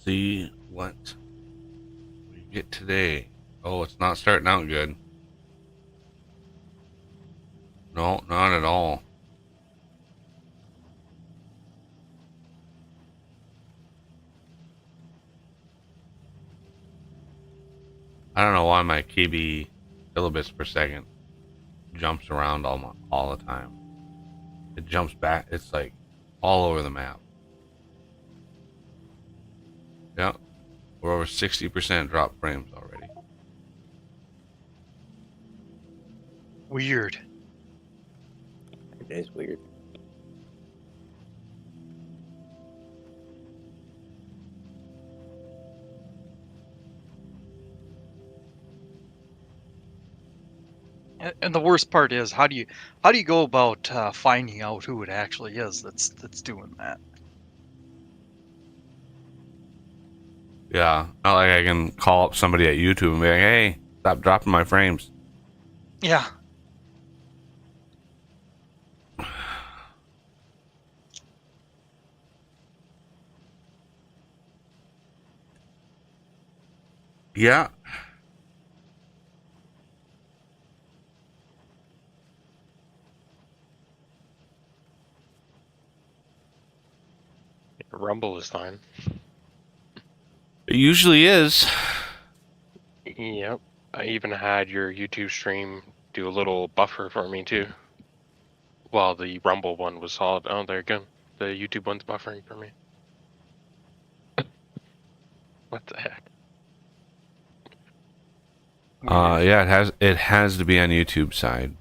see what we get today. Oh, it's not starting out good. No, not at all. I don't know why my KB kilobits per second jumps around all the time. It jumps back. It's like all over the map. Yep, we're over 60% drop frames already. Weird. It is weird. And the worst part is, how do you go about finding out who it actually is that's doing that? Yeah, not like I can call up somebody at YouTube and be like, "Hey, stop dropping my frames." Yeah. Yeah. Rumble is fine. It usually is. Yep. I even had your YouTube stream do a little buffer for me too. While the Rumble one was solid. Oh, there you go. The YouTube one's buffering for me. What the heck? Yeah, it has to be on YouTube side.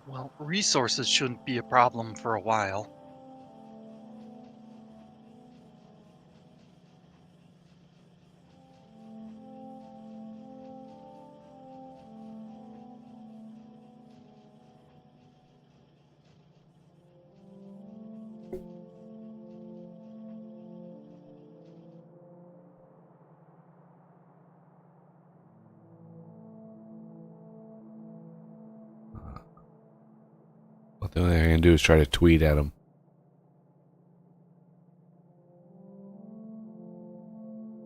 Well, resources shouldn't be a problem for a while. The only thing I can do is try to tweet at him.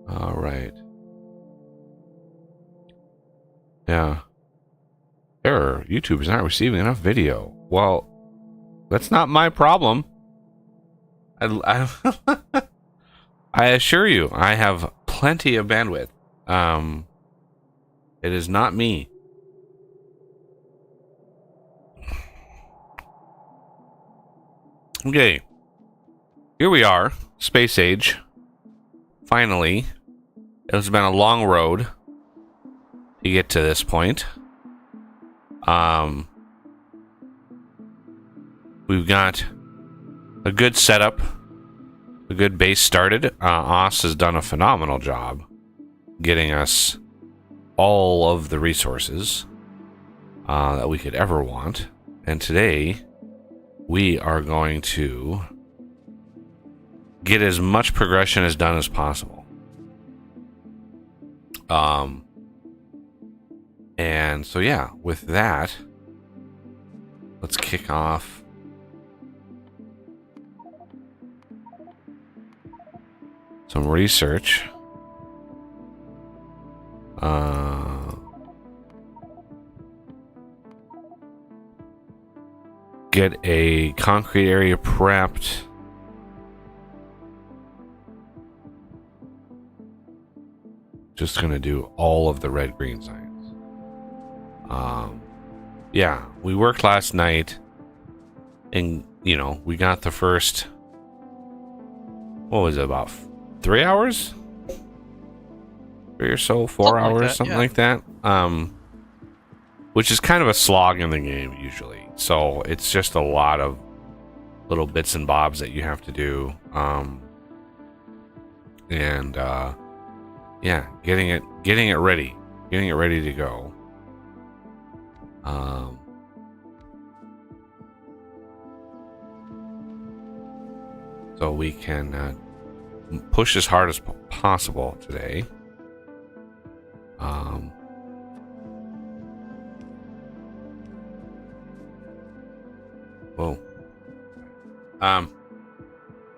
All right. Yeah. Error. YouTube is not receiving enough video. Well, that's not my problem. I I assure you, I have plenty of bandwidth. It is not me. Okay. Here we are, Space Age. Finally. It has been a long road to get to this point. We've got a good setup, a good base started. Oz has done a phenomenal job getting us all of the resources that we could ever want. And today, we are going to get as much progression as done as possible. And so yeah, with that, let's kick off some research. Get a concrete area prepped. Just gonna do all of the red-green signs. Yeah, we worked last night, and we got the first. What was it, about 3 hours? 3 or so, 4 Something like hours, that, something yeah. like that. which is kind of a slog in the game usually. So it's just a lot of little bits and bobs that you have to do. Yeah, getting it ready to go. So we can push as hard as possible today. Whoa.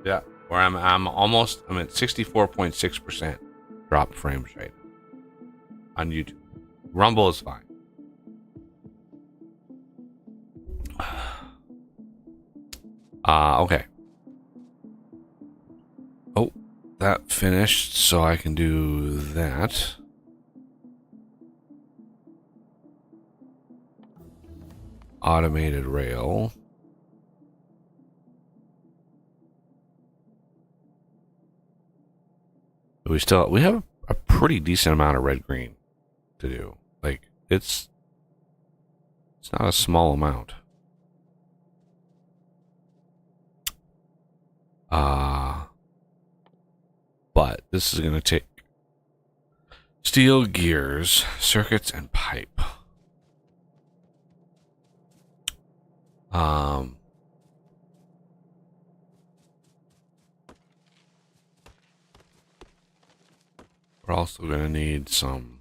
Yeah, where I'm at 64.6% drop frames right now on YouTube. Rumble is fine. Okay. Oh, that finished, so I can do that. Automated rail. We have a pretty decent amount of red green to do. Like it's not a small amount. But this is gonna take steel, gears, circuits, and pipe. We're also gonna need some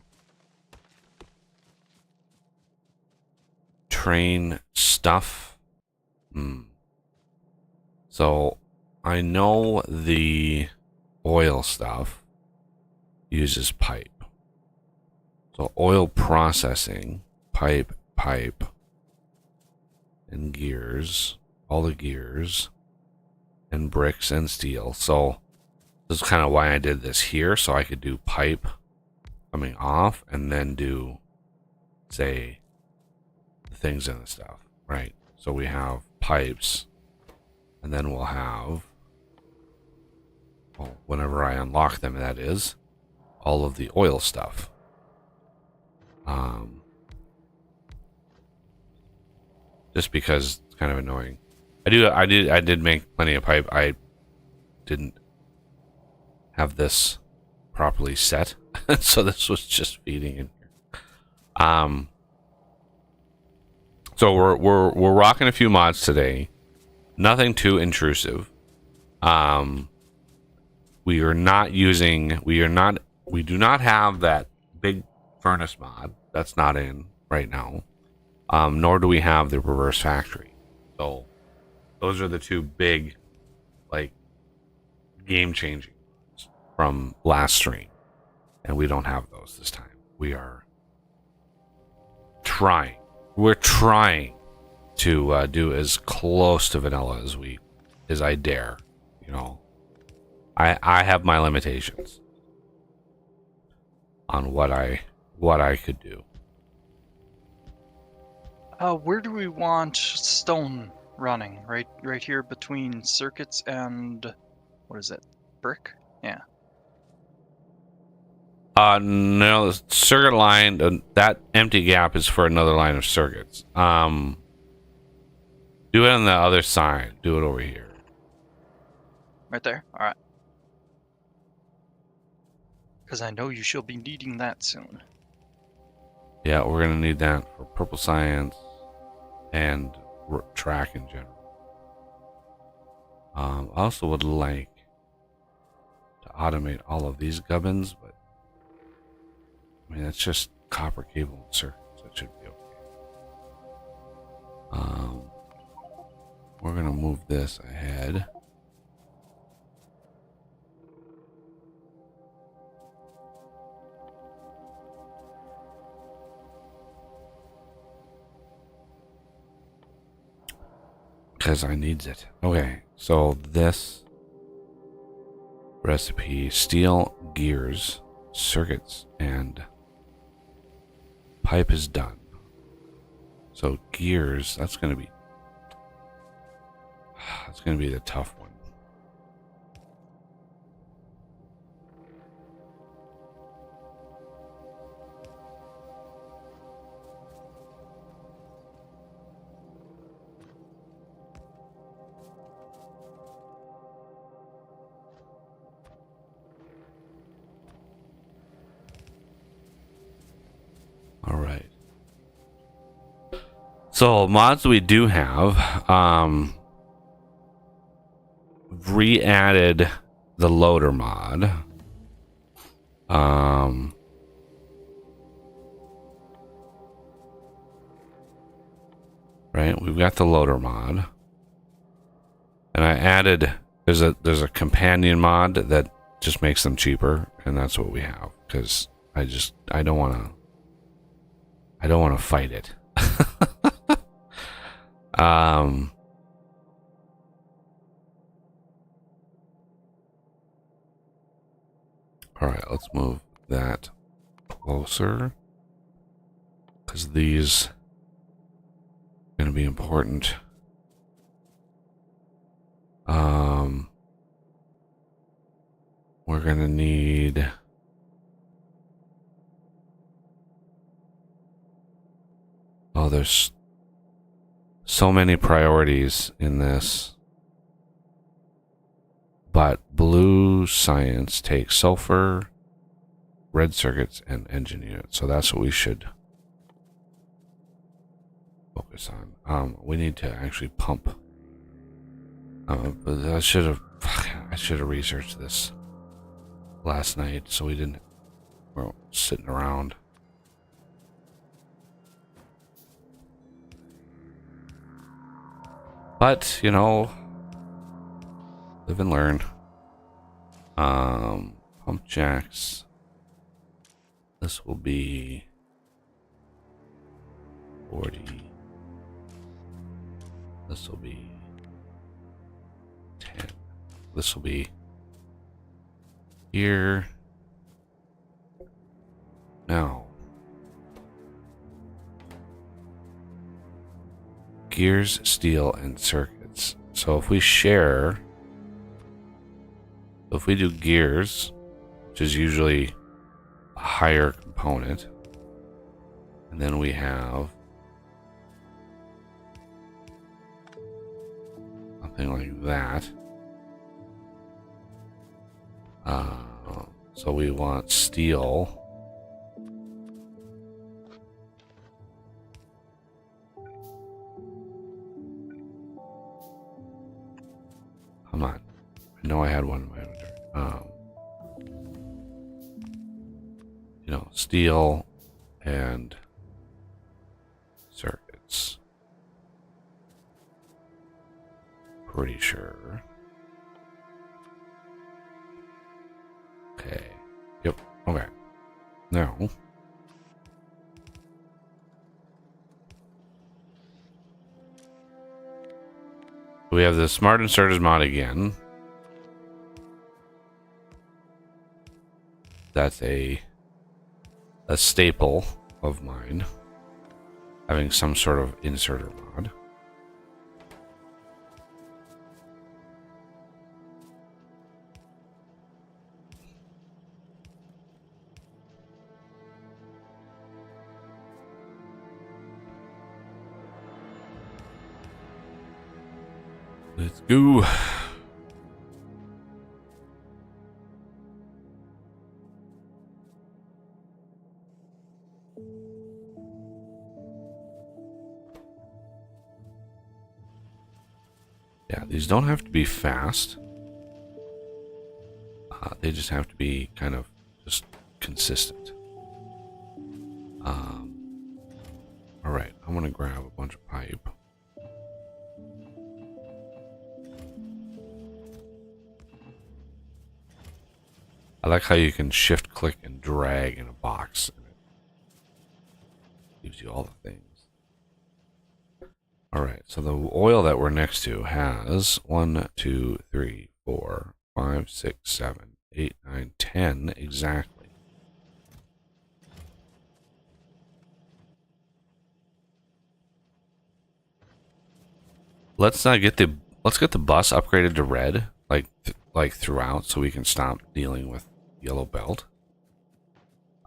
train stuff. So I know the oil stuff uses pipe. So oil processing, pipe, and gears, all the gears, and bricks and steel. So this is kind of why I did this here, so I could do pipe coming off and then do, say, things in the stuff, right? So we have pipes, and then we'll have, well, whenever I unlock them, that is, all of the oil stuff. Just because it's kind of annoying. I did make plenty of pipe. I didn't have this properly set, so this was just feeding in here. So we're rocking a few mods today. Nothing too intrusive. We do not have that big furnace mod. That's not in right now. Nor do we have the reverse factory. So those are the two big, like, game changing from last stream, and we don't have those this time. We're trying to do as close to vanilla as I dare. You know, I have my limitations on what I could do. Where do we want stone running? Right here between circuits and what is it? Brick? Yeah. No, the circuit line, that empty gap is for another line of circuits. Do it on the other side. Do it over here. Right there? Alright. Because I know you shall be needing that soon. Yeah, we're gonna need that for purple science and track in general. I also would like to automate all of these gubbins, but I mean, it's just copper cable and circuits. That should be okay. We're gonna move this ahead. Because I needs it. Okay, so this recipe, steel, gears, circuits, and pipe is done. So gears, that's gonna be the tough one. All right. So mods we do have, re-added the loader mod. Right, we've got the loader mod, and I added there's a companion mod that just makes them cheaper, and that's what we have because I don't want to fight it. All right, let's move that closer because these are going to be important. We're going to need there's so many priorities in this. But blue science takes sulfur, red circuits, and engine units. So that's what we should focus on. We need to actually pump. But I should have researched this last night, so we're sitting around. But you know, live and learn. Pump jacks. This will be 40. This will be 10. This will be here. Now, gears, steel, and circuits. So if we share, if we do gears, which is usually a higher component, and then we have something like that. So we want steel. Come on. I know I had one in my inventory. You know, steel and circuits. Pretty sure. Okay. Yep. Okay. Now. We have the Smart Inserters mod again. That's a staple of mine. Having some sort of inserter mod. Let's go. Yeah, these don't have to be fast. They just have to be kind of just consistent. All right, I'm gonna grab a bunch of pipe. I like how you can shift click and drag in a box and it gives you all the things. All right, so the oil that we're next to has 1, 2, 3, 4, 5, 6, 7, 8, 9, 10 exactly. Let's get the bus upgraded to red, like throughout, so we can stop dealing with yellow belt.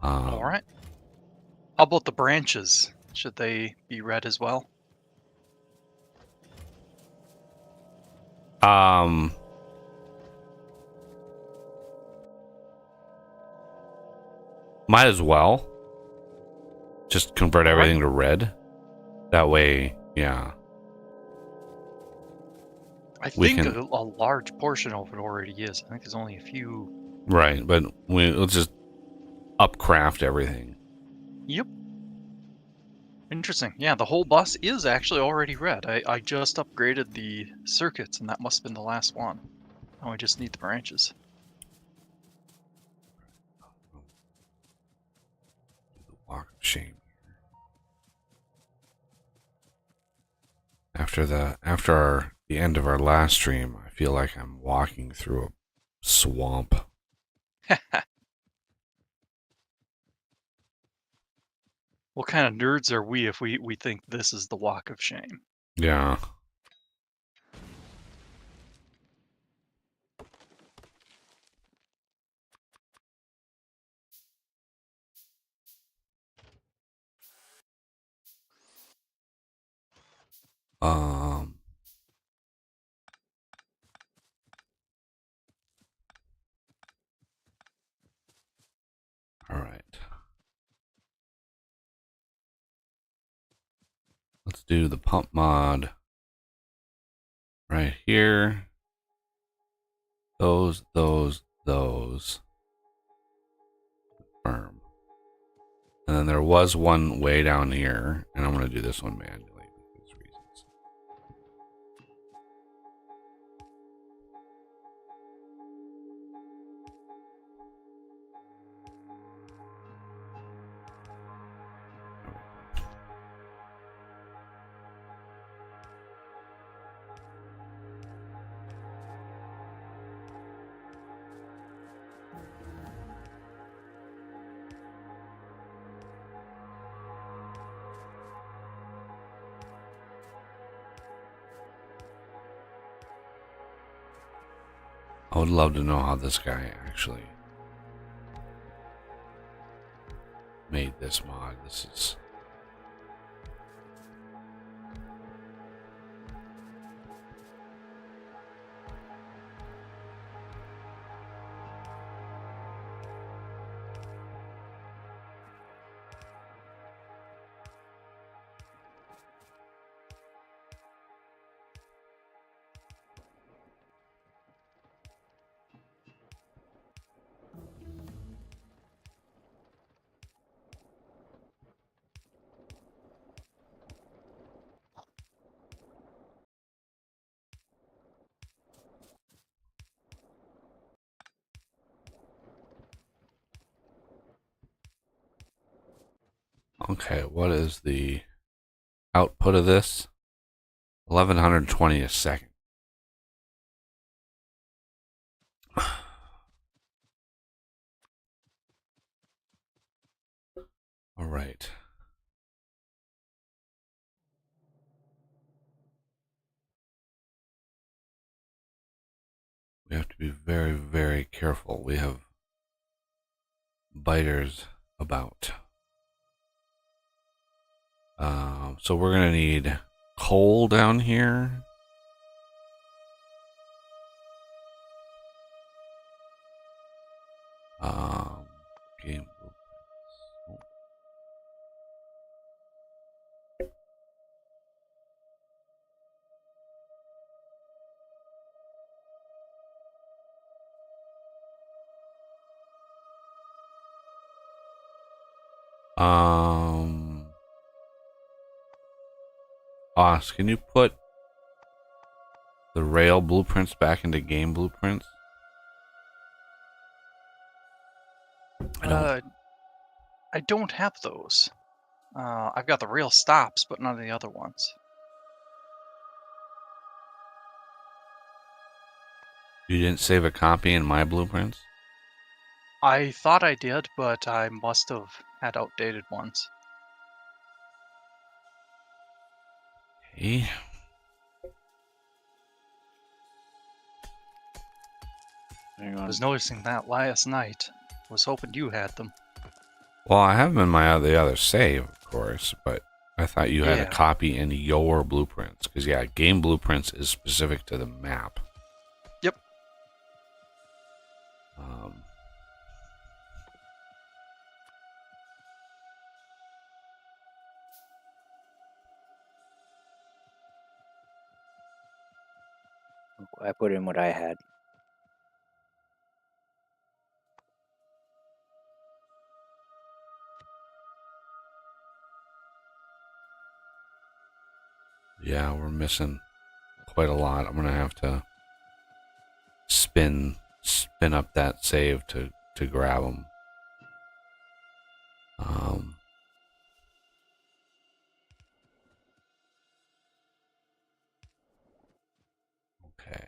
All right. How about the branches? Should they be red as well? Might as well. Just convert Alright. everything to red. That way, yeah. I We think can- a large portion of it already is. I think there's only a few. Right, but we'll just upcraft everything. Yep. Interesting. Yeah, the whole bus is actually already red. I just upgraded the circuits, and that must have been the last one. Now we just need the branches. Do the walk of shame. After the end of our last stream, I feel like I'm walking through a swamp. What kind of nerds are we if we think this is the walk of shame? Yeah. Um. All right. Let's do the pump mod right here. Those. Confirm. And then there was one way down here, and I'm going to do this one manually for these reasons. I would love to know how this guy actually made this mod. This is... Okay, what is the output of this? 1120 a second. All right. We have to be very, very careful. We have biters about. So we're going to need coal down here. Game blueprints. Oz, can you put the rail blueprints back into game blueprints? I don't have those. I've got the rail stops, but none of the other ones. You didn't save a copy in my blueprints? I thought I did, but I must have had outdated ones. Okay. Hang I on. was noticing that last night. Was hoping you had them. Well, I have them in my the other save, of course, but I thought you had a Yeah. copy in your blueprints. Because, yeah, game blueprints is specific to the map. Yep. I put in what I had. Yeah, we're missing quite a lot. I'm gonna have to spin up that save to grab them. Okay.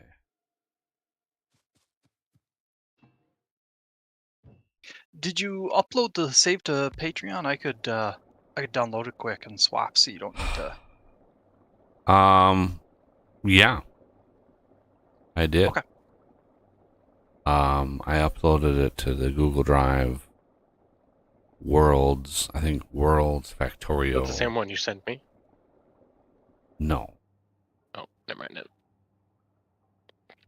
Did you upload the save to Patreon? I could download it quick and swap, so you don't need to. Yeah, I did. Okay. I uploaded it to the Google Drive. Worlds, I think Worlds Factorio. That's the same one you sent me. No, Oh, never mind.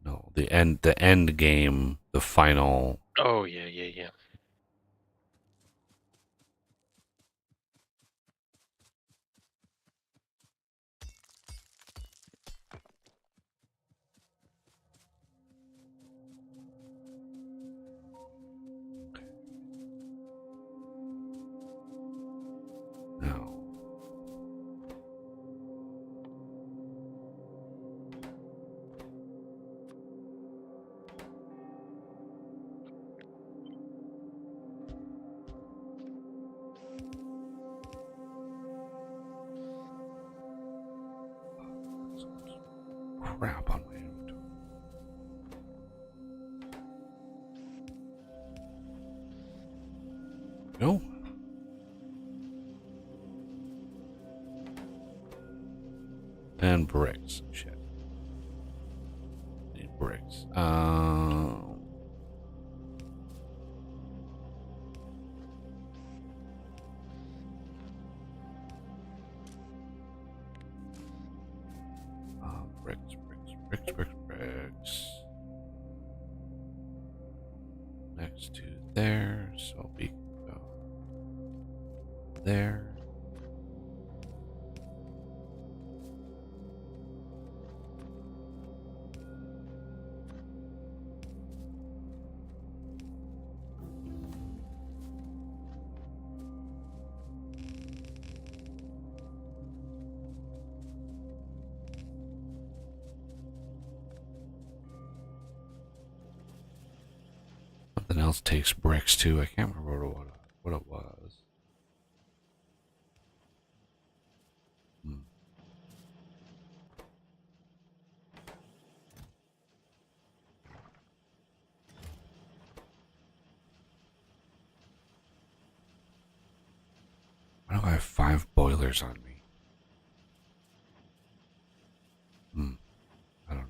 no. The end game, the final. Oh yeah. No. Crap on my inventory. No. And bricks. Shit. Need bricks. Bricks. Next to there, so we can go there. Something else takes bricks too. I can't remember what it was. Why do I have 5 boilers on me? I don't know.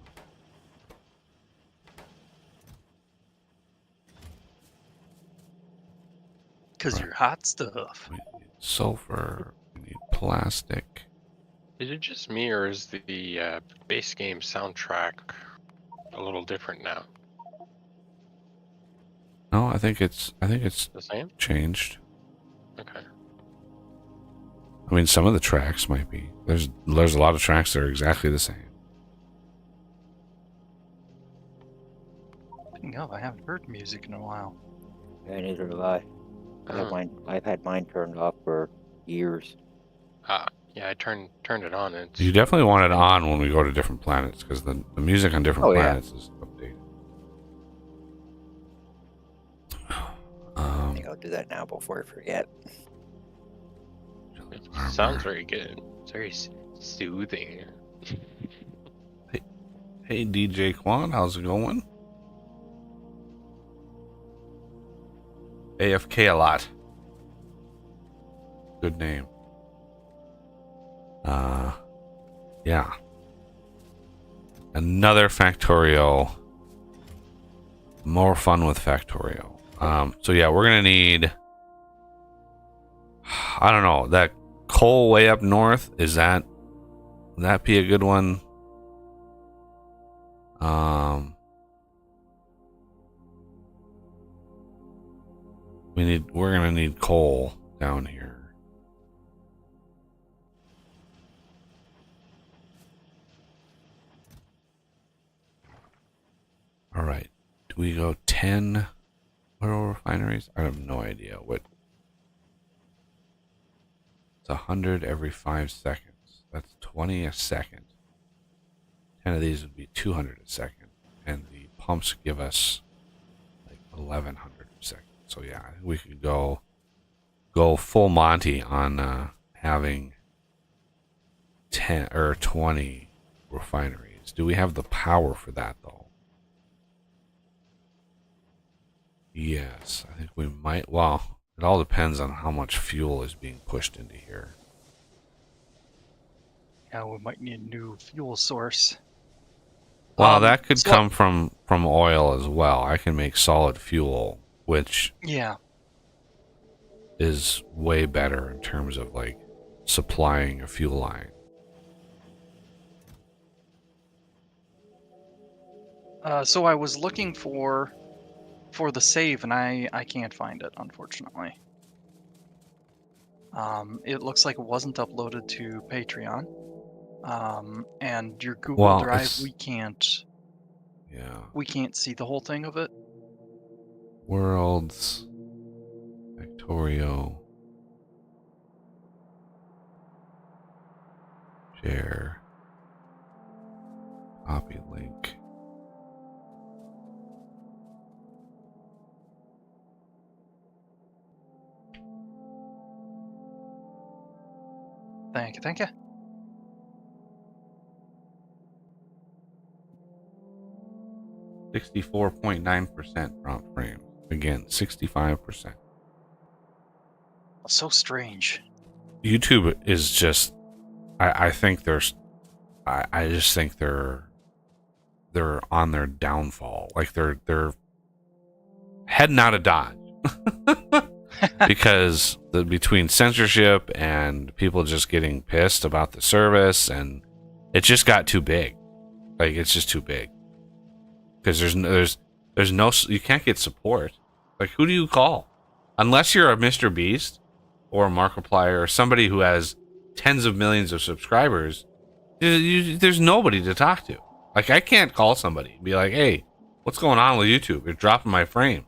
Because Right. you're hot stuff. We need sulfur. We need plastic. Is it just me, or is the base game soundtrack a little different now? No, I think it's The same? changed. Okay. I mean, some of the tracks might be. There's a lot of tracks that are exactly the same. Speaking of, I haven't heard music in a while. Yeah, neither have I. I've had mine turned off for years. Yeah, I turned it on, and it's You definitely want it on when we go to different planets because the music on different Oh, yeah. planets is updated. I think I'll do that now before I forget. it sounds very good. It's very soothing. Hey, DJ Quan, how's it going? AFK a lot. Good name. Yeah. Another Factorio. More fun with Factorio. So yeah, we're gonna need. I don't know, that coal way up north. Would that be a good one? We're gonna need coal down here. we go 10 oil refineries? I have no idea what. It's 100 every 5 seconds. That's 20 a second. 10 of these would be 200 a second. And the pumps give us like 1100 a second. So yeah, we could go full Monty on having 10 or 20 refineries. Do we have the power for that though? Yes, I think we might. Well, it all depends on how much fuel is being pushed into here. Yeah, we might need a new fuel source. Well, that could so- come from oil as well. I can make solid fuel, which Yeah. is way better in terms of like supplying a fuel line. So I was looking for the save, and I can't find it, unfortunately. It looks like it wasn't uploaded to Patreon. And your Google Well, Drive, it's- we can't see the whole thing of it. Worlds, Factorio, share, copy link. Thank you. 64.9% prompt frame. Again, 65%. So strange. YouTube is just, I think there's, I just think they're on their downfall. Like they're heading out of Dodge. Because between censorship and people just getting pissed about the service, and it just got too big. Like it's just too big. Because there's no, you can't get support. Like who do you call? Unless you're a Mr. Beast or a Markiplier or somebody who has tens of millions of subscribers, there's nobody to talk to. Like I can't call somebody and be like, hey, what's going on with YouTube? You're dropping my frame.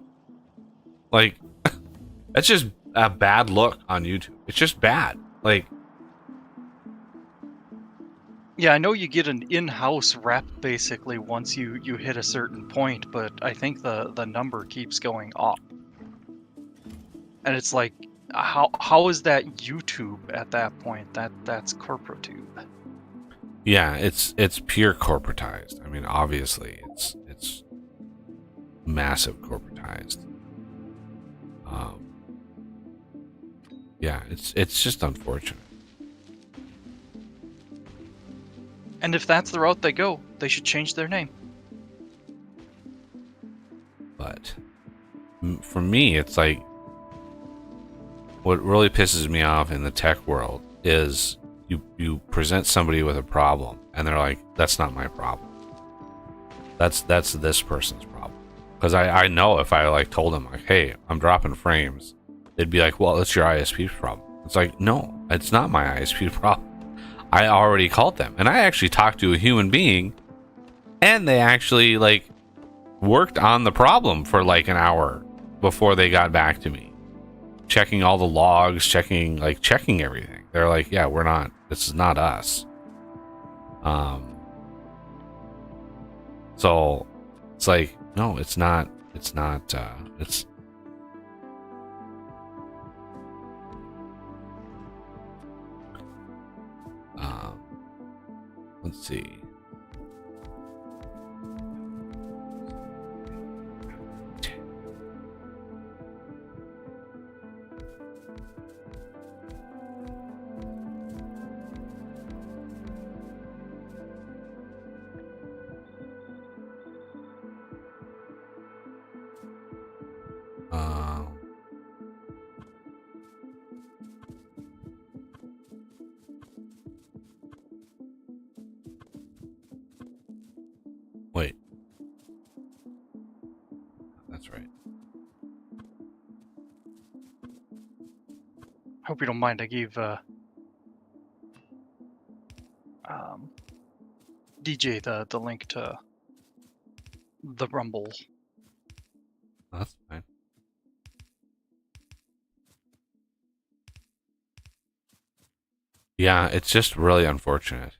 Like that's just a bad look on YouTube. It's just bad. Like, Yeah, I know you get an in-house rep basically once you hit a certain point, but I think the number keeps going up. And it's like, how is that YouTube at that point? That's corporatube. yeah, it's pure corporatized. I mean, obviously, it's massive corporatized. Yeah, it's just unfortunate. And if that's the route they go, they should change their name. But for me, it's like what really pisses me off in the tech world is you present somebody with a problem and they're like, that's not my problem. That's this person's problem. Because I know if I like told them like, hey, I'm dropping frames, they'd be like, well, it's your ISP's problem. It's like, no, it's not my ISP problem. I already called them, and I actually talked to a human being, and they actually like worked on the problem for like an hour before they got back to me, checking all the logs, checking everything. They're like, yeah, we're not, this is not us. So it's like, no, it's not, it's let's see. Wait. That's right. Hope you don't mind. I gave DJ the link to the Rumble That's fine. Yeah, it's just really unfortunate.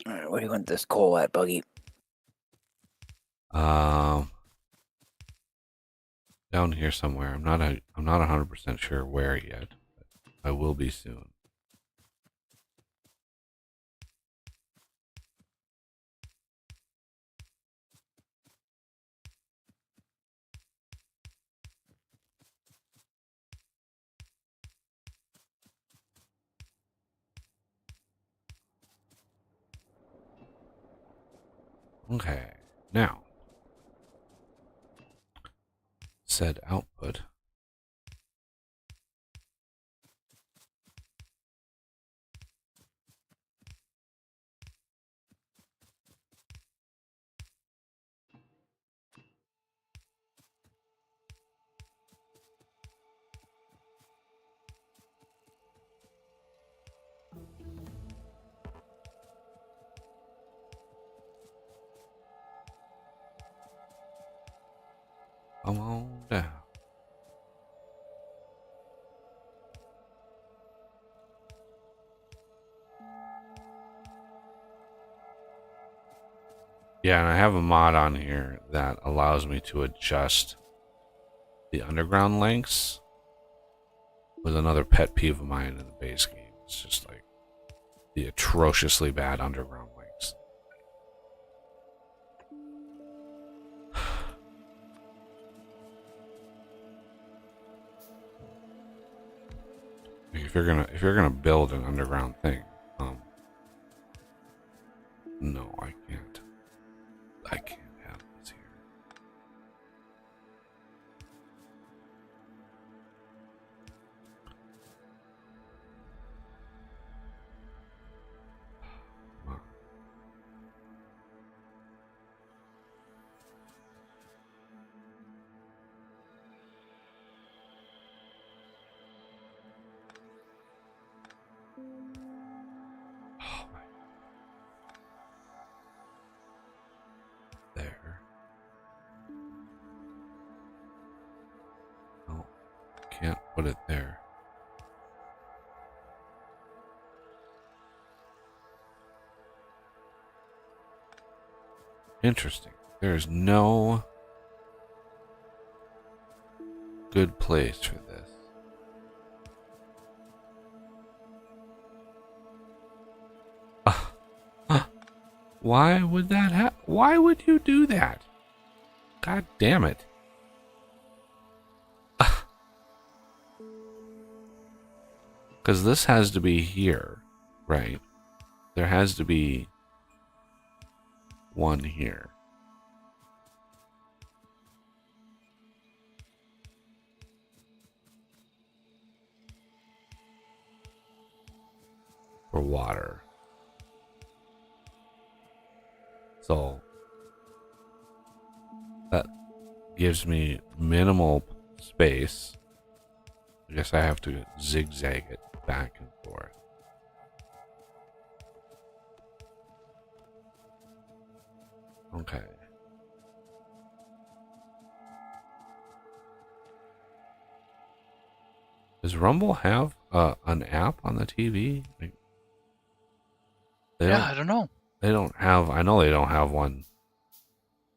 All right, where do you want this coal at, Buggy? Um, down here somewhere. I'm not 100% sure where yet. But I will be soon. Okay, now said output. Come on down. Yeah, and I have a mod on here that allows me to adjust the underground lengths. Was another pet peeve of mine in the base game. It's just like the atrociously bad underground lengths. If you're gonna build an underground thing, no, I can't. I can't have this here. Come on. Oh my. There. No, can't put it there. Interesting. There's no good place for this. Why would that happen? Why would you do that? God damn it. Because this has to be here, right? There has to be one here. For water. So that gives me minimal space. I guess I have to zigzag it back and forth. Okay. Does Rumble have an app on the TV? Like, Yeah, I don't know. They don't have. I know they don't have one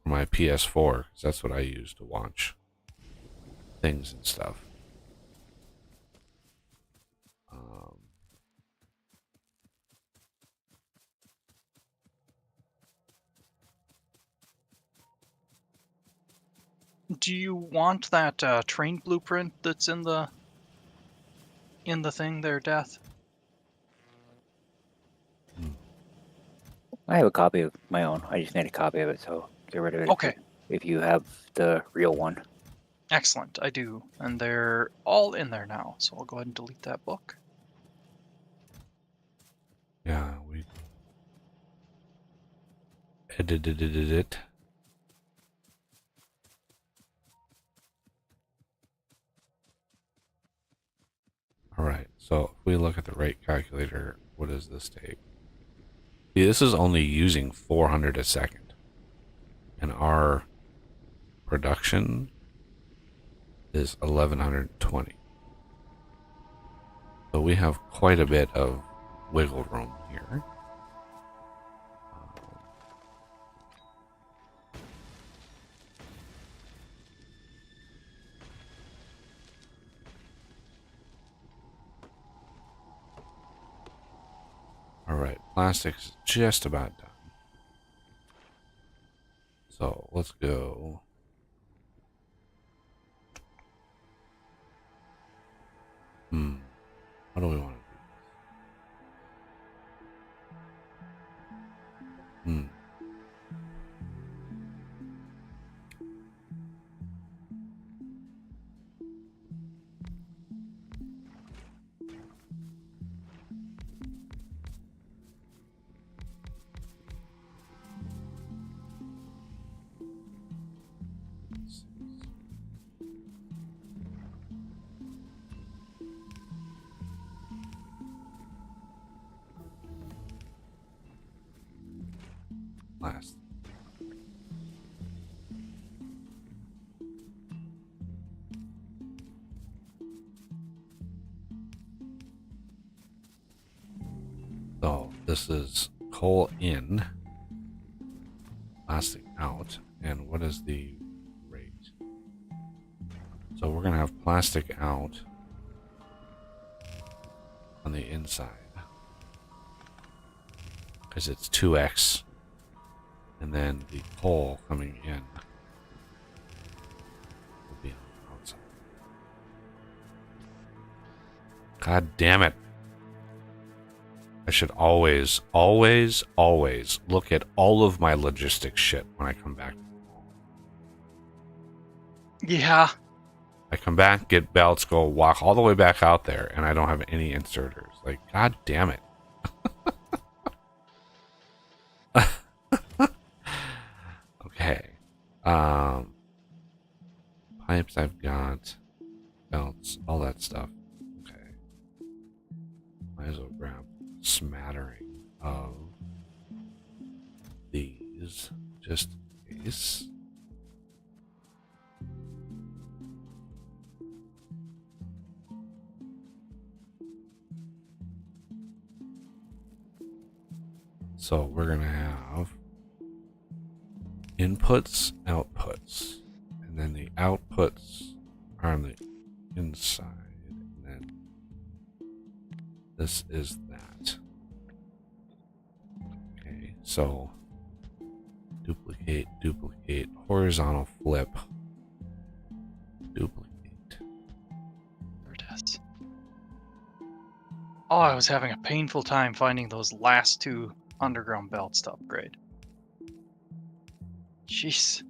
for my PS4 because that's what I use to watch things and stuff. Do you want that train blueprint that's in the thing there, Death? I have a copy of my own. I just need a copy of it, so get rid of it. Okay. If you have the real one. Excellent, I do. And they're all in there now, so I'll go ahead and delete that book. Yeah, we edited it. All right, So if we look at the rate calculator, what does this take? See, this is only using 400 a second. And our production is 1120. So we have quite a bit of wiggle room here. Alright, plastic's just about done. So let's go. What do we want to do? Last. So this is coal in, plastic out, and what is the rate? So we're gonna have plastic out on the inside because it's 2x, and then the coal coming in will be on the outside. God damn it. I should always, always, always look at all of my logistics shit when I come back. Yeah. I come back, get belts, go walk all the way back out there, and I don't have any inserters. Like, god damn it. Okay. Pipes I've got. Belts, all that stuff. Okay. Might as well grab a smattering of these, just in case. So we're going to have inputs, outputs, and then the outputs are on the inside, and then this is that. Okay, so duplicate, duplicate, horizontal flip, duplicate. There it is. Oh, I was having a painful time finding those last two underground belts to upgrade. Jeez.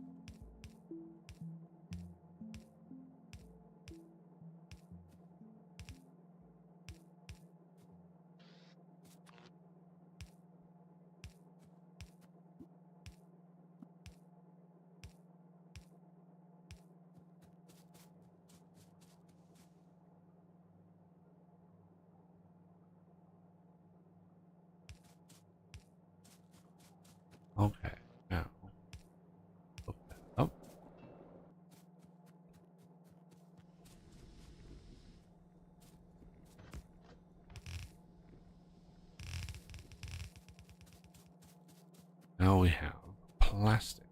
Okay, now look that up. Now we have plastic.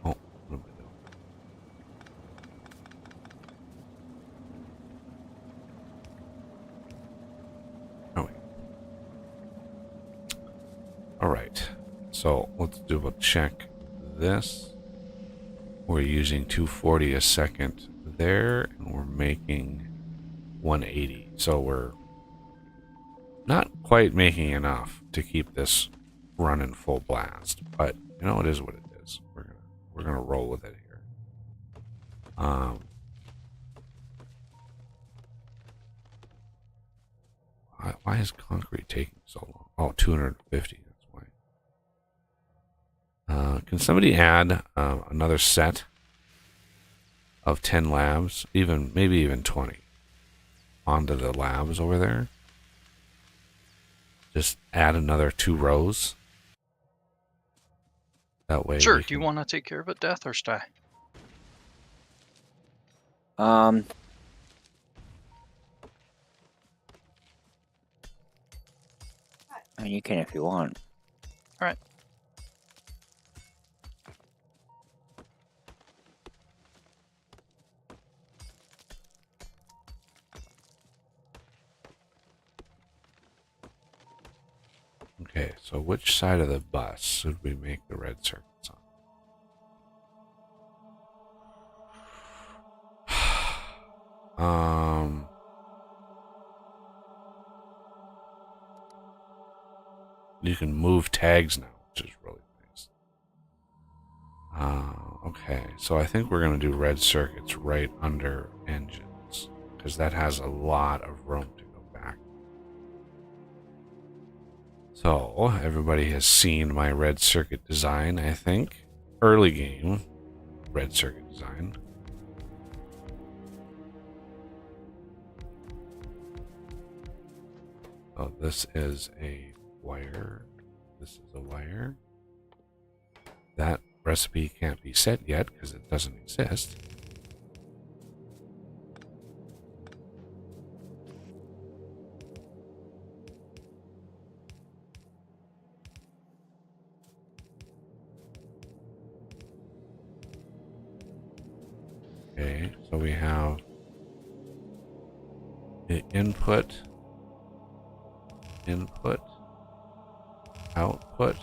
Oh, what am I doing? Oh, wait. All right, so let's double check this. We're using 240 a second there, and we're making 180. So we're not quite making enough to keep this running full blast, but you know, it is what it is. We're gonna roll with it here. Why is concrete taking so long? Oh, 250. That's why. Can somebody add another set of 10 labs, maybe even 20, onto the labs over there? Just add another 2 rows. That way. Sure. Do you want to take care of it, Death, or Sty? I mean, you can if you want. All right. Okay, so which side of the bus should we make the red circuits on? You can move tags now, which is really nice. Okay, so I think we're going to do red circuits right under engines, because that has a lot of room to go back. So, everybody has seen my red circuit design, I think. Early game red circuit design. So this is a wire. This is a wire. That recipe can't be set yet because it doesn't exist. Okay, so we have the input, output.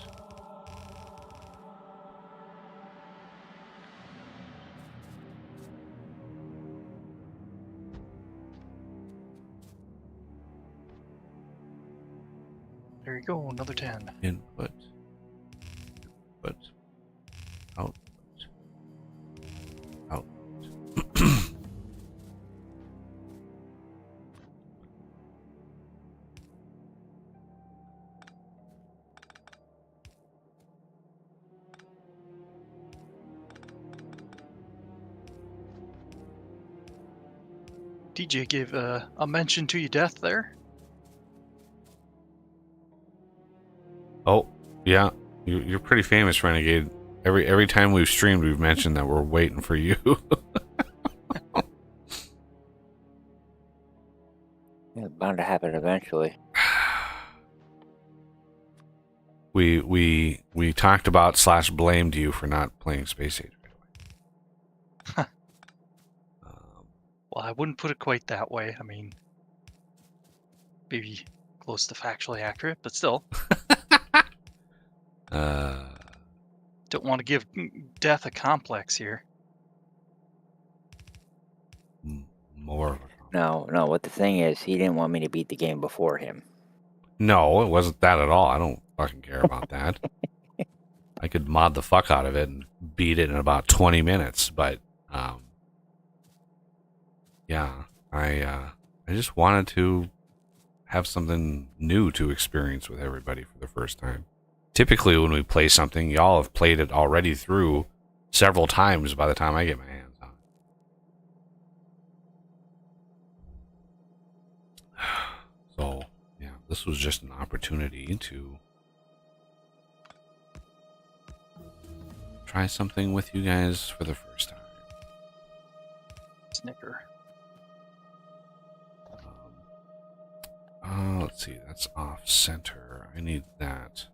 There you go. Another 10. Input, output, output. DJ gave a mention to you, Death, there. Oh, yeah. You're pretty famous, Renegade. Every time we've streamed, we've mentioned that we're waiting for you. Yeah, bound to happen eventually. We talked about / blamed you for not playing Space Age right away. Well, I wouldn't put it quite that way. I mean, maybe close to factually accurate, but still. Don't want to give Death a complex here. More of a No. What the thing is, he didn't want me to beat the game before him. No, it wasn't that at all. I don't fucking care about that. I could mod the fuck out of it and beat it in about 20 minutes, but yeah, I just wanted to have something new to experience with everybody for the first time. Typically, when we play something, y'all have played it already through several times by the time I get my hands on it. So, yeah, this was just an opportunity to try something with you guys for the first time. Snicker. Let's see, that's off center. I need that.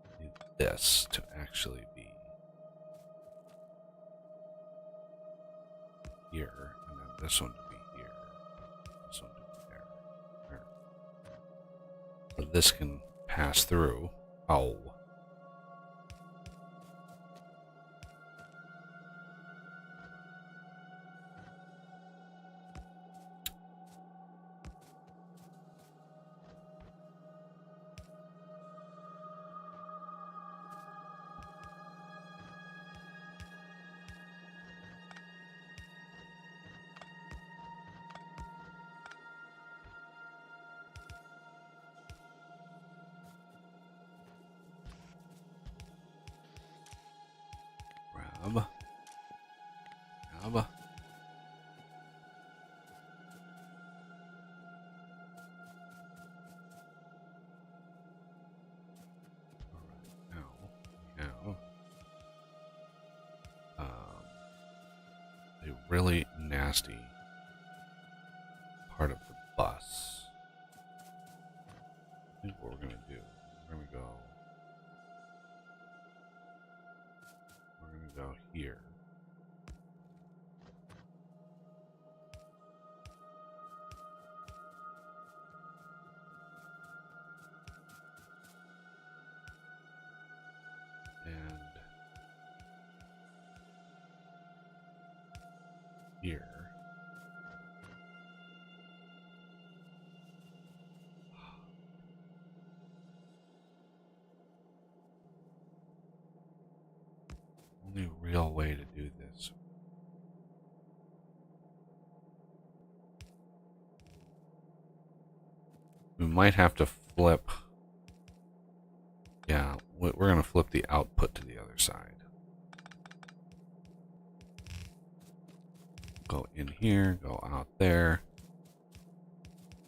I need this to actually be here, and then this one to be here. This one to be there. So this can pass through. Oh. Tab. Tab. A really nasty part of the bus. Here's what we're gonna do. We're gonna go here. And here. Only real way to do this. We might have to flip. Yeah, we're going to flip the output to the other side. Go in here, go out there.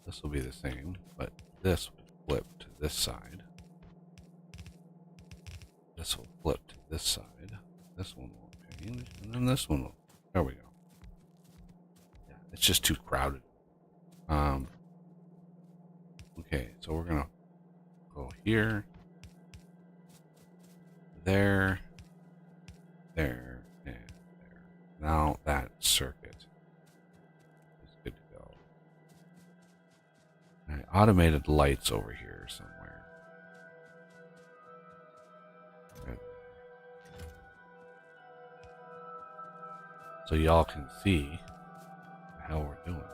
This will be the same, but this will flip to this side. This will flip to this side. This one will change, and then this one will. There we go. Yeah, it's just too crowded. Okay, so we're gonna go here, there, there, and there. Now that circuit is good to go. And automated lights over here somewhere. Right there. So y'all can see the hell we're doing.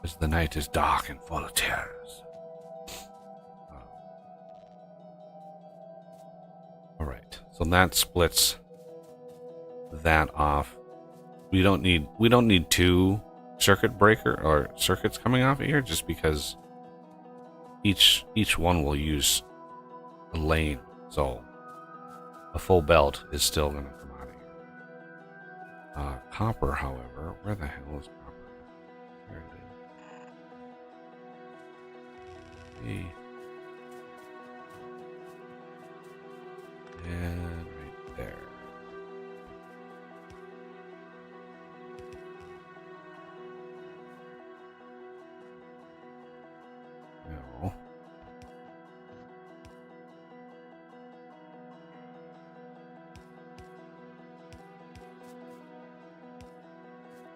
As the night is dark and full of terrors. Alright, so that splits that off. We don't need two circuit breaker or circuits coming off of here, just because each one will use a lane. So a full belt is still going to come out of here. Copper, however, where the hell is copper? There it is. And right there. No.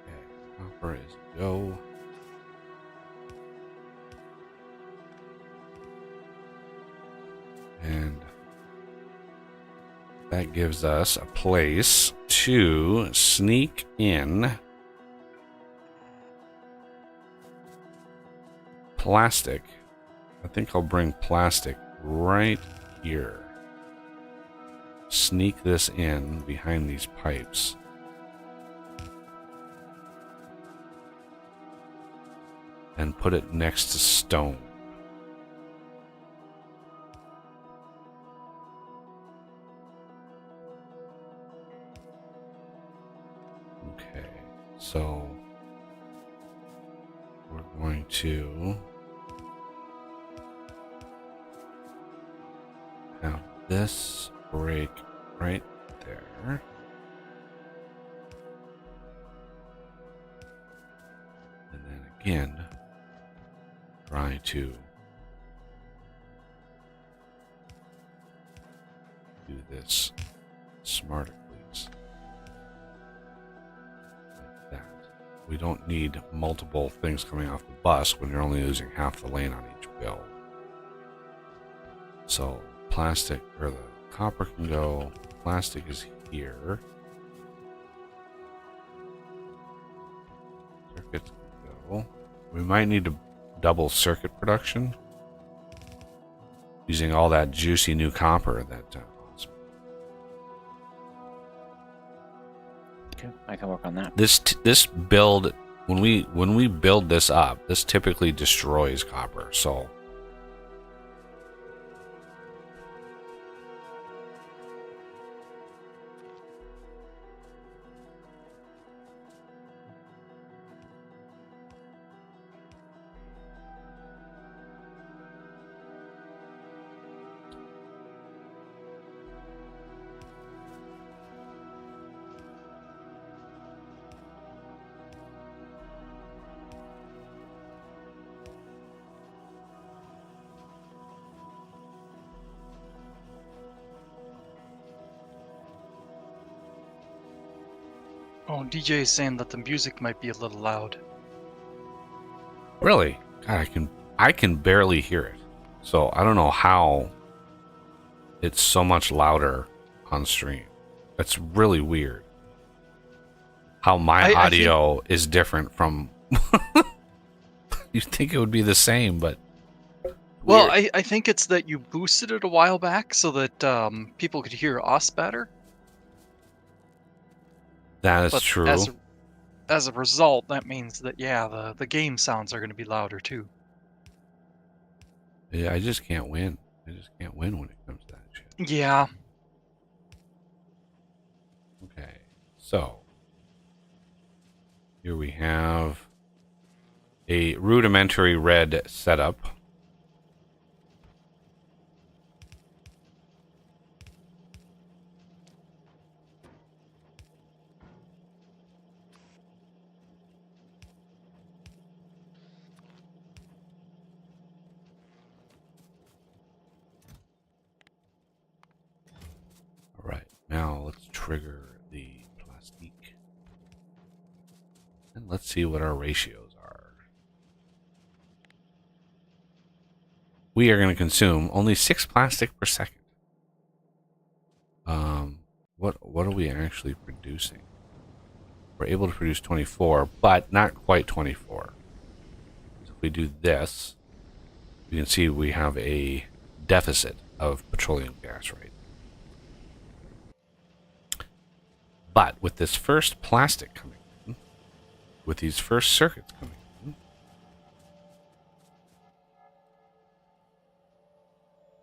Okay, copper is go. And that gives us a place to sneak in plastic. I think I'll bring plastic right here. Sneak this in behind these pipes. And put it next to stone. Okay, so we're going to have this break right there. And then again, try to do this smarter, please. Like that. We don't need multiple things coming off the bus when you're only using half the lane on each build. So plastic, or the copper can go, plastic is here. Circuits can go. We might need to double circuit production using all that juicy new copper that Okay, I can work on that. this build, when we build this up, this typically destroys copper. So Oh, DJ is saying that the music might be a little loud. Really? God, I can barely hear it. So I don't know how it's so much louder on stream. It's really weird. How my I audio is different from. You'd think it would be the same, but. Well, weird. I think it's that you boosted it a while back so that people could hear us better. That is But true. as a result, that means that yeah, the game sounds are going to be louder too. Yeah, I just can't win. I just can't win when it comes to that shit. Yeah. Okay, so here we have a rudimentary red setup. All right, now let's trigger the plastique. And let's see what our ratios are. We are going to consume only 6 plastic per second. What are we actually producing? We're able to produce 24, but not quite 24. So if we do this, you can see we have a deficit of petroleum gas right. But with this first plastic coming in, with these first circuits coming in,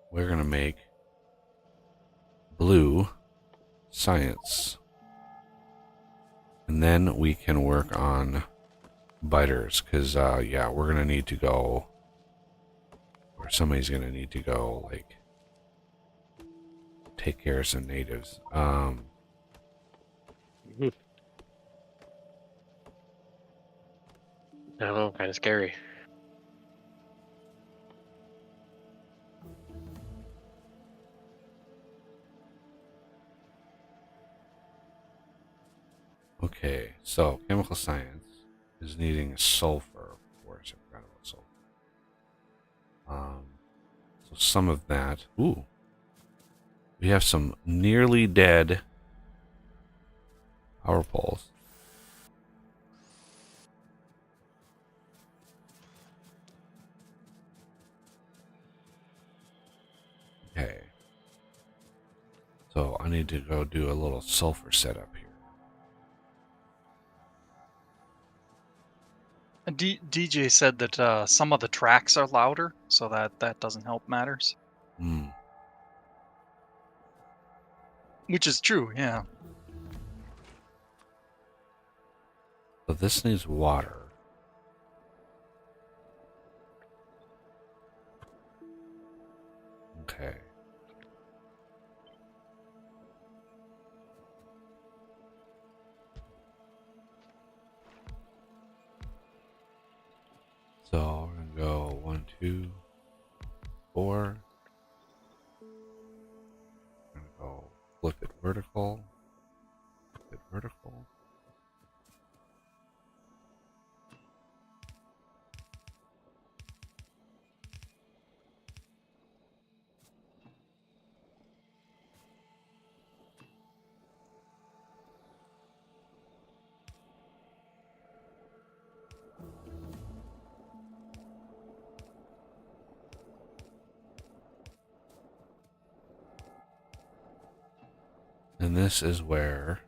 we're going to make blue science. And then we can work on biters, because, yeah, we're going to need to go, or somebody's going to need to go, like, take care of some natives. Mhm. I don't know, kind of scary. Okay, so chemical science is needing sulfur. Of course, I forgot about sulfur. So some of that. Ooh, we have some nearly dead power poles. Okay. So I need to go do a little sulfur setup here. DJ said that some of the tracks are louder, so that doesn't help matters. Hmm. Which is true, yeah. So this needs water. Okay. So we're gonna go 1, 2, 4. We're gonna go flip it vertical. Flip it vertical. And this is where.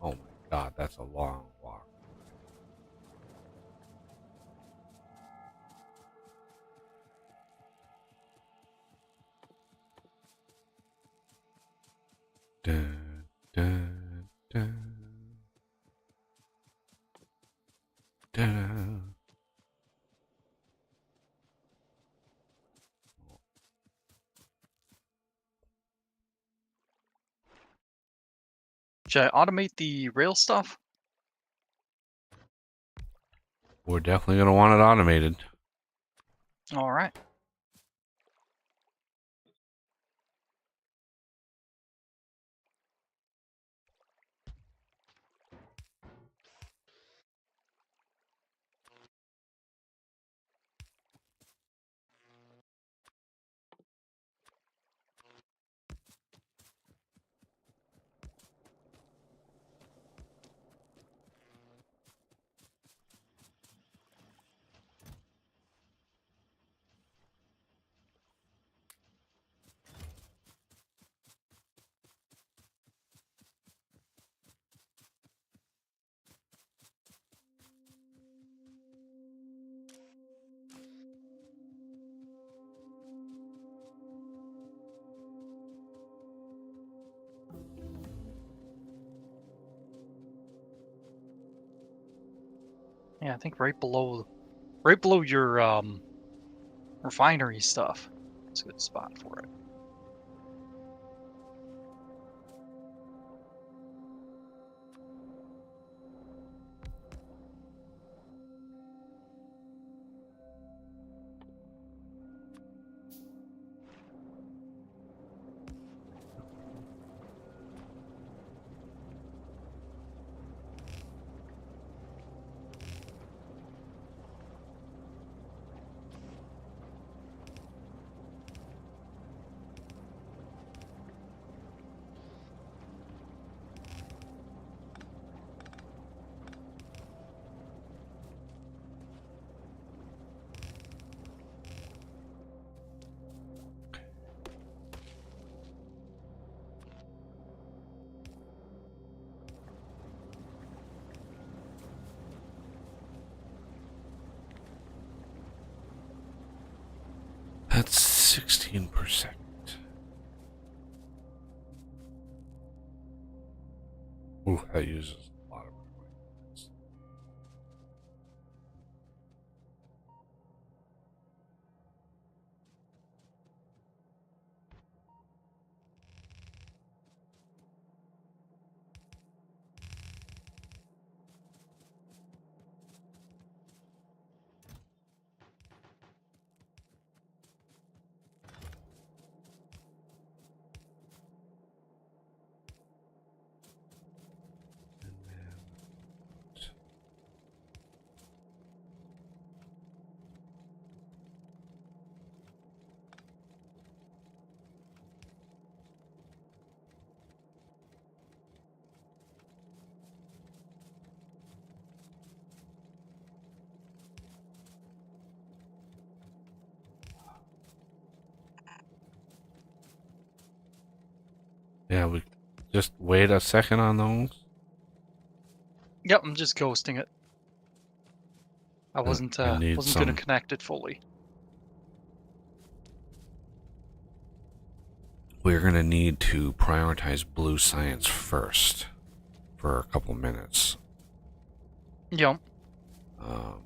Oh my god, that's a long walk. Dun, dun, dun, dun. Should I automate the rail stuff? We're definitely gonna want it automated. All right. Yeah, I think right below your refinery stuff. It's a good spot for it. That's 16%. Ooh, that uses a lot of points. Yeah, we just wait a second on those. Yep, I'm just ghosting it. I I wasn't need wasn't gonna some. connect it fully. We're gonna need to prioritize blue science first for a couple minutes. Yep. Um,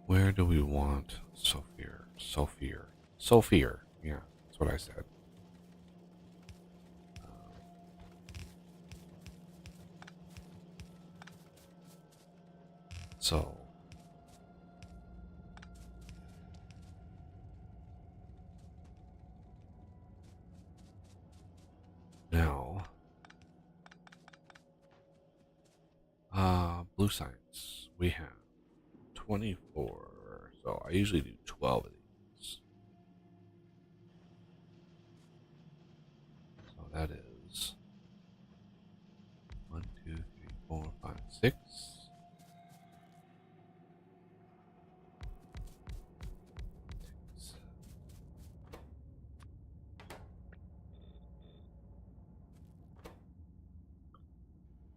where do we want Sophia? Sophia. Yeah, that's what I said. So now, blue science. We have 24. So I usually do 12 of these. So that is 1, 2, 3, 4, 5, 6.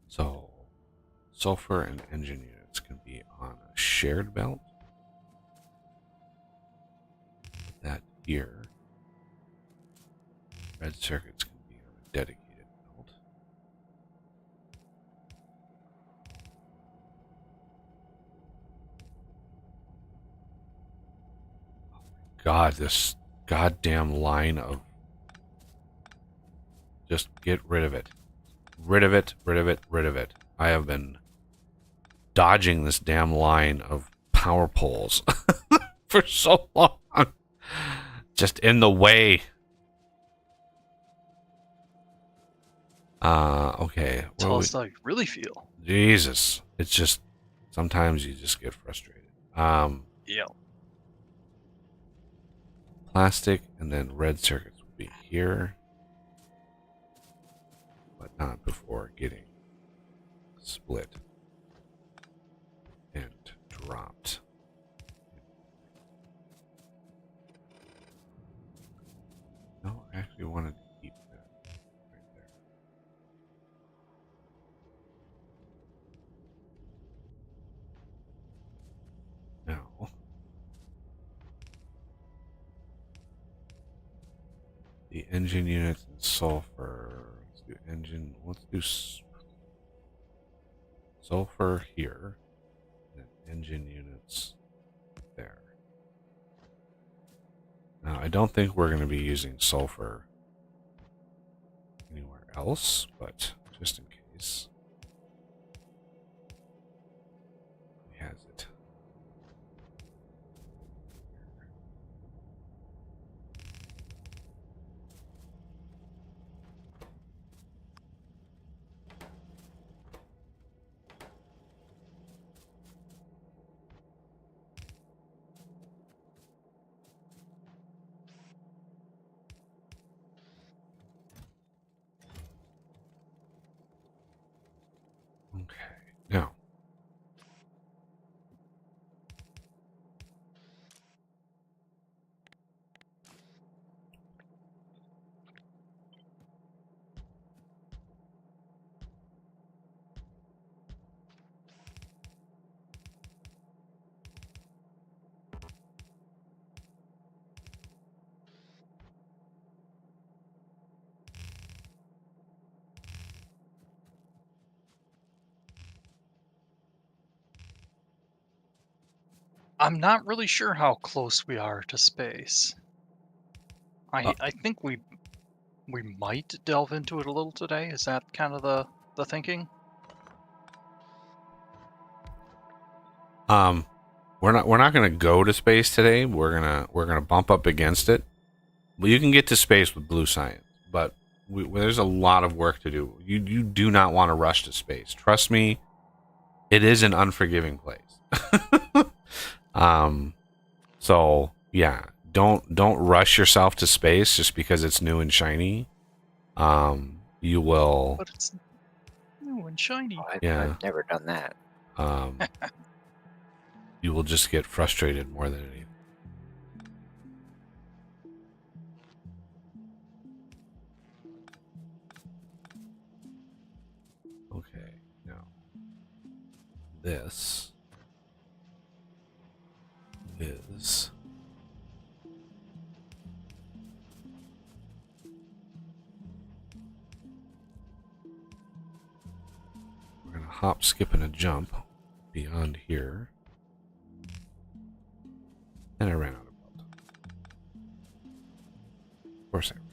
So sulfur and engine units can be on a shared belt. Put that here. Red circuits can be on a dedicated belt. God, this goddamn line of... Just get rid of it. Rid of it, rid of it, rid of it. I have been dodging this damn line of power poles for so long. Just in the way. Okay. Tell us how you really feel. Jesus. It's just, sometimes you just get frustrated. Yeah. Plastic and then red circuits will be here. But not before getting split and dropped. No, I actually wanted to keep that right there. Now, the engine units and sulfur. engine. Let's do sulfur here. And engine units there. Now, I don't think we're going to be using sulfur anywhere else, but just in case. He has it. Okay, now. I'm not really sure how close we are to space. I think we might delve into it a little today. Is that kind of the thinking? We're not gonna go to space today. We're gonna bump up against it. Well, you can get to space with blue science, but there's a lot of work to do. You do not want to rush to space. Trust me, it is an unforgiving place. So yeah, don't rush yourself to space just because it's new and shiny. You will. But it's new and shiny. Oh, Yeah. I've never done that. You will just get frustrated more than anything. Okay, now this is we're gonna hop, skip, and a jump beyond here. And I ran out of belt. Of course I ran.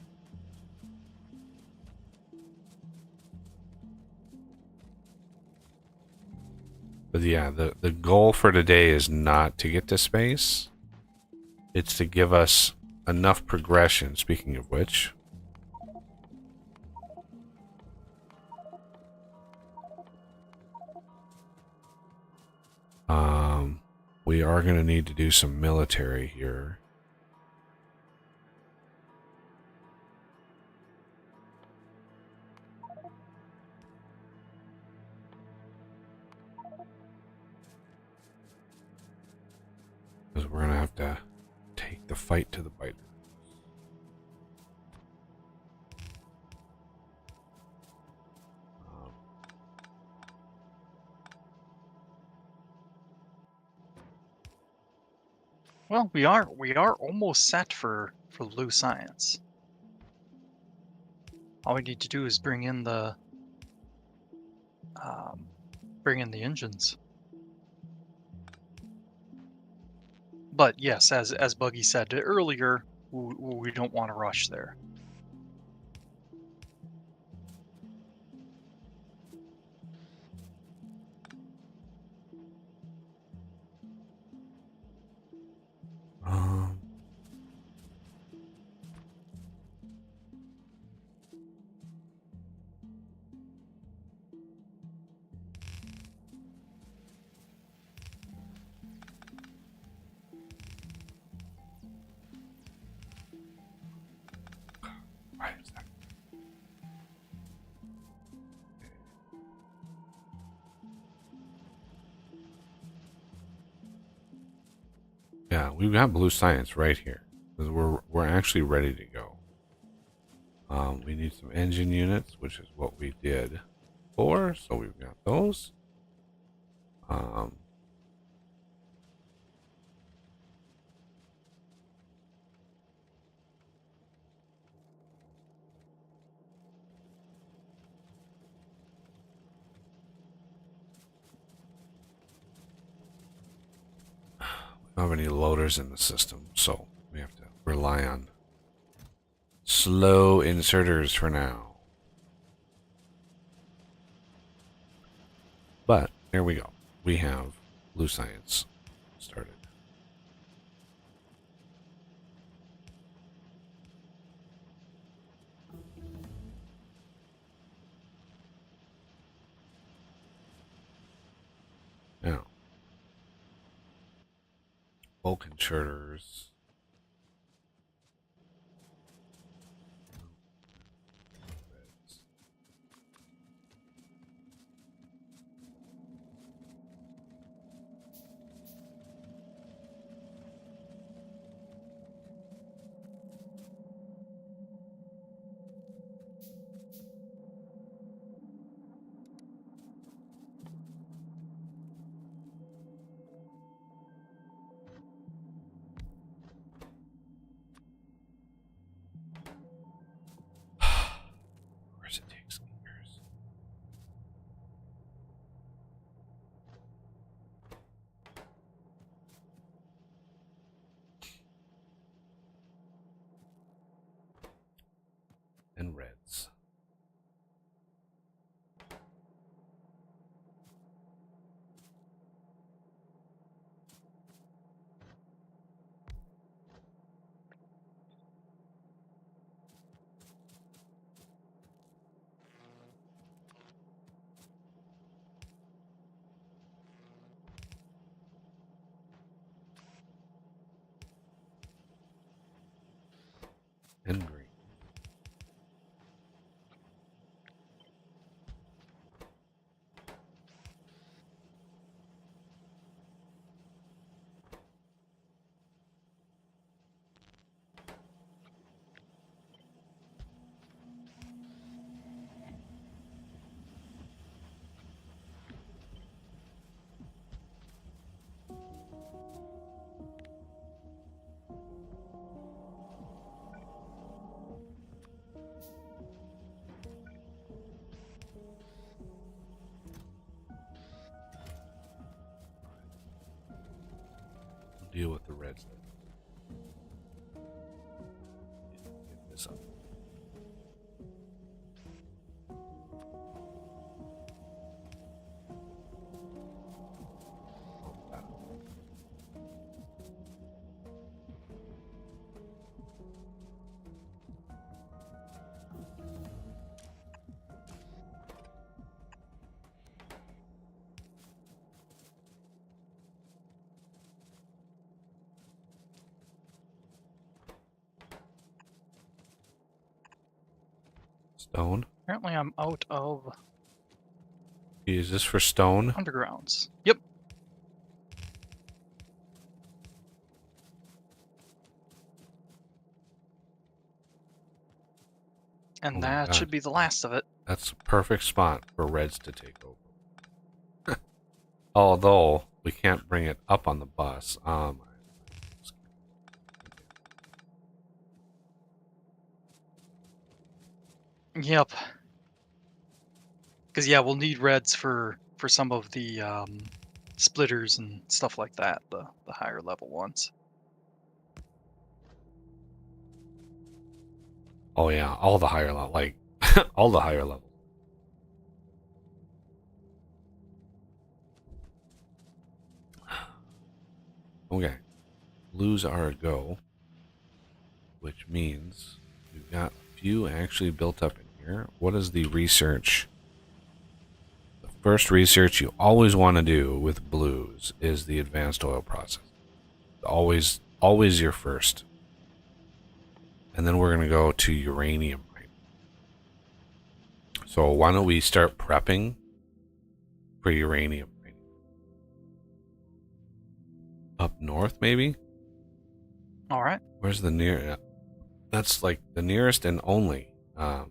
But yeah, the goal for today is not to get to space. It's to give us enough progression, speaking of which. We are going to need to do some military here. Because we're going to have to take the fight to the biter. Well, we are almost set for blue science. All we need to do is bring in the engines. But yes, as Buggy said earlier, we don't want to rush there. Um, why is that? Yeah, we've got blue science right here. Because we're actually ready to go. We need some engine units, which is what we did before, so we've got those. don't have any loaders in the system, so we have to rely on slow inserters for now. But here we go. We have Blue Science started. Now, bulk inserters. Of course, it takes years. And reds. And green. We'll deal with the reds then. Get this up. Oh, got it. Stone. Apparently, I'm out of Is this for stone? undergrounds. Yep. And Oh my that God. should be the last of it. That's a perfect spot for reds to take over. Although we can't bring it up on the bus. Yep. Because yeah, we'll need reds for some of the splitters and stuff like that, the higher level ones. Oh yeah, all the higher level, like all the higher level. Okay, blues are a go, which means we've got a few actually built up in here. What is the research? The first research you always want to do with blues is the advanced oil process. Always, always your first. And then we're going to go to uranium mining. So why don't we start prepping for uranium mining? Up north, maybe? All right. Where's the near? That's like the nearest and only. And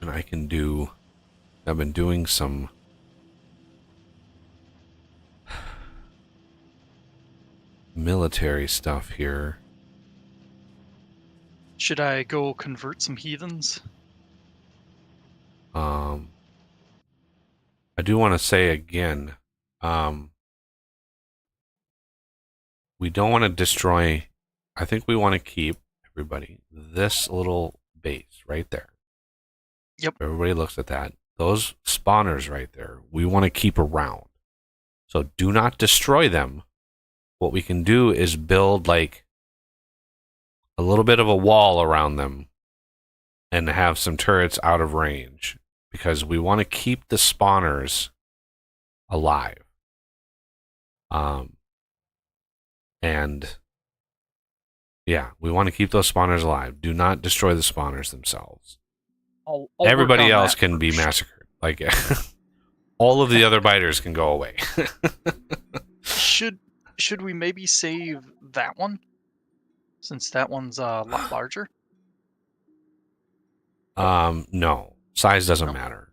I can do. I've been doing some military stuff here. Should I go convert some heathens? I do want to say again, we don't want to destroy. I think we want to keep, everybody, this little base right there. Yep. Everybody looks at that. Those spawners right there, we want to keep around. So do not destroy them. What we can do is build like a little bit of a wall around them and have some turrets out of range, because we want to keep the spawners alive. And yeah, we want to keep those spawners alive. Do not destroy the spawners themselves. I'll Everybody work on else that can be first. massacred. Like all of the other biters can go away. Should we maybe save that one, since that one's a lot larger? No, size doesn't No. matter.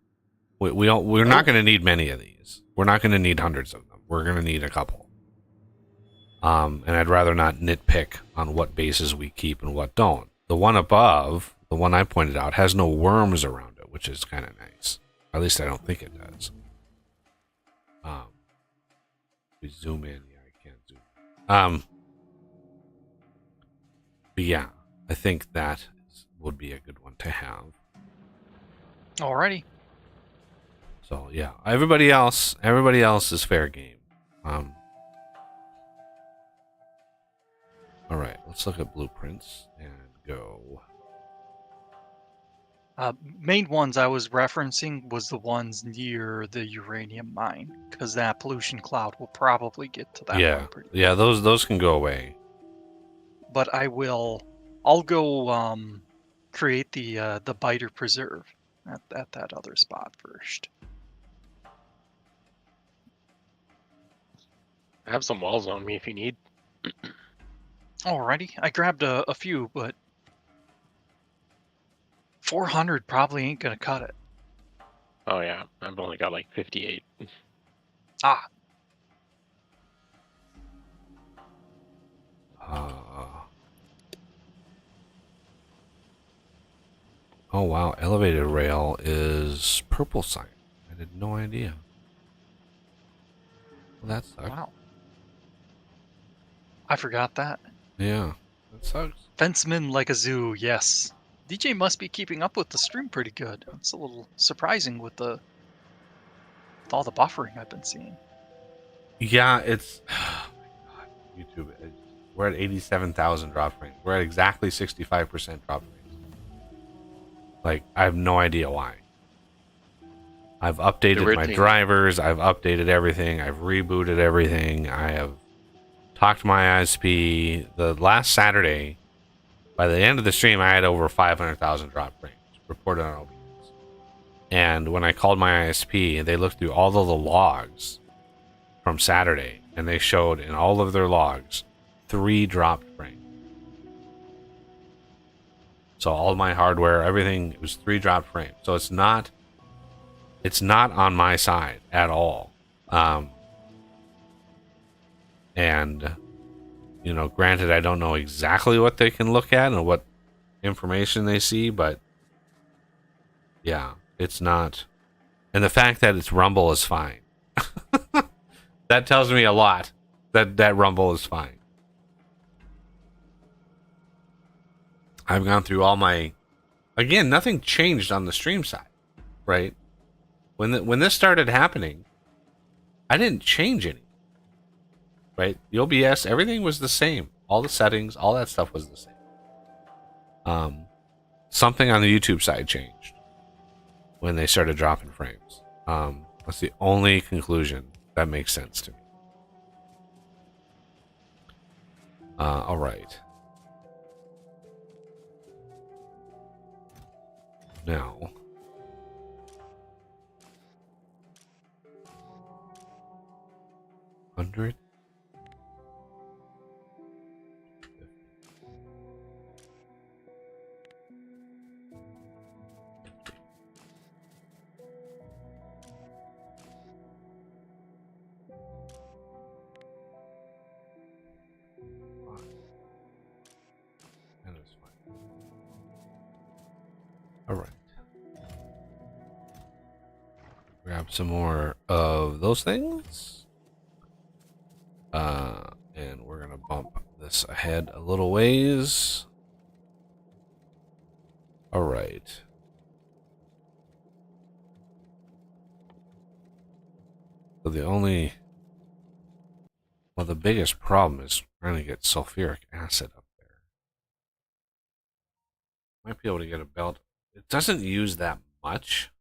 We're not going to need many of these. We're not going to need hundreds of them. We're going to need a couple. And I'd rather not nitpick on what bases we keep and what don't. The one above, the one I pointed out, has no worms around it, which is kind of nice. At least I don't think it does. We zoom in. Yeah, I can't zoom. But yeah, I think that would be a good one to have. Alrighty. So yeah, everybody else is fair game. All right, let's look at blueprints and go. Main ones I was referencing was the ones near the uranium mine, because that pollution cloud will probably get to that Yeah, one pretty yeah, those can go away. But I'll go create the biter preserve at that other spot first. I have some walls on me if you need. Alrighty, I grabbed a few, but 400 probably ain't gonna cut it. Oh yeah, I've only got like 58. Ah, Oh wow, elevated rail is purple sign. I had no idea. Well, that sucks. wow. I forgot that. Yeah, that sucks. Fenceman like a zoo, yes. DJ must be keeping up with the stream pretty good. It's a little surprising with all the buffering I've been seeing. Yeah, it's. Oh my god, YouTube. We're at 87,000 drop frames. We're at exactly 65% drop frames. Like, I have no idea why. I've updated my drivers. I've updated everything. I've rebooted everything. I have talked to my ISP. The last Saturday, by the end of the stream, I had over 500,000 drop frames reported on OBS. And when I called my ISP, they looked through all of the logs from Saturday, and they showed in all of their logs 3 dropped frames. So all my hardware, everything, it was 3 dropped frames. So it's not on my side at all. And you know, granted, I don't know exactly what they can look at and what information they see, but yeah, it's not. And the fact that it's Rumble is fine. That tells me a lot. That Rumble is fine. I've gone through all my. Again, nothing changed on the stream side, right? When this started happening, I didn't change anything. Right? The OBS, everything was the same. All the settings, all that stuff was the same. Something on the YouTube side changed when they started dropping frames. That's the only conclusion that makes sense to me. All right. Now, $100. That is fine. All right. Grab some more of those things. And we're gonna bump this ahead a little ways. All right. So the biggest problem is trying to get sulfuric acid up there. Might be able to get a belt. It doesn't use that much.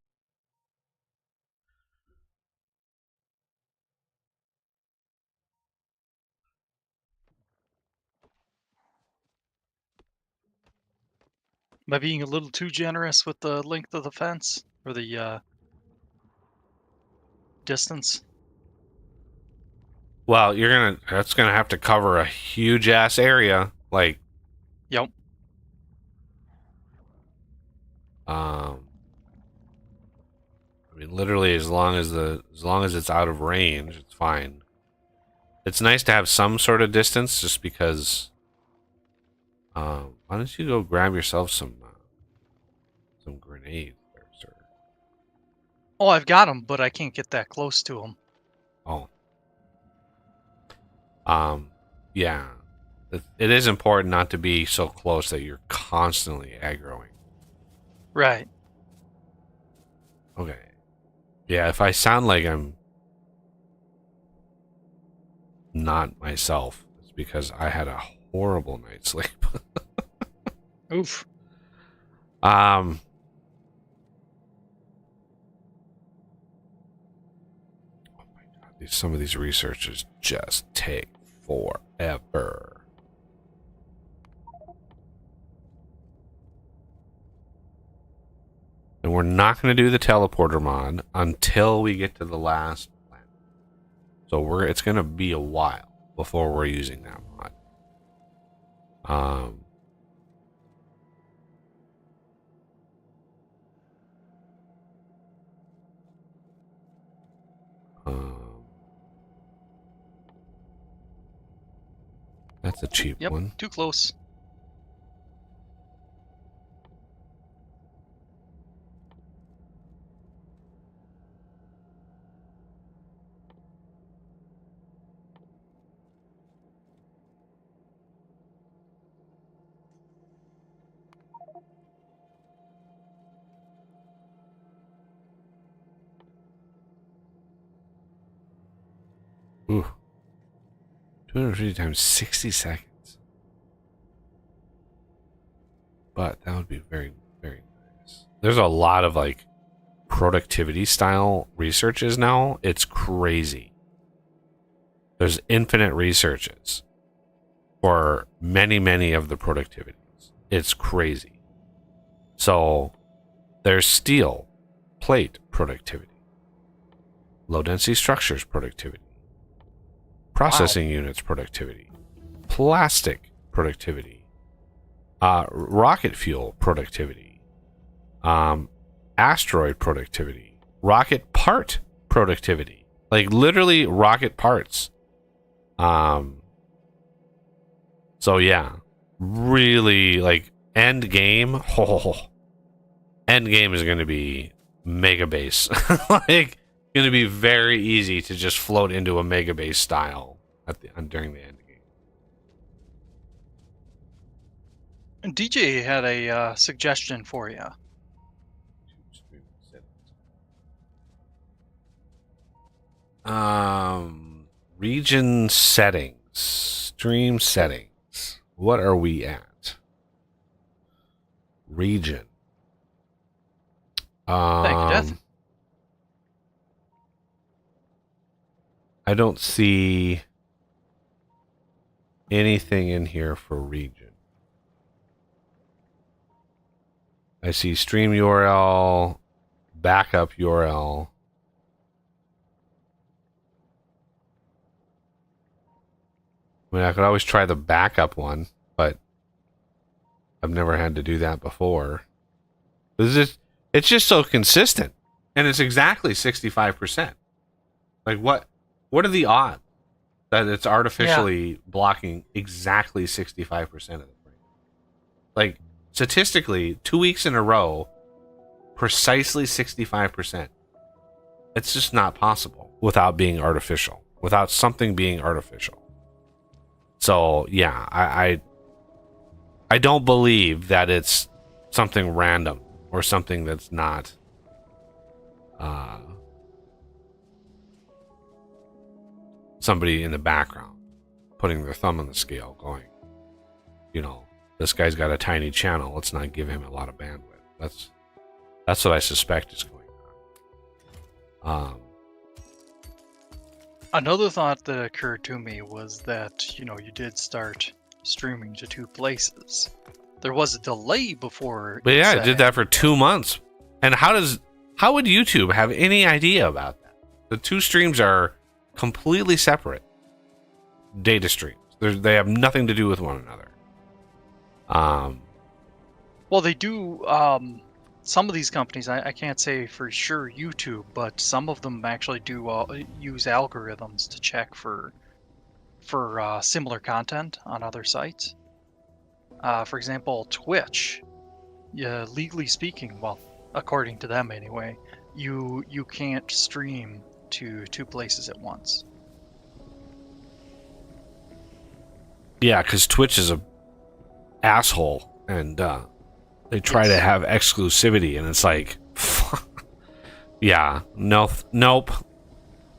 Am I being a little too generous with the length of the fence or the distance? Well, that's gonna have to cover a huge ass area. Like, Yep. I mean, literally, as long as it's out of range, it's fine. It's nice to have some sort of distance, just because. Why don't you go grab yourself some grenades, there, sir? Oh, I've got them, but I can't get that close to them. Oh. Yeah. It is important not to be so close that you're constantly aggroing. Right. Okay. Yeah, if I sound like I'm not myself, it's because I had a horrible night's sleep. Oof. Um. Oh my god, some of these researches just take forever. And we're not going to do the teleporter mod until we get to the last planet. So it's going to be a while before we're using that mod. That's a cheap Yep. one. Too close. Ooh. 250 times 60 seconds. But that would be very, very nice. There's a lot of like productivity style researches now. It's crazy. There's infinite researches for many, many of the productivities. It's crazy. So there's steel, plate productivity, low density structures productivity, processing units productivity, plastic productivity, rocket fuel productivity, asteroid productivity, rocket part productivity, like literally rocket parts. So yeah, really like end game. End game is going to be mega base. Like, going to be very easy to just float into a mega base style during the end game. And DJ had a suggestion for you. Region settings, stream settings. What are we at? Region. Thank you, Death. I don't see anything in here for region. I see stream URL, backup URL. I mean, I could always try the backup one, but I've never had to do that before. It's just so consistent, and it's exactly 65%. Like, what are the odds that it's artificially blocking exactly 65% of the frame? Like, statistically, 2 weeks in a row, precisely 65%. It's just not possible without being artificial, without something being artificial. So yeah, I don't believe that it's something random or something that's not somebody in the background putting their thumb on the scale going, you know, this guy's got a tiny channel, let's not give him a lot of bandwidth. That's what I suspect is going on. Another thought that occurred to me was that, you did start streaming to 2 places. There was a delay before. But yeah, I did that said- for 2 months. And how would YouTube have any idea about that? The 2 streams are completely separate data streams. They have nothing to do with one another. Well, they do. Some of these companies, I can't say for sure YouTube, but some of them actually do use algorithms to check for similar content on other sites. For example, Twitch. Yeah, legally speaking, well, according to them anyway, you can't stream to 2 places at once. Yeah, because Twitch is a asshole, and they try to Yes. have exclusivity, and it's like, yeah, no, nope.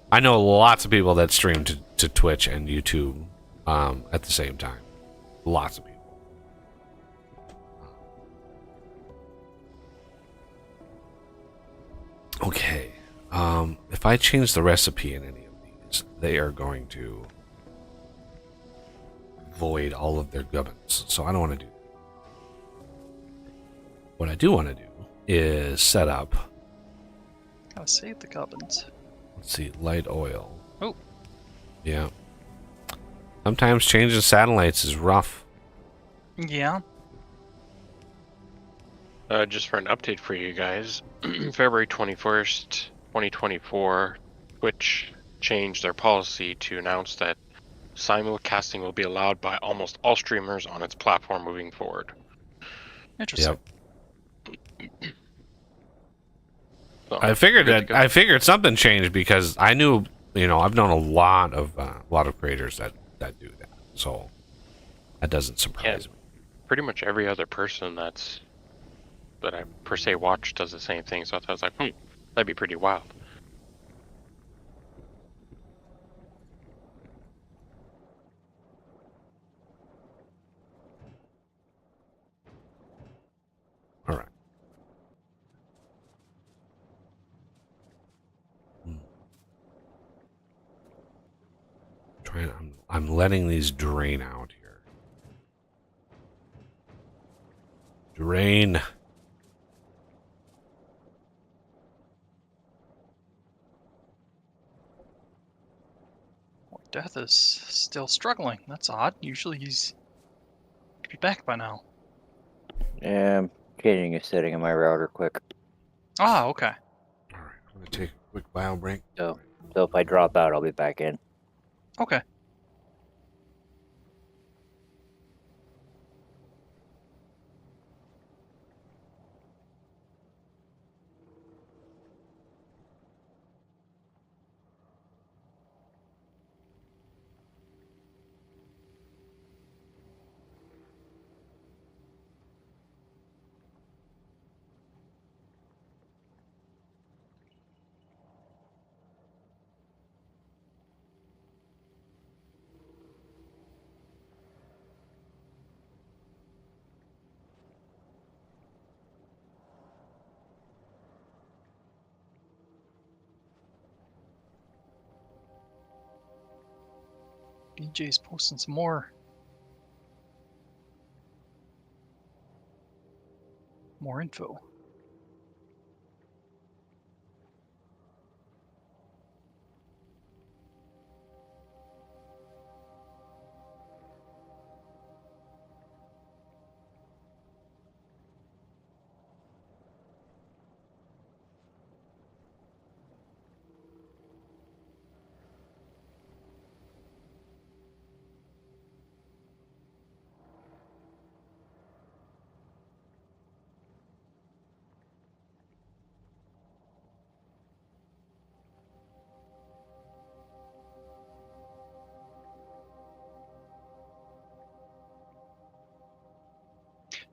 I know lots of people that stream to Twitch and YouTube at the same time. Lots of people. Okay. If I change the recipe in any of these, they are going to void all of their gubbins. So I don't want to do that. What I do want to do is set up, Gotta save the gubbins. let's see, light oil. Oh. Yeah. Sometimes changing satellites is rough. Yeah. Just for an update for you guys, February 21st, 2024, Twitch changed their policy to announce that simulcasting will be allowed by almost all streamers on its platform moving forward. Interesting. Yep. So, I figured good to that go. I figured something changed because I knew, I've known a lot of creators that do that. So that doesn't surprise me. Pretty much every other person that I per se watch does the same thing. So I was like, that'd be pretty wild. All right. I'm letting these drain out here. Drain. Death is still struggling. That's odd. Usually he'd be back by now. Yeah, I'm changing a setting on my router quick. Ah, okay. All right. I'm gonna take a quick bio break. So if I drop out, I'll be back in. Okay. BJ's posting some more info.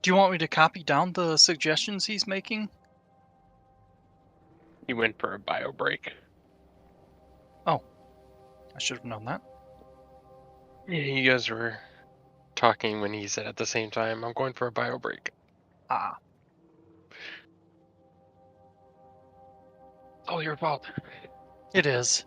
Do you want me to copy down the suggestions he's making? He went for a bio break. I should have known that. Yeah, you guys were talking when he said at the same time, I'm going for a bio break. Ah, All your fault. it is.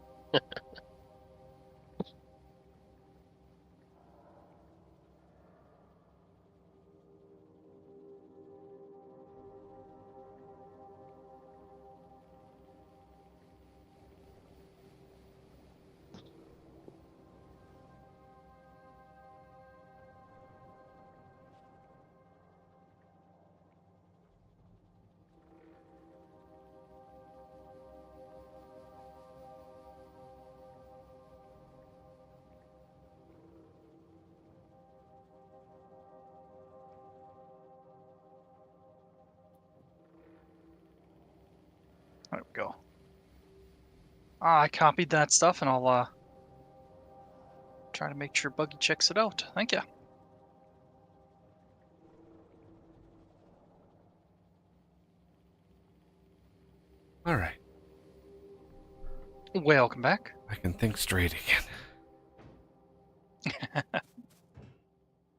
There we go. I copied that stuff, and I'll try to make sure Buggy checks it out. Thank you. All right. Welcome back. I can think straight again.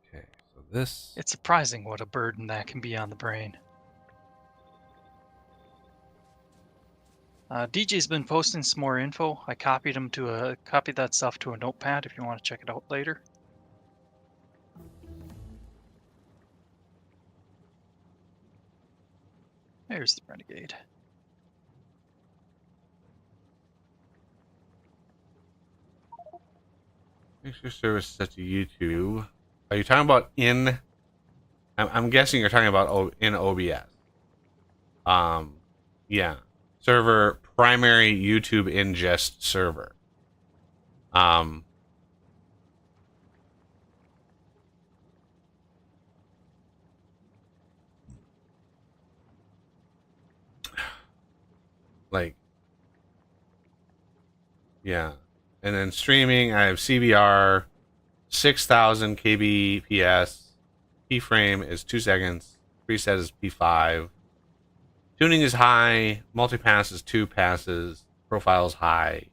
Okay, so this. It's surprising what a burden that can be on the brain. DJ's been posting some more info. I copied that stuff to a notepad if you want to check it out later. There's the Renegade. Make sure service set to YouTube. Are you talking about in? I'm guessing you're talking about in OBS. Yeah. Server primary YouTube ingest server. Like, yeah. And then streaming, I have CBR, 6,000 kbps. Keyframe is 2 seconds. Preset is P5. Tuning is high. Multipass is 2 passes. Profile is high.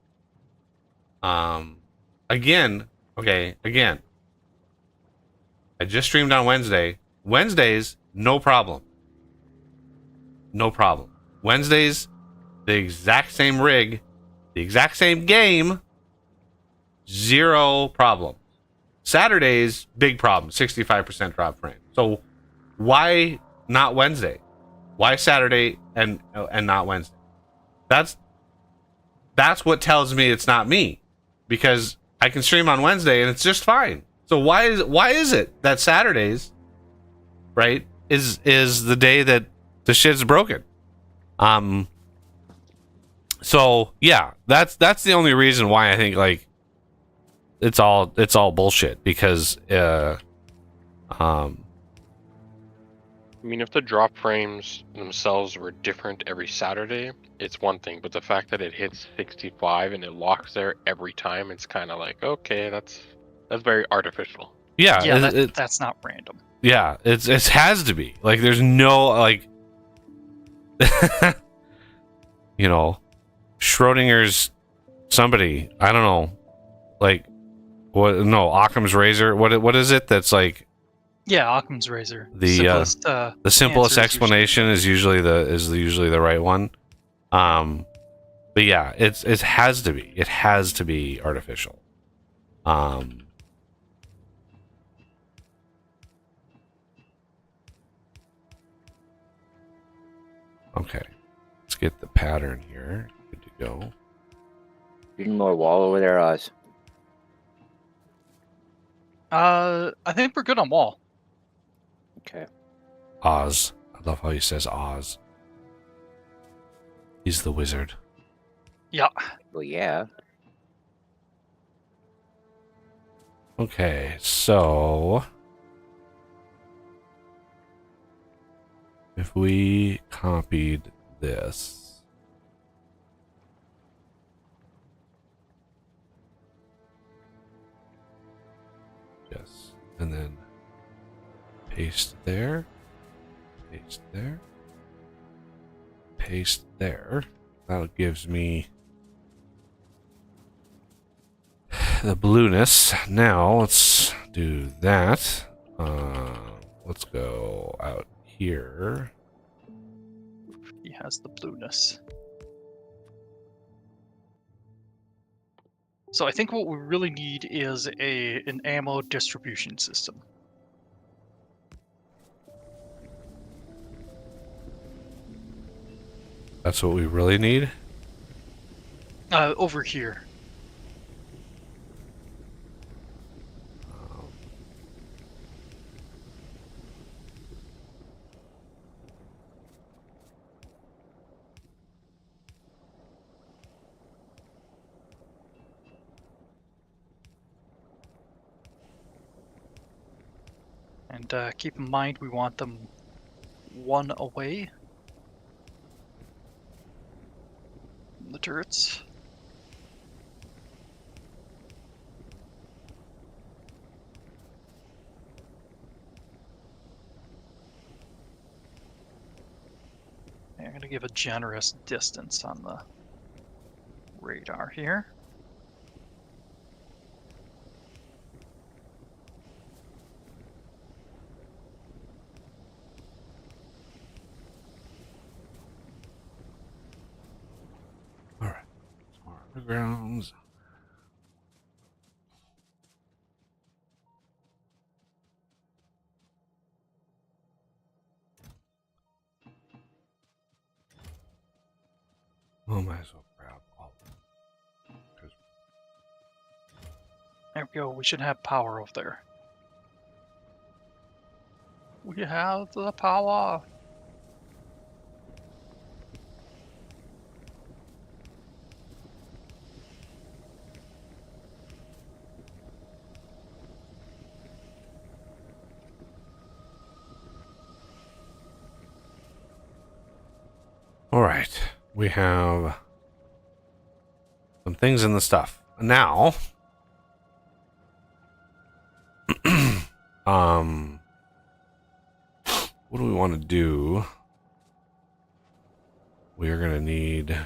Again. I just streamed on Wednesday. Wednesdays, no problem. No problem. Wednesdays, the exact same rig, the exact same game, 0 problem. Saturdays, big problem, 65% drop frame. So why not Wednesday? Why Saturday and not Wednesday? That's what tells me it's not me, because I can stream on Wednesday and it's just fine. So why is it that Saturdays, right, is the day that the shit's broken? So yeah, that's the only reason why I think like it's all bullshit, because I mean, if the drop frames themselves were different every Saturday, it's one thing. But the fact that it hits 65 and it locks there every time, it's kind of like, okay, that's very artificial. Yeah, that's not random. Yeah, it has to be. Like, there's no, like, you know, Schrodinger's somebody. I don't know. Like, what? No, Occam's razor. What is it? That's like. Yeah, Occam's razor. The simplest answer explanation is usually the right one. But yeah, it has to be. It has to be artificial. Okay, let's get the pattern here. Good to go. Need more wall over there, Oz. I think we're good on wall. Okay. Oz. I love how he says Oz. He's the wizard. Yeah. Well, yeah. Okay, so if we copied this, yes, and then paste there. Paste there. Paste there. That gives me the blueness. Now let's do that. Let's go out here. He has the blueness. So I think what we really need is an ammo distribution system. That's what we really need. Over here. And keep in mind we want them one away from the turrets. I'm going to give a generous distance on the radar here. All right. More undergrounds. Well, might as well grab all of them. 'Cause There we go. We should have power over there. We have the power. all right. We have some things in the stuff. Now, what do we want to do? We are going to need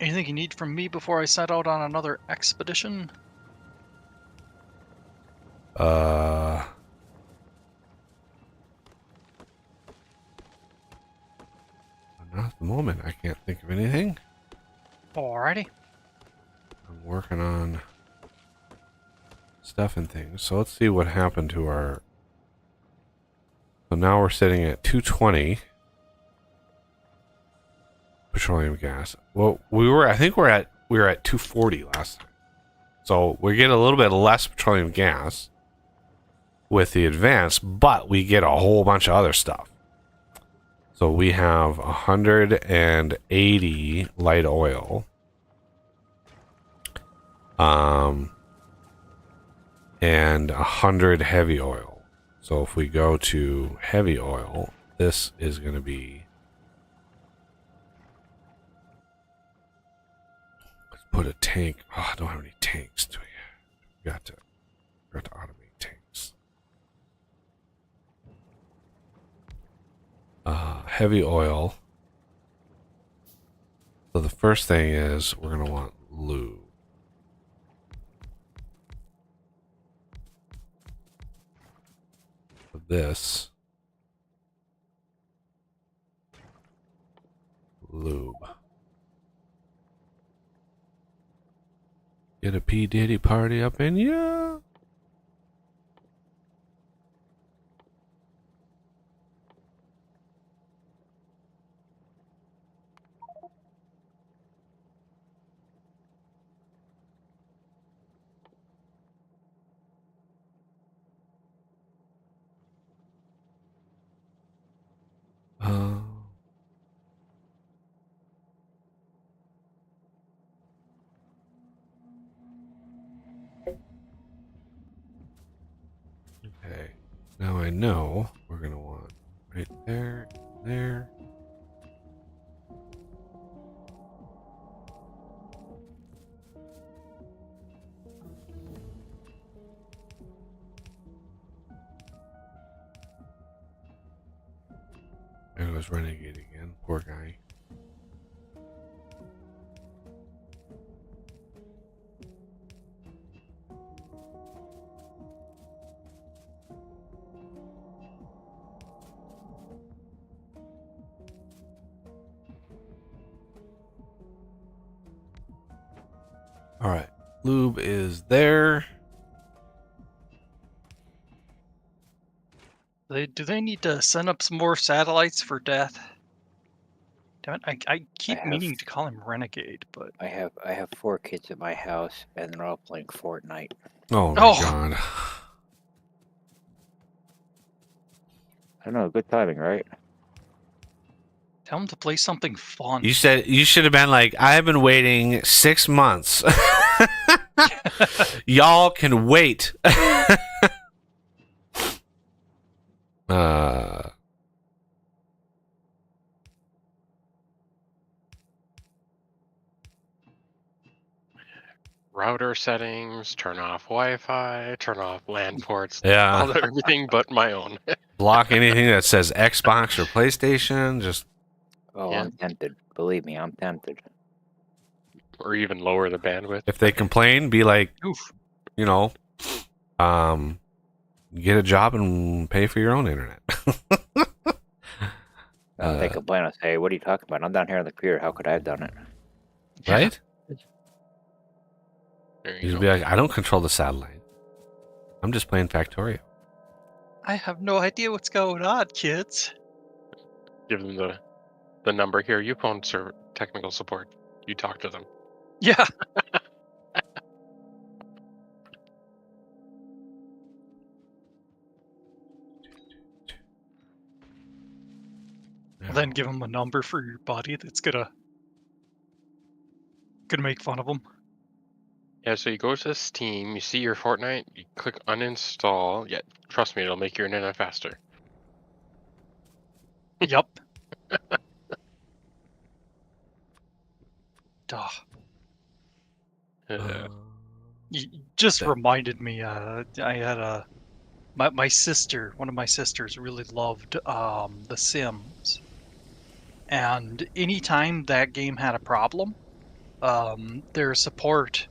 Anything you need from me before I set out on another expedition? not at the moment. I can't think of anything. Alrighty. I'm working on stuff and things. So let's see what happened to our. So now we're sitting at 220 petroleum gas. Well, I think we were at 240 last time. So we get a little bit less petroleum gas with the advance, but we get a whole bunch of other stuff. So we have 180 light oil. And 100 heavy oil. So if we go to heavy oil, this is going to be. Let's put a tank. Oh, I don't have any tanks. Do we? Got to automate tanks. Heavy oil. So the first thing is we're going to want lube. This lube. Get a P. Diddy party up in ya. Okay. Now I know we're going to want right there, there. There goes Renegade again. Poor guy. All right. Lube is there. Do they need to send up some more satellites for death? Damn it, I keep have- meaning to call him Renegade, but I have 4 kids at my house, and they're all playing Fortnite. Oh my Oh. god. I don't know, good timing, right? tell him to play something fun. You said you should have been like, I've been waiting 6 months. Y'all can wait. Router settings, turn off Wi-Fi, turn off LAN ports, Yeah. everything but my own. Block anything that says Xbox or PlayStation. Just Oh, Yeah. I'm tempted. Believe me, I'm tempted. Or even lower the bandwidth. if they complain, be like, Oof. you know, get a job and pay for your own internet. If they complain, I say, what are you talking about? I'm down here on the computer. How could I have done it? Right? There You you should go. be like, I don't control the satellite. I'm just playing Factorio. I have no idea what's going on, kids. Give them the number here. You phone technical support. You talk to them. Yeah. Then give him a number for your buddy that's gonna make fun of him. Yeah, so you go to Steam, you see your Fortnite, you click uninstall. Yeah, trust me, it'll make your internet faster. Yup. Duh. You just Yeah. reminded me. I had my sister. One of my sisters really loved The Sims, and anytime that game had a problem, their support,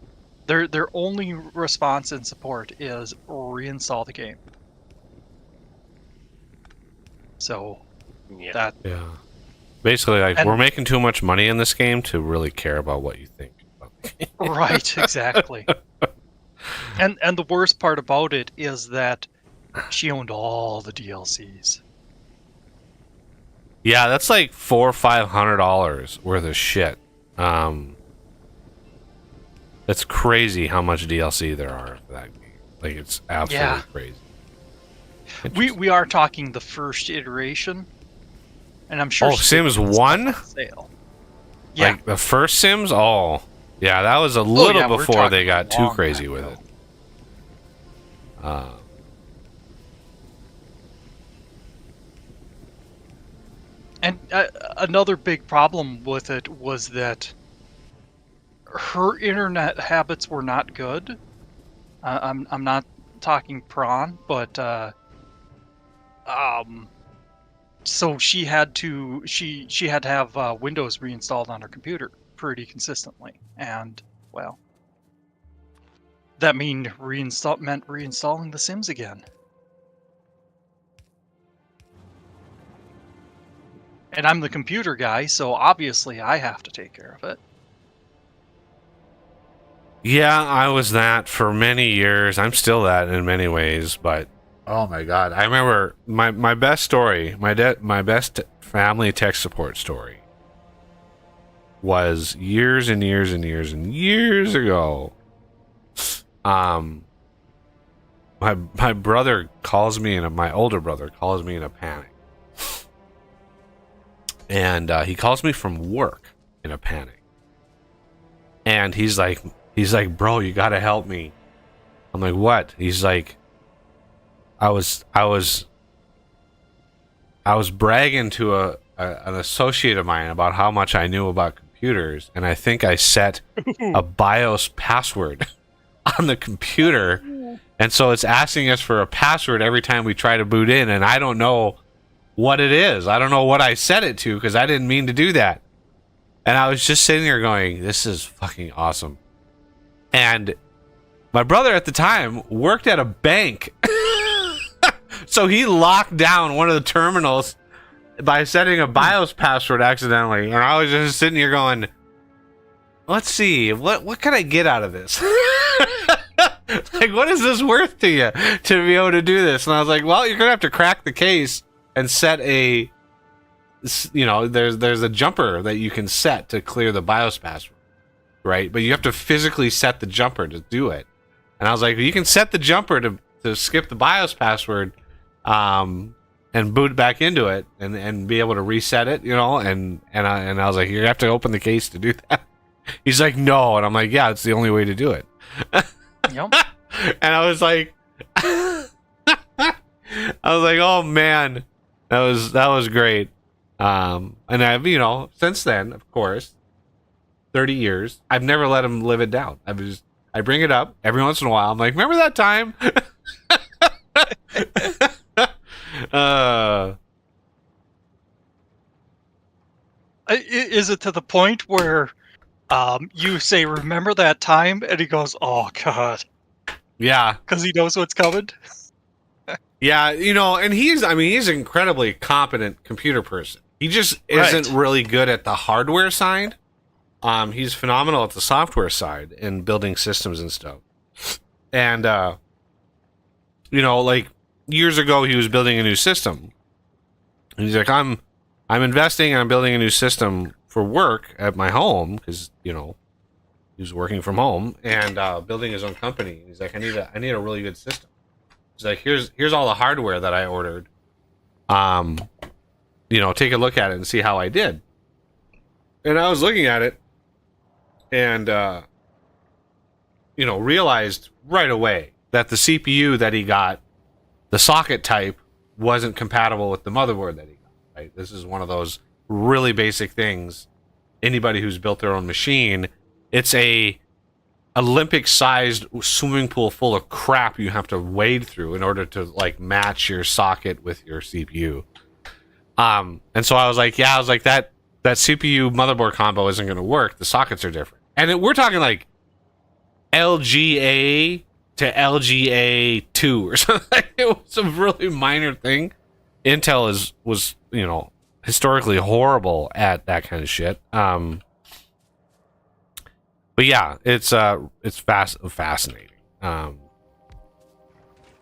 their only response and support is reinstall the game. So Yeah. that Yeah. Basically, like, And- we're making too much money in this game to really care about what you think about the game. right, exactly. And the worst part about it is that she owned all the DLCs. Yeah, that's like $400 or $500 worth of shit. It's crazy how much DLC there are for that game. Like, it's absolutely Yeah. crazy. We are talking the first iteration, and I'm sure. Oh, she Sims did stuff 1? on sale. Yeah. Like the first Sims? Oh, yeah, that was a little yeah, we're before they talking got too long crazy time with ago. it. And another big problem with it was that her internet habits were not good. I'm not talking prawn, but so she had to have Windows reinstalled on her computer pretty consistently, and well, that meant reinstalling The Sims again. And I'm the computer guy, so obviously I have to take care of it. Yeah, I was that for many years. I'm still that in many ways, but oh my god, I remember my best story, my best family tech support story was years and years and years and years ago. My brother calls me, and my older brother calls me in a panic. And he calls me from work in a panic. And he's like, bro, you gotta help me. I'm like, what? He's like, I was bragging to an associate of mine about how much I knew about computers, and I think I set a BIOS password on the computer, and so it's asking us for a password every time we try to boot in, and I don't know what it is. I don't know what I set it to because I didn't mean to do that. And I was just sitting there going, this is fucking awesome. And my brother at the time worked at a bank. So he locked down one of the terminals by setting a BIOS password accidentally. And I was just sitting here going, let's see, what can I get out of this? Like, what is this worth to you to be able to do this? And I was like, well, you're going to have to crack the case and set a, you know, there's a jumper that you can set to clear the BIOS password, right? But you have to physically set the jumper to do it. And I was like, you can set the jumper to skip the BIOS password, and boot back into it and be able to reset it, you know, and I was like, you have to open the case to do that. He's like, no, and I'm like, yeah, it's the only way to do it. Yep. And I was like, oh man, that was great. And I've, you know, since then, of course, 30 years, I've never let him live it down. I bring it up every once in a while. I'm like, remember that time? Is it to the point where you say, remember that time? And he goes, oh, God. Yeah. Because he knows what's coming? Yeah, you know, and he's an incredibly competent computer person. He just isn't really good at the hardware side. He's phenomenal at the software side and building systems and stuff. And, you know, like years ago, he was building a new system. And he's like, I'm investing and I'm building a new system for work at my home because, you know, he was working from home and building his own company. He's like, I need a really good system. He's like, here's all the hardware that I ordered. You know, take a look at it and see how I did. And I was looking at it and, you know, realized right away that the CPU that he got, the socket type, wasn't compatible with the motherboard that he got. Right? This is one of those really basic things. Anybody who's built their own machine, it's a Olympic-sized swimming pool full of crap you have to wade through in order to like match your socket with your CPU. And so I was like, that CPU motherboard combo isn't going to work. The sockets are different, and we're talking like LGA to LGA2 or something. It was a really minor thing. Intel was you know, historically horrible at that kind of shit. But yeah, it's fascinating.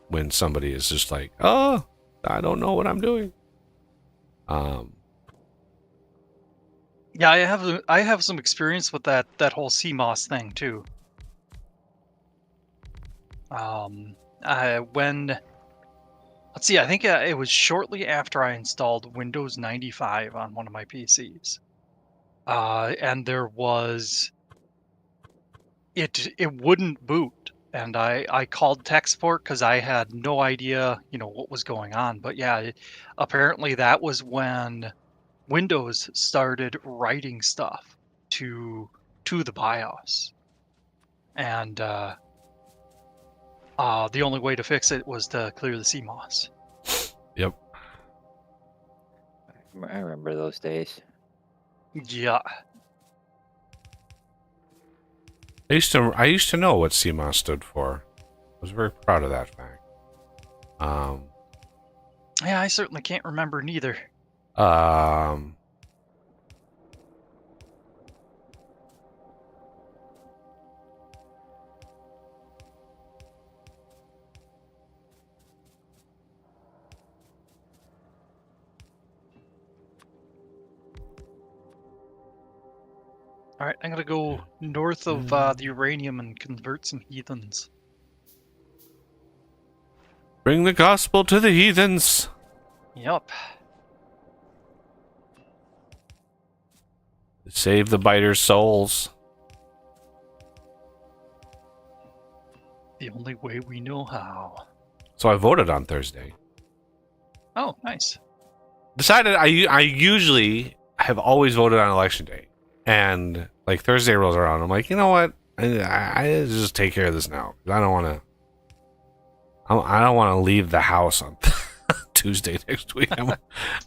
When somebody is just like, oh, I don't know what I'm doing. Yeah, I have some experience with that whole CMOS thing too. Let's see, I think it was shortly after I installed Windows 95 on one of my PCs. And there was it wouldn't boot, and I called tech support because I had no idea, you know, what was going on. But yeah, apparently that was when Windows started writing stuff to the BIOS, and the only way to fix it was to clear the CMOS. Yep. I remember those days. Yeah. I used to know what CMOS stood for. I was very proud of that fact. Yeah, I certainly can't remember neither. All right, I'm gonna go north of the uranium and convert some heathens. Bring the gospel to the heathens. Yep. Save the biters' souls. The only way we know how. So I voted on Thursday. Oh, nice. Decided I usually have always voted on election day. And like Thursday rolls around, I'm like, you know what? I just take care of this now. I don't want to leave the house on Tuesday next week.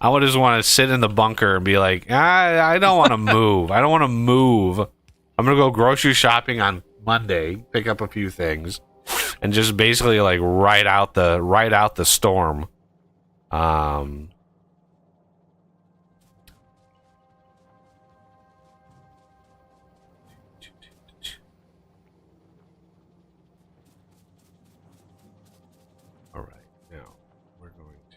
I would just want to sit in the bunker and be like, I don't want to move. I don't want to move. I'm gonna go grocery shopping on Monday, pick up a few things, and just basically like ride out the storm. All right, now we're going to.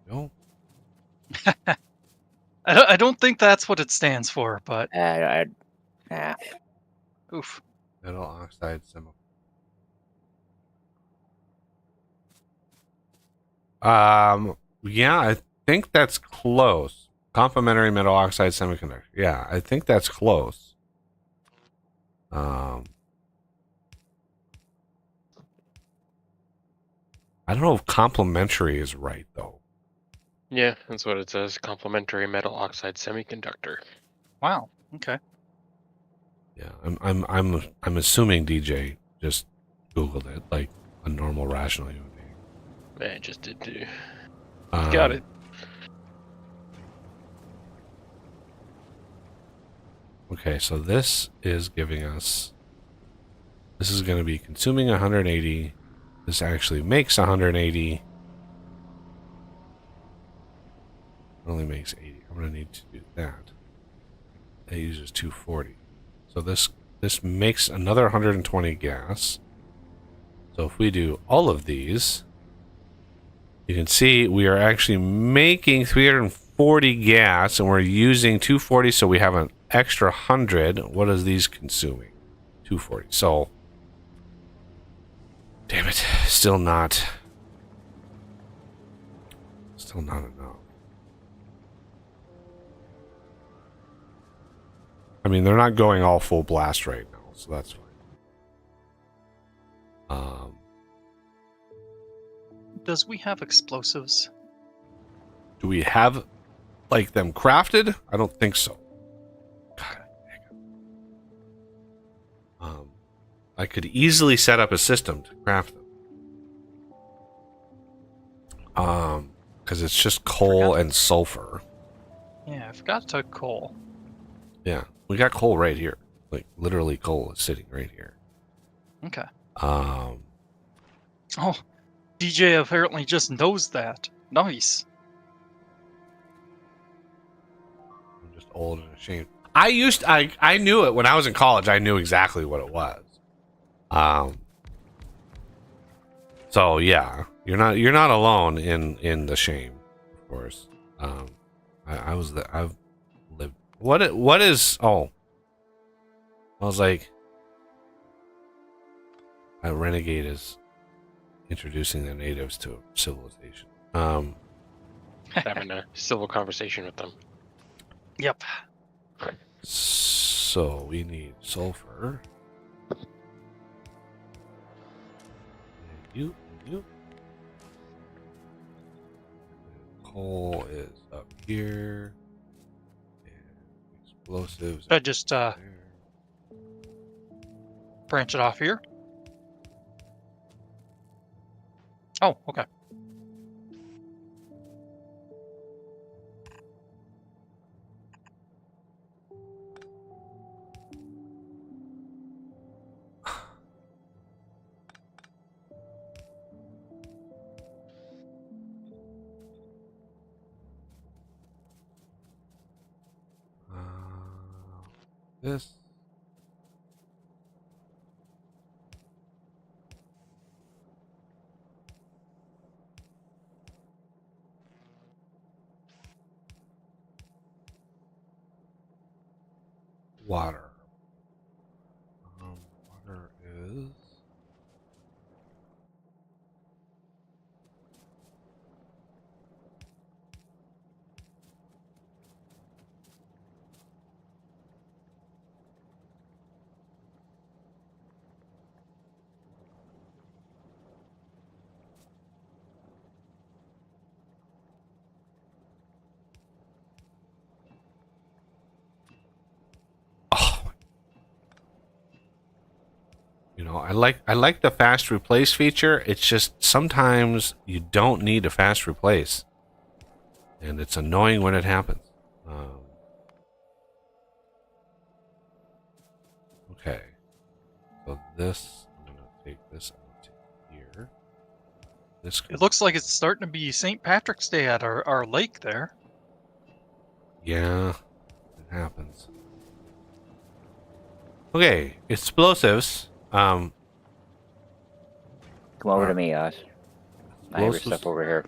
No. I don't think that's what it stands for, but oof. Metal oxide semi. Yeah, I think that's close. Complementary metal oxide semiconductor. Yeah, I think that's close. I don't know if complementary is right though. Yeah, that's what it says. Complementary metal oxide semiconductor. Wow. Okay. Yeah, I'm assuming DJ just Googled it like a normal rational human being. I just did too. Um, Got it. Okay, so this is giving us. This is going to be consuming 180. This actually makes 180. It only makes 80. I'm going to need to do that. That uses 240. So this makes another 120 gas. So if we do all of these, you can see we are actually making 340 gas and we're using 240, so we have an extra 100. What is these consuming? 240. So damn it, still not enough. I mean, they're not going all full blast right now, so that's fine. Does we have explosives? Do we have like them crafted? I don't think so. God, I could easily set up a system to craft them. Because it's just coal and sulfur. Yeah, I forgot to coal. Yeah, we got coal right here. Like literally, coal is sitting right here. Okay. Um, Oh, DJ apparently just knows that. Nice. I'm just old and ashamed. I knew it when I was in college. I knew exactly what it was. So yeah, you're not alone in the shame, of course. I've lived. What is? Oh, I was like, a renegade is introducing the natives to civilization. Having a civil conversation with them. Yep. So we need sulfur. And you. Coal is up here. And explosives. Should I just there. branch it off here? Oh, okay. This. Water. Water is. Oh. You know, I like the fast replace feature. It's just sometimes you don't need a fast replace, and it's annoying when it happens. Okay, so this I'm gonna take this out to here. This It looks like it's starting to be St. Patrick's Day at our lake there. yeah, it happens. Okay, explosives. Come over to Alright. me, Oz. I have your Explosives stuff over here.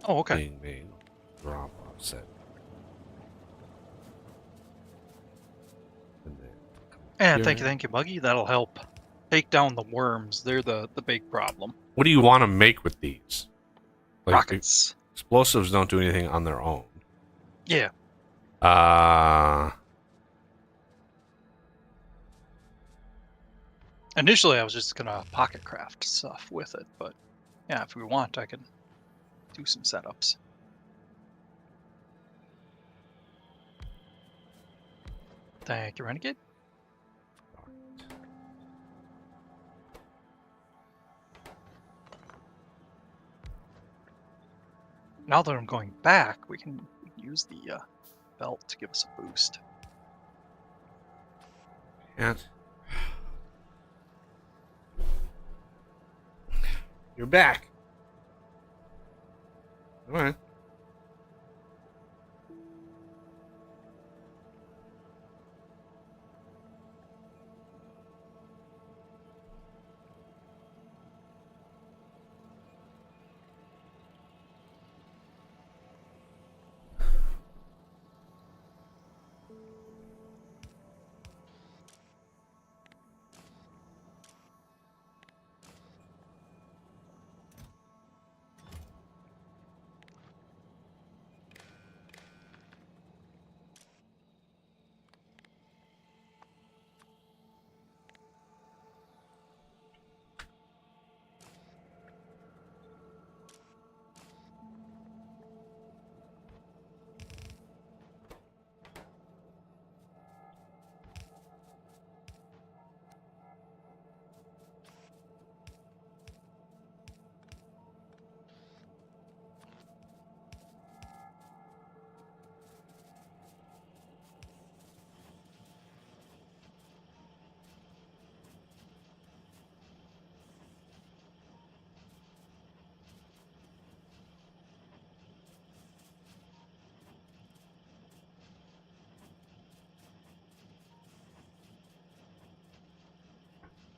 Oh, okay. being made. Drop offset. And then come And here. thank you, Buggy. That'll help take down the worms. They're the big problem. What do you want to make with these? Like, Rockets. explosives don't do anything on their own. Yeah. Initially, I was just gonna pocket craft stuff with it, but yeah, if we want, I can do some setups. Thank you, Renegade. Now that I'm going back, we can use the belt to give us a boost. Can't. You're back. All right.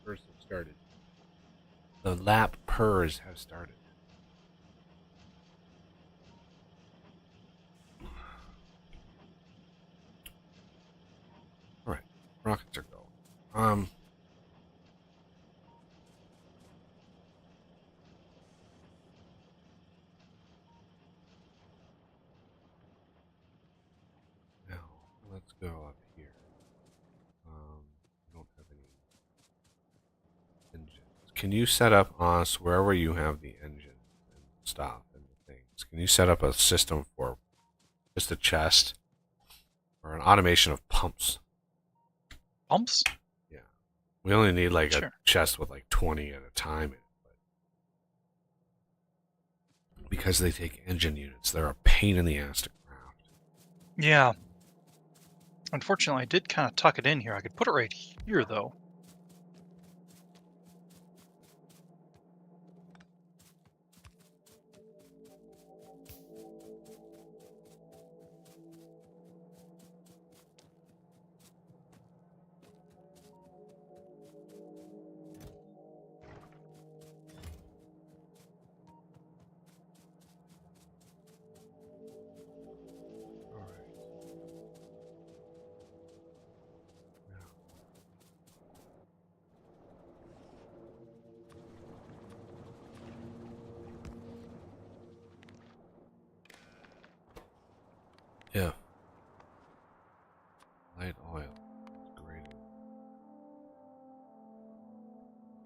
Purrs have started. The lap purrs have started. All right, rockets are going. Now let's go up here. I don't have any engines. Can you set up us wherever you have the engine and stuff and the things? Can you set up a system for just a chest or an automation of pumps? Pumps? Yeah, we only need like a Sure. chest with like 20 at a time in it, but because they take engine units, they're a pain in the ass to craft. Yeah. Unfortunately, I did kind of tuck it in here. I could put it right here, though. All right. Now, if light oil is greater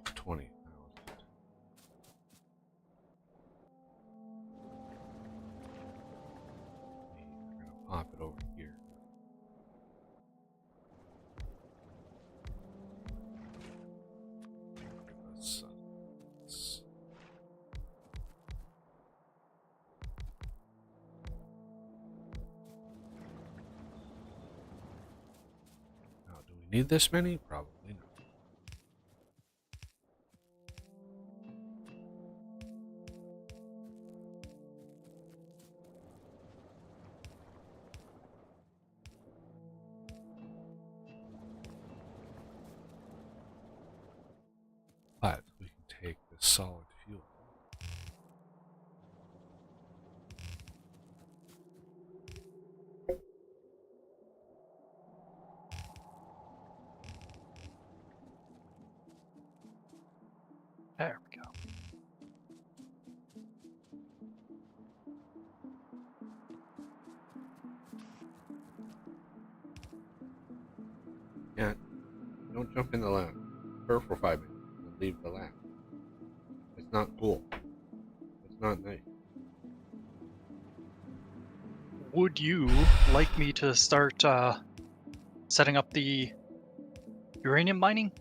than 20,000, we're gonna pop it over here. Need this many? Probably not. But we can take this solid fuel. There we go. Yeah, don't jump in the lab. For 5 minutes and leave the lab. It's not cool. It's not nice. Would you like me to start setting up the uranium mining?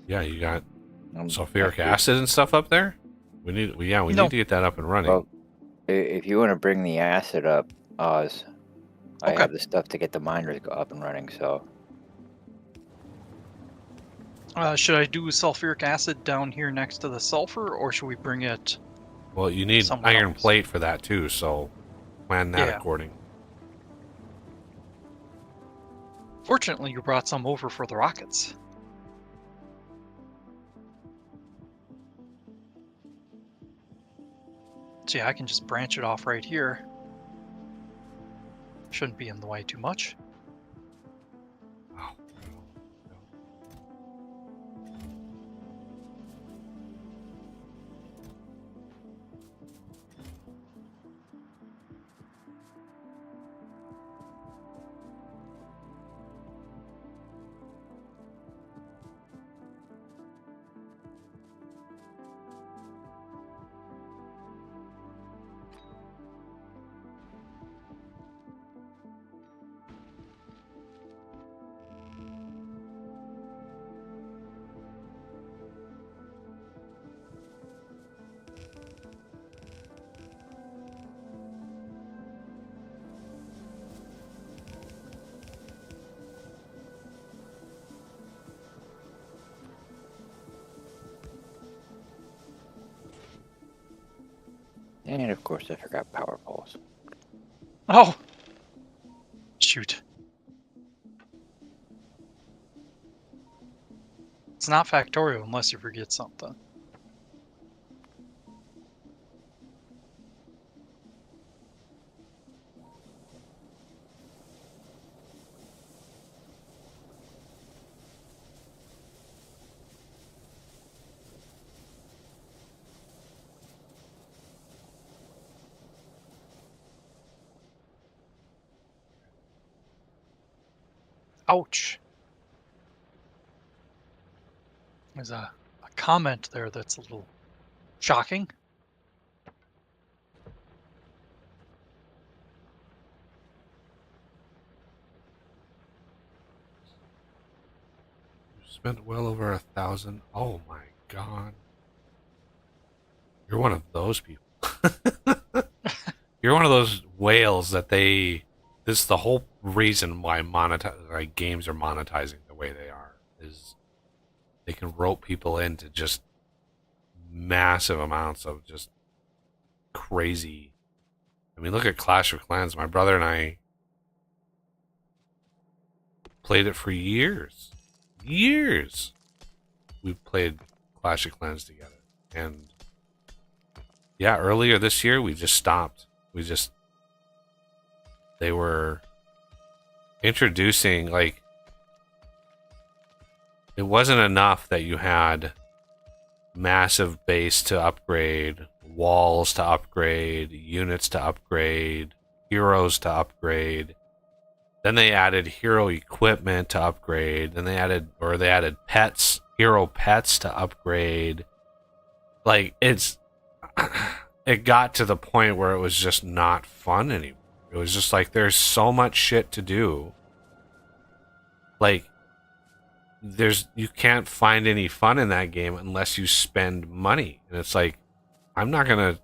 Yeah, you got I sulfuric think- acid and stuff up there. We need No. need to get that up and running. Well, if you want to bring the acid up, Oz, I Okay. have the stuff to get the miners up and running. So Should I do sulfuric acid down here next to the sulfur, or should we bring it? Well, you need somewhere iron else. plate for that too, so plan that Yeah. according. Fortunately, you brought some over for the rockets. So yeah, I can just branch it off right here. Shouldn't be in the way too much. Oh, no. and of course I forgot power poles. Oh! Shoot. It's not Factorio unless you forget something. Ouch. There's a comment there that's a little shocking. You spent well over 1,000. Oh my god. You're one of those people. You're one of those whales that they. This is the whole reason why games are monetizing the way they are. Is they can rope people into just massive amounts of just crazy. I mean, look at Clash of Clans. My brother and I played it for years. Years. We played Clash of Clans together. And yeah, earlier this year we just stopped. They were introducing, like, it wasn't enough that you had massive base to upgrade, walls to upgrade, units to upgrade, heroes to upgrade. Then they added hero equipment to upgrade. Then they added pets, hero pets to upgrade. Like, it got to the point where it was just not fun anymore. It was just like, there's so much shit to do. Like, you can't find any fun in that game unless you spend money. And it's like, I'm not gonna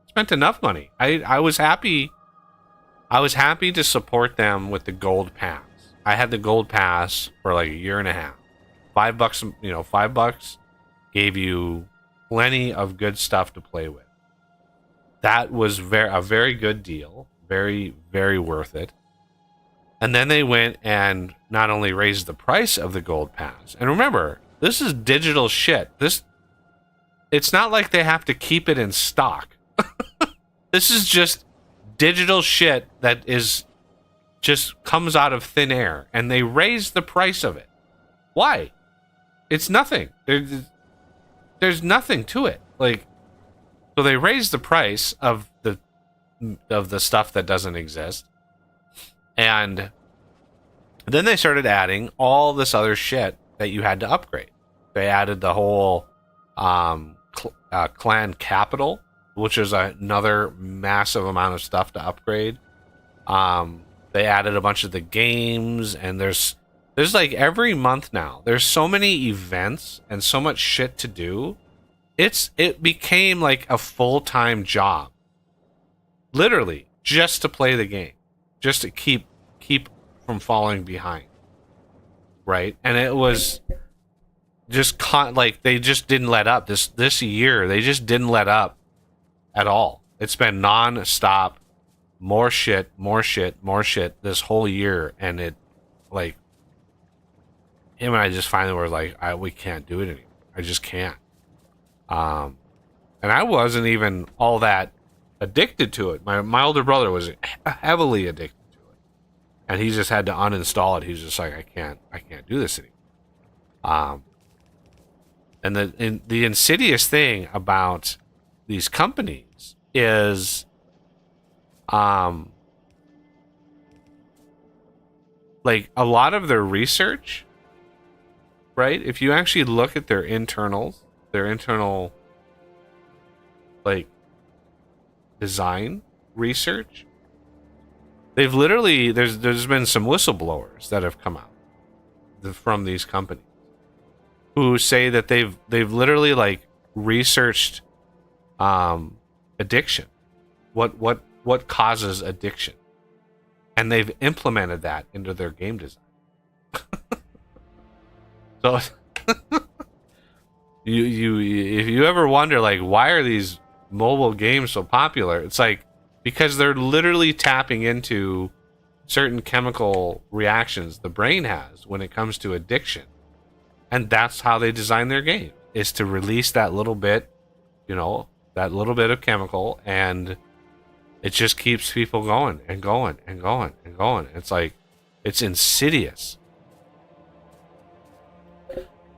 spent enough money. I was happy to support them with the gold pass. I had the gold pass for like a year and a half. $5, $5 gave you plenty of good stuff to play with. That was a very good deal. Very, very worth it. And then they went and not only raised the price of the gold pass. And remember, this is digital shit. It's not like they have to keep it in stock. This is just digital shit that is just comes out of thin air, and they raised the price of it. Why? It's nothing. There's nothing to it. Like, so they raised the price of the stuff that doesn't exist, and then they started adding all this other shit that you had to upgrade. They added the whole clan capital, which is another massive amount of stuff to upgrade. They added a bunch of the games, and there's like every month now. There's so many events and so much shit to do. It became like a full-time job. Literally, just to play the game. Just to keep from falling behind. Right? And it was just like they just didn't let up. This year, they just didn't let up at all. It's been non-stop. More shit this whole year, and it, like, him and I just finally were like, we can't do it anymore. I just can't. And I wasn't even all that addicted to it. My older brother was heavily addicted to it, and he just had to uninstall it. He was just like, I can't do this anymore. And the insidious thing about these companies is, like, a lot of their research, right? If you actually look at their internal like design research, they've literally there's been some whistleblowers that have come out from these companies who say that they've literally, like, researched addiction, what causes addiction, and they've implemented that into their game design. So you if you ever wonder, like, why are these mobile games so popular, it's like because they're literally tapping into certain chemical reactions the brain has when it comes to addiction, and that's how they design their game, is to release that little bit, that little bit of chemical, and it just keeps people going and going and going and going. It's like, it's insidious.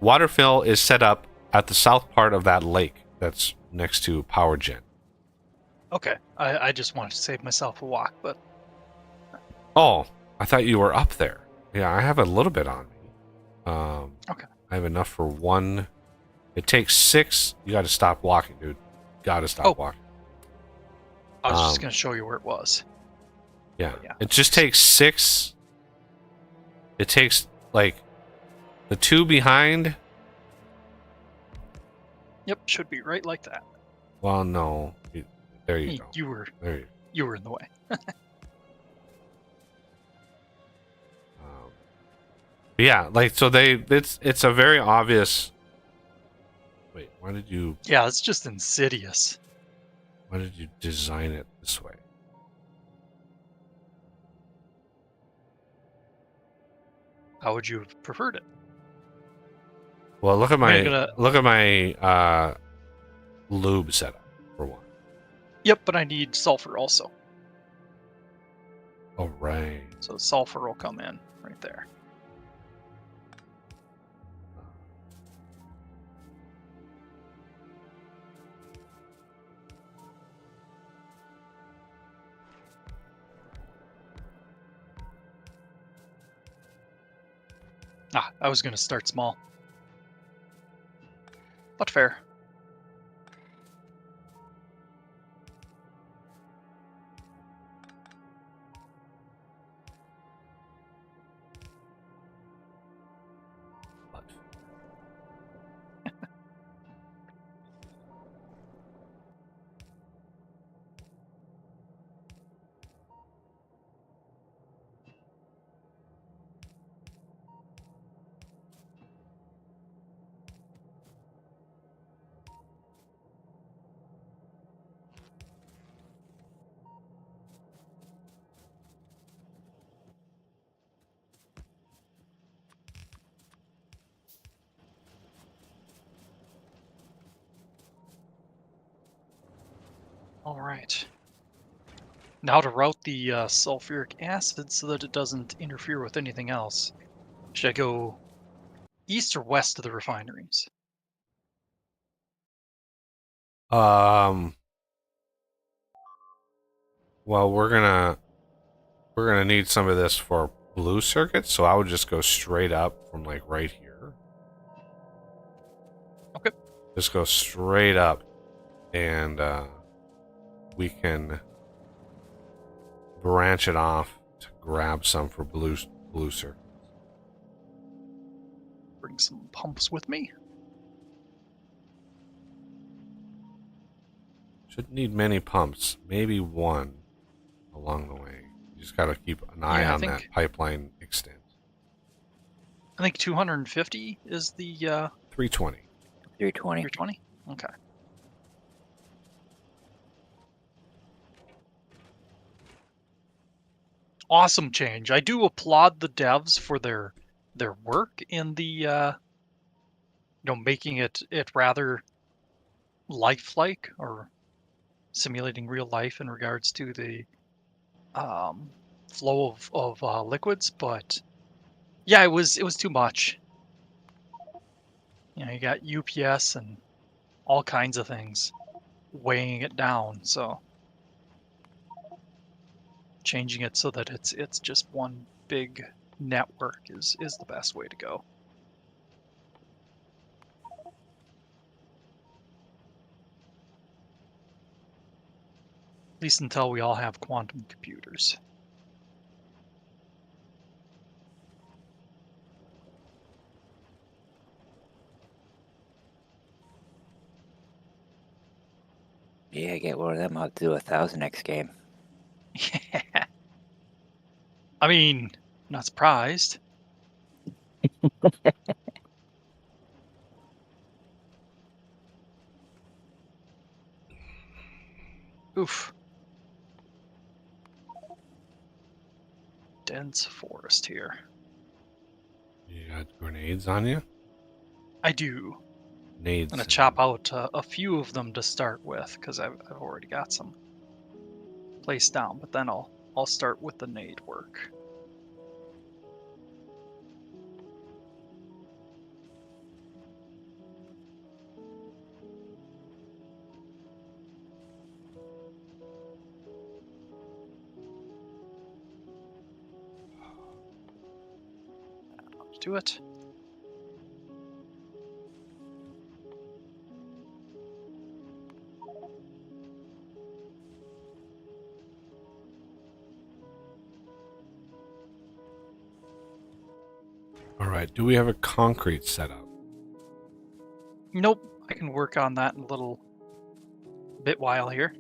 Waterfill is set up at the south part of that lake that's next to Power Gen. Okay, I just wanted to save myself a walk, but Oh, I thought you were up there. Yeah, I have a little bit on me. Okay. I have enough for one. It takes 6. You got to stop walking, dude. Got to stop walking. I was just going to show you where it was. Yeah. Yeah. It just takes 6. It takes, like, the 2 behind. Yep, should be right like that. Well, no. There you go. You were There you you were in the way. Yeah, like, so it's a very obvious. Wait, why did you Yeah, it's just insidious. design it this way? How would you have preferred it? Well, look at my gonna- lube setup for one. Yep, but I need sulfur also. Oh, right. So sulfur will come in right there. I was going to start small. But fair. All right. Now to route the sulfuric acid so that it doesn't interfere with anything else. Should I go east or west of the refineries? Well, we're gonna need some of this for blue circuits, so I would just go straight up from like right here. Okay. Just go straight up, and we can branch it off to grab some for blue circuits. Bring some pumps with me. Shouldn't need many pumps, maybe one along the way. You just got to keep an eye Yeah, I on think- that pipeline extent. I think 250 is the 320. 320. 320. Okay. Awesome change. I do applaud the devs for their work in the making it rather lifelike or simulating real life in regards to the flow of liquids, but yeah, it was too much. You got UPS and all kinds of things weighing it down, so changing it so that it's just one big network is the best way to go. At least until we all have quantum computers. Yeah, get one of them. I'll do a 1000X game. Yeah. I mean, not surprised. Oof. Dense forest here. You got grenades on you? I do. Nades. I'm gonna chop out a few of them to start with because I've already got some placed down. But then I'll start with the nade work. Let's do it. All right. Do we have a concrete setup? Nope. I can work on that in a little bit while here.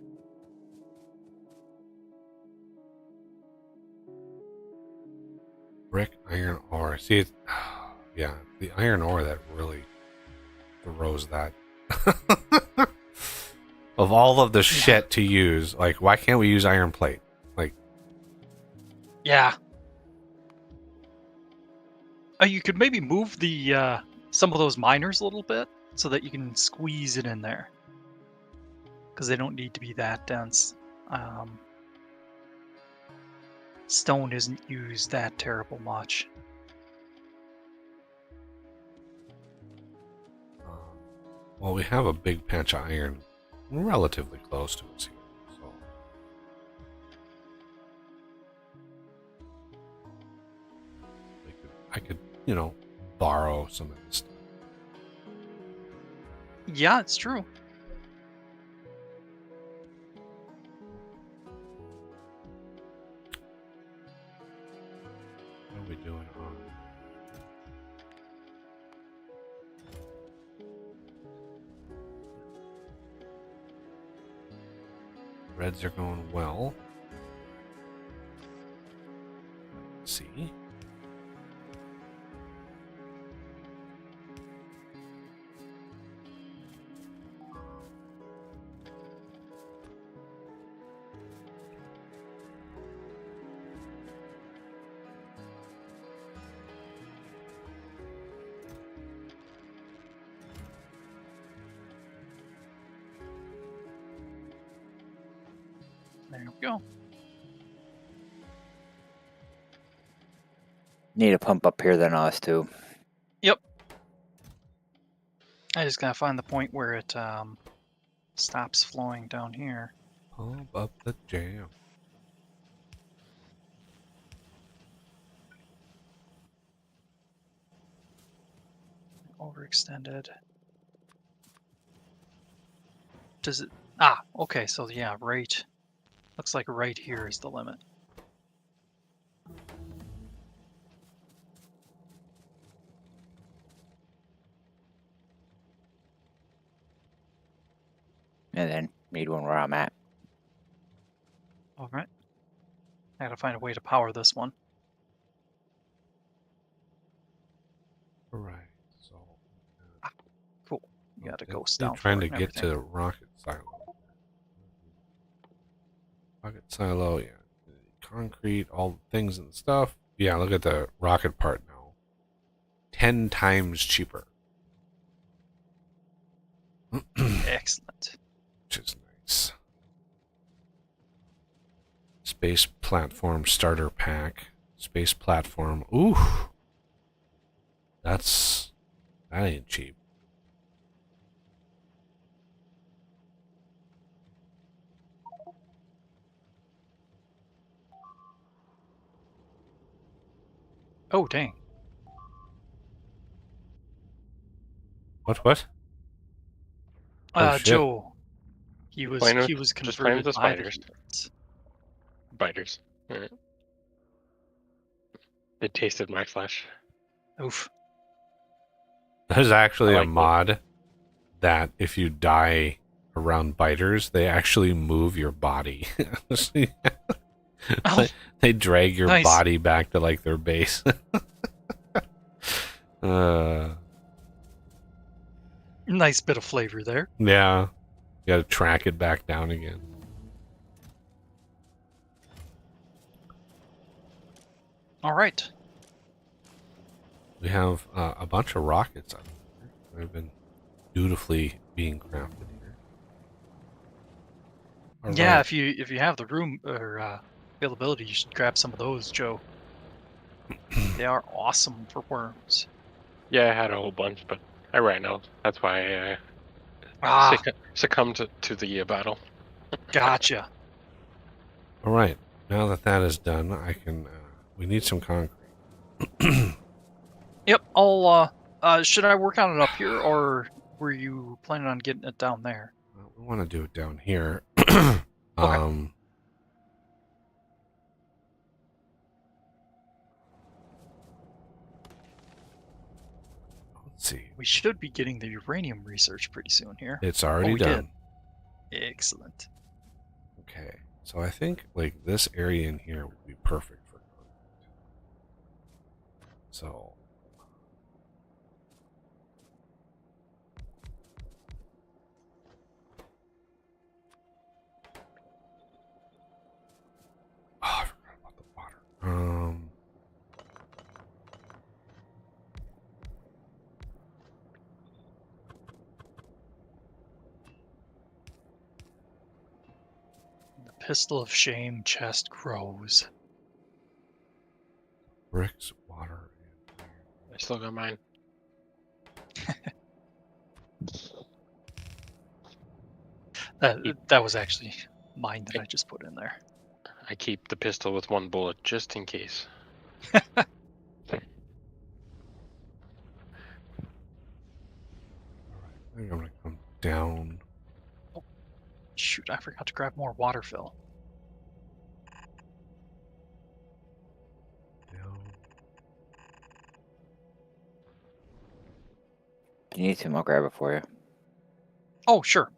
Brick, iron ore. See, it's, yeah, the iron ore that really throws that. Of all of the shit to use, like, why can't we use iron plate? Like, Yeah. You could maybe move the some of those miners a little bit so that you can squeeze it in there, because they don't need to be that dense. Stone isn't used that terrible much. well, we have a big patch of iron relatively close to us here. So, I could, borrow some of this stuff. Yeah, it's true. What are we doing on? Reds are going well. Let's see. There we go. Need a pump up here than us too. Yep. I just gotta find the point where it stops flowing down here. Pump up the jam. Overextended. Does it? Ah, okay. So yeah, right. Looks like right here is the limit. And then need one where I'm at. All right. I gotta find a way to power this one. All right. So Cool. You got a I'm ghost down trying for to it and get to everything. the rocket silo. Rocket silo, yeah. Concrete, all the things and stuff. Yeah, look at the rocket part now. 10 times cheaper. Excellent. Which is nice. Space platform starter pack. Space platform. Ooh. That ain't cheap. Oh dang. What? Oh shit. Joe. He was Playing with- he was just playing converted with the by the spiders. humans. Biters. Alright. They tasted my flesh. Oof. There's actually I a like it. mod that if you die around biters, they actually move your body. Oh, They drag your nice. body back to like their base. Nice bit of flavor there. Yeah. You gotta track it back down again. All right. We have a bunch of rockets up here. They've been dutifully being crafted here. All Yeah, right. if you have the room or availability, you should grab some of those, Joe. They are awesome for worms. Yeah, I had a whole bunch, but I ran out. That's why I Ah, succumbed to the battle. gotcha. All right. Now that that is done, I can. We need some concrete. Yep. I'll. Should I work on it up here, or were you planning on getting it down there? We want to do it down here. Okay. Let's see. We should be getting the uranium research pretty soon here. It's already we did. done. Excellent. Okay. So I think like this area in here would be perfect for concrete. So I forgot about the water. The pistol of shame chest grows. Bricks, water, and iron. I still got mine. That was actually mine that I just put in there. I keep the pistol with one bullet just in case. I think I'm gonna come down. Shoot, I forgot to grab more water fill. Down. If you need some, I'll grab it for you. Oh, sure.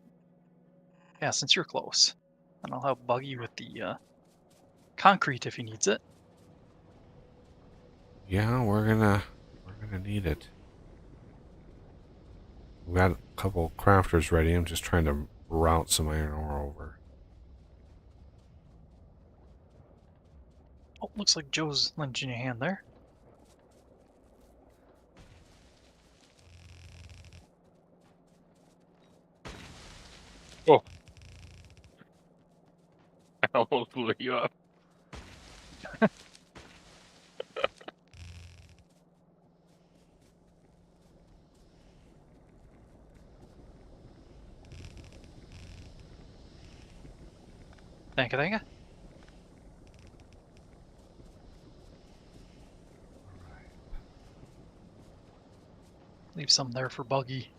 Yeah, since you're close. And I'll help Buggy with the concrete if he needs it. Yeah, we're gonna need it. We got a couple crafters ready. I'm just trying to route some iron ore over. Oh, looks like Joe's lending you a hand there. Ow. almost blew you up. Thank you, thank you. Leave some there for Buggy.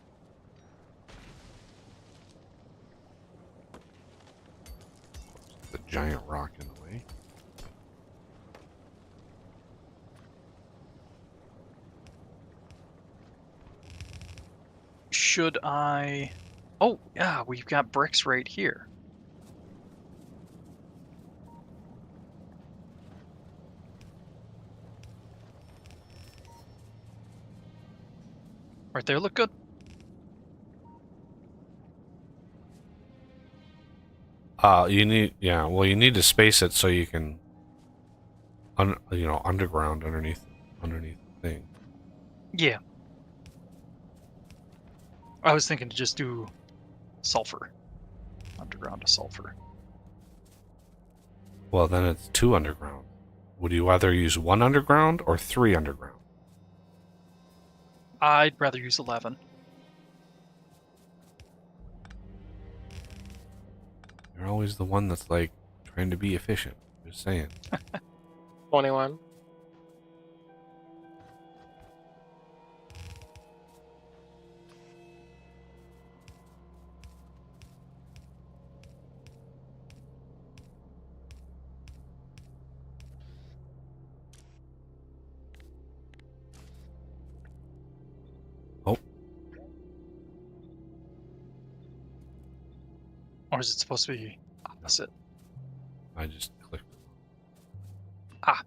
The giant rock in the way. Should I... Oh, yeah, we've got bricks right here. Right there, look good. You need, yeah, well, you need to space it so you can, underground underneath the thing. Yeah. I was thinking to just do sulfur. Underground to sulfur. Well, then it's 2 underground. Would you rather use 1 underground or 3 underground? I'd rather use 11. You're always the one that's like trying to be efficient. Just saying. 21. Or is it supposed to be opposite? I just clicked. Ah.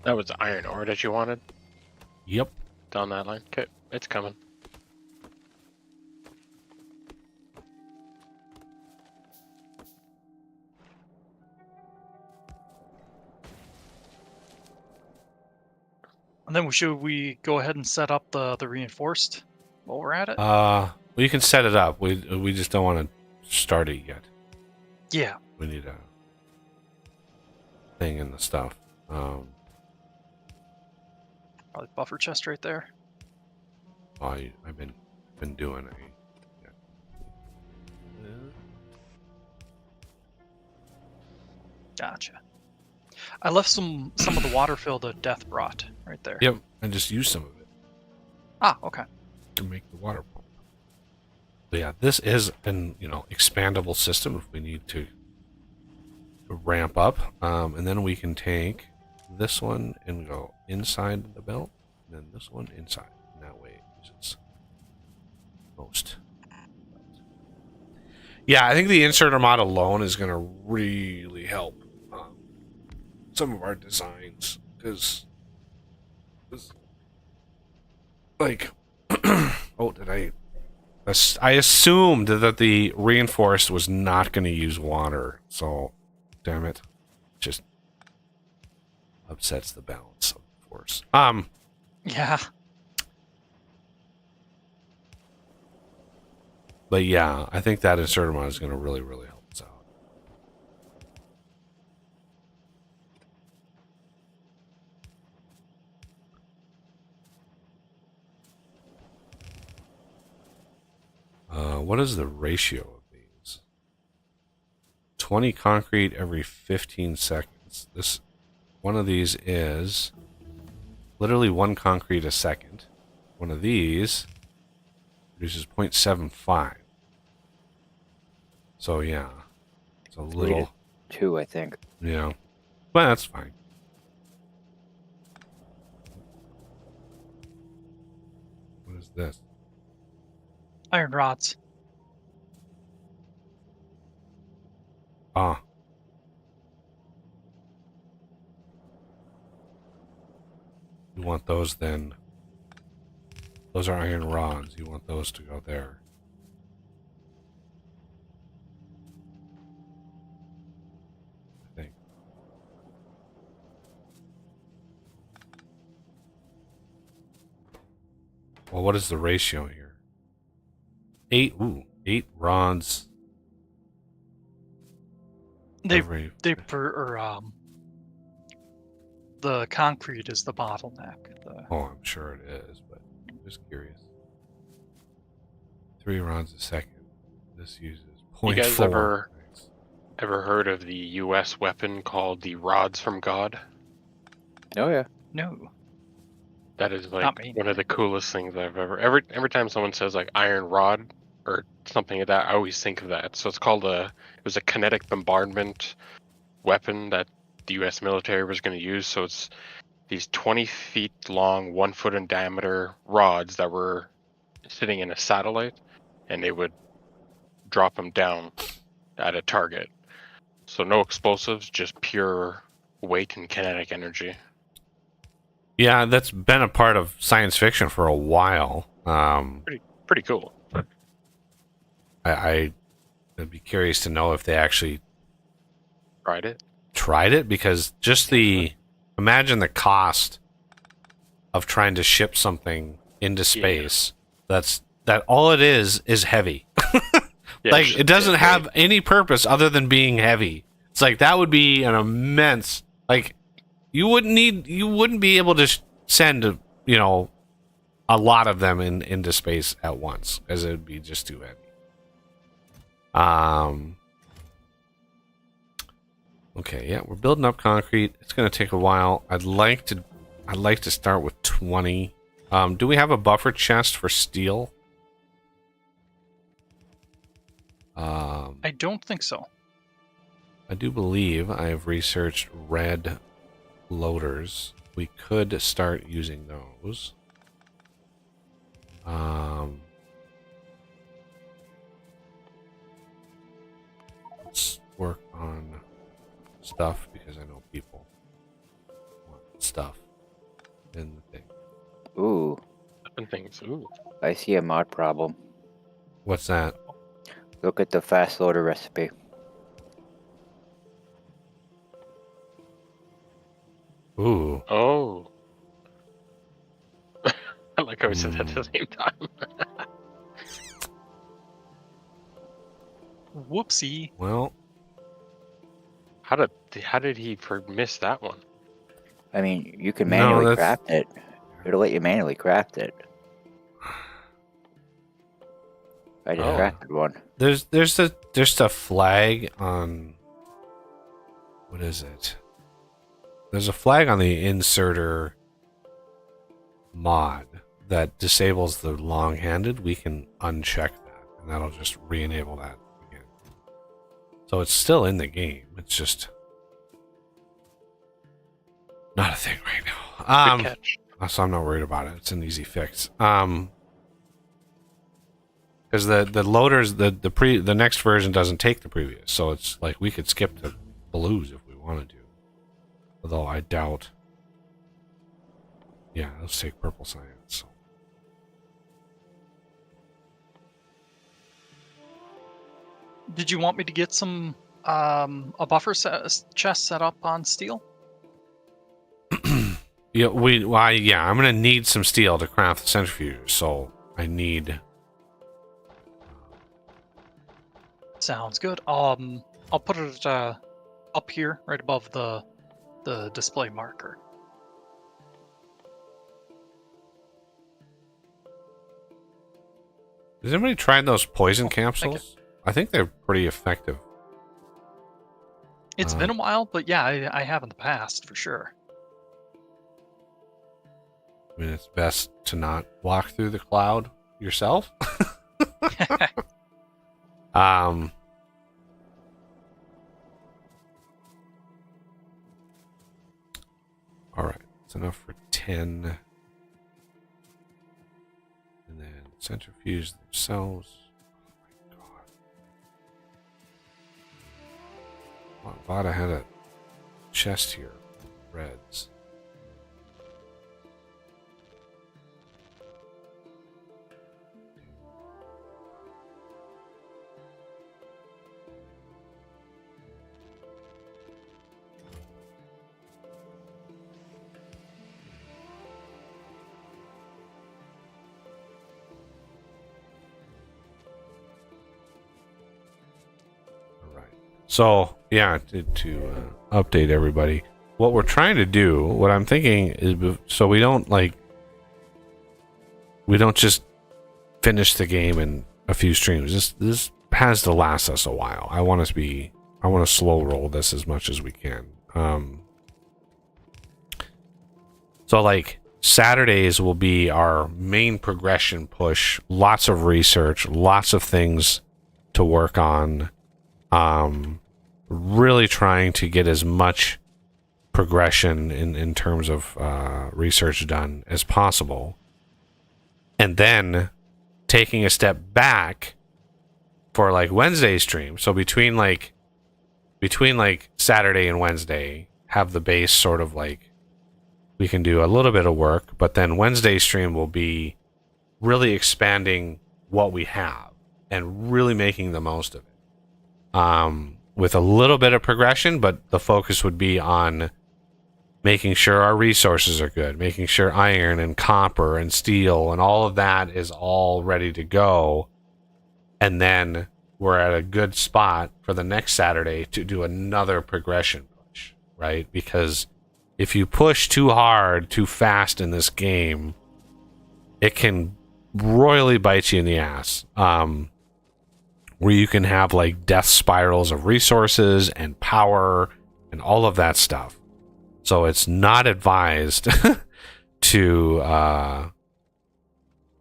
That was the iron ore that you wanted Yep. down that line. Okay, it's coming. And then should we go ahead and set up the reinforced while we're at it? Well, you can set it up. We just don't want to start it yet. Yeah. We need a thing in the stuff. Probably buffer chest right there. I've been doing it. Gotcha. I left some of the water fill the death brought right there. Yep, and just use some of it Ah, okay. to make the water pump. So yeah, this is an expandable system if we need to ramp up, and then we can take this one and go inside the belt, and then this one inside. And that way, it uses most. Yeah, I think the inserter mod alone is going to really help some of our designs because, like, oh, did I assumed that the reinforced was not going to use water, so damn it, just upsets the balance, of course. Yeah. But yeah, I think that inserter mod is going to really help us out. What is the ratio of these? 20 concrete every 15 seconds. One of these is literally 1 concrete a second. One of these produces 0.75. So yeah, it's a little 2, I think. yeah, but that's fine. What is this? Iron rods. Ah. You want those then? Those are iron rods. You want those to go there. I think. Well, what is the ratio here? 8 rods. They Every they per or the concrete is the bottleneck. Oh, I'm sure it is, but I'm just curious. 3 rods a second. This uses You guys 0.4. Nice. ever heard of the U.S. weapon called the rods from God? Oh yeah. No, That is like not me. one of the coolest things I've ever. Every time someone says like iron rod or something like that, I always think of that. So it's called it was a kinetic bombardment weapon that the U.S. military was going to use. So it's these 20 feet long, 1 foot in diameter rods that were sitting in a satellite, and they would drop them down at a target. So no explosives, just pure weight and kinetic energy. Yeah, that's been a part of science fiction for a while. Pretty cool. I'd be curious to know if they actually Tried it? tried it, because just imagine the cost of trying to ship something into space. That all it is heavy. Yeah, Like, it doesn't have any purpose other than being heavy. It's like that would be an immense, like, you wouldn't be able to send a lot of them into space at once, because it would be just too heavy. Okay, yeah, we're building up concrete. It's going to take a while. I'd like to start with 20. Do we have a buffer chest for steel? I don't think so. I do believe I have researched red loaders. We could start using those. Let's work on stuff, because I know people want stuff in the thing. Ooh, Different things. Ooh. I see a mod problem. What's that? Look at the fast loader recipe. Ooh. Oh. I like how we said that at the same time. Whoopsie. Well, How did he miss that one? I mean, you can No, manually that's- craft it. It'll let you manually craft it. I just Oh. crafted one. there's a flag on, what is it? There's a flag on the inserter mod that disables the long-handed. We can uncheck that, and that'll just re-enable that again. So it's still in the game. It's just not a thing right now. Good catch. So I'm not worried about it. It's an easy fix. Because the loaders, the next version doesn't take the previous, so it's like we could skip the blues if we wanted to. Although I doubt. Yeah, let's take purple science. So. Did you want me to get some a buffer chest set up on steel? Yeah, I'm gonna need some steel to craft the centrifuge, so I need. Sounds good. I'll put it up here, right above the display marker. Has anybody tried those poison Thank you. capsules? I think they're pretty effective. It's been a while, but yeah, I have in the past for sure. I mean, it's best to not walk through the cloud yourself. All right, it's enough for 10. And then centrifuge themselves. Oh my god. I thought I had a chest here. Reds. So yeah, to update everybody, what we're trying to do, what I'm thinking is, so we don't just finish the game in a few streams. This has to last us a while. I want to slow roll this as much as we can. So like Saturdays will be our main progression push. Lots of research, lots of things to work on. Really trying to get as much progression in terms of research done as possible. And then taking a step back for like Wednesday stream. So between like Saturday and Wednesday, have the base sort of like, we can do a little bit of work, but then Wednesday stream will be really expanding what we have and really making the most of it. With a little bit of progression, but the focus would be on making sure our resources are good, making sure iron and copper and steel and all of that is all ready to go. And then we're at a good spot for the next Saturday to do another progression push, right? Because if you push too hard, too fast in this game, it can royally bite you in the ass. Where you can have like death spirals of resources and power and all of that stuff. So it's not advised to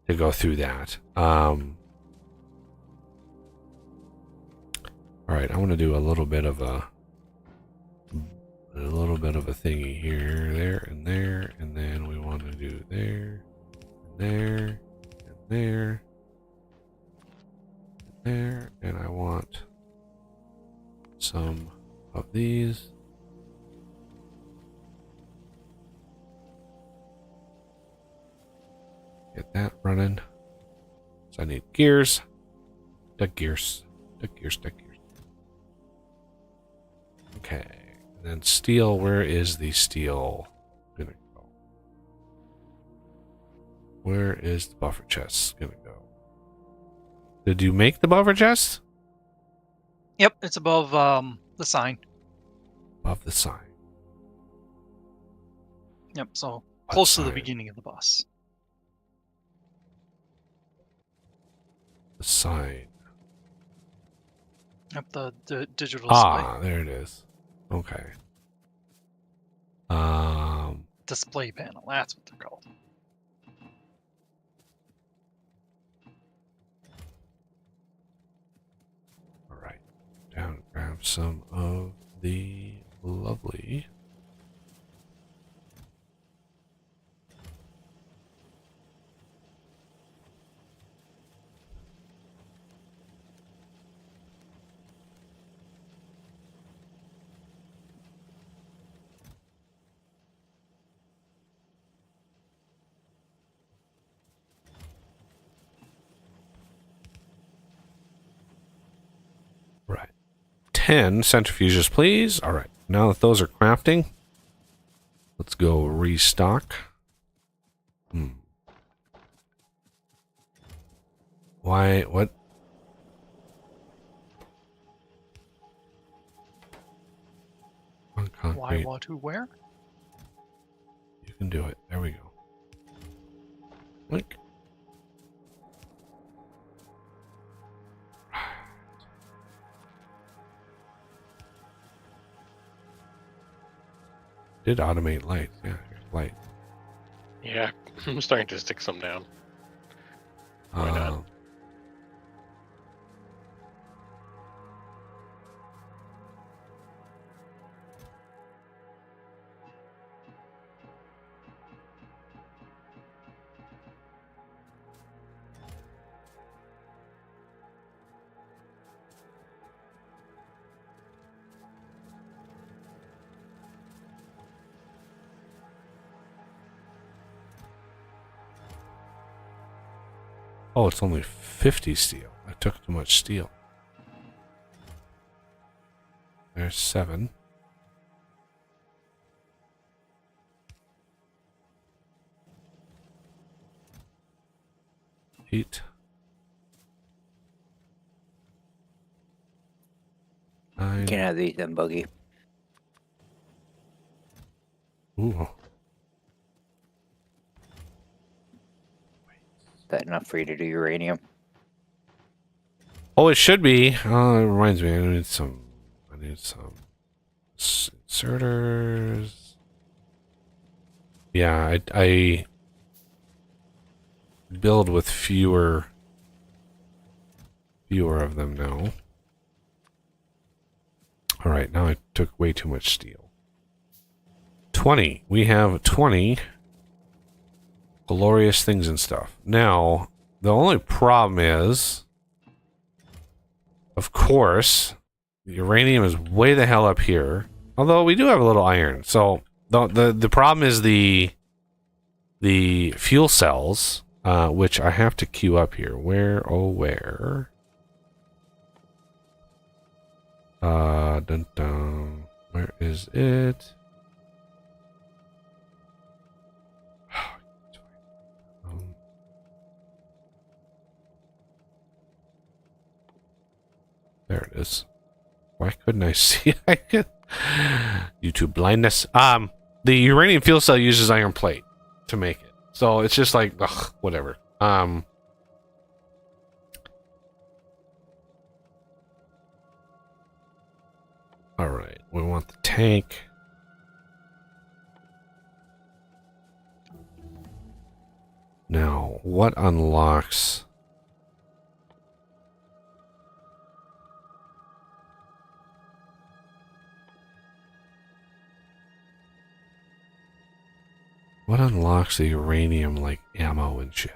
go through that. All right, I want to do a little bit of a thingy here, there, and then we want to do there, and there, and there, and there, and I want some of these. Get that running. So I need gears. Duck gears. Duck gears, duck gears. Okay. And then steel, where is the steel gonna go? Where is the buffer chest gonna go? Did you make the buffer chest? Yep, it's above the sign. Above the sign. Yep, so What close to the sign? beginning of the bus. The sign. Yep, the digital display. There it is. Okay. Display panel, that's what they're called. All right. Down, grab some of the lovely. Right. 10 centrifuges, please. All right. Now that those are crafting, let's go restock. Why? What? On Why, concrete. what, who, where? You can do it. There we go. Link. Did automate light. Yeah, here's light. Yeah, I'm starting to stick some down. Why not? Um, Oh, it's only 50 steel. I took too much steel. There's 7. 8. You can't have these in buggy. Ooh. Is that enough for you to do uranium? Oh, it should be. Oh, it reminds me. I need some inserters. Yeah, I build with fewer of them now. All right, now I took way too much steel. 20. We have 20 glorious things and stuff. Now, the only problem is, of course, the uranium is way the hell up here. Although we do have a little iron. So the problem is the fuel cells, which I have to queue up here. Where, oh where? Dun dun. Where is it? There it is. Why couldn't I see it? YouTube blindness. The uranium fuel cell uses iron plate to make it. So it's just like, ugh, whatever. All right, we want the tank. Now, what unlocks? What unlocks the uranium, like ammo and shit?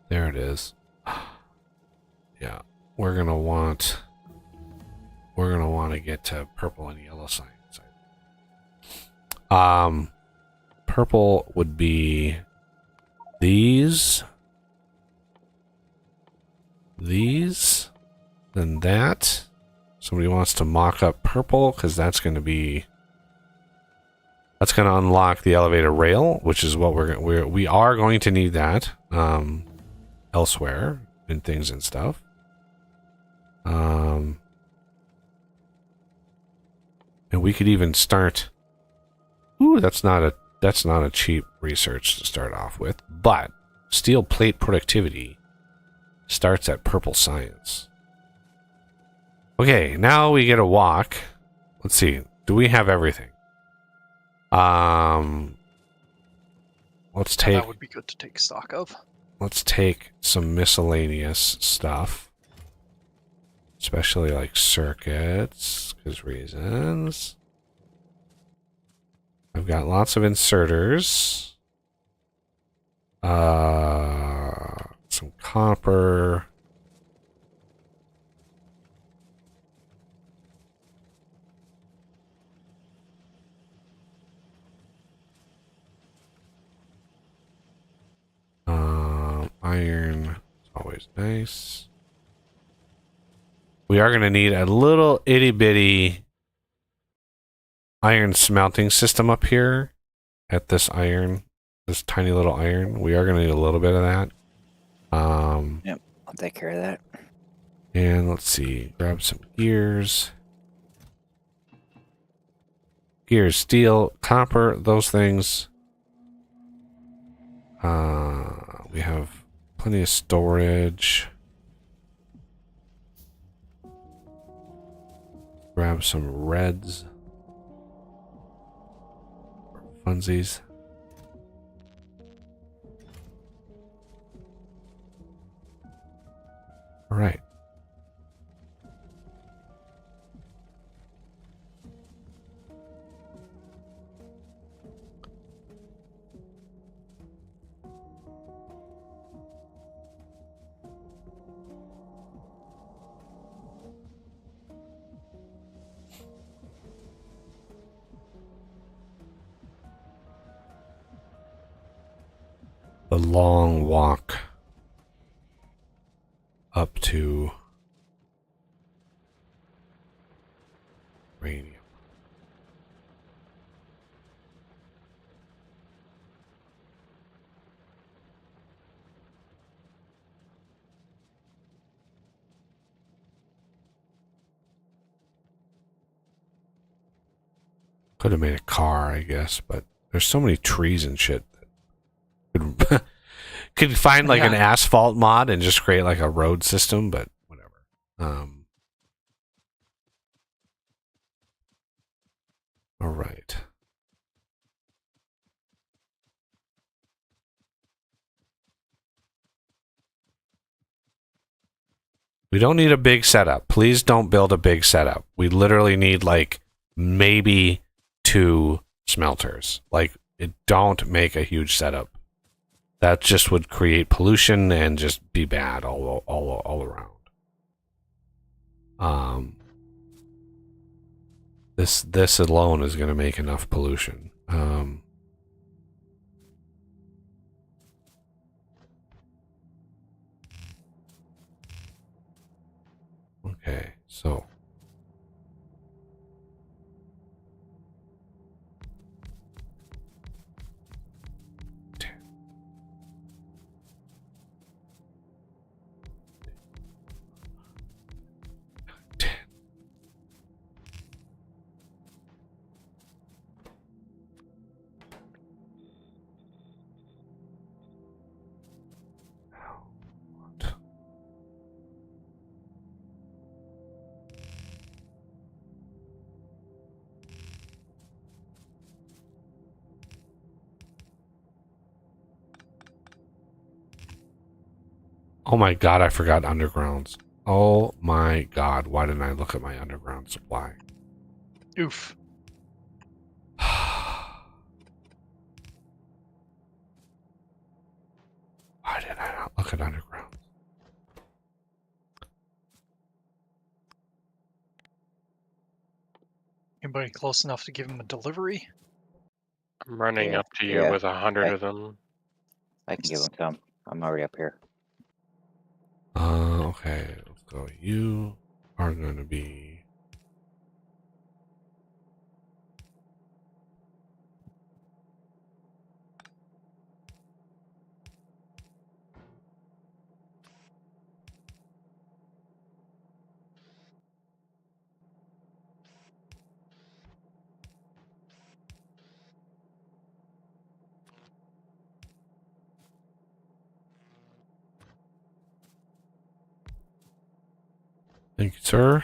There it is. Yeah, we're gonna want to get to purple and yellow science. Purple would be these, then that. Somebody wants to mock up purple because that's going to unlock the elevator rail, which is what we are going to need that elsewhere in things and stuff. And we could even start. Ooh, that's not a cheap research to start off with, but steel plate productivity starts at purple science. Okay, now we get a walk. Let's see. Do we have everything? Let's take. That would be good to take stock of. Let's take some miscellaneous stuff, especially like circuits, because reasons. I've got lots of inserters. Some copper. Iron is always nice. We are going to need a little itty bitty iron smelting system up here at this tiny little iron. We are going to need a little bit of that. Yep, I'll take care of that. And let's see, grab some gears. Gears, steel, copper, those things. We have plenty of storage. Grab some reds. Funsies. All right. The long walk up to Radium. Could have made a car, I guess, but there's so many trees and shit. That could find like an Yeah. asphalt mod and just create like a road system, but whatever. All right. We don't need a big setup. Please don't build a big setup. We literally need like maybe 2 smelters. Like, don't make a huge setup. That just would create pollution and just be bad all around. This alone is going to make enough pollution. Okay, so oh my god, I forgot undergrounds. Oh my god, why didn't I look at my underground supply? Oof. Why did I not look at underground? Anybody close enough to give him a delivery? I'm running Yeah, up to you yeah. with 100 Right. of them. I can give him some. I'm already up here. Okay, let's go. You are going to be... Thank you, sir.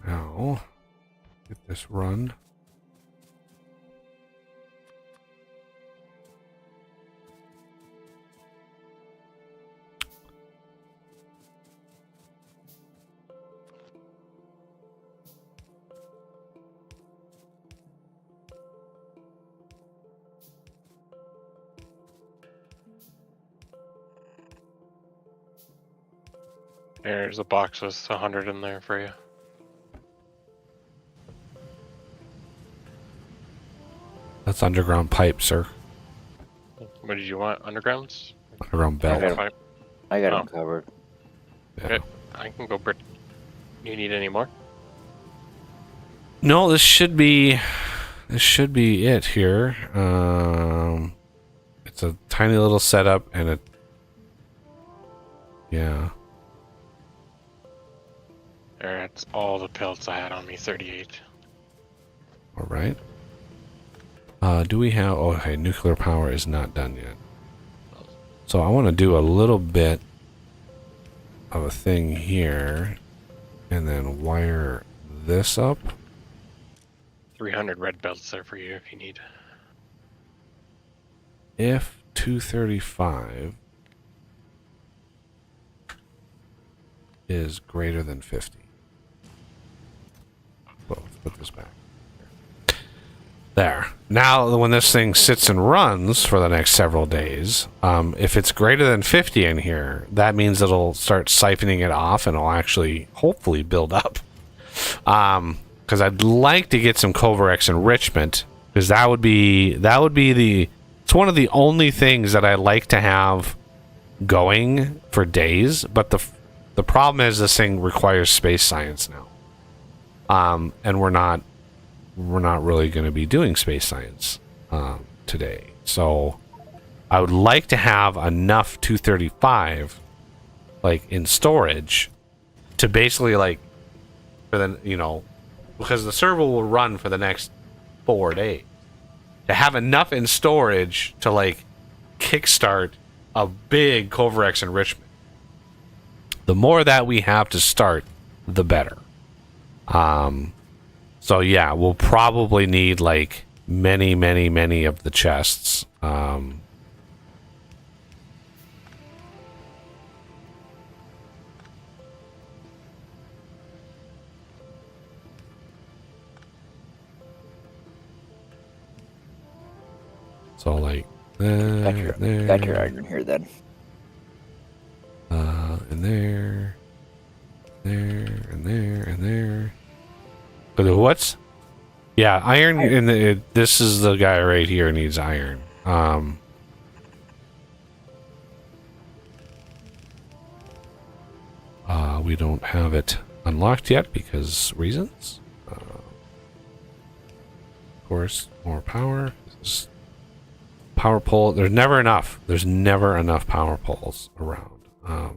Now, get this run. There's a box with 100 in there for you. That's underground pipe, sir. What did you want? Undergrounds? Underground I belt. got him. Pipe? I got Oh. him covered. Yeah. Okay. I can go brick. You need any more? No, this should be it here. It's a tiny little setup and it. Yeah. That's all the pelts I had on me. 38. All right. Do we have? Oh, okay. Nuclear power is not done yet. So I want to do a little bit of a thing here, and then wire this up. 300 red belts there for you if you need. If 235 is greater than 50. Well, let's put this back. There. Now, when this thing sits and runs for the next several days, if it's greater than 50 in here, that means it'll start siphoning it off and it'll actually, hopefully, build up. Because I'd like to get some Covarex enrichment because that would be the. It's one of the only things that I like to have going for days, but the problem is this thing requires space science now. And we're not really going to be doing space science today. So I would like to have enough 235 like in storage to basically like for the, you know, because the server will run for the next 4 days. To have enough in storage to like kickstart a big Covarex enrichment. The more that we have to start, the better. So yeah, we'll probably need like many of the chests. So like Got your iron here then. And there, and there. But the what's? Yeah, iron. In the this is the guy right here needs iron. We don't have it unlocked yet because reasons. Of course, more power. Power pole. There's never enough. There's never enough power poles around. I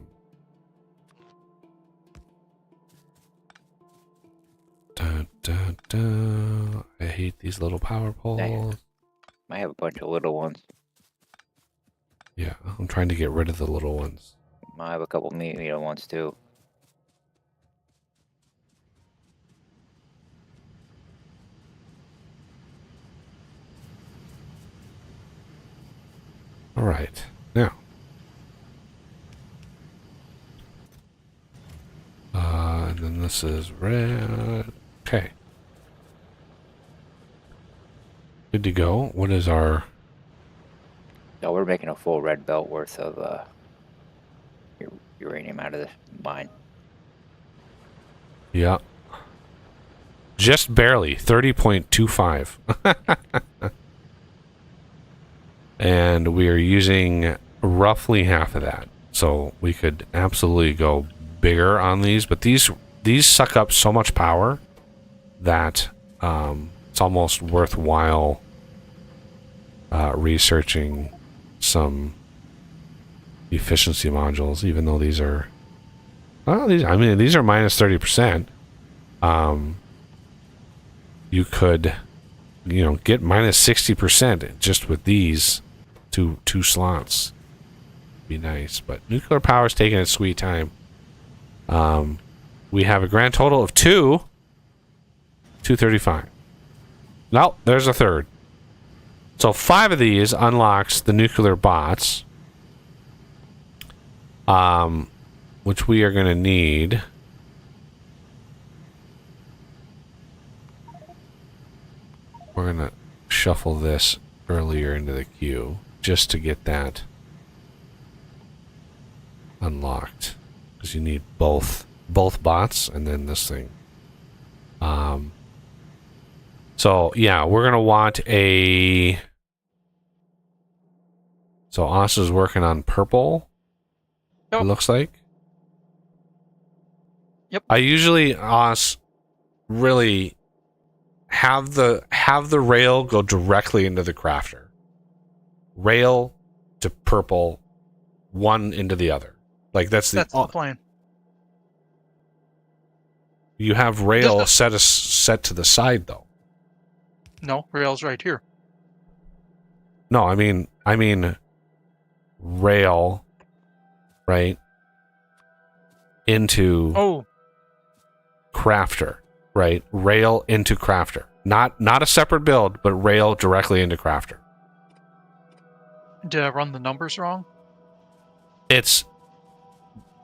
hate these little power poles. I have a bunch of little ones. Yeah, I'm trying to get rid of the little ones. I have a couple medium ones too. All right, now. And then this is red. Okay. Good to go. What is our... No, we're making a full red belt worth of uranium out of the mine. Yeah. Just barely. 30.25. And we are using roughly half of that. So we could absolutely go bigger on these. But these suck up so much power that it's almost worthwhile researching some efficiency modules, even though these are... Well, these are minus 30%. You could, get minus 60% just with these two slots. Be nice, but nuclear power is taking its sweet time. We have a grand total of 235. No, there's a third. So 5 of these unlocks the nuclear bots, which we are going to need. We're going to shuffle this earlier into the queue just to get that unlocked, because you need both bots and then this thing. So yeah, we're gonna want a... So Os is working on purple. Yep. It looks like. Yep. I usually, Os, really have the rail go directly into the crafter. Rail to purple, one into the other. Like that's the plan. You have rail set to the side though. No, rail's right here. No, I mean rail, right, into crafter, right? Rail into crafter. Not a separate build, but rail directly into crafter. Did I run the numbers wrong?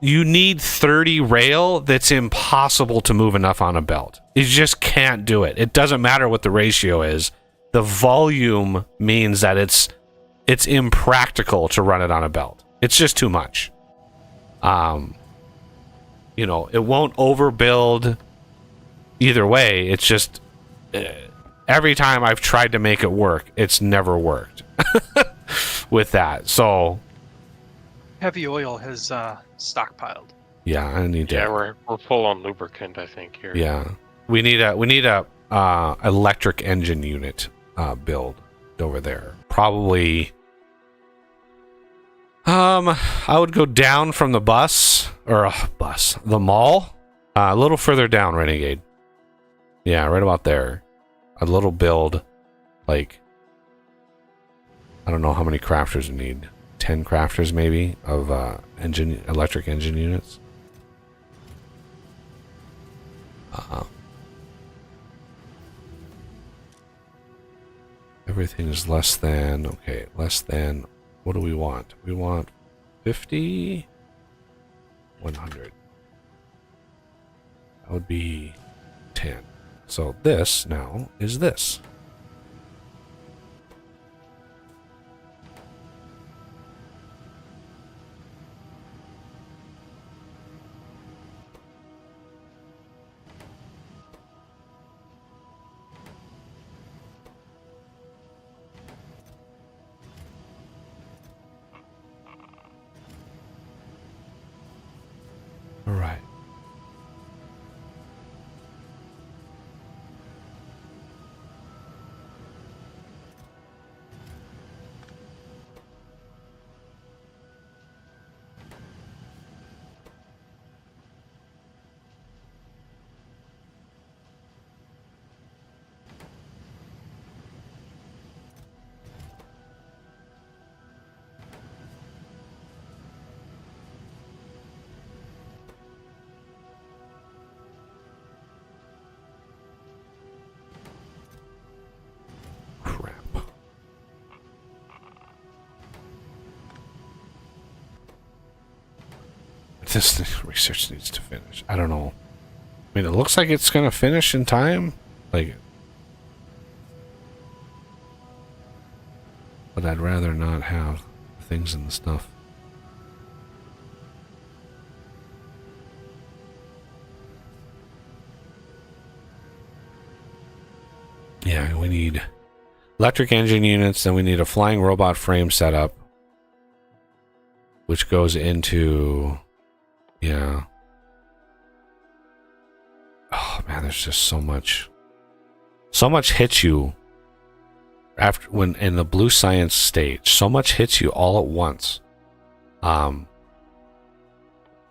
You need 30 rail that's impossible to move enough on a belt. You just can't do it. It doesn't matter what the ratio is. The volume means that it's impractical to run it on a belt. It's just too much. It won't overbuild either way. It's just every time I've tried to make it work, it's never worked with that. So Heavy oil has stockpiled. yeah, I need to. Yeah, we're full on lubricant, I think here. Yeah, we need a electric engine unit build over there. Probably. I would go down from the the mall, a little further down, Renegade. Yeah, right about there. A little build, like, I don't know how many crafters we need. 10 crafters maybe of electric engine units. Everything is less than, okay, less than, what do we want? We want 50, 100. That would be 10. So this now is this. All right. Crap. This research needs to finish. I don't know. I mean, it looks like it's gonna finish in time. Like, but I'd rather not have things in the stuff. Yeah, we need electric engine units, then we need a flying robot frame setup, which goes into, yeah. Oh man, there's just so much hits you after when in the blue science stage. So much hits you all at once.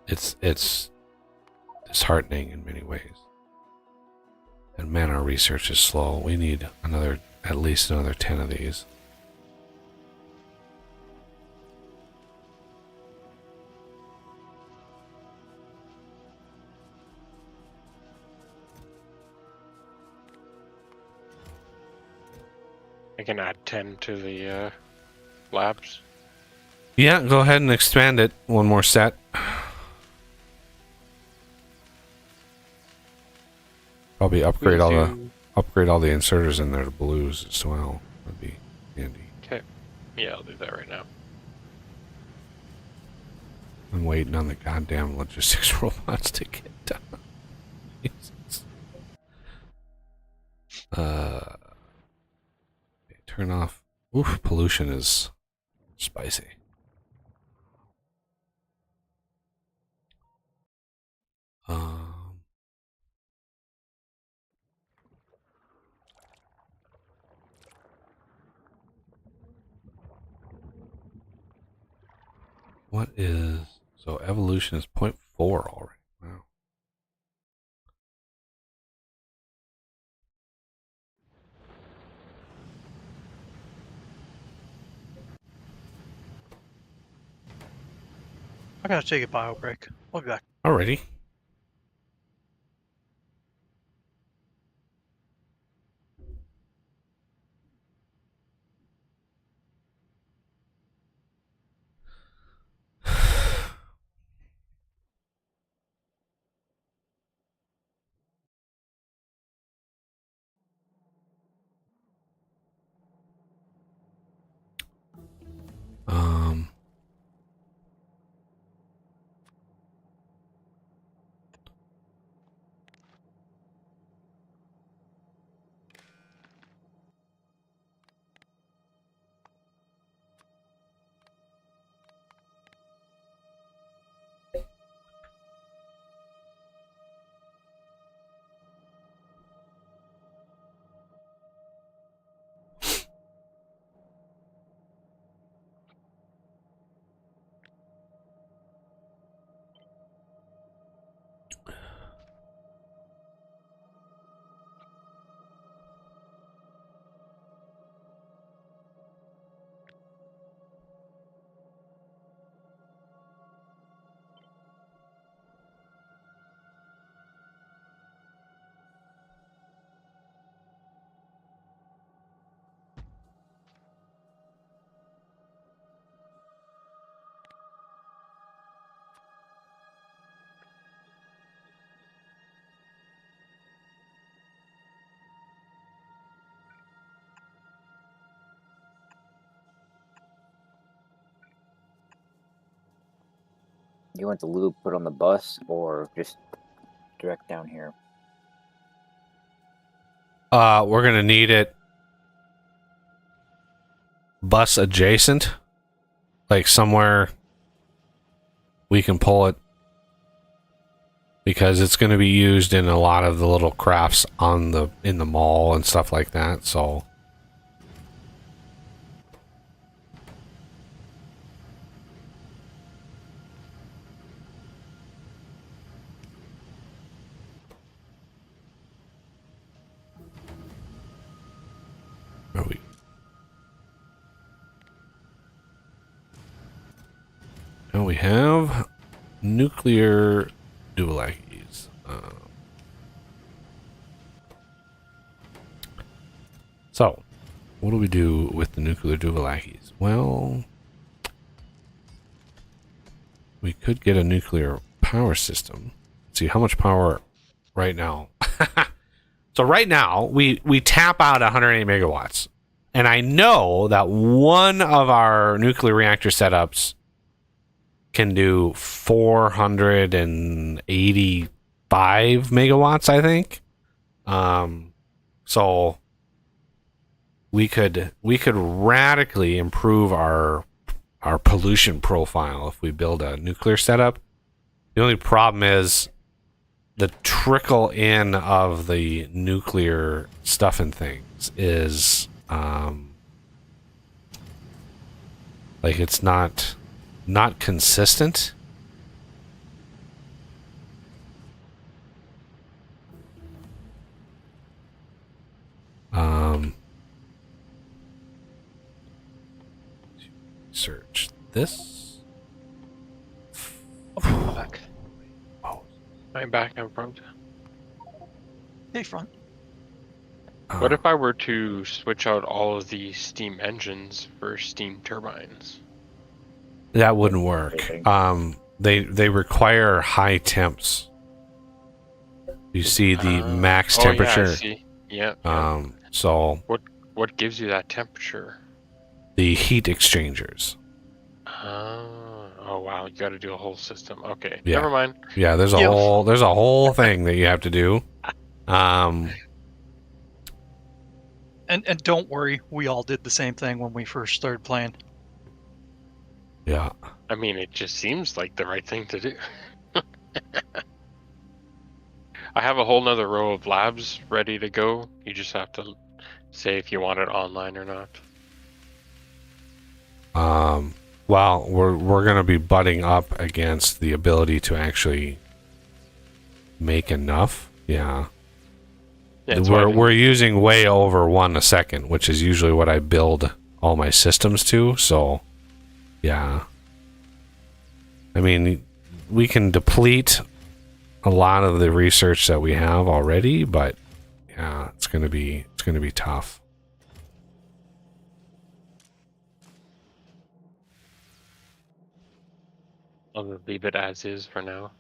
It's disheartening in many ways. And man, our research is slow. We need at least another 10 of these. I can add 10 to the labs. Yeah, go ahead and expand it one more set. Probably upgrade all the inserters in there to blues as well. That'd be handy. Okay. Yeah, I'll do that right now. I'm waiting on the goddamn logistics robots to get done. Jesus. Turn off. Oof, pollution is spicy. What is... So evolution is 0.4 already. Wow. I gotta take a bio break. I'll be back. Alrighty. You want the lube put on the bus or just direct down here? We're gonna need it bus adjacent, like somewhere we can pull it, because it's going to be used in a lot of the little crafts in the mall and stuff like that. So where are we? Now we have nuclear dualackies. So, what do we do with the nuclear dualackies? Well, we could get a nuclear power system. See how much power right now. So right now we tap out 108 megawatts, and I know that one of our nuclear reactor setups can do 485 megawatts, I think. So we could radically improve our pollution profile if we build a nuclear setup. The only problem is the trickle in of the nuclear stuff and things is like it's not consistent. Search this. Oh, back. Oh, I'm back in front. Hey, front. What if I were to switch out all of the steam engines for steam turbines? that wouldn't work. They require high temps. You see the max temperature. Yeah, I see. Yeah. So What gives you that temperature? the heat exchangers. Oh wow, you got to do a whole system. Okay, Yeah. never mind. Yeah, there's a Yep. whole thing that you have to do. And don't worry, we all did the same thing when we first started playing. Yeah. I mean, it just seems like the right thing to do. I have a whole nother row of labs ready to go. You just have to say if you want it online or not. Well, we're gonna be butting up against the ability to actually make enough. Yeah. Yeah, it's why I didn't- We're using way over 1 a second, which is usually what I build all my systems to. So, yeah. I mean, we can deplete a lot of the research that we have already, but yeah, it's gonna be tough. I'll just leave it as is for now.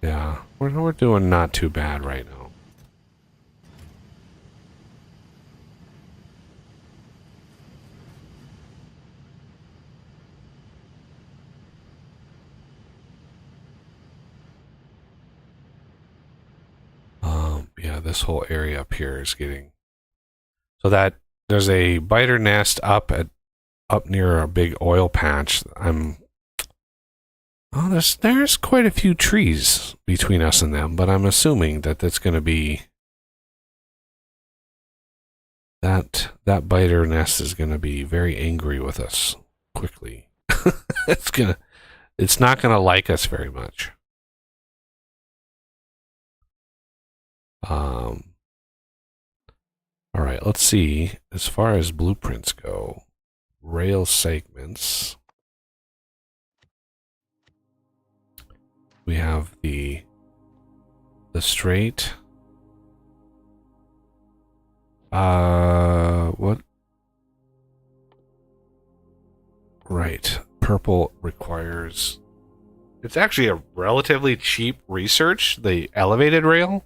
Yeah, we're doing not too bad right now. Yeah, this whole area up here is getting so that there's a biter nest up near a big oil patch. There's quite a few trees between us and them, but I'm assuming that that's going to be that biter nest is going to be very angry with us quickly. It's not going to like us very much. All right, let's see. As far as blueprints go, rail segments. We have the straight. What? Right. Purple requires. It's actually a relatively cheap research, the elevated rail.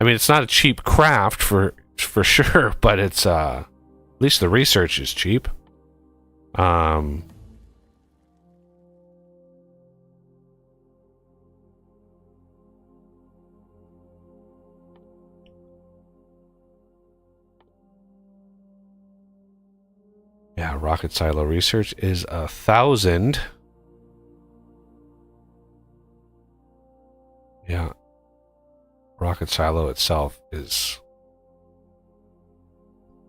I mean, it's not a cheap craft for sure, but it's at least the research is cheap. Yeah, rocket silo research is 1,000. Yeah. Rocket silo itself is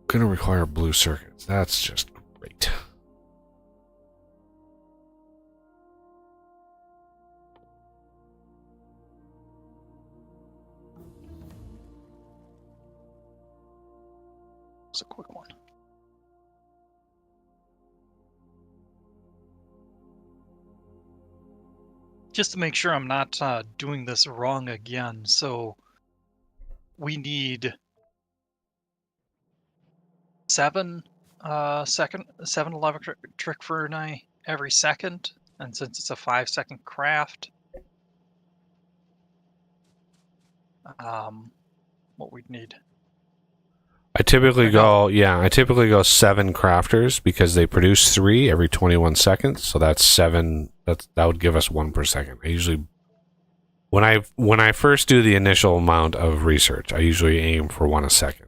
going to require blue circuits. That's just great. It's a quick one. Just to make sure I'm not doing this wrong again, so we need 7 7 electric furnace every second, and since it's a 5-second craft, what we'd need. I typically Or no. I typically go 7 crafters because they produce 3 every 21 seconds. So that's 7. That would give us 1 per second. I usually, when I first do the initial amount of research, I usually aim for 1 a second.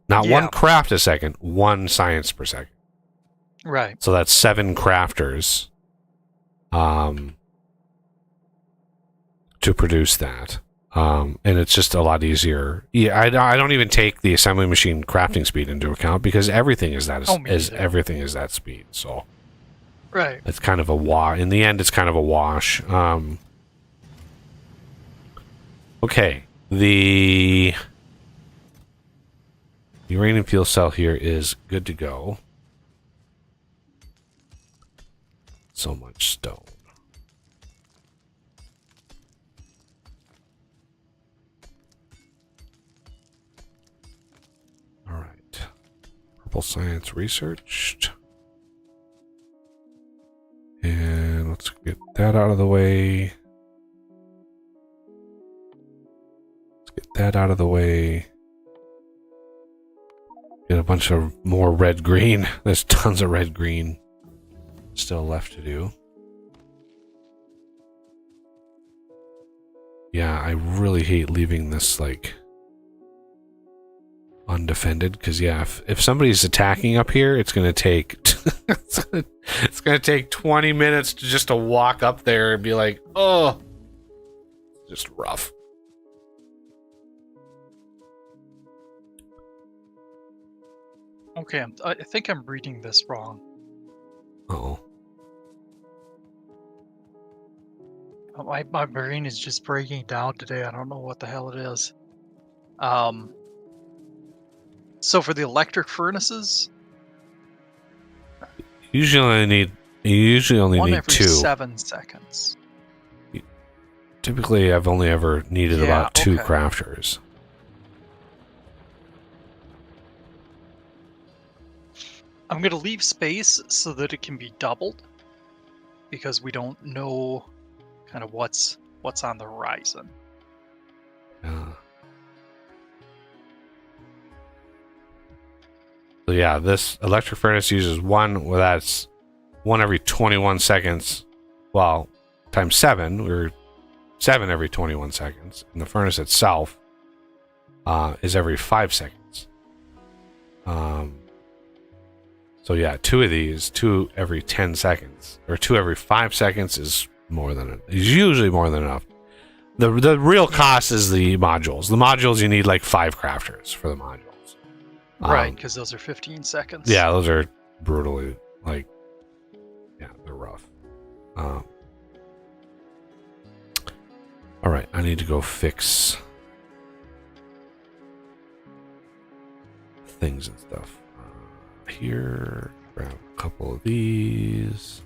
Not Yeah. 1 craft a second, 1 science per second. Right. So that's 7 crafters, to produce that. And it's just a lot easier. Yeah, I don't even take the assembly machine crafting speed into account because everything is that Oh, me neither. everything is that speed. So Right. it's kind of a wash. In the end, it's kind of a wash. Okay, the uranium fuel cell here is good to go. So much stone. All right. Purple science researched. And let's get that out of the way. Let's get that out of the way. Get a bunch of more red green. There's tons of red green still left to do. Yeah, I really hate leaving this like undefended because yeah, if somebody's attacking up here, it's gonna take it's gonna take 20 minutes just to walk up there and be like, oh, just rough. Okay, I think I'm reading this wrong. Oh, My brain is just breaking down today. I don't know what the hell it is. So for the electric furnaces, you usually only one need every 2. 7 seconds. Typically, I've only ever needed Yeah, about 2 okay. crafters. I'm gonna leave space so that it can be doubled, because we don't know kind of what's on the horizon. So yeah, this electric furnace uses 1. Well, that's 1 every 21 seconds. Well, times 7, we're 7 every 21 seconds. And the furnace itself is every 5 seconds. So yeah, 2 of these, 2 every 10 seconds, or 2 every 5 seconds is usually more than enough. The real cost is the modules. The modules, you need like 5 crafters for the modules. Right, because those are 15 seconds. Yeah, those are brutally, like, yeah, they're rough. All right, I need to go fix things and stuff. Here, grab a couple of these.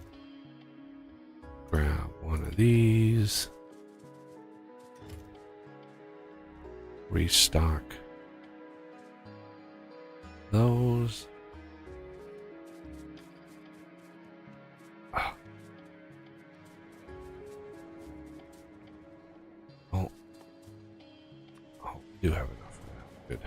Grab one of these. Restock those. Oh, we do have enough of that. Good.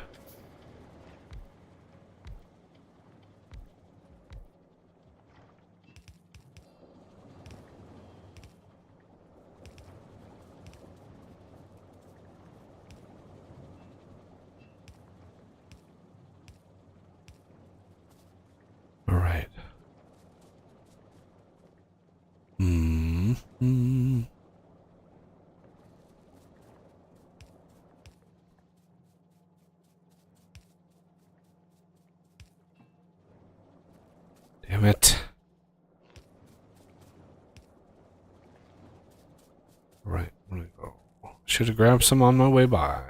All right. Right, I'm gonna go. Should have grabbed some on my way by.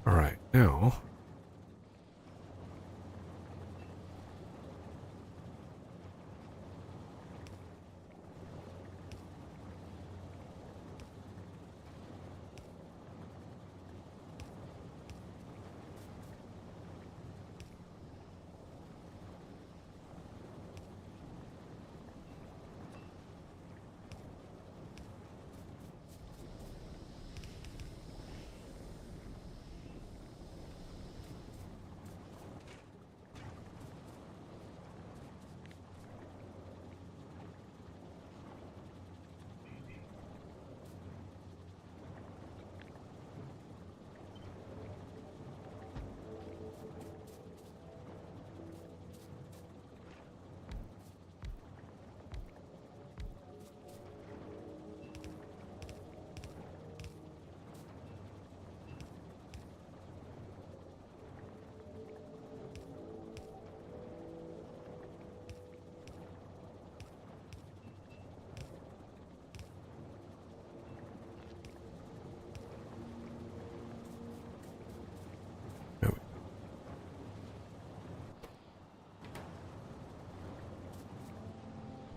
All right, now. There we-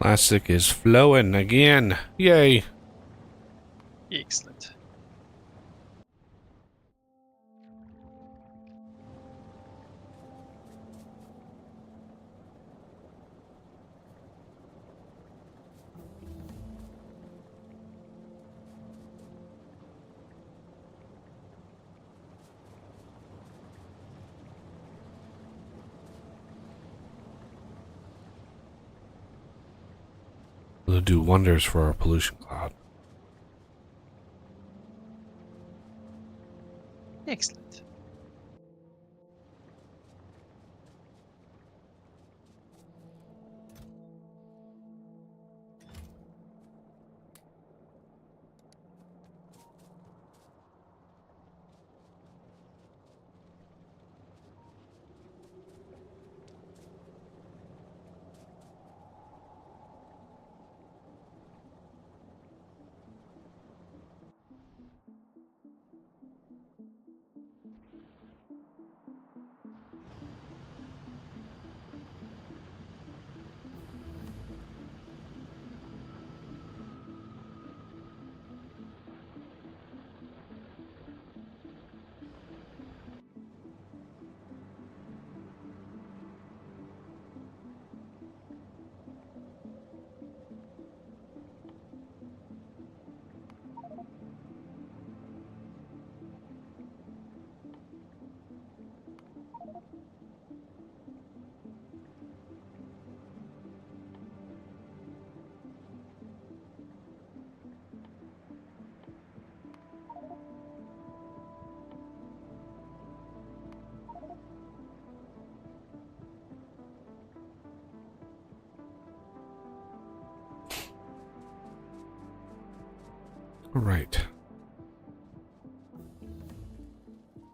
Plastic is flowing again. Yay. Excellent. It'll do wonders for our pollution cloud. Excellent. All right.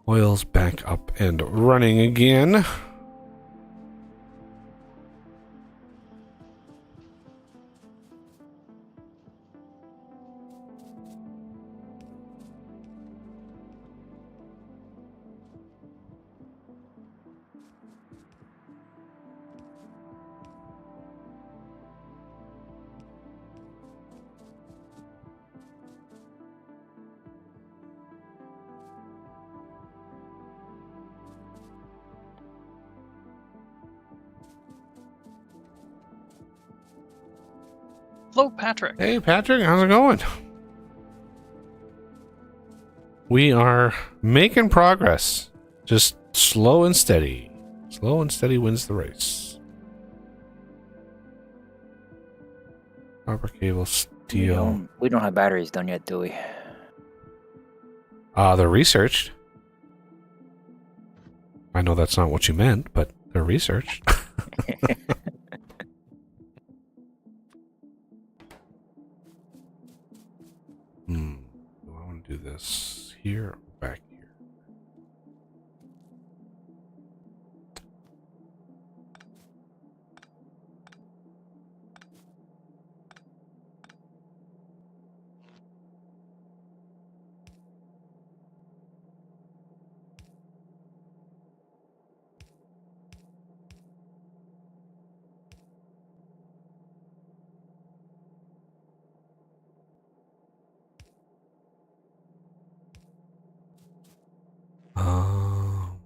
Oil's back up and running again. Hello, Patrick. Hey, Patrick, how's it going? We are making progress. Just slow and steady. Slow and steady wins the race. Copper cable, steel. We don't have batteries done yet, do we? They're researched. I know that's not what you meant, but they're researched. Do I want to do this here or back here? Um,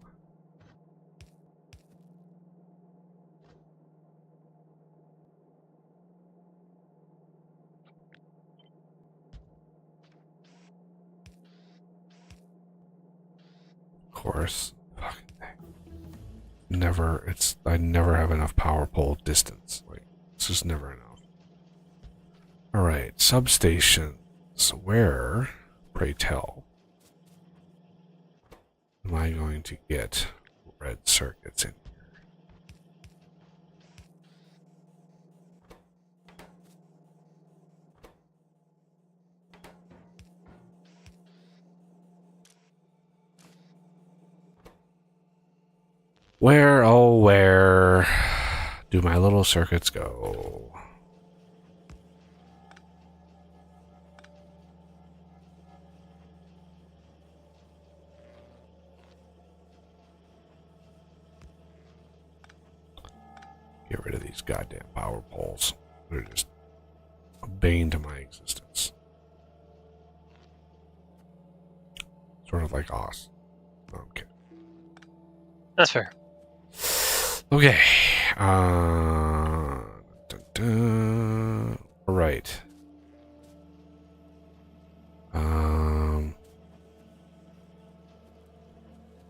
of course. Fucking thing. I never have enough power pole distance. Like, it's just never enough. Alright, substation. So where, pray tell, am I going to get red circuits in? Where, oh, where do my little circuits go? Get rid of these goddamn power poles. They're just a bane to my existence. Sort of like Oz. Okay. That's fair. Okay. Dun, dun. All right.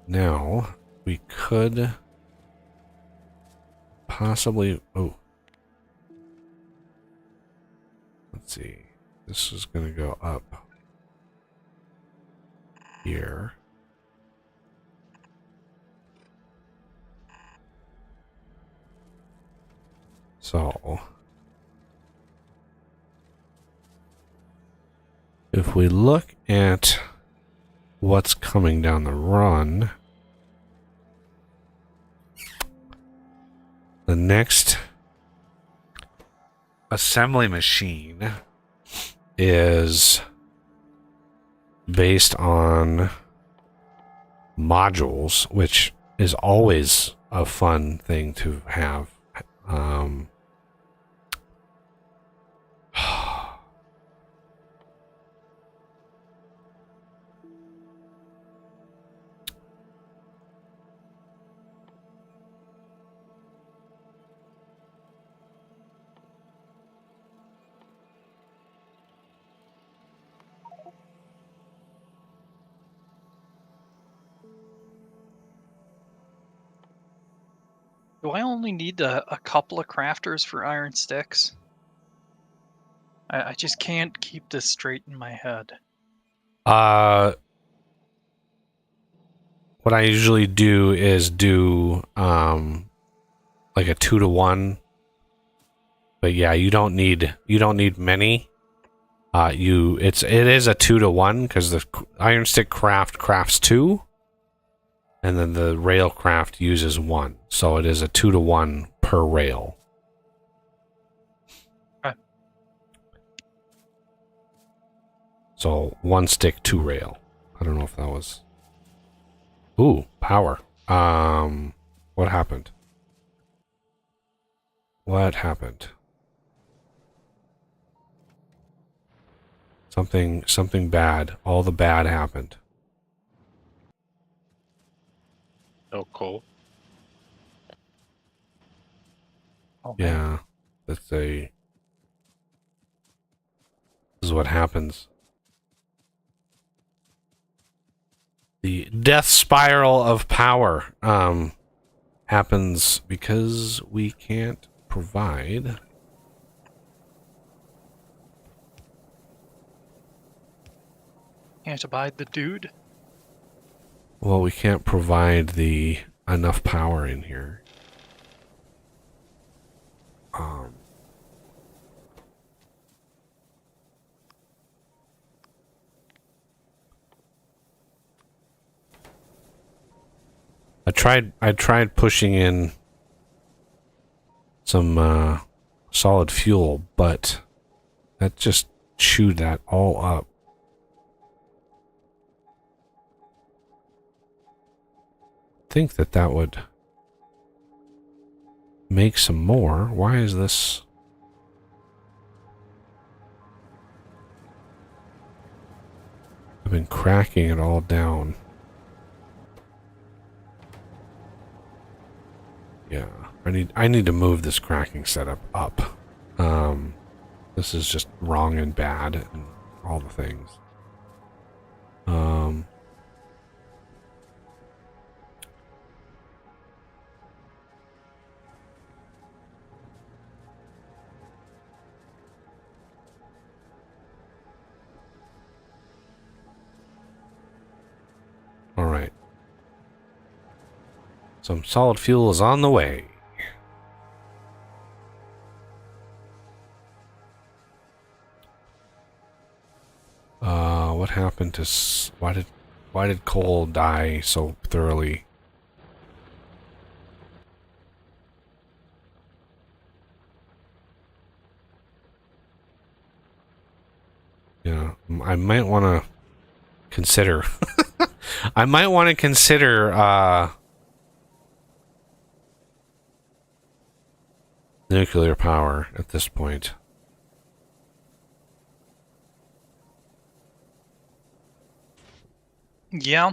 Now we could possibly. Oh. Let's see. This is going to go up here. So, if we look at what's coming down the run, the next assembly machine is based on modules, which is always a fun thing to have. Do I only need a couple of crafters for iron sticks? I just can't keep this straight in my head. What I usually do is do like a 2-to-1. But yeah, you don't need many. It is a 2-to-1 because the iron stick crafts 2, and then the rail craft uses 1. So it is a 2-to-1 per rail. Okay. So 1 stick, 2 rail. I don't know if that was. Ooh, power. What happened? What happened? Something bad. All the bad happened. No coal. Oh, man. Yeah, that's a. is what happens. The death spiral of power happens because we can't provide. Can't abide the dude. Well, we can't provide the enough power in here. I tried pushing in some solid fuel, but that just chewed that all up. I think that would make some more. Why is this? I've been cracking it all down. Yeah, I need to move this cracking setup up. This is just wrong and bad and all the things. All right. Some solid fuel is on the way. What happened to why did coal die so thoroughly? Yeah, I might want to consider. I might want to consider nuclear power at this point. Yeah.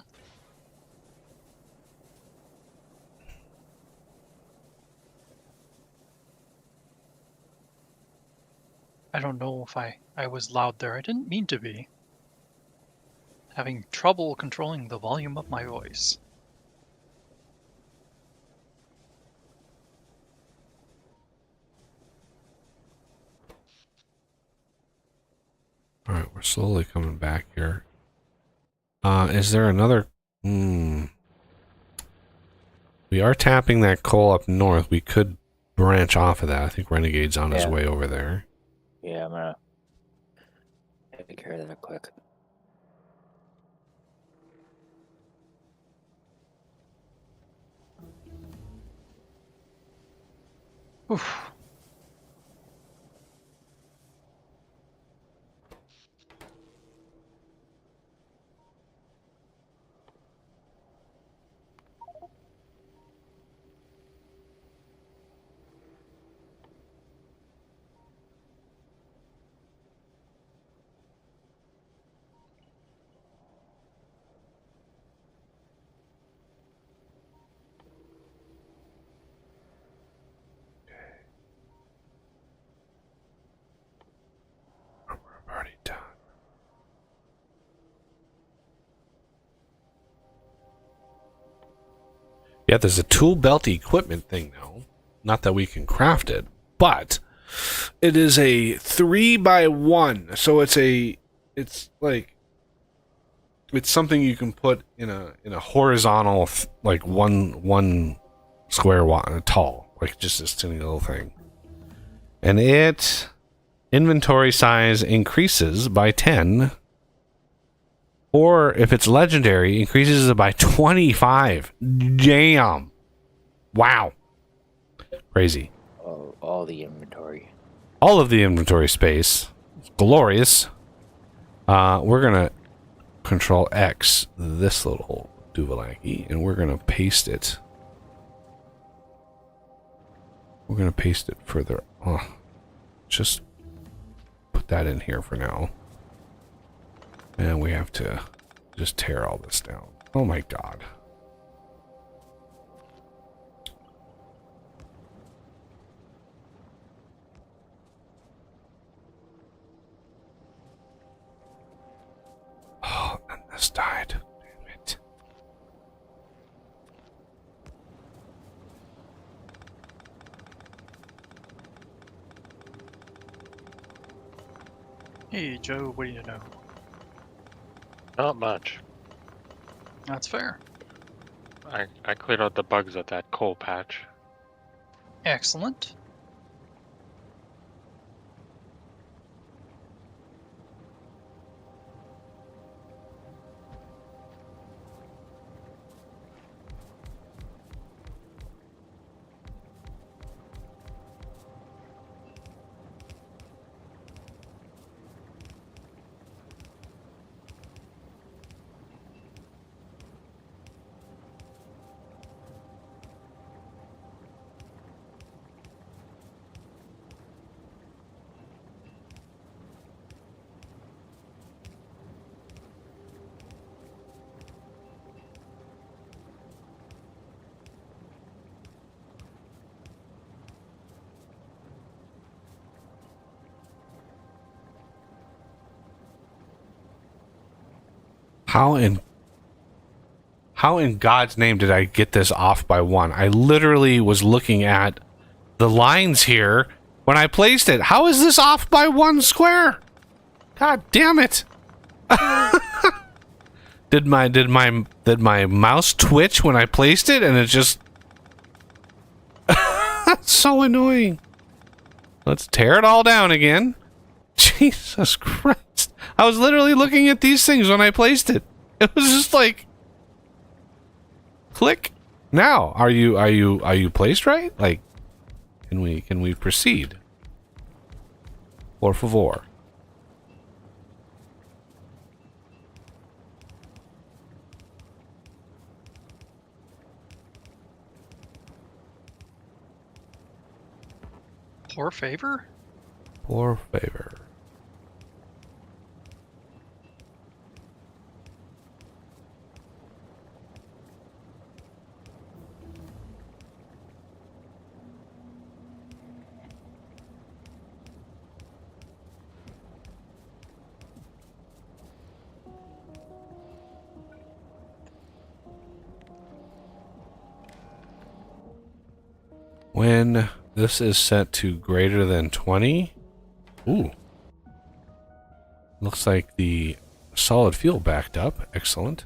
I don't know if I was loud there. I didn't mean to be. Having trouble controlling the volume of my voice. All right, we're slowly coming back here. Is there another? We are tapping that coal up north. We could branch off of that. I think Renegade's on his way over there. Yeah, I'm gonna take care of that quick. Oof. We're already done. Yeah, there's a tool belt equipment thing now. Not that we can craft it, but it is a 3x1. So it's like it's something you can put in a horizontal like one square tall, like just this tiny little thing. And it inventory size increases by 10. Or if it's legendary, increases it by 25. Damn. Wow. Crazy. All the inventory. All of the inventory space. It's glorious. We're going to control X this little Duvalaki, and we're going to paste it. We're going to paste it further. Just put that in here for now. And we have to just tear all this down. Oh my god. Hey, Joe, what do you know? Not much. That's fair. I cleared out the bugs at that coal patch. Excellent. How in God's name did I get this off by 1? I literally was looking at the lines here when I placed it. How is this off by 1 square? God damn it. Did my mouse twitch when I placed it and it just That's so annoying. Let's tear it all down again. Jesus Christ. I was literally looking at these things when I placed it. It was just like click. Now, are you placed right? Like can we proceed? Por favor. Poor favor? Por favor. When this is set to greater than 20, ooh, looks like the solid fuel backed up. Excellent.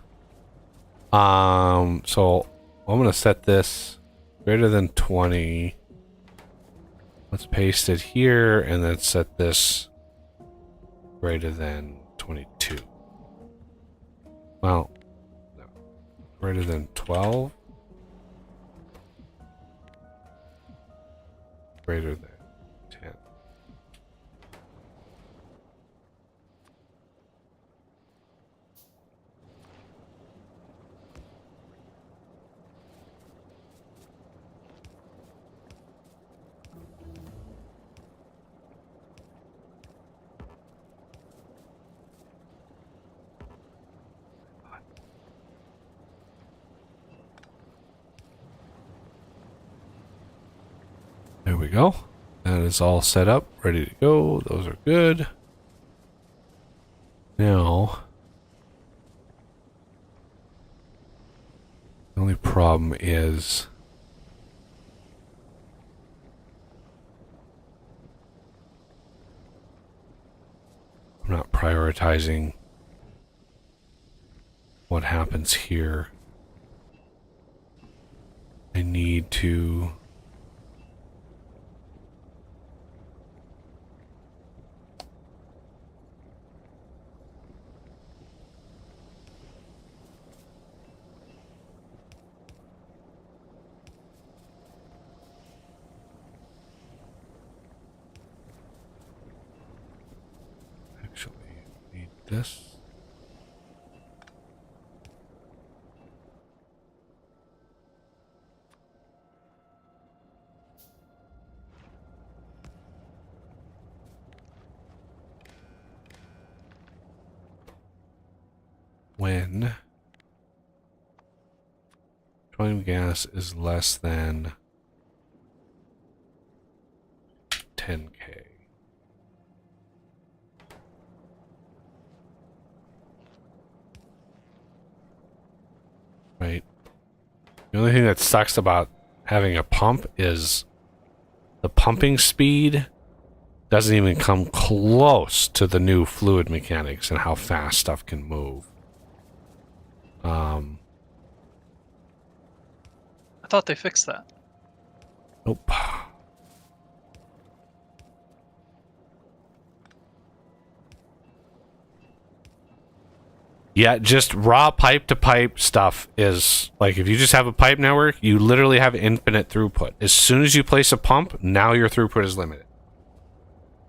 So I'm gonna set this greater than 20. Let's paste it here and then set this greater than 22. Well, no, greater than 12. Greater than 10. There we go. That is all set up, ready to go. Those are good. Now, the only problem is I'm not prioritizing what happens here. I need to actually need this. When petroleum gas is less than 10K. Right. The only thing that sucks about having a pump is the pumping speed doesn't even come close to the new fluid mechanics and how fast stuff can move. I thought they fixed that. Nope. Yeah, just raw pipe to pipe stuff is like if you just have a pipe network, you literally have infinite throughput. As soon as you place a pump, now your throughput is limited,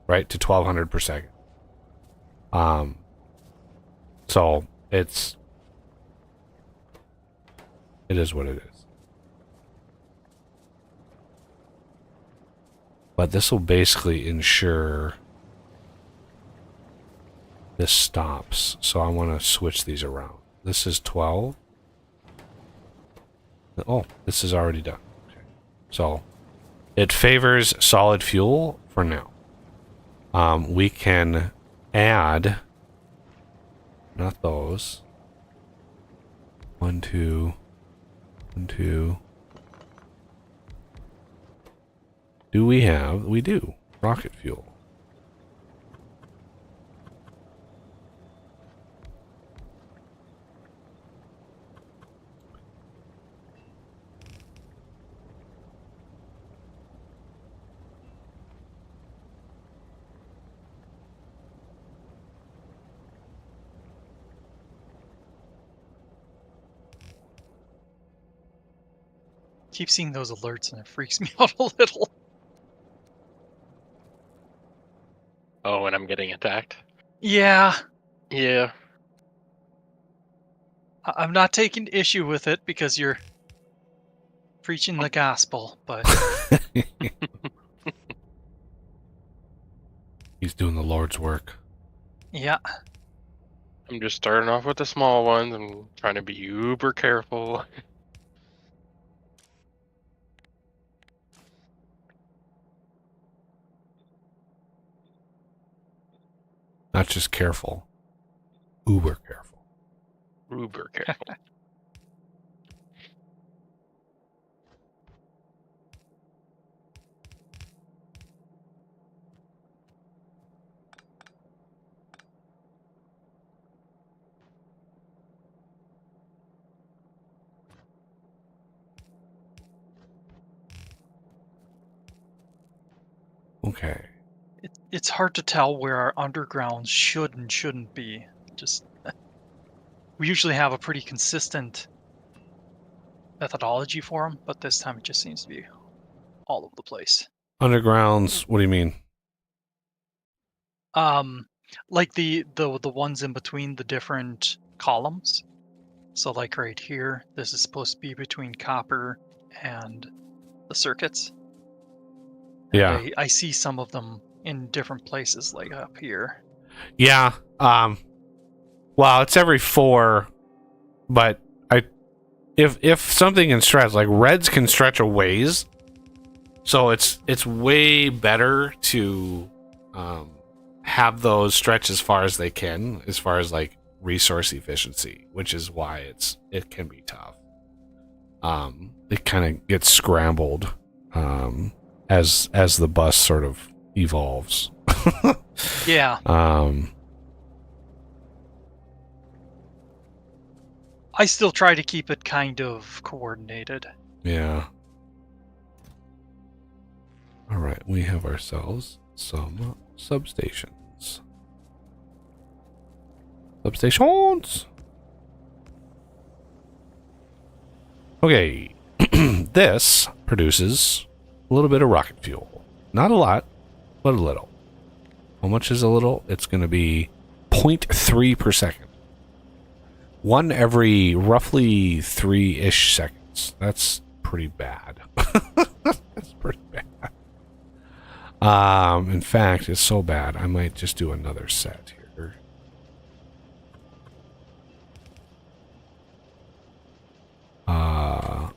right, to 1200 per second. So it is what it is. But this will basically ensure this stops. So I want to switch these around. This is 12. Oh, this is already done. Okay. So it favors solid fuel for now. We can add, not those. 1, 2, 1, 2. Do we have? We do. Rocket fuel. Keep seeing those alerts and it freaks me out a little. Oh, and I'm getting attacked. Yeah, Yeah. I'm not taking issue with it because you're preaching the gospel, but He's doing the Lord's work. yeah. I'm just starting off with the small ones. I'm trying to be uber careful. Not just careful. Uber careful. Uber careful. Okay. It's hard to tell where our undergrounds should and shouldn't be. Just we usually have a pretty consistent methodology for them, but this time it just seems to be all over the place. Undergrounds, what do you mean? Like the ones in between the different columns. So like right here, this is supposed to be between copper and the circuits. And Yeah. I see some of them in different places, like up here. Yeah. Well, it's every 4, but if something can stretch, like reds can stretch a ways, so it's way better to have those stretch as far as they can, as far as like resource efficiency, which is why it can be tough. It kind of gets scrambled as the bus sort of evolves. Yeah. I still try to keep it kind of coordinated. Yeah. All right, we have ourselves some substations. Substations. Okay, this produces a little bit of rocket fuel. Not a lot, but a little. How much is a little? It's going to be 0.3 per second. 1 every roughly 3-ish seconds. That's pretty bad. That's pretty bad. In fact, it's so bad, I might just do another set here.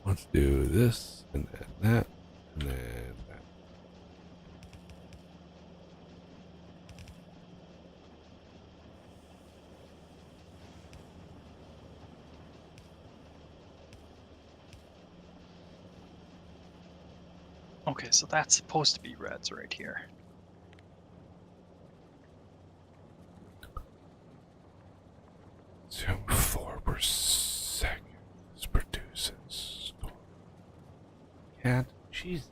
Let's do this, and then that, and then that. Okay, so that's supposed to be reds right here. cat. Jeez.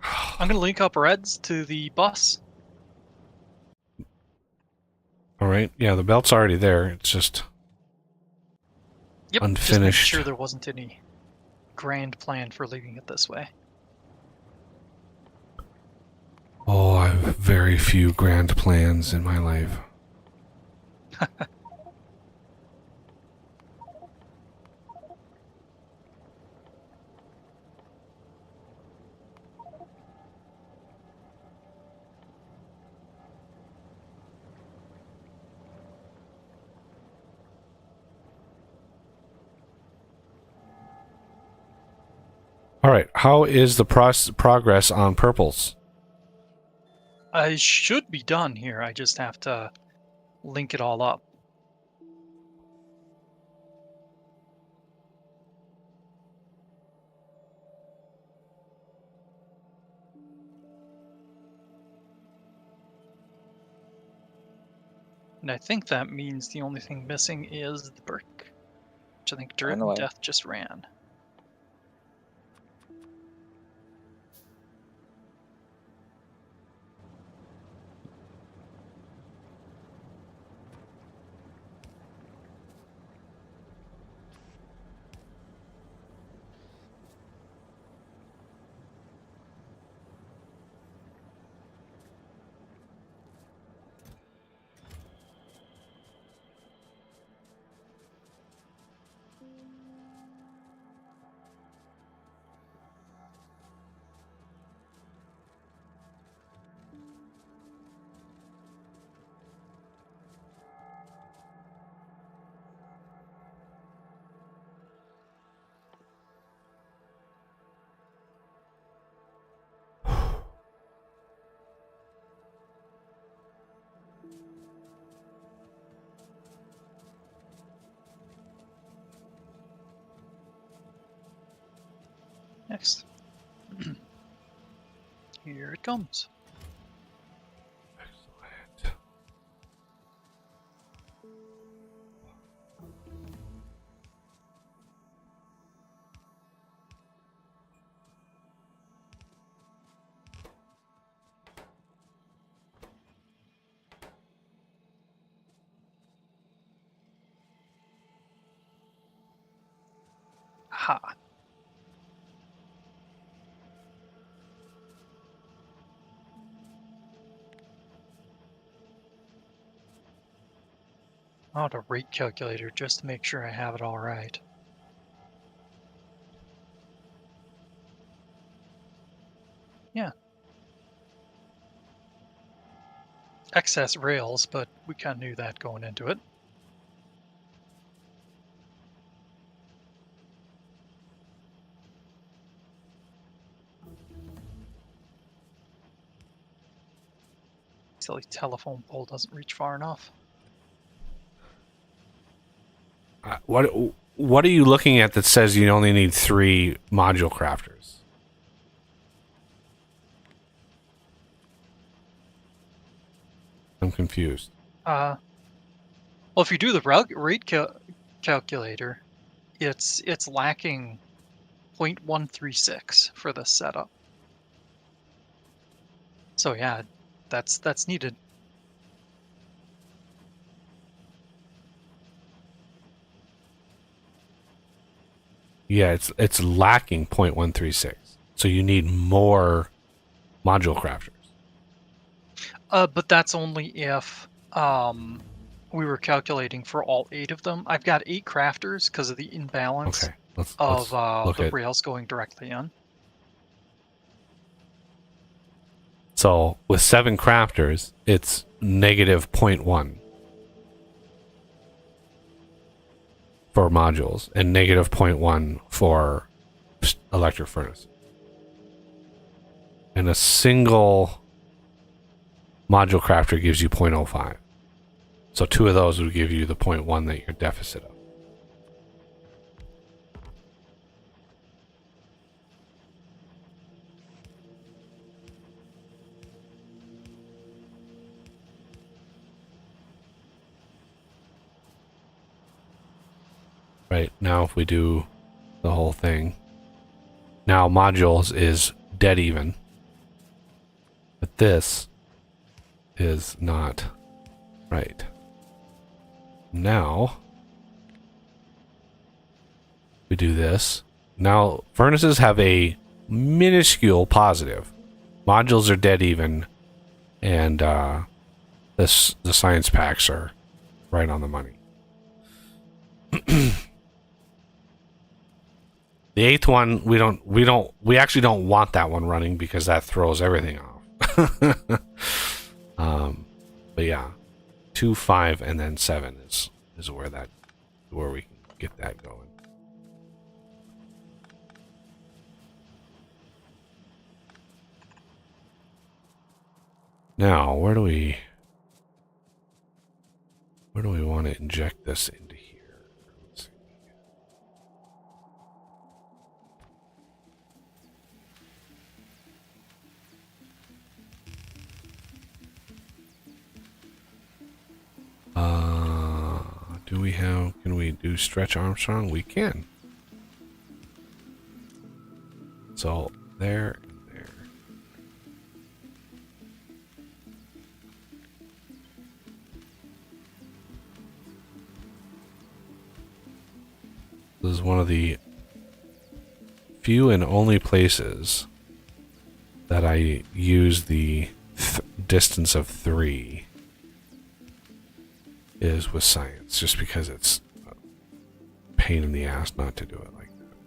I'm gonna link up Reds to the bus. All right. Yeah, the belt's already there. It's just Yep. Just making unfinished. sure there wasn't any grand plan for leaving it this way. Oh, I have very few grand plans in my life. All right. How is the progress on purples? I should be done here. I just have to link it all up. And I think that means the only thing missing is the brick, which I think Dirt On the and way. Death just ran. Next. Here it comes. Excellent. Ha. Oh, the rate calculator just to make sure I have it all right. Yeah. Excess rails, but we kind of knew that going into it. Silly telephone pole doesn't reach far enough. What are you looking at that says you only need 3 module crafters? I'm confused. Well, if you do the rate calculator, it's lacking 0.136 for this setup. So yeah, that's needed. Yeah, it's lacking 0.136. So you need more module crafters. But that's only if we were calculating for all 8 of them. I've got 8 crafters because of the imbalance Okay. Let's of look the at. rails going directly in. So with 7 crafters, it's negative 0.1 for modules and negative 0.1 for electric furnace. And a single module crafter gives you 0.05. So 2 of those would give you the 0.1 that you're deficit of. Right, now if we do the whole thing. Now modules is dead even. But this is not right. Now we do this. Now furnaces have a minuscule positive. Modules are dead even, and the science packs are right on the money. The 8th one, we actually don't want that one running because that throws everything off. But yeah, 2, 5, and then 7 is where we can get that going. Now, where do we want to inject this into here? Let's see. Can we do Stretch Armstrong? We can. So, there and there. This is one of the few and only places that I use the distance of 3 is with science, just because it's a pain in the ass not to do it like that.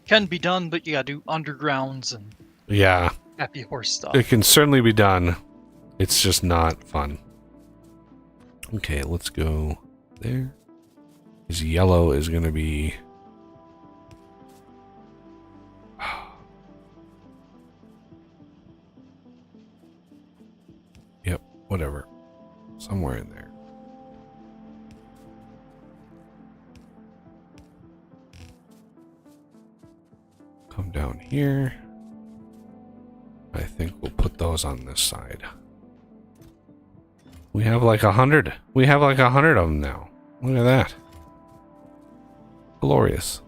Can be done, but you gotta do undergrounds and Yeah, happy horse stuff. it can certainly be done. It's just not fun. Okay, let's go there. His yellow is going to be... Yep, whatever. Somewhere in there. Come down here. I think we'll put those on this side. We have like 100. We have like 100 of them now. Look at that. Glorious.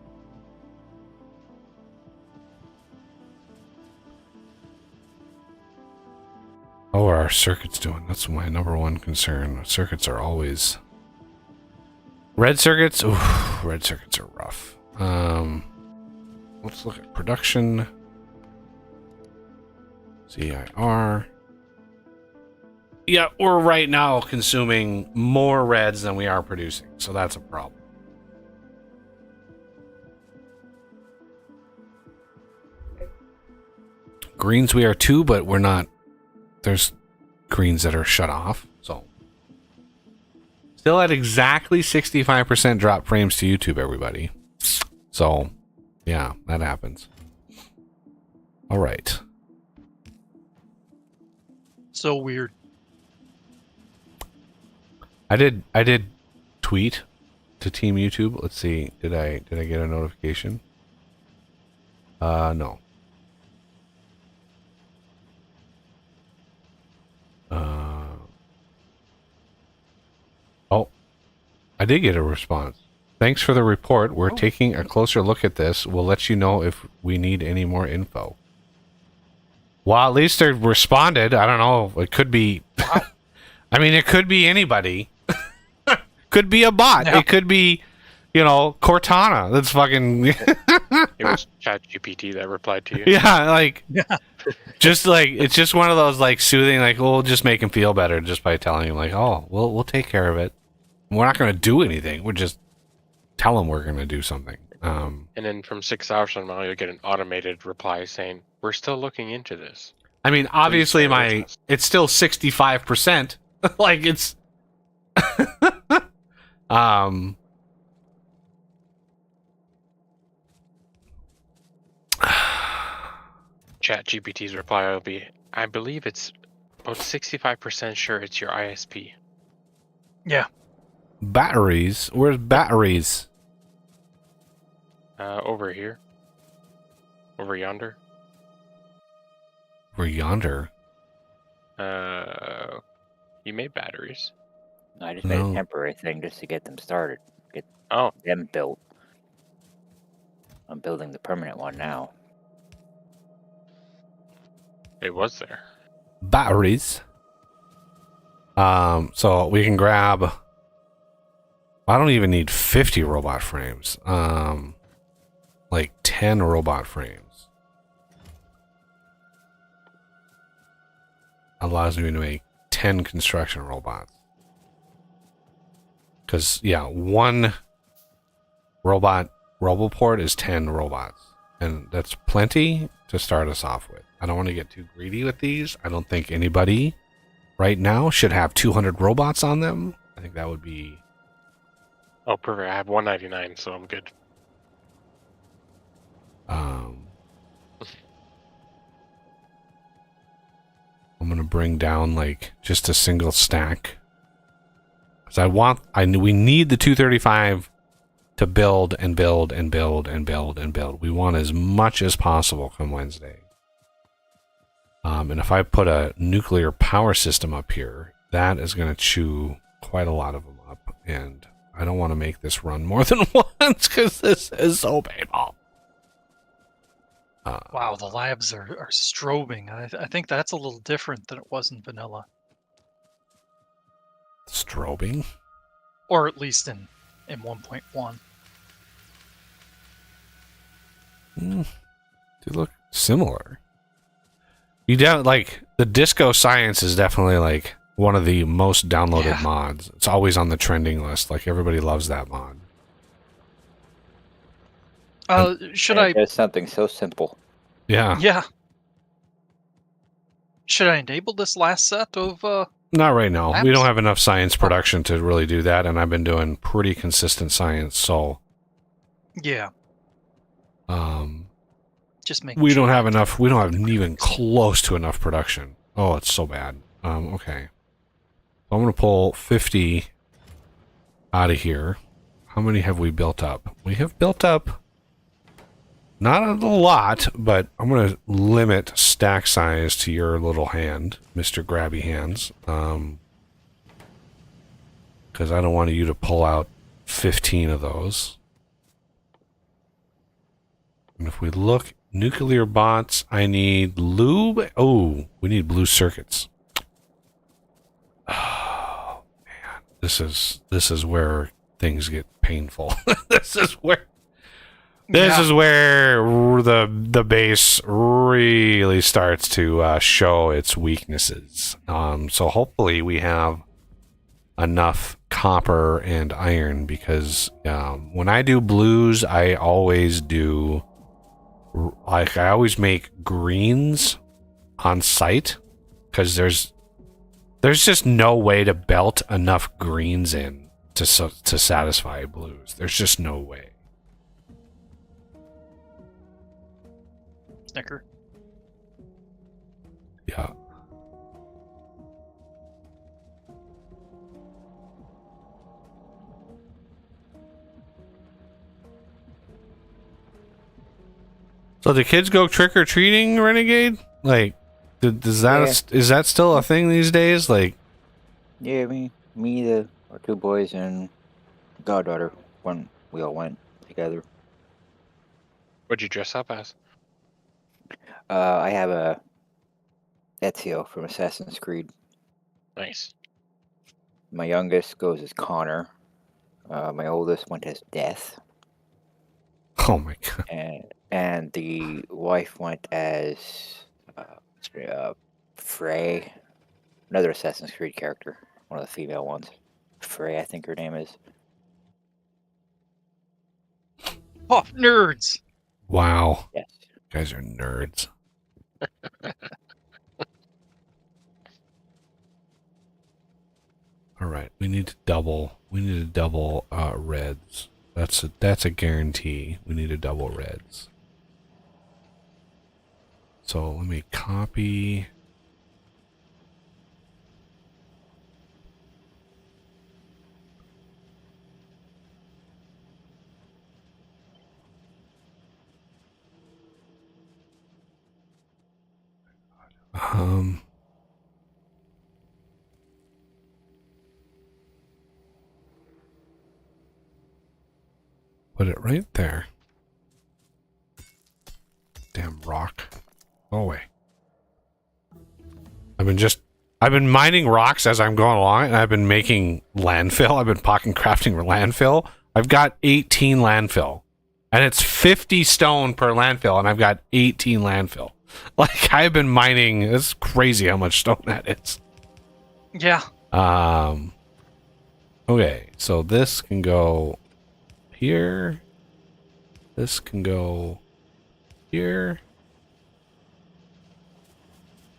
How are our circuits doing? That's my number one concern. Circuits are always... Red circuits? Ooh, red circuits are rough. Let's look at production. CIR. Yeah, we're right now consuming more reds than we are producing, so that's a problem. Greens we are too, but we're not... There's greens that are shut off, so... Still at exactly 65% drop frames to YouTube, everybody. So, yeah, that happens. Alright. So weird. I did tweet to Team YouTube. Let's see. Did I get a notification? No. Oh, I did get a response. Thanks for the report. We're taking a closer look at this. We'll let you know if we need any more info. Well, at least they responded. I don't know. It could be... I mean, it could be anybody. Could be a bot. Yeah. It could be, Cortana. That's fucking... It was ChatGPT that replied to you. Yeah, like... Just like, it's just one of those like soothing, like, we'll just make him feel better just by telling him like, oh, we'll take care of it. We're not going to do anything. We're just tell him we're going to do something. And then from 6 hours from now, you'll get an automated reply saying, "We're still looking into this." I mean, obviously stay with us. it's still 65%. Like it's, ChatGPT's reply will be, "I believe it's about 65% sure it's your ISP." Yeah. batteries. Where's batteries? Over here. Over yonder. We're yonder. You made batteries. I just made No. a temporary thing just to get them started. get Oh, them built. I'm building the permanent one now. it was there. Batteries. So we can grab. I don't even need 50 robot frames. Like 10 robot frames. Allows me to make 10 construction robots. Because, yeah, one roboport is 10 robots. And that's plenty to start us off with. I don't want to get too greedy with these. I don't think anybody right now should have 200 robots on them. I think that would be... Oh, perfect. I have 199, so I'm good. I'm going to bring down, like, just a single stack. Because we need the 235 to build and build and build and build and build. We want as much as possible come Wednesday. And if I put a nuclear power system up here, that is going to chew quite a lot of them up. And I don't want to make this run more than once because this is so painful. Wow, the labs are strobing. I think that's a little different than it was in vanilla, Strobing? or at least in 1.1. They look similar. You like the Disco Science is definitely like one of the most downloaded mods. It's always on the trending list. Like everybody loves that mod. Should And I? it does something so simple. Yeah. Yeah. Should I enable this last set of? Not right now. We Labs? don't have enough science production to really do that, and I've been doing pretty consistent science, so Yeah. Just make. we don't have enough. We don't have even close to enough production. Oh, it's so bad. Okay. I'm gonna pull 50 out of here. How many have we built up? We have built up not a lot, but I'm gonna limit stack size to your little hand, Mr. Grabby Hands. Because I don't want you to pull out 15 of those. And if we look, nuclear bots, I need lube. Oh, we need blue circuits. Oh man, this is where things get painful. This is where the base really starts to show its weaknesses. So hopefully we have enough copper and iron, because when I do blues, I always make greens on site, because there's just no way to belt enough greens in to satisfy blues. There's just no way. Snicker. Yeah. So the kids go trick or treating, Renegade? Like, is that still a thing these days? Like, Yeah, our two boys and goddaughter, when we all went together. What'd you dress up as? I have a Ezio from Assassin's Creed. Nice. My youngest goes as Connor. My oldest went as Death. oh my god. And the wife went as Frey, another Assassin's Creed character, one of the female ones. Frey, I think her name is. Oh, nerds! Wow. Yes. You guys are nerds. All right, we need to double reds. That's a guarantee. We need to double reds. So let me copy. Put it right there. Damn rock. Go away. I've been mining rocks as I'm going along, and I've been making landfill. I've been pocket crafting landfill. I've got 18 landfill. And it's 50 stone per landfill, and I've got 18 landfill. Like, I've been mining. It's crazy how much stone that is. Yeah. Okay, so this can go here. This can go here.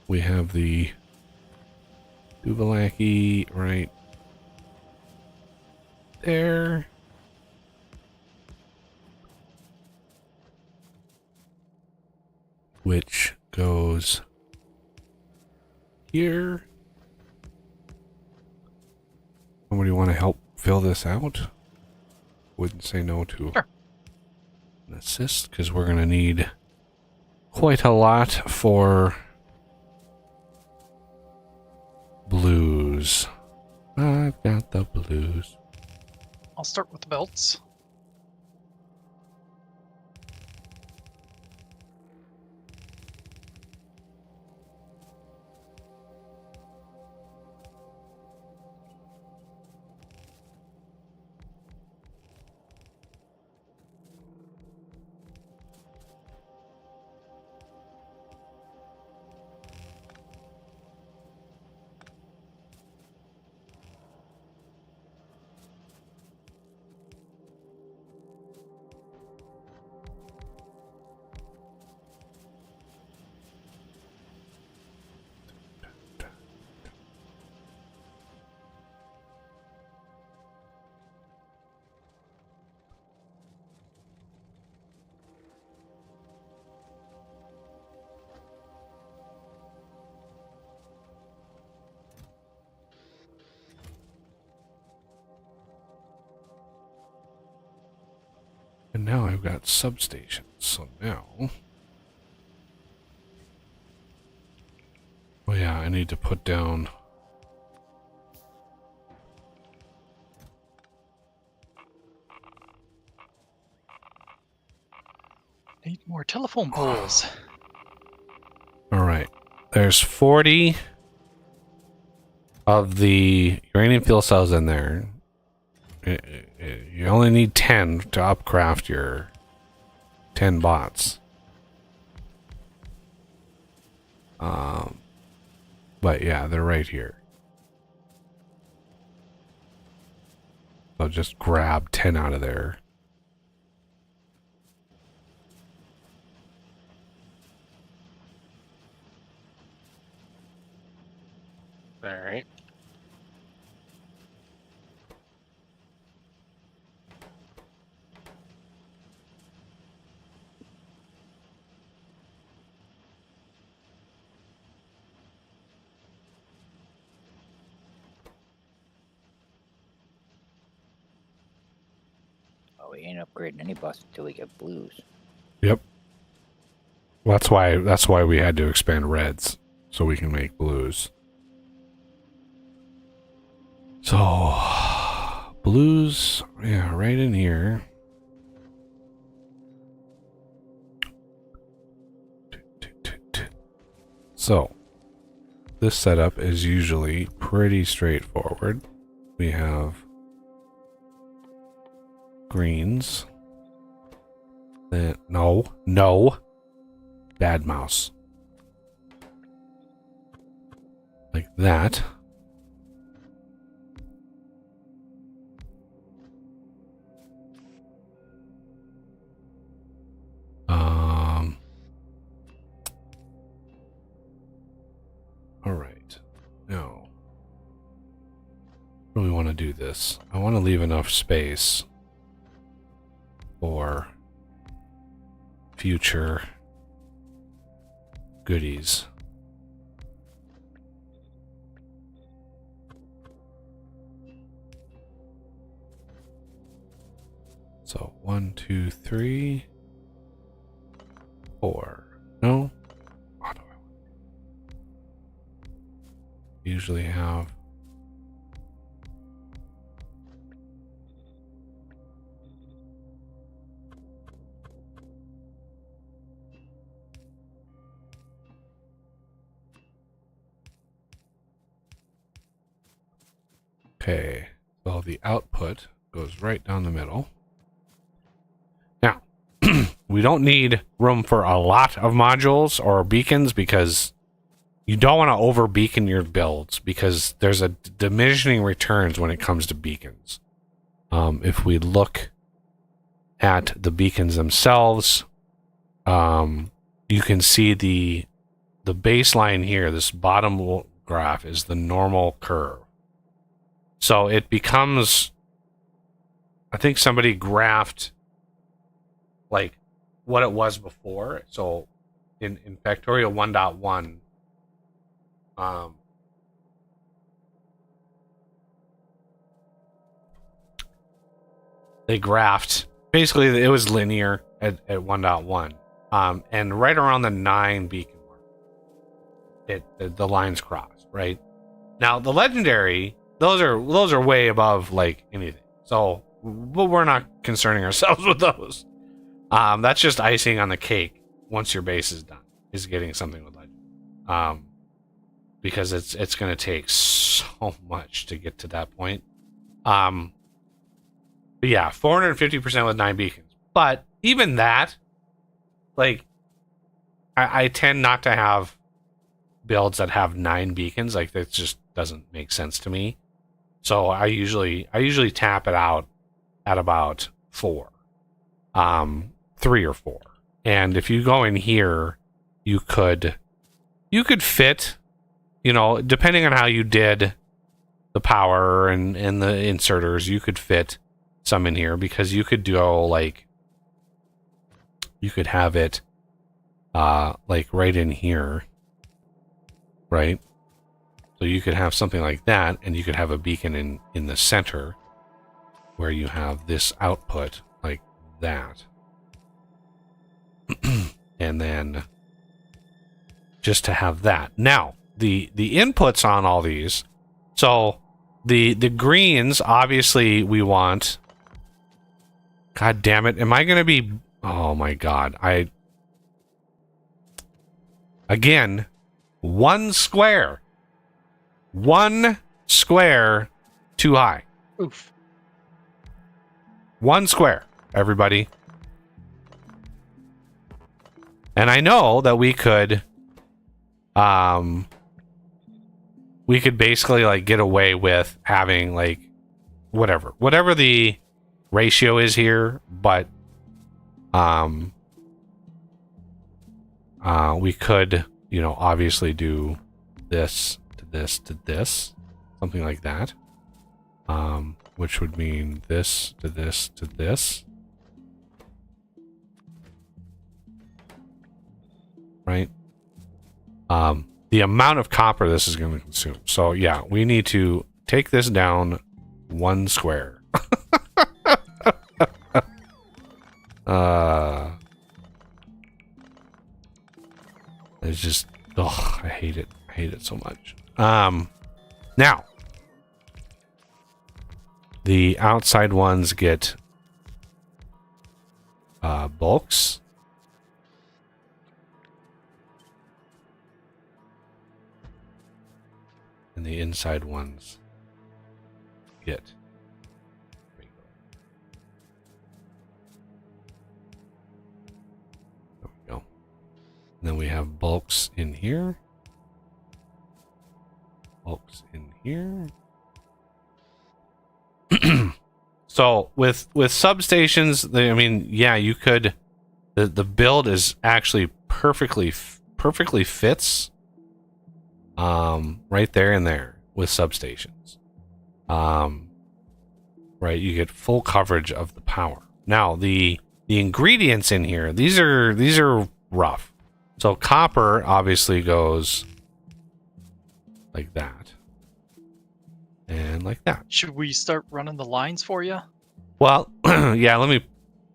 We have the Duvalaki right there. Which goes here. Somebody want to help fill this out? Wouldn't say no to Sure. an assist, because we're going to need quite a lot for blues. I've got the blues. I'll start with the belts. And now I've got substations. So now... Oh yeah, I need to put down... Need more telephone poles. Alright. There's 40 of the uranium fuel cells in there. You only need 10 to upcraft your 10 bots. But yeah, they're right here. So just grab 10 out of there. Alright. Oh, we ain't upgrading any bus until we get blues. Yep. Well, that's why we had to expand reds, so we can make blues. So blues, yeah, right in here. So this setup is usually pretty straightforward. We have greens. Then no. Bad mouse. Like that. All right. Now, how do we want to do this? I want to leave enough space for future goodies. So 1, 2, 3, 4. No. What do I usually have? Okay, so the output goes right down the middle. Now, we don't need room for a lot of modules or beacons because you don't want to over beacon your builds because there's a diminishing returns when it comes to beacons. If we look at the beacons themselves, you can see the baseline here, this bottom graph is the normal curve. So it becomes, I think somebody graphed like what it was before. So in Factorio 1.1, they graphed, basically it was linear at 1.1. And right around the 9 beacon mark, the lines crossed, right? Now the legendary, those are way above like anything. So, but we're not concerning ourselves with those. That's just icing on the cake once your base is done, is getting something with legend. Because it's going to take so much to get to that point. But yeah, 450% with 9 beacons. But even that, like, I tend not to have builds that have 9 beacons. Like, that just doesn't make sense to me. So I usually tap it out at about 4, 3 or 4. And if you go in here, you could fit, you know, depending on how you did the power and the inserters, you could fit some in here because you could go like, you could have it like right in here, right? So you could have something like that, and you could have a beacon in the center where you have this output like that. And then just to have that. Now, the inputs on all these, so the greens, obviously we want, god damn it, am I going to be, oh my god, again, 1 square too high. Oof. 1 square, everybody. And I know that we could basically like get away with having like whatever the ratio is here, but we could, you know, obviously do this to this to this, something like that, which would mean this to this to this, right? The amount of copper this is going to consume. So yeah, we need to take this down 1 square. It's just, oh, I hate it. I hate it so much. Now, the outside ones get bulks. And the inside ones get regular. There we go. And then we have bulks in here. Bulks in here. So with substations, I mean, yeah, you could. The build is actually perfectly fits. Right there and there with substations. Right, you get full coverage of the power. Now the ingredients in here, these are rough. So copper obviously goes like that. And like that. Should we start running the lines for you? Well, yeah, let me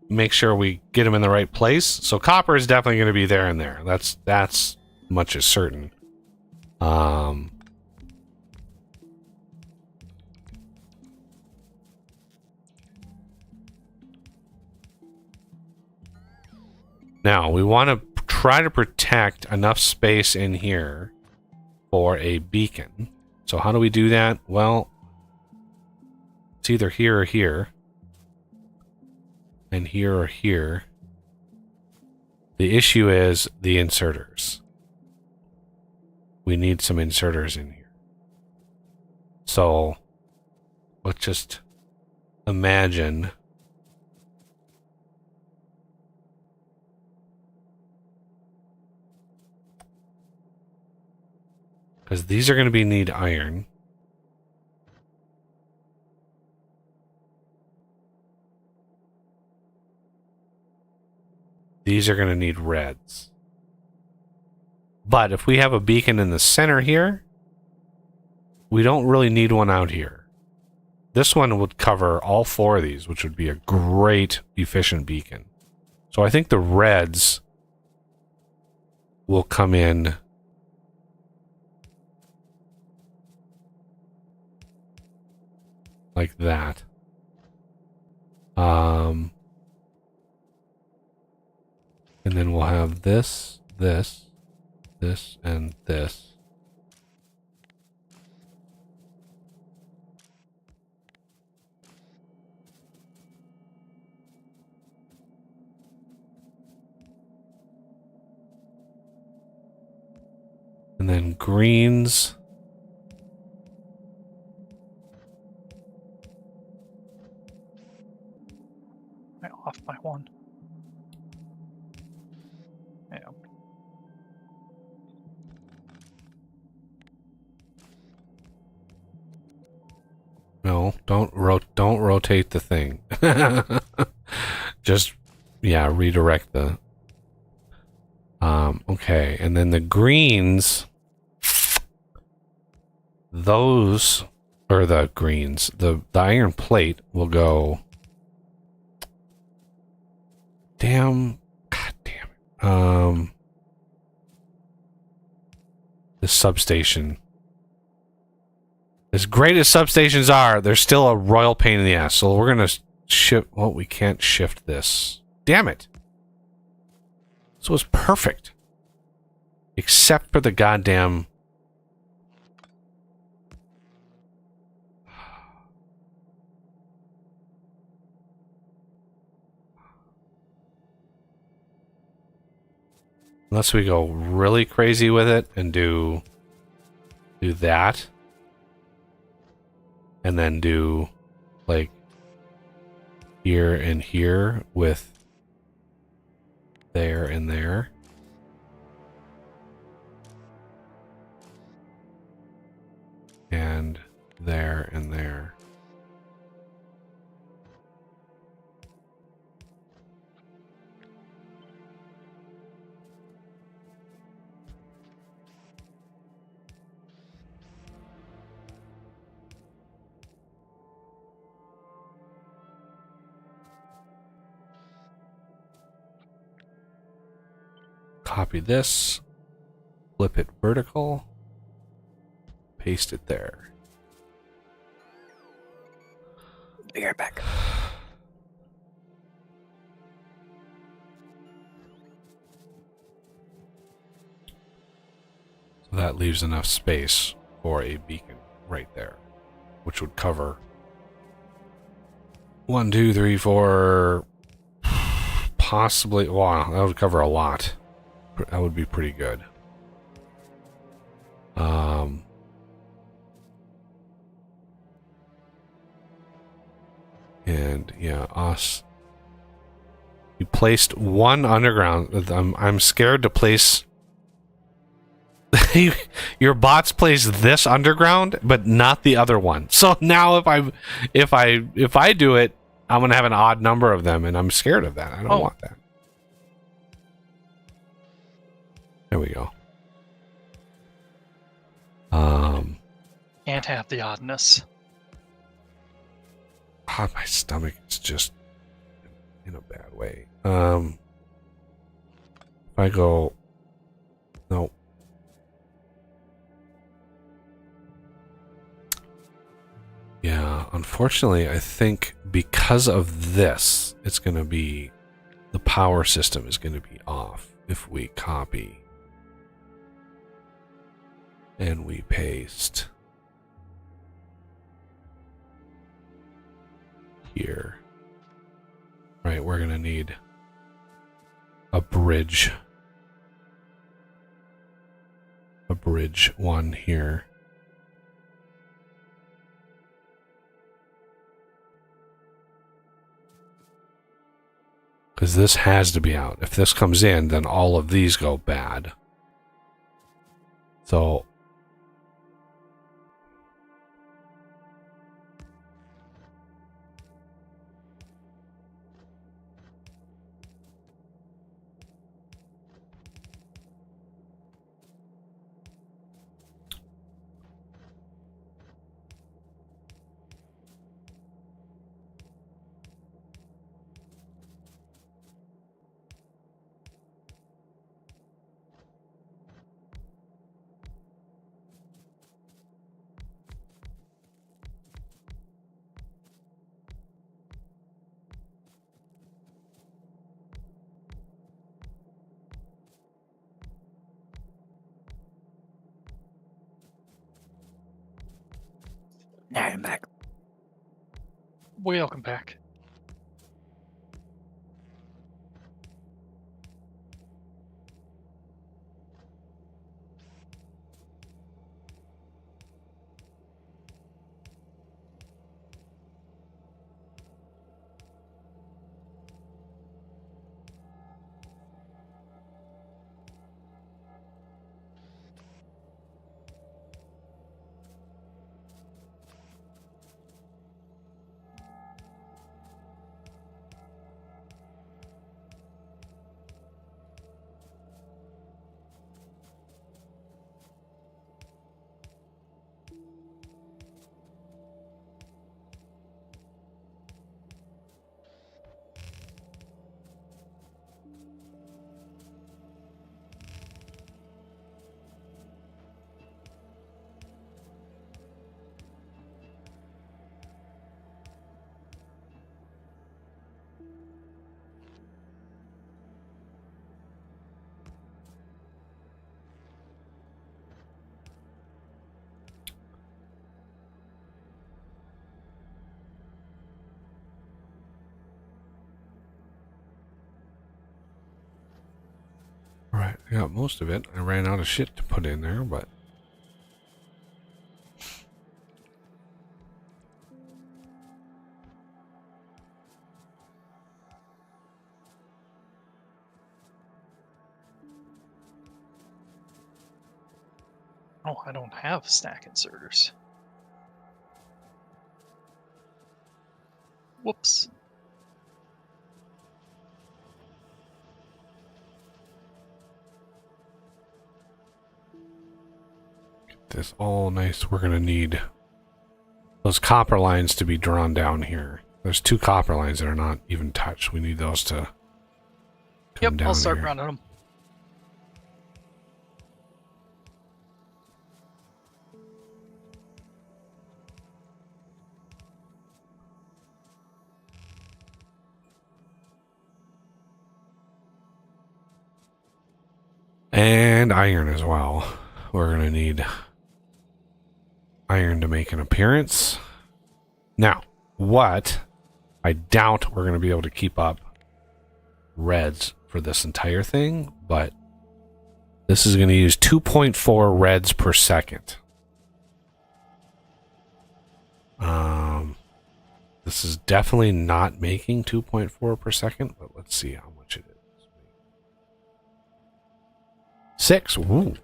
make sure we get them in the right place. So copper is definitely going to be there and there. That's much as certain. Now, we want to try to protect enough space in here for a beacon. So how do we do that? Well, either here or here. And here or here. The issue is the inserters. We need some inserters in here. So, let's just imagine because these are going to need iron. These are going to need reds. But if we have a beacon in the center here, we don't really need one out here. This one would cover all 4 of these, which would be a great, efficient beacon. So I think the reds will come in like that. And then we'll have this, this, this, and this. And then greens. I off by 1. Yeah. No, don't rotate the thing. Just redirect the okay, and then the greens, those are the greens. The iron plate will go. God damn it. The substation. As great as substations are, they're still a royal pain in the ass. So we're gonna shift. Well, we can't shift this. Damn it. This was perfect. Except for the goddamn. Unless we go really crazy with it and do that. And then do like here and here with there and there. And there and there. Copy this, flip it vertical, paste it there. Be right back. So that leaves enough space for a beacon right there, which would cover 1, 2, 3, 4, possibly. Wow, that would cover a lot. That would be pretty good. And yeah, us. You placed one underground. I'm scared to place. Your bots place this underground, but not the other one. So now if I do it, I'm gonna have an odd number of them, and I'm scared of that. I don't want that. There we go. Can't have the oddness. God, my stomach is just in a bad way. If I go, no. Yeah, unfortunately, I think because of this, it's going to be, the power system is going to be off if we copy and we paste. here. Right, we're gonna need a bridge. A bridge one here. Because this has to be out. If this comes in, then all of these go bad. So Now I'm back. Welcome back. alright, I got most of it. I ran out of shit to put in there, but Oh, I don't have stack inserters. Whoops. this all nice. We're gonna need those copper lines to be drawn down here. There's 2 copper lines that are not even touched. We need those to come Yep, down I'll start here. running them. And iron as well. We're gonna need iron to make an appearance. Now, what I doubt we're gonna be able to keep up reds for this entire thing, but this is gonna use 2.4 reds per second. This is definitely not making 2.4 per second, but let's see how much it is. 6. Ooh.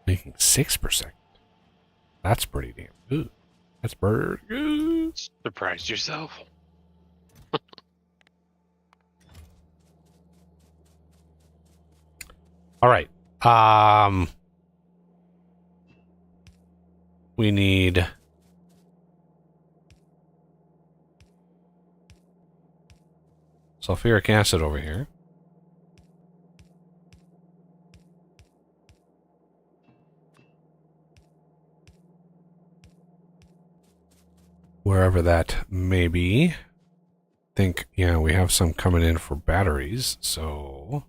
Making 6 per second. That's pretty damn good. That's pretty good. Surprised yourself. All right. We need sulfuric acid over here. Wherever that may be. Think, yeah, we have some coming in for batteries, so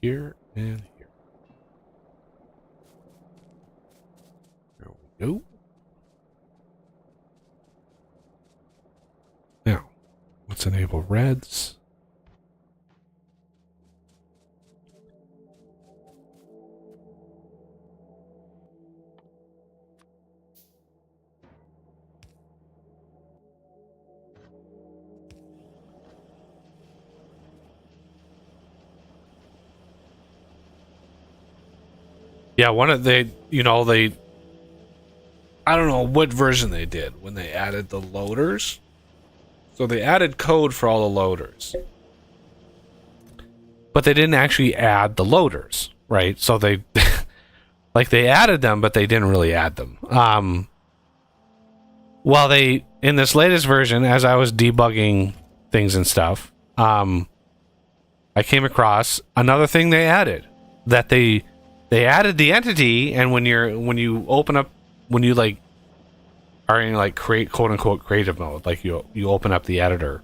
here and here. There we go. Now, let's enable reds. Yeah, one of they, I don't know what version they did when they added the loaders. So they added code for all the loaders. But they didn't actually add the loaders, right? So they like they added them, but they didn't really add them. Well, they in this latest version, as I was debugging things and stuff, I came across another thing they added, that they added the entity, and when you open up, when you like are in like create quote unquote creative mode, like you open up the editor,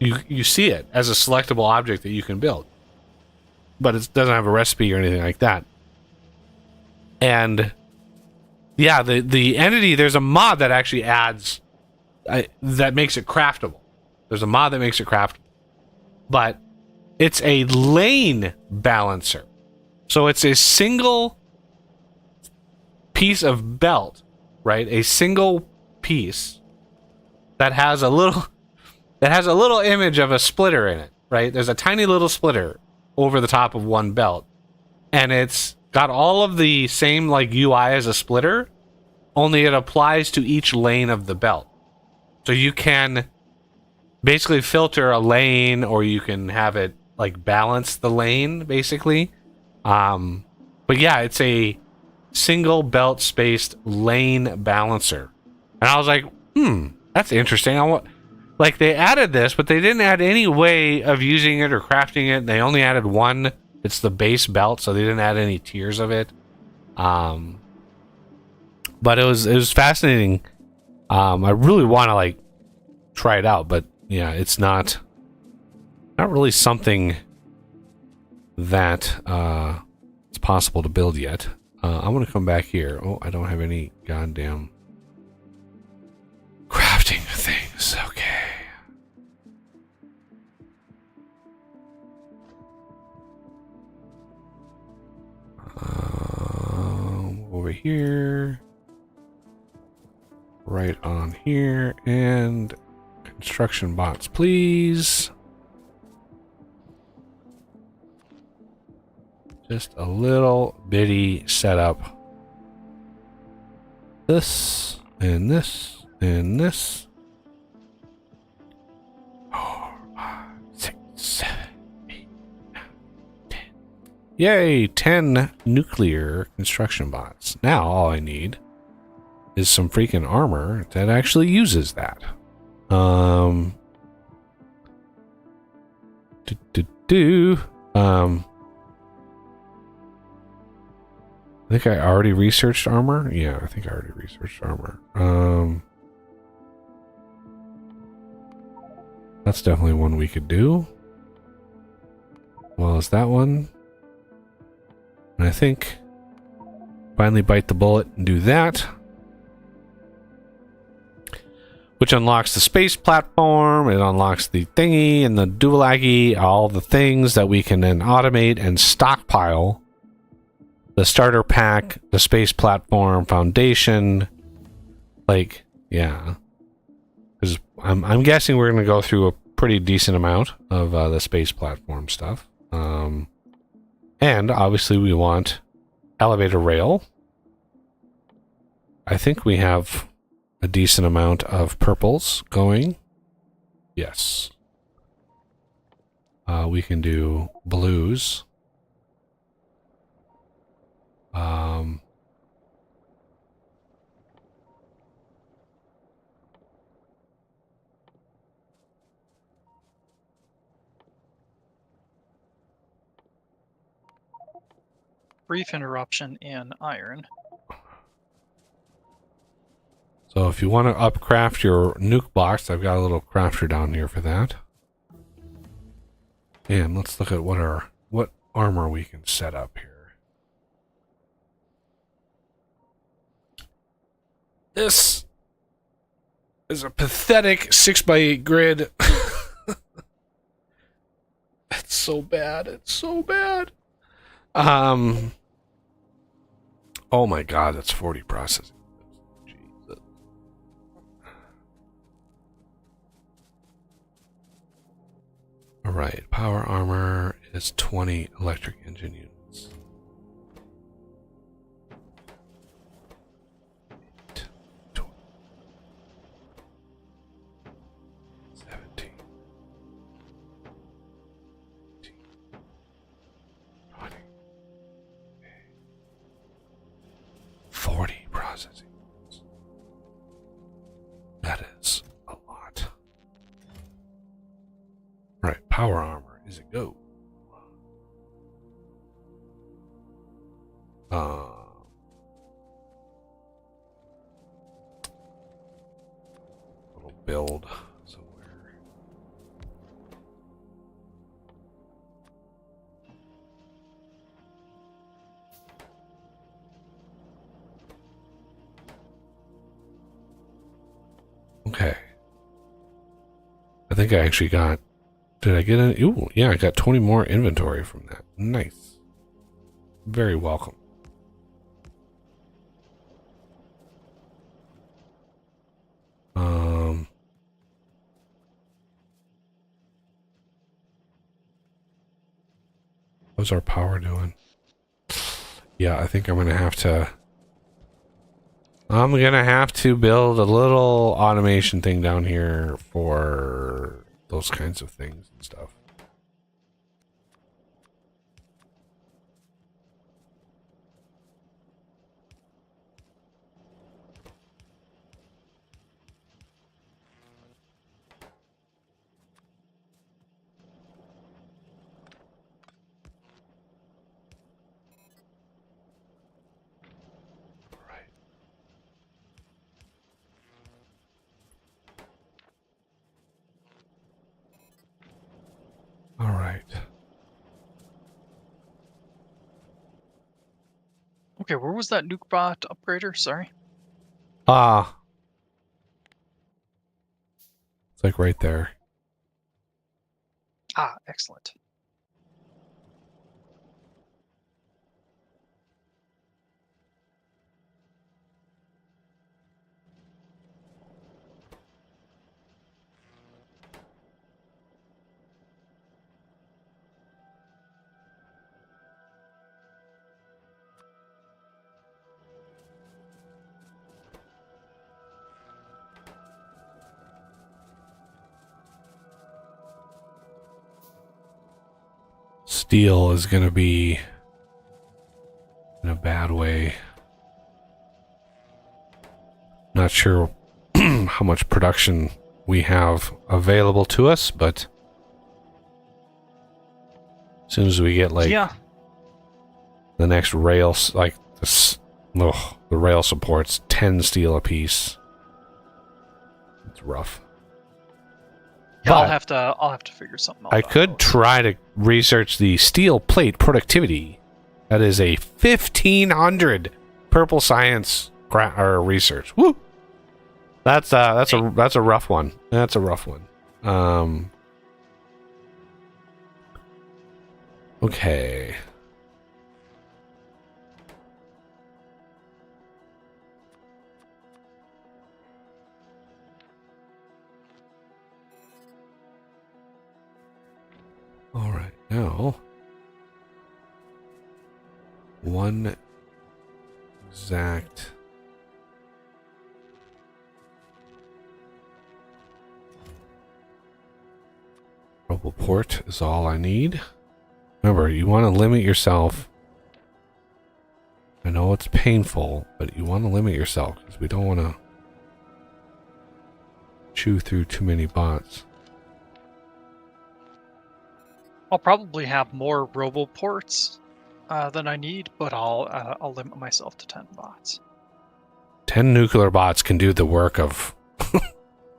you see it as a selectable object that you can build, but it doesn't have a recipe or anything like that. And yeah, the entity, there's a mod that actually adds that makes it craftable. There's a mod that makes it craftable, but it's a lane balancer. So it's a single piece of belt, right? A single piece that has a little image of a splitter in it, right? There's a tiny little splitter over the top of one belt, and it's got all of the same like UI as a splitter, only it applies to each lane of the belt. So you can basically filter a lane, or you can have it like balance the lane basically. But yeah, it's a single belt spaced lane balancer. And I was like, that's interesting. Like they added this, but they didn't add any way of using it or crafting it. They only added one. It's the base belt, so they didn't add any tiers of it. But it was fascinating. I really want to like try it out, but yeah, it's not really something that it's possible to build yet. I want to come back here. Oh, I don't have any goddamn crafting things. Okay. Over here. Right on here. And construction bots, please. Just a little bitty setup. This and this and this. 4, 5, 6, 7, 8, 9, 10. Yay! 10 nuclear construction bots. Now all I need is some freaking armor that actually uses that. I think I already researched armor. Yeah, I think I already researched armor. That's definitely one we could do. Well, as that one. And I think finally bite the bullet and do that. Which unlocks the space platform, it unlocks the thingy and the dualagi, all the things that we can then automate and stockpile. The starter pack, the space platform, foundation, like, yeah. Because I'm guessing we're going to go through a pretty decent amount of the space platform stuff. And obviously we want elevator rail. I think we have a decent amount of purples going. Yes. We can do blues. Brief interruption in iron. So if you want to upcraft your nuke box, I've got a little crafter down here for that. And let's look at what armor we can set up here. This is a pathetic 6x8 grid. It's so bad. It's so bad. Oh my god, that's 40 processing. Jesus. Alright, power armor is 20 electric engine units. 8, 20, 17, 18, 20, 40 processing units. That is a lot. Right, power armor is a go. Little build somewhere. Okay. I think I actually got. Did I get any? Ooh, yeah, I got 20 more inventory from that. Nice. Very welcome. How's our power doing? Yeah, I think I'm gonna have to build a little automation thing down here for those kinds of things and stuff. All right. Okay, where was that nuke bot upgrader? Sorry. It's like right there. Ah, excellent. Steel is going to be in a bad way. Not sure how much production we have available to us, but as soon as we get like the next rail, like this, the rail supports 10 steel a piece. It's rough. Yeah, But I'll have to figure something out. I could try to research the steel plate productivity. That is a 1500 purple science or research. Woo! That's a rough one. That's a rough one. Okay. All right, now one exact mobile port is all I need. Remember, you want to limit yourself. I know it's painful, but you want to limit yourself because we don't want to chew through too many bots. I'll probably have more roboports than I need, but I'll limit myself to 10 bots. 10 nuclear bots can do the work of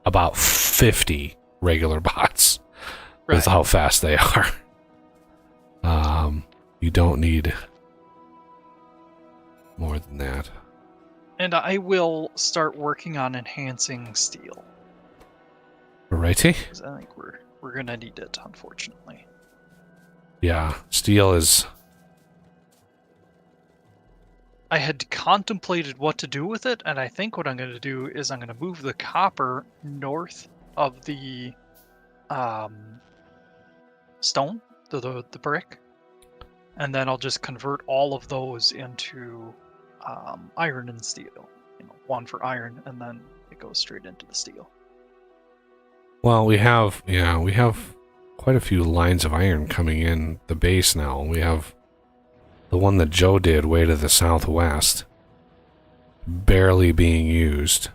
about 50 regular bots. Right. With how fast they are. You don't need more than that. And I will start working on enhancing steel. Alrighty. 'Cause I think we're gonna need it, unfortunately. Yeah, steel is... I had contemplated what to do with it, and I think what I'm going to do is I'm going to move the copper north of the stone, the brick, and then I'll just convert all of those into iron and steel. One for iron, and then it goes straight into the steel. Well, we have quite a few lines of iron coming in the base now. We have the one that Joe did way to the southwest, barely being used.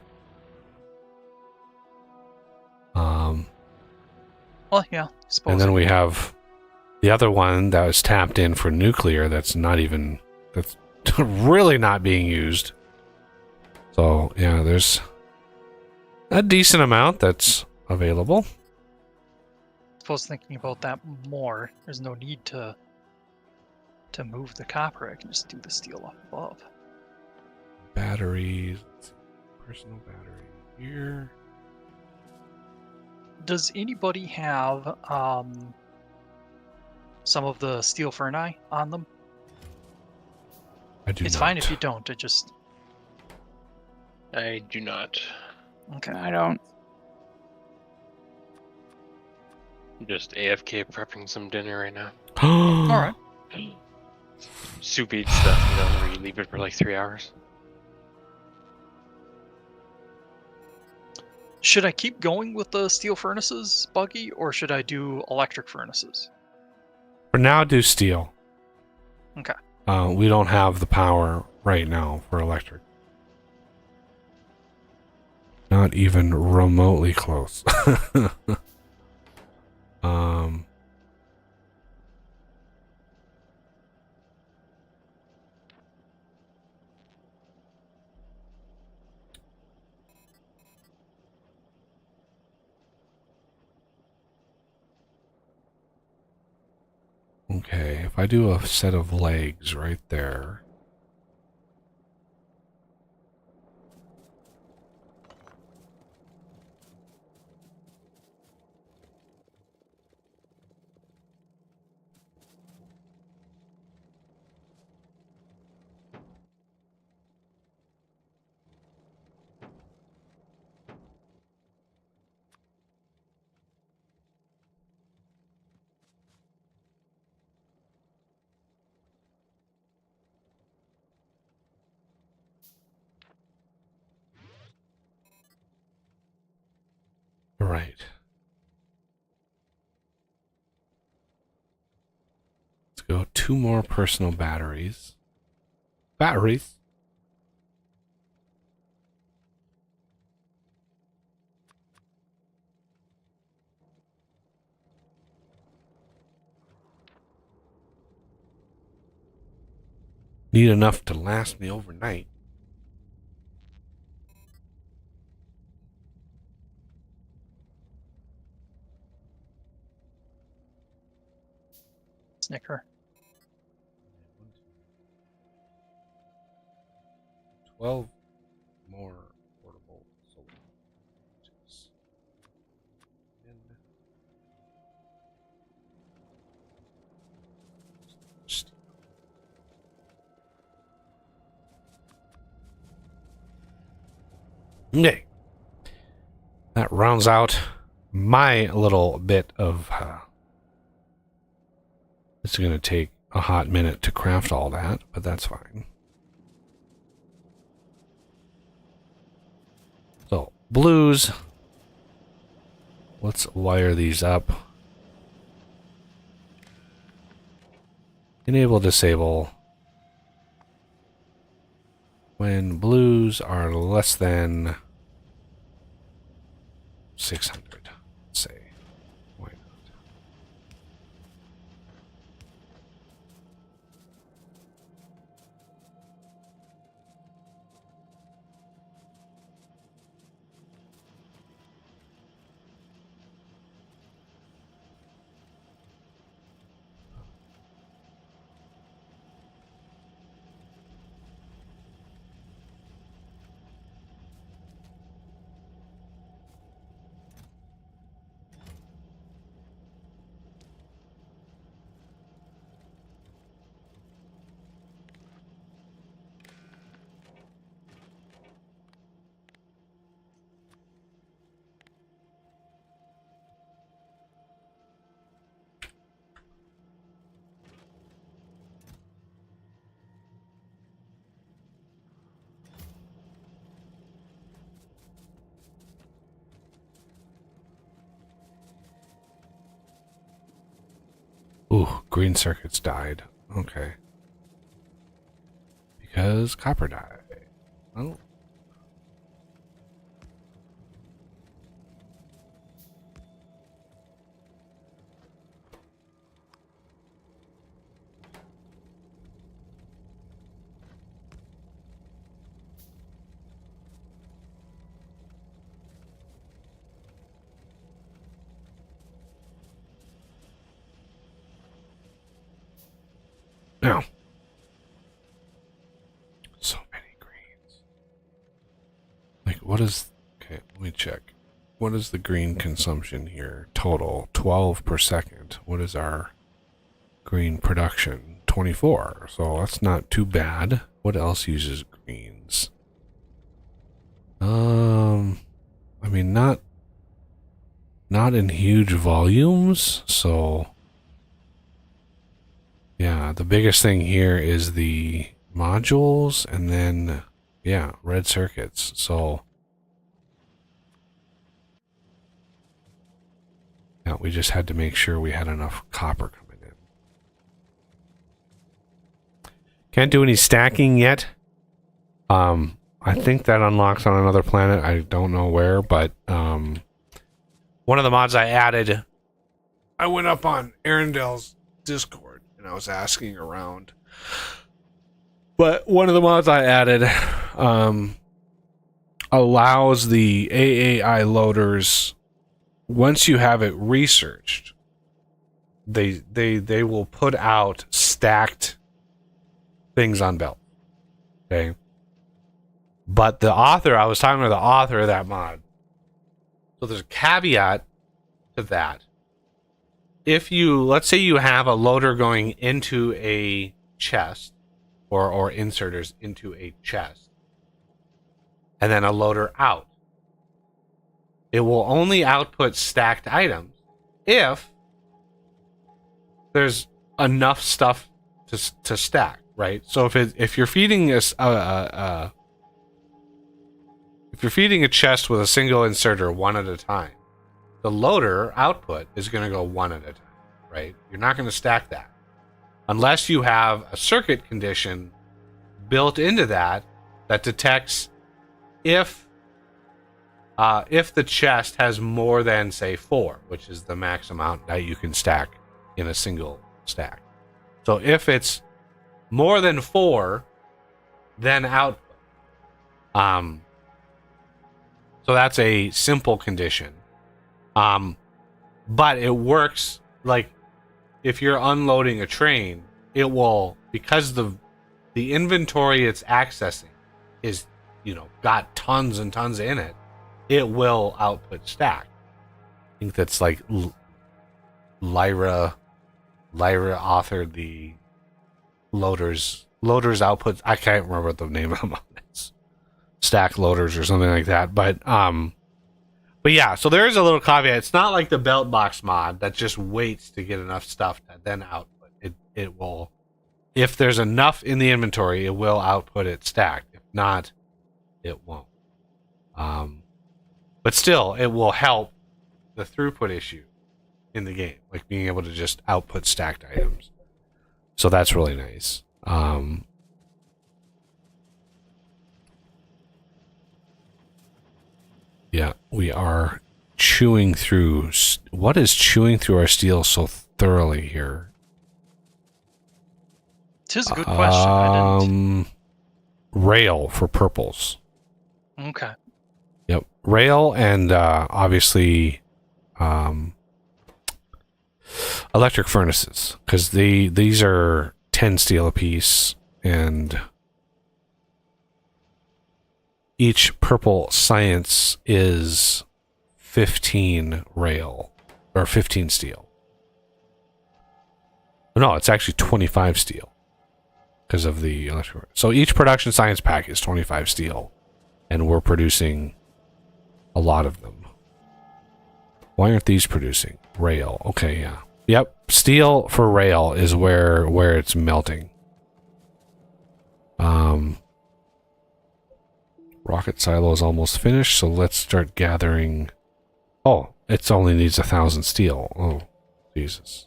Well, yeah, suppose. And then we have the other one that was tapped in for nuclear that's really not being used. So, yeah, there's a decent amount that's available. Suppose thinking about that more, there's no need to move the copper. I can just do the steel up above. Batteries. Personal battery here. Does anybody have some of the steel ferni on them? I do It's not. fine if you don't. I do not. Okay. I don't. I'm just AFK prepping some dinner right now. All right. Sous vide stuff, where you leave it for like 3 hours. Should I keep going with the steel furnaces, Buggy, or should I do electric furnaces? For now, do steel. Okay. We don't have the power right now for electric. Not even remotely close. Okay, if I do a set of legs right there. Right. Let's go 2 more personal batteries. Batteries? Need enough to last me overnight. Snicker. 12 more portable solar panels. Okay. That rounds out my little bit of... it's going to take a hot minute to craft all that, but that's fine. So, blues. Let's wire these up. Enable, disable. When blues are less than 600, let's say. Why not? Ooh, green circuits died. Okay. Because copper died. Oh. Now. So many greens. Like, what is... Okay, let me check. What is the green consumption here? Total, 12 per second. What is our green production? 24. So that's not too bad. What else uses greens? I mean, not in huge volumes, so... Yeah, the biggest thing here is the modules, and then, yeah, red circuits. So, yeah, we just had to make sure we had enough copper coming in. Can't do any stacking yet. I think that unlocks on another planet. I don't know where, but one of the mods I added, I went up on Arundel's Discord and I was asking around. But one of the mods I added allows the AAI loaders, once you have it researched, they will put out stacked things on belt. Okay. But the author, I was talking to the author of that mod. So there's a caveat to that. If you, let's say you have a loader going into a chest, or inserters into a chest, and then a loader out, it will only output stacked items if there's enough stuff to stack, right? So if you're feeding if you're feeding a chest with a single inserter one at a time, the loader output is going to go one at a time, right? You're not going to stack that unless you have a circuit condition built into that detects if the chest has more than, say, 4, which is the max amount that you can stack in a single stack. So if it's more than 4, then output. So that's a simple condition. But it works, like, if you're unloading a train, it will, because the inventory it's accessing is, got tons and tons in it, it will output stack. I think that's like Lyra authored the loaders output. I can't remember what the name of them is. Stack loaders or something like that. But yeah, so there is a little caveat. It's not like the belt box mod that just waits to get enough stuff to then output. It will, if there's enough in the inventory, it will output it stacked. If not, it won't. But still, it will help the throughput issue in the game, like being able to just output stacked items. So that's really nice. Yeah, we are chewing through. What is chewing through our steel so thoroughly here? Tis a good question. I didn't. Rail for purples. Okay. Yep, rail and obviously electric furnaces, because these are 10 steel apiece, and each purple science is 15 rail or 15 steel. No, it's actually 25 steel because of the electric. So each production science pack is 25 steel, and we're producing a lot of them. Why aren't these producing? Rail. Okay, yeah. Yep, steel for rail is where it's melting. Rocket silo is almost finished, so let's start gathering. Oh, it only needs 1,000 steel. Oh, Jesus.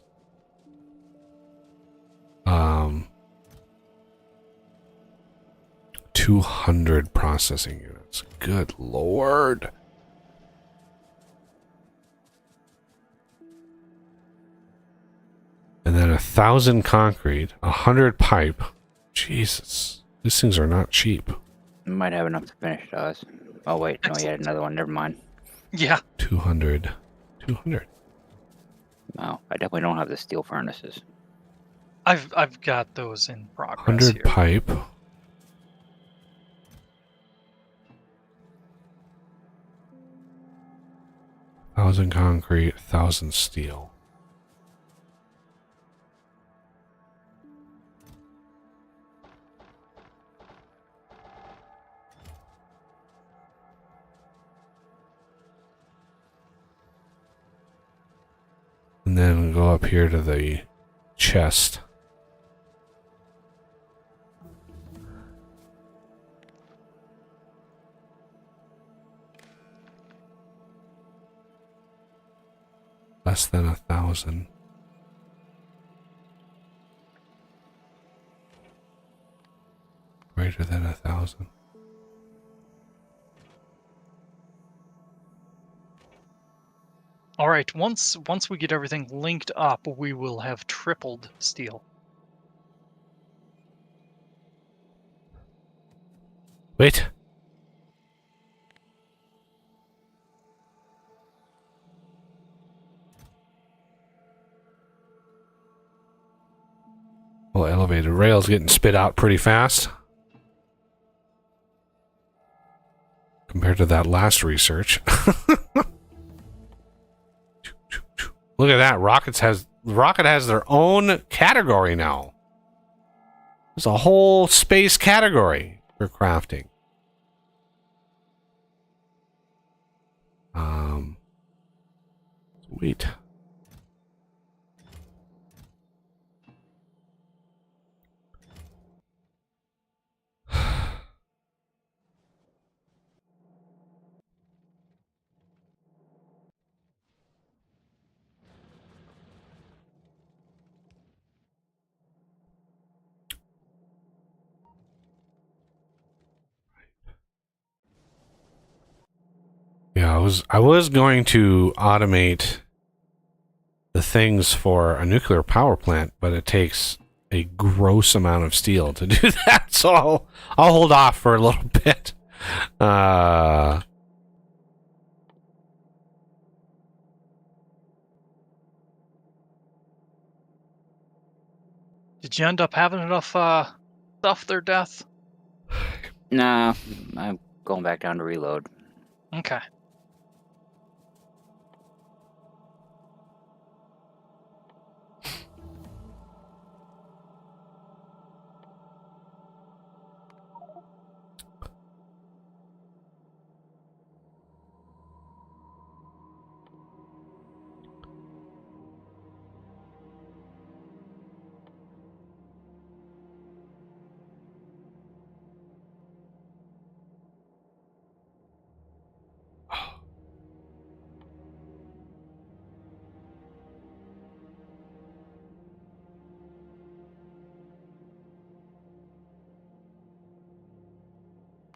200 processing units. Good lord. And then 1,000 concrete, 100 pipe. Jesus. These things are not cheap. Might have enough to finish us. Oh wait, no, you had Excellent. another one. Never mind. Yeah. 200. 200. No, I definitely don't have the steel furnaces. I've got those in progress 100 here. pipe. Thousand concrete, 1,000 steel. And then go up here to the chest. Less than 1,000. Greater than 1,000. All right. Once we get everything linked up, we will have tripled steel. Wait. Well, elevated rail's getting spit out pretty fast. Compared to that last research. Look at that. Rocket has their own category now. There's a whole space category for crafting. Sweet. Yeah, I was going to automate the things for a nuclear power plant, but it takes a gross amount of steel to do that, so I'll hold off for a little bit. Did you end up having enough stuff there, Death? Nah, I'm going back down to reload. Okay.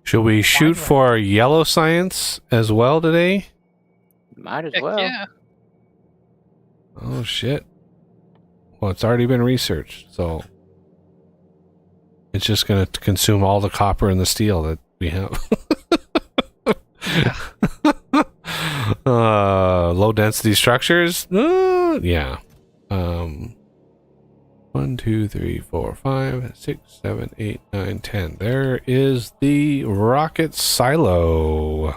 Should we shoot for yellow science as well today? Might as Heck well. yeah. Oh shit. Well, it's already been researched, so it's just going to consume all the copper and the steel that we have. Low density structures? Yeah. 1, 2, 3, 4, 5, 6, 7, 8, 9, 10. There is the rocket silo.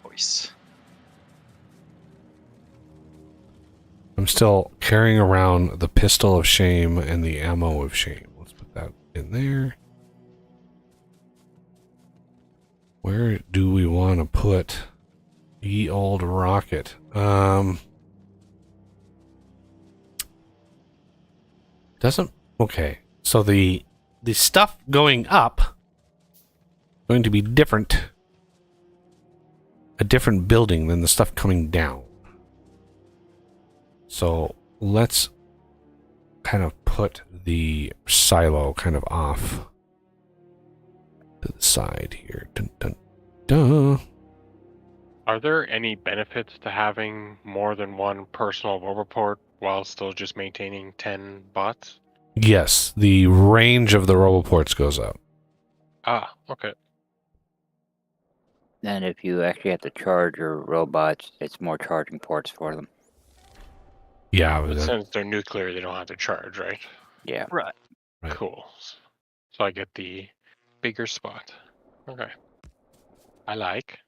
Voice. I'm still carrying around the pistol of shame and the ammo of shame. Let's put that in there. Where do we want to put ye old rocket? Doesn't okay. So the stuff going up going to be different. A different building than the stuff coming down. So let's kind of put the silo kind of off to the side here. Dun, dun, dun. Are there any benefits to having more than one personal roboport while still just maintaining 10 bots? Yes, the range of the roboports goes up. Ah, okay. Then if you actually have to charge your robots, it's more charging ports for them. Yeah, But that- since they're nuclear, they don't have to charge, right? Yeah. Right. Right. Cool. So I get the bigger spot. Okay. I like.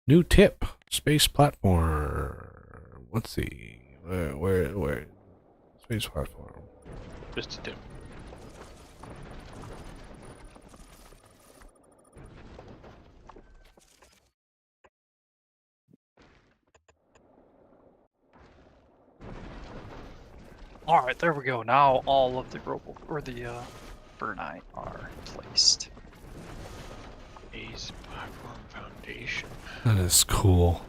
new tip: space platform. Let's see, where? Space platform. Just a tip. All right, there we go. Now all of the Burnite are placed. Base platform foundation. That is cool.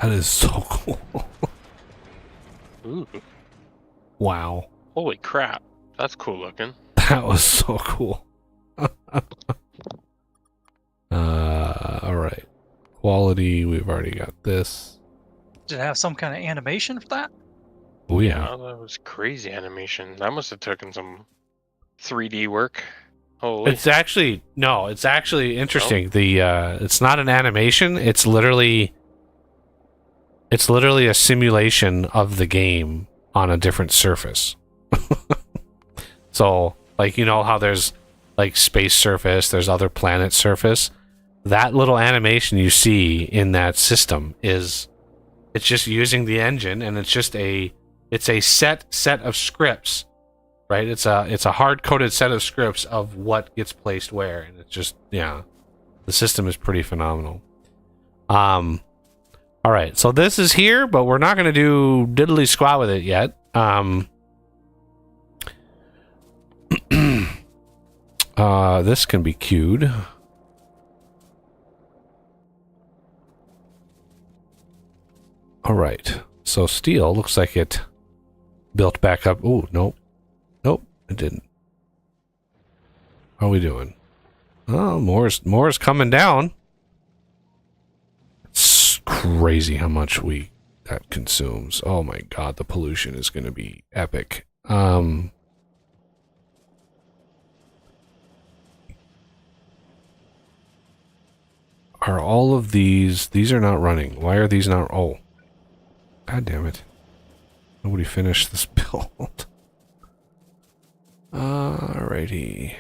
That is so cool. Ooh. Wow, Holy crap. That's cool looking. that was so cool. All right. Quality. We've already got this. Did it have some kind of animation for that? Oh yeah. Oh, that was crazy animation. That must have taken some 3D work. Holy. It's actually interesting. The it's not an animation. It's literally a simulation of the game on a different surface. So, like, you know how there's like space surface, there's other planet surface. That little animation you see in that system it's just using the engine, and it's a set of scripts. Right, it's a hard-coded set of scripts of what gets placed where, and it's just, yeah, the system is pretty phenomenal. All right, so this is here, but we're not going to do diddly squat with it yet. This can be queued. All right, so steel looks like it built back up. Oh, nope. Nope, it didn't. How are we doing? Oh, more's coming down. It's crazy how much that consumes. Oh my god, the pollution is going to be epic. Are all of these are not running? Why are these not? Oh, god damn it. Nobody finished this build. Alrighty.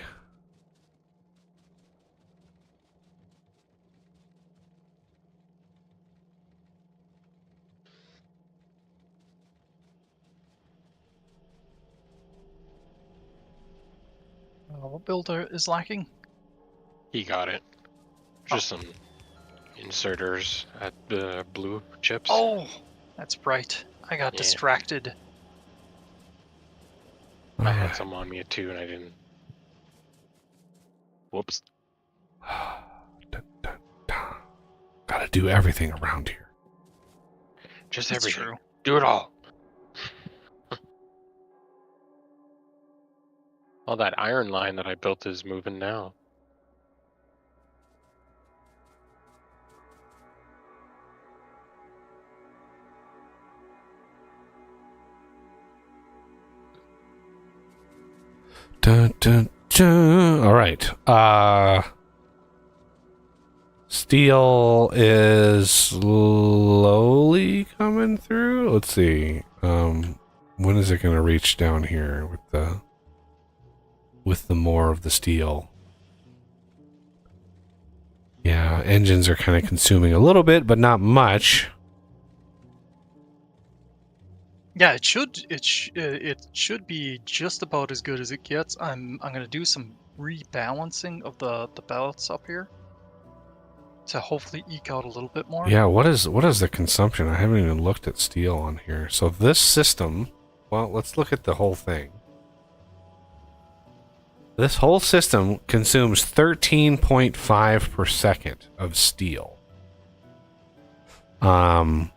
What builder is lacking? He got it. Just some inserters at the blue chips. Oh, that's right. I got Yeah. distracted. I had Alright. some on me too, and I didn't. Whoops. Dun, dun, dun. Gotta do everything around here. Just That's everything. true. Do it all. All that iron line that I built is moving now. Dun, dun, dun. All right. Steel is slowly coming through. Let's see. When is it going to reach down here with the more of the steel? Yeah, engines are kind of consuming a little bit, but not much. Yeah, it should be just about as good as it gets. I'm gonna do some rebalancing of the belts up here to hopefully eke out a little bit more. Yeah, what is the consumption? I haven't even looked at steel on here. So this system, well, let's look at the whole thing. This whole system consumes 13.5 per second of steel. Um,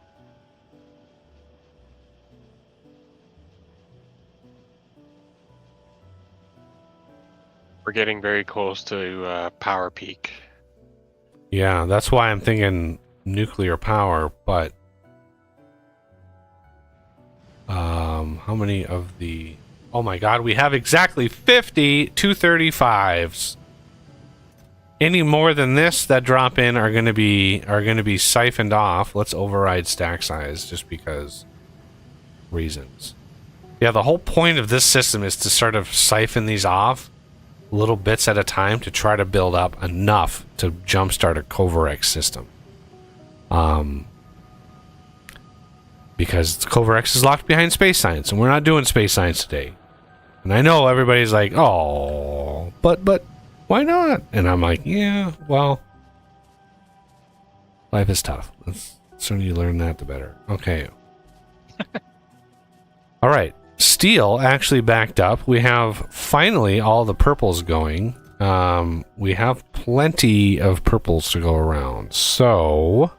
We're getting very close to power peak. yeah, that's why I'm thinking nuclear power, but how many of the... Oh my god, we have exactly 50 235s. Any more than this that drop in are going to be siphoned off. Let's override stack size just because reasons. Yeah, the whole point of this system is to sort of siphon these off little bits at a time to try to build up enough to jumpstart a Covarex system. Because Covarex is locked behind space science, and we're not doing space science today. And I know everybody's like, oh, but why not? And I'm like, yeah, well, life is tough. The sooner you learn that, the better. Okay. All right. Steel actually backed up. We have finally all the purples going. We have plenty of purples to go around. So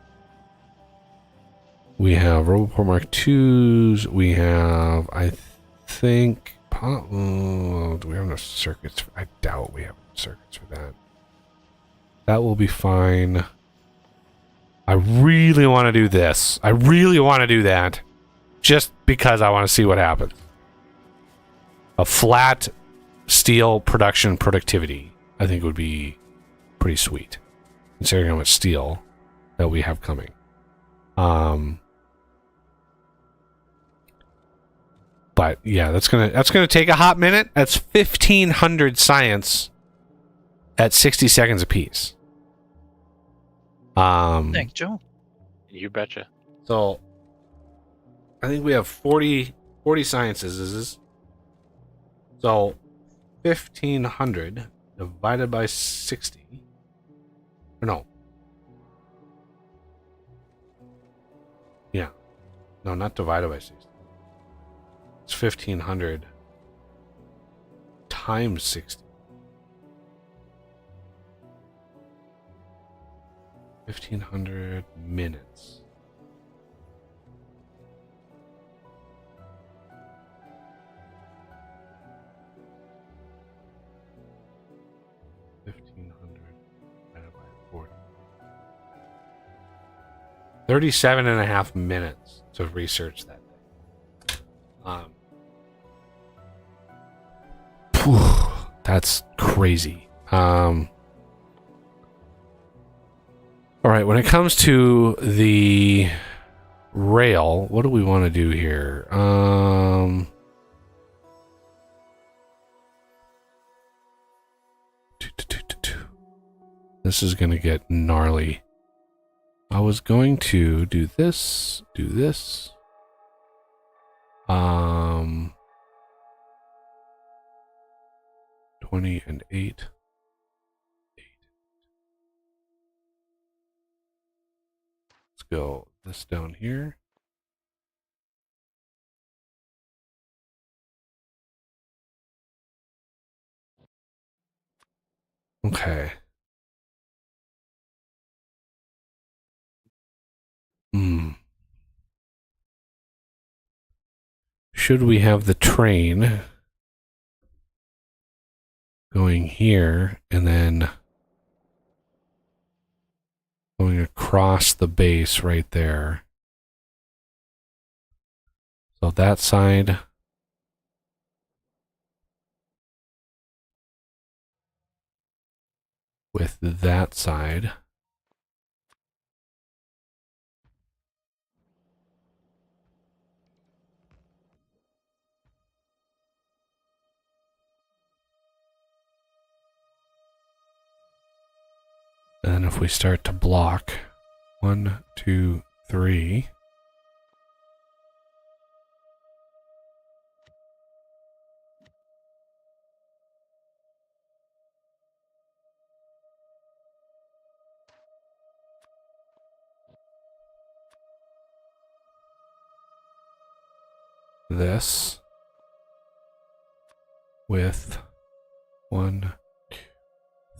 we have Roboport Mark IIs. We have, I think, do we have enough circuits? I doubt we have circuits for that. That will be fine. I really want to do this. I really want to do that. Just because I want to see what happens. A flat steel production productivity, I think, would be pretty sweet, considering how much steel that we have coming. But yeah, that's gonna take a hot minute. That's 1,500 science at 60 seconds apiece. Thanks, Joe. You betcha. So I think we have 40 sciences. Is this? So 1,500 divided by 60. Or no. Yeah. No, not divided by 60. It's 1,500 times 60. 1,500 minutes. Divided by 40. 37 and a half minutes to research that thing. That's crazy. All right, when it comes to the rail, what do we want to do here? This is going to get gnarly. I was going to do this, 20 and 8. Let's go this down here. Okay. Should we have the train going here and then going across the base right there? So that side with that side. And then if we start to block 1, 2, 3. This with 1, 2,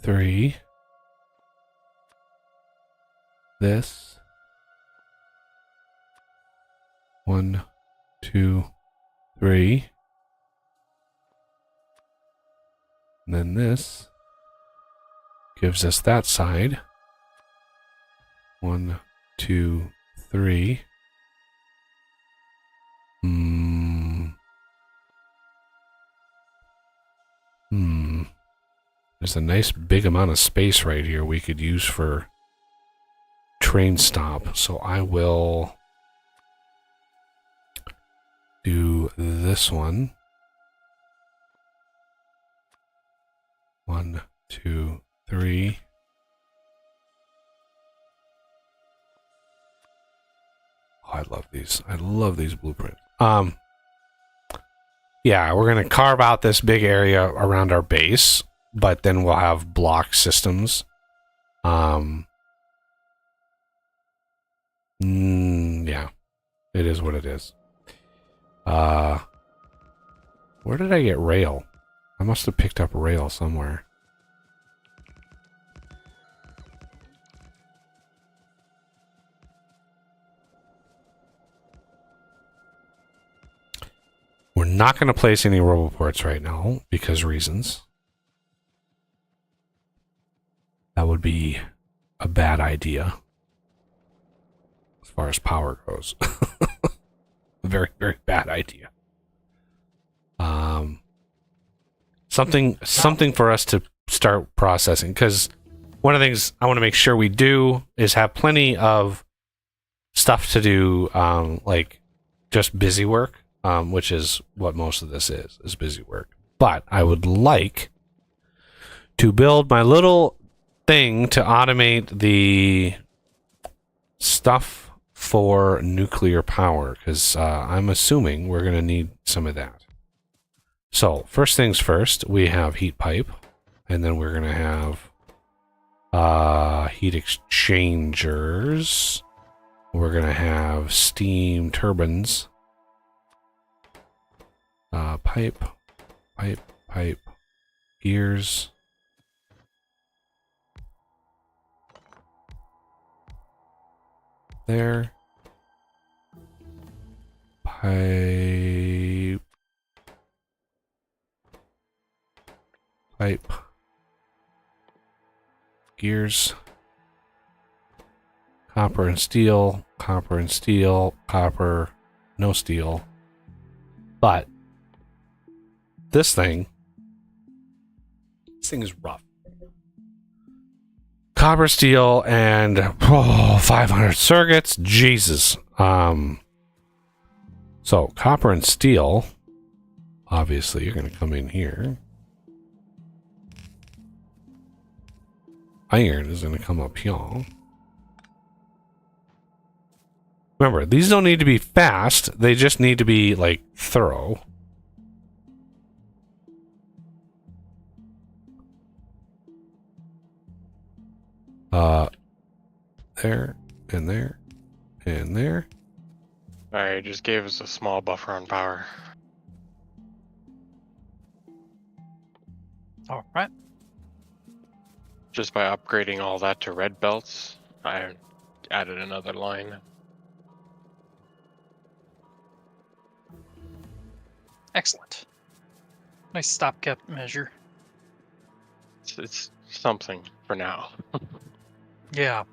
3. This 1, 2, 3. And then this gives us that side. 1, 2, 3. There's a nice big amount of space right here we could use for train stop. So I will do this one. 1, 2, 3. Oh, I love these. I love these blueprints. Yeah, we're gonna carve out this big area around our base, but then we'll have block systems. Yeah, it is what it is. Where did I get rail? I must have picked up rail somewhere. We're not going to place any roboports right now because reasons. That would be a bad idea as far as power goes. Very, very bad idea. Something for us to start processing, because one of the things I want to make sure we do is have plenty of stuff to do, like just busy work. Which is what most of this is busy work. But I would like to build my little thing to automate the stuff for nuclear power, because I'm assuming we're going to need some of that. So first things first, we have heat pipe, and then we're going to have heat exchangers. We're going to have steam turbines. Pipe, gears. There. Pipe. Gears. Copper and steel, copper, no steel. But this thing is rough. Copper, steel, and 500 circuits. Jesus. So copper and steel. Obviously, you're going to come in here. Iron is going to come up here. Remember, these don't need to be fast. They just need to be, like, thorough. There, and there, and there. Alright, just gave us a small buffer on power. All right. Just by upgrading all that to red belts, I added another line. Excellent. Nice stopgap measure. It's something for now. Yeah.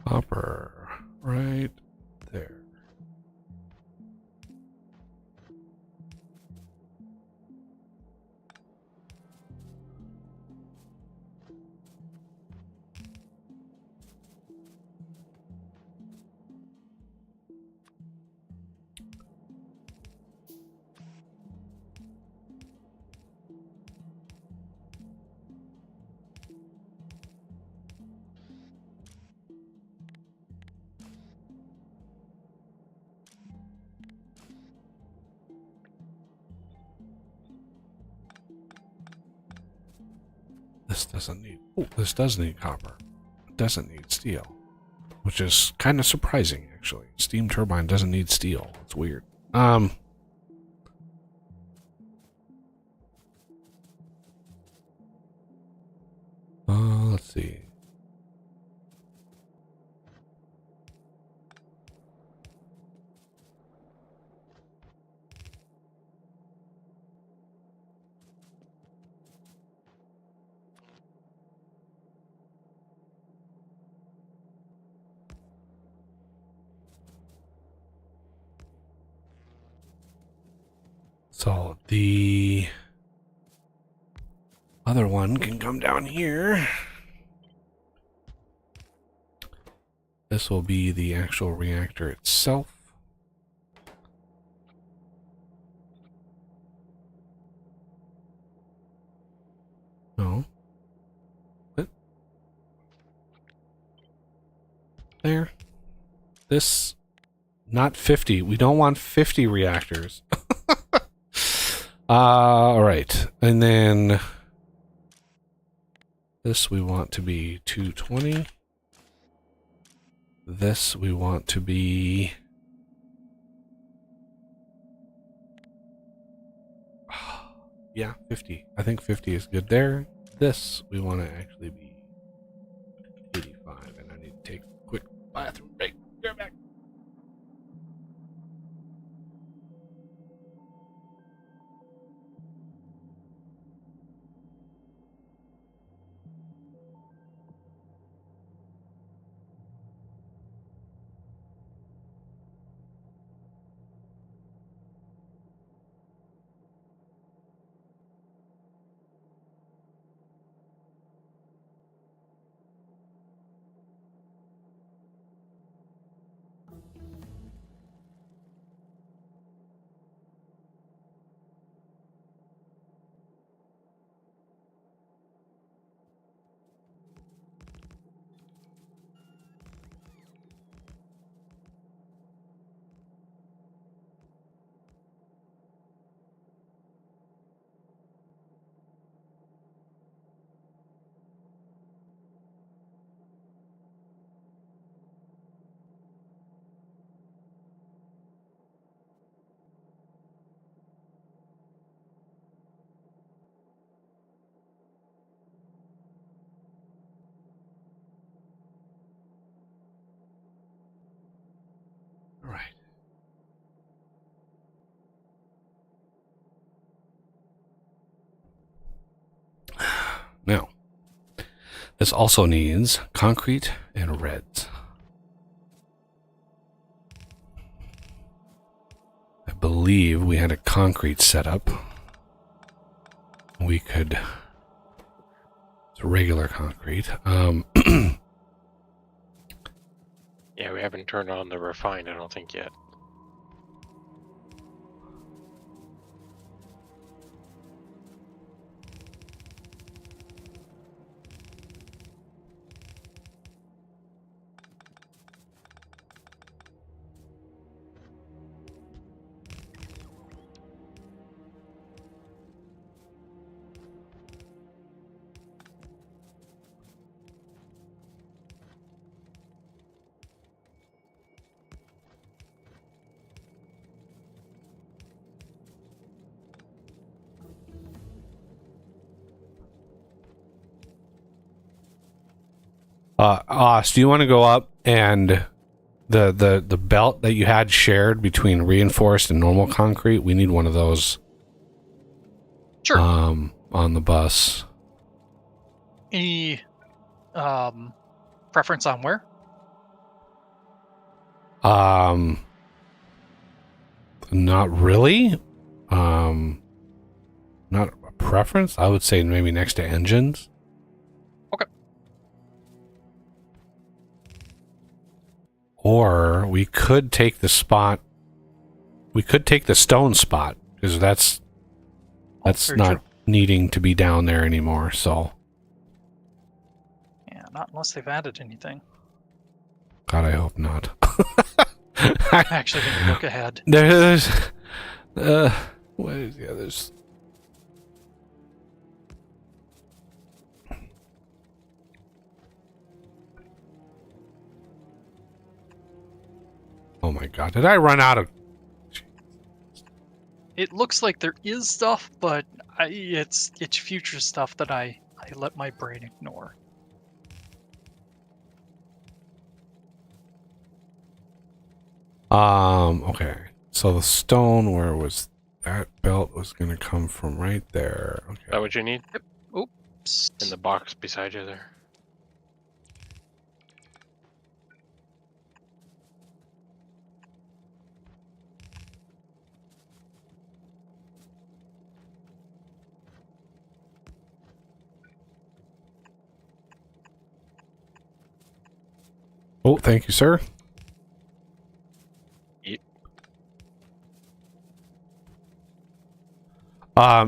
Copper, right there. doesn't need... Oh, this does need copper. It doesn't need steel. Which is kind of surprising, actually. Steam turbine doesn't need steel. It's weird. Let's see. So the other one can come down here. This will be the actual reactor itself. No. What? There. This. Not 50. We don't want 50 reactors. Alright. And then this we want to be 220. This we want to be... yeah, 50. I think 50 is good there. This we want to actually be 85. And I need to take a quick bathroom break. Be right back. All right. Now, this also needs concrete and reds. I believe we had a concrete setup. We could... It's regular concrete. Yeah, we haven't turned on the refine, I don't think, yet. Oz, do you want to go up and the belt that you had shared between reinforced and normal concrete? We need one of those. Sure. On the bus. Any preference on where? Not really. Not a preference. I would say maybe next to engines. Okay. Or we could take the spot. We could take the stone spot because that's Very not true. needing to be down there anymore. So, Yeah, not unless they've added anything. God, I hope not. I actually didn't look ahead. There's, what is the others? my god. Did I run out of... It looks like there is stuff, but it's future stuff that I let my brain ignore. Okay. So the stone, where was that belt was going to come from right there. Is that Okay. what you need? Oops. In the box beside you there. Oh, thank you, sir. Yep.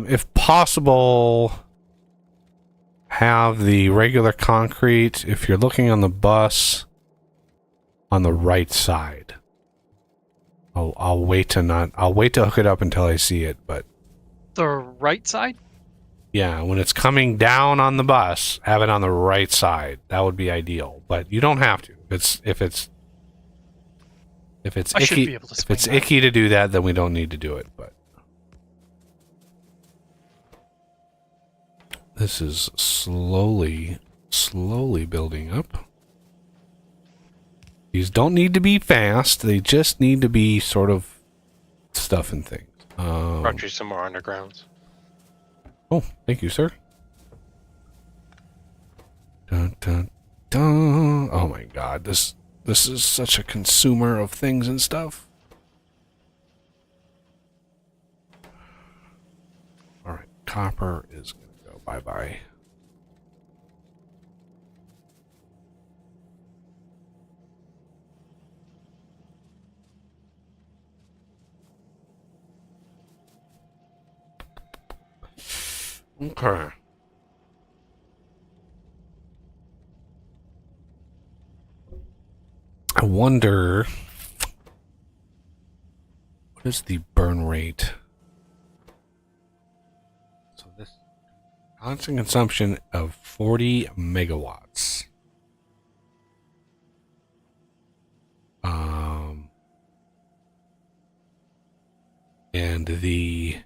If possible, have the regular concrete, if you're looking on the bus, on the right side. I'll wait to hook it up until I see it, but The right side? yeah, when it's coming down on the bus, have it on the right side. That would be ideal, but you don't have to. If it's I should icky, be able to if swing it's that. icky to do that, then we don't need to do it, but this is slowly building up. These don't need to be fast. They just need to be sort of stuff and things. Brought you some more undergrounds. Oh, thank you, sir. Dun, dun, dun. Oh my god, this is such a consumer of things and stuff. Alright, copper is gonna go bye-bye. Okay. I wonder, what is the burn rate? So this constant consumption of 40 megawatts. And the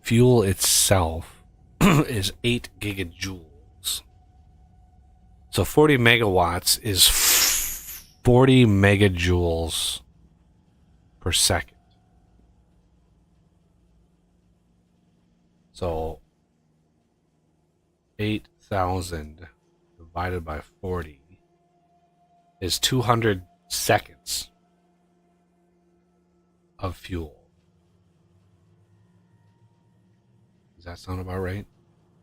fuel itself is 8 gigajoules. So 40 megawatts is 40 megajoules per second. So 8,000 divided by 40 is 200 seconds of fuel. Does that sound about right?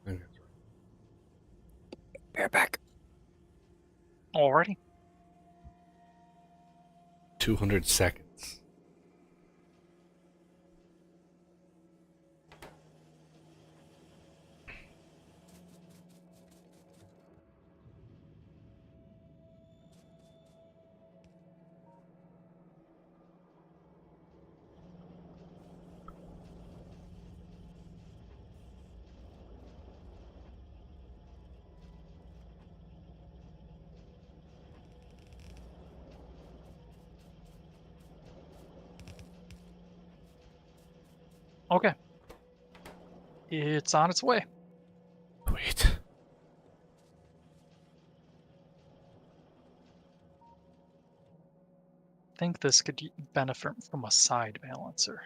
I think that's right. Bear back. Already? 200 seconds. Okay. It's on its way. Wait. I think this could benefit from a side balancer.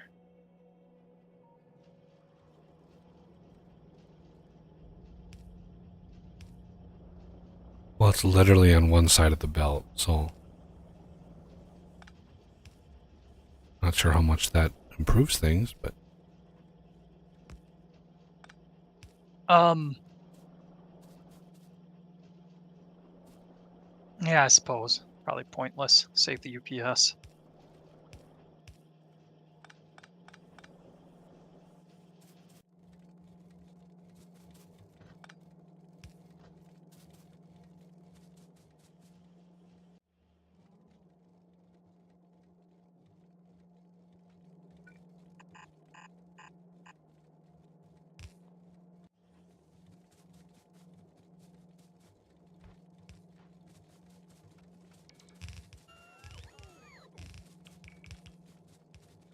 Well, it's literally on one side of the belt, so not sure how much that improves things, but Yeah, I suppose. Probably pointless. Save the UPS.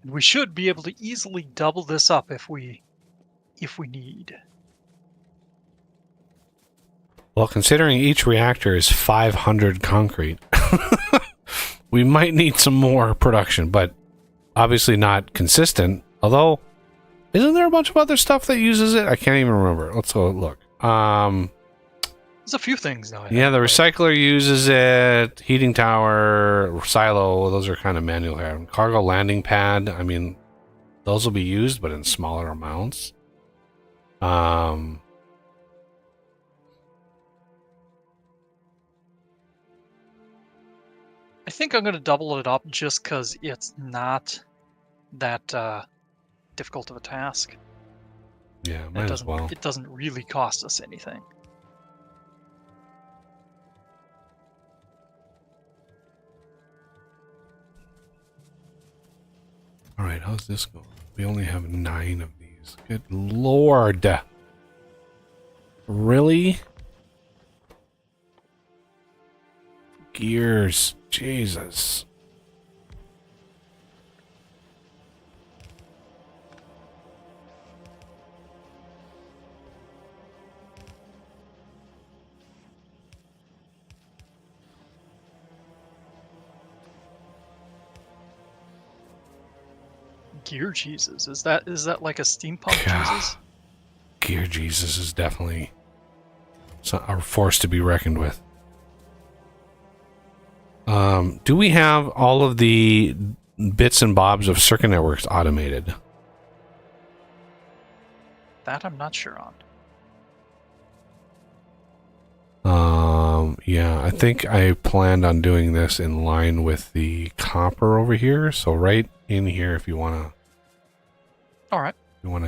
We should be able to easily double this up if we need. Well, considering each reactor is 500 concrete, we might need some more production, but obviously not consistent. Although, isn't there a bunch of other stuff that uses it? I can't even remember. Let's go look. There's a few things now. Yeah, the recycler uses it. Heating tower, silo, those are kind of manual. Cargo landing pad, I mean, those will be used, but in smaller amounts. I think I'm going to double it up just because it's not that difficult of a task. Yeah, might as well. It doesn't really cost us anything. All right, how's this going? We only have 9 of these. Good lord. Really? Gears. Jesus. Gear Jesus. Is that like a steampunk Yeah. Jesus? Gear Jesus is definitely a force to be reckoned with. Do we have all of the bits and bobs of circuit networks automated? That I'm not sure on. Yeah, I think I planned on doing this in line with the copper over here. So right in here, if you wanna,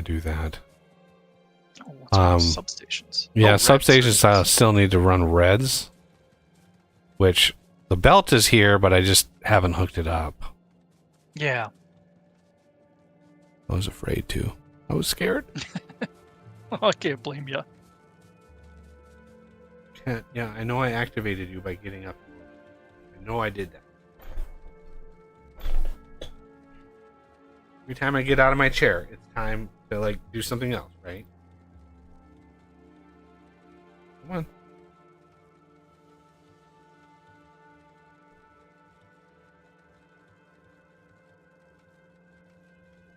do that. Oh, what's with substations? Yeah, Oh, substations still need to run reds, which the belt is here, but I just haven't hooked it up. Yeah. I was afraid to. I was scared. I can't blame you. Yeah, I know I activated you by getting up. I know I did that. Every time I get out of my chair, it's time to, like, do something else, right? Come on.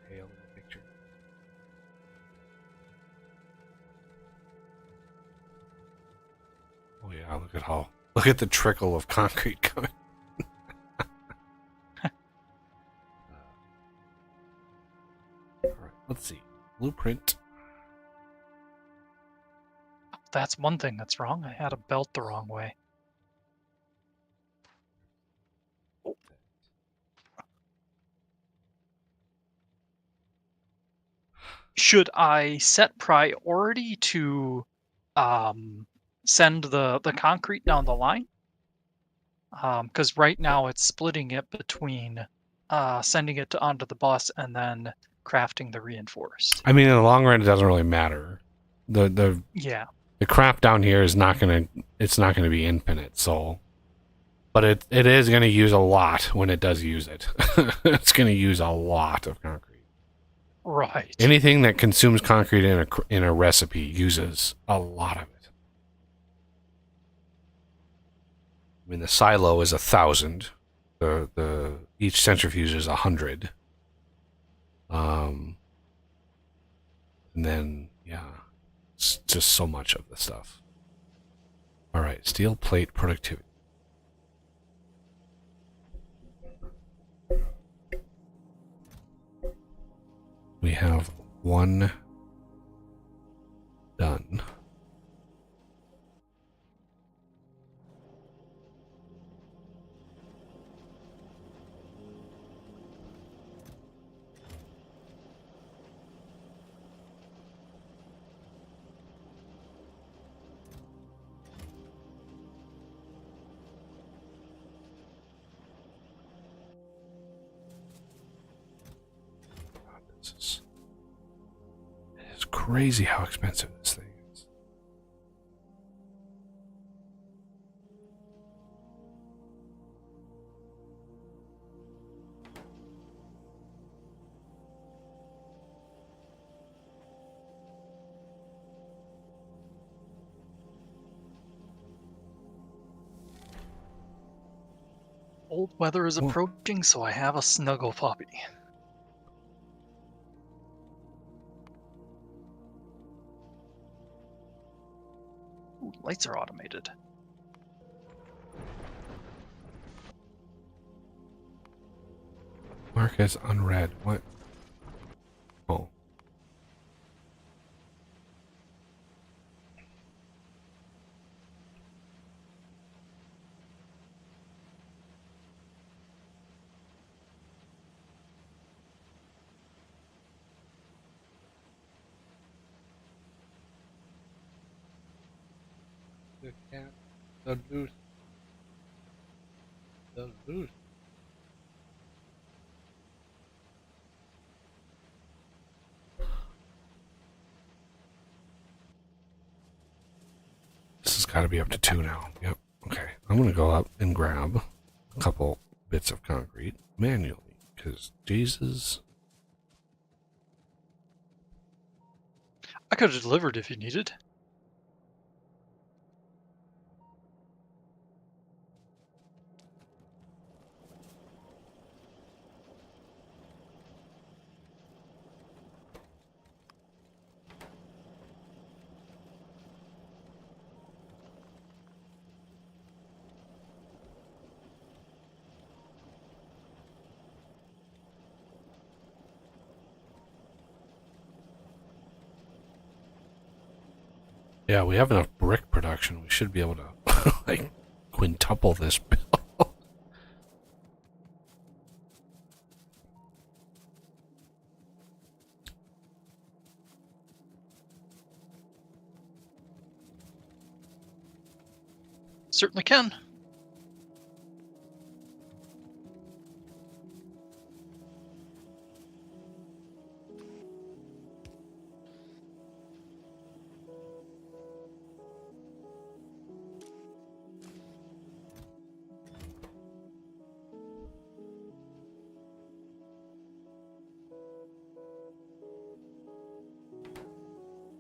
Hail in the picture. Oh yeah, look at the trickle of concrete coming. Alright, let's see. Blueprint. That's one thing that's wrong. I had a belt the wrong way. Should I set priority to send the concrete down the line? Because right now it's splitting it between sending it onto the bus and then crafting the reinforced. I mean, in the long run, it doesn't really matter. Yeah. The crap down here is not gonna be infinite. So, but it is gonna use a lot when it does use it. It's gonna use a lot of concrete. Right. Anything that consumes concrete in a recipe uses a lot of it. I mean, the silo is 1,000. The each centrifuge is 100. And then yeah, it's just so much of the stuff. All right, steel plate productivity. We have 1 done. It's crazy how expensive this thing is. Cold weather is Well- approaching, so I have a snuggle puppy. Ooh, lights are automated. Mark as unread. What? Oh. The cat, the loose, the loose. This has got to be up to 2 now. Yep. Okay. I'm going to go up and grab a couple bits of concrete manually because Jesus. I could have delivered if you needed. Yeah, we have enough brick production. We should be able to like quintuple this bill. Certainly can.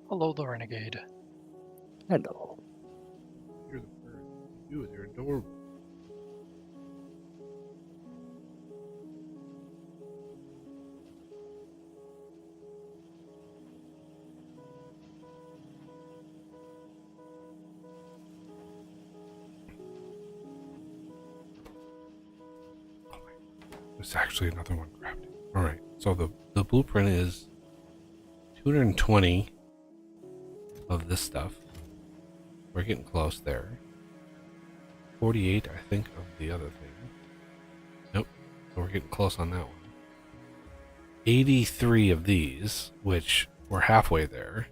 Hello, the renegade. Hello. You're the first. You, they're adorable. There's actually another one grabbed. All right. So the blueprint is 220 of this stuff. We're getting close there. 48, I think, of the other thing. Nope. We're getting close on that one. 83 of these, which we're halfway there.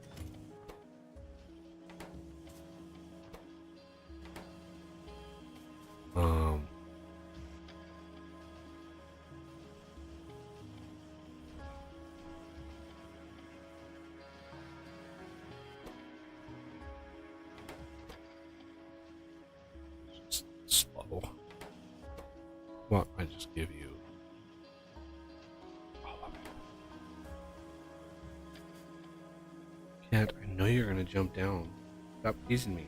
Um, slow. Well, I just give you all of it. Cat, I know you're gonna jump down. Stop teasing me.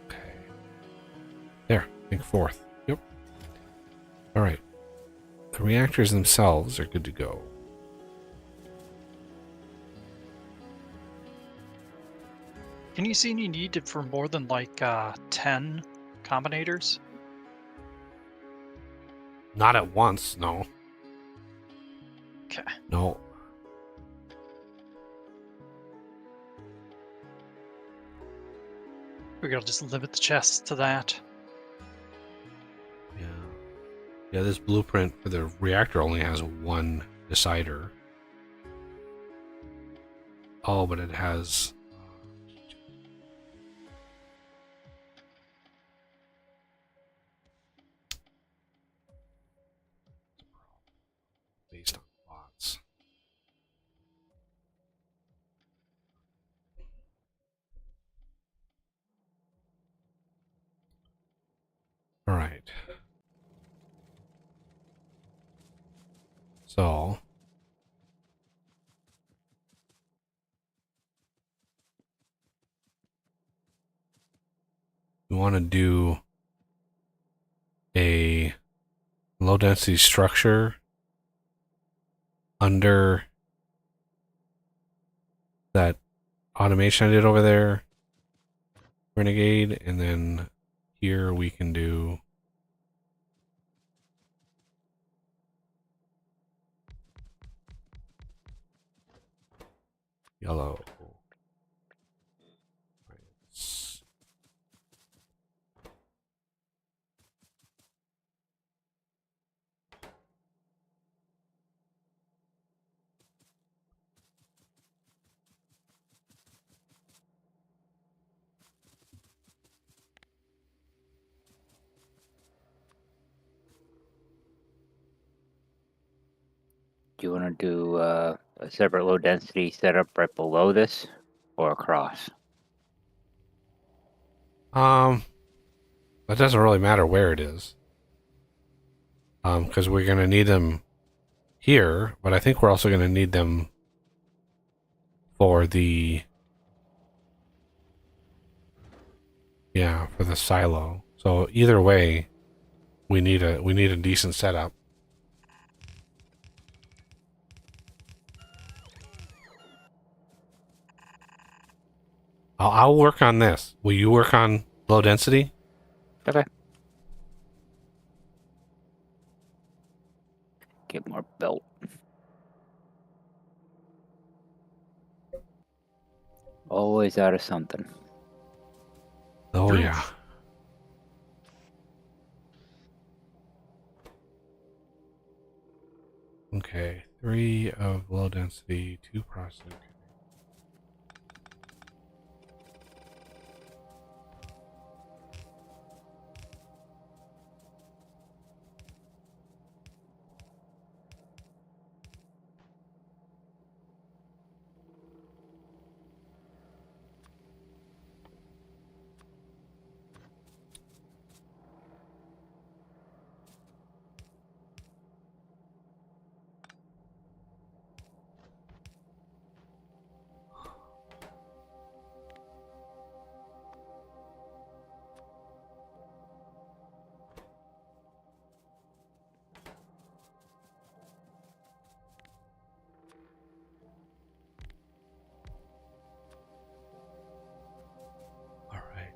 Okay. There, think fourth. Yep. All right. The reactors themselves are good to go. Can you see any need for more than like 10 combinators? Not at once, no. Okay. No. We're gonna just limit the chests to that. Yeah. Yeah, this blueprint for the reactor only has one decider. Oh, but it has... based on lots. All right. So we want to do a low density structure under that automation I did over there, Renegade, and then here we can do yellow. Do you want to do a separate low density setup right below this or across? It doesn't really matter where it is. Because we're gonna need them here, but I think we're also gonna need them for the for the silo. So either way, we need a decent setup. I'll work on this. Will you work on low density? Okay. Get more belt. Always out of something. Oh True. yeah. Okay, 3 of low density, 2 processing. All right.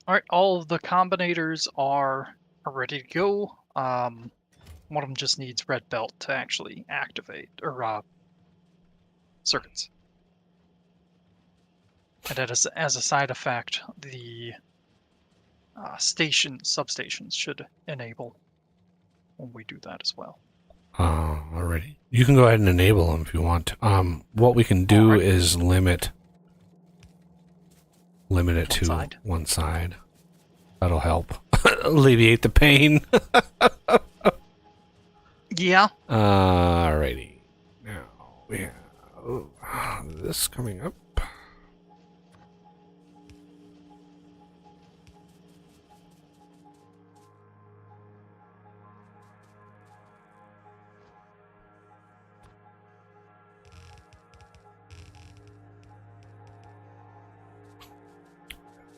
All right, all of the combinators are ready to go. One of them just needs red belt to actually activate, or circuits. And as a side effect, the substations should enable when we do that as well. Already. You can go ahead and enable them if you want. What we can do Alright. is limit it to side. one side. That'll help alleviate the pain. Yeah. Alrighty. Now we have this coming up.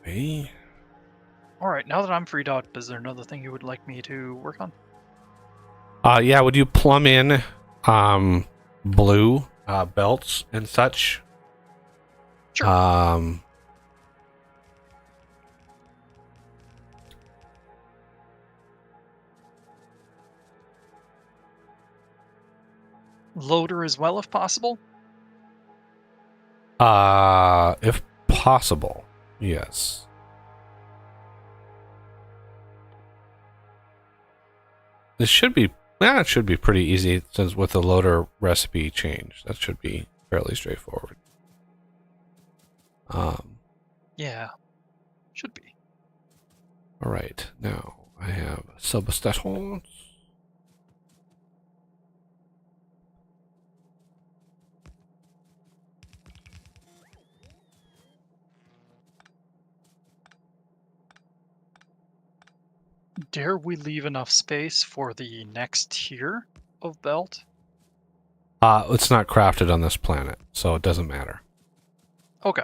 Okay. Alright, now that I'm freed up, is there another thing you would like me to work on? Yeah, would you plumb in blue belts and such? Sure. Loader as well, if possible? If possible, yes. This should be, it should be pretty easy since with the loader recipe change. That should be fairly straightforward. Yeah. Should be. All right, now I have substations. Dare we leave enough space for the next tier of belt? It's not crafted on this planet, so it doesn't matter. Okay.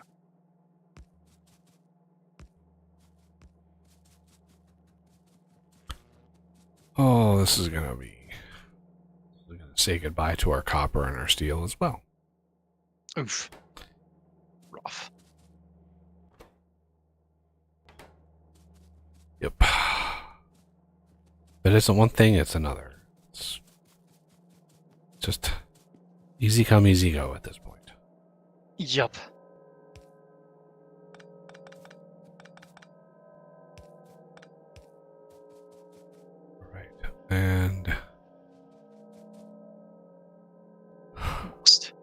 Oh, this is gonna say goodbye to our copper and our steel as well. Oof. Rough. Yep. If it isn't one thing, it's another. It's just easy come, easy go at this point. Yup. Right. And Next.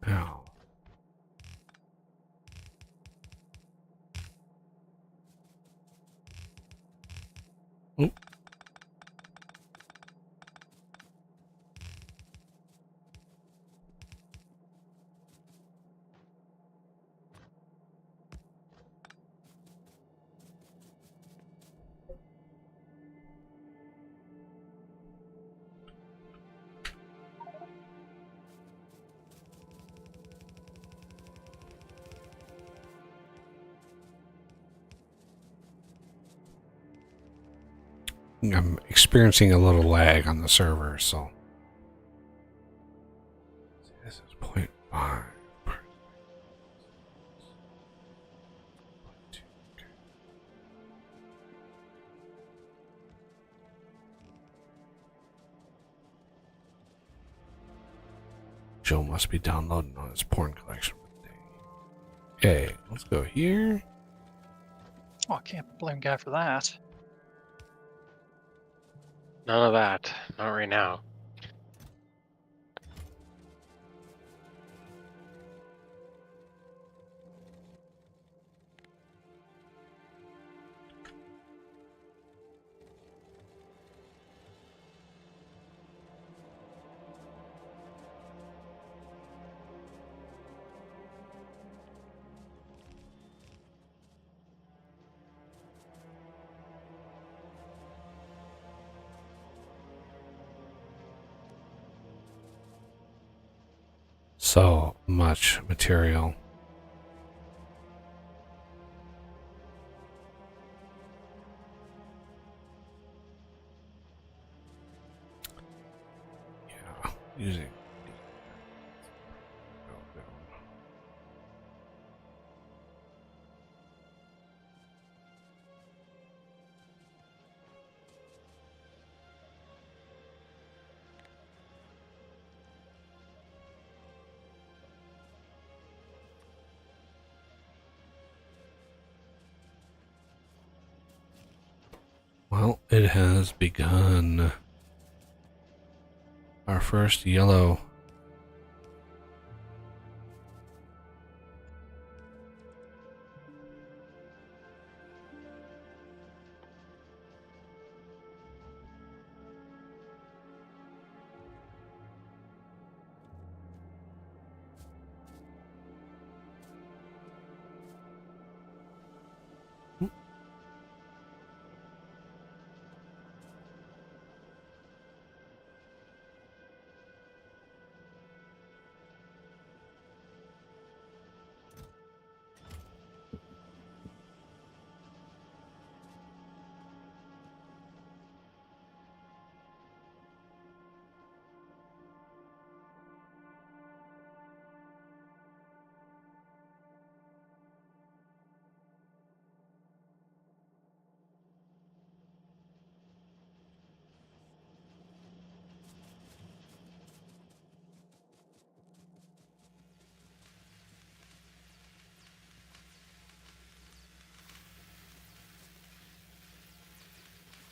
now. Oop. I'm experiencing a little lag on the server, so this is 0.5. Joe must be downloading on his porn collection for the day. Okay, let's go here. Oh, I can't blame guy for that. None of that. Not right now. So much material. Using. Well, it has begun. Our first yellow.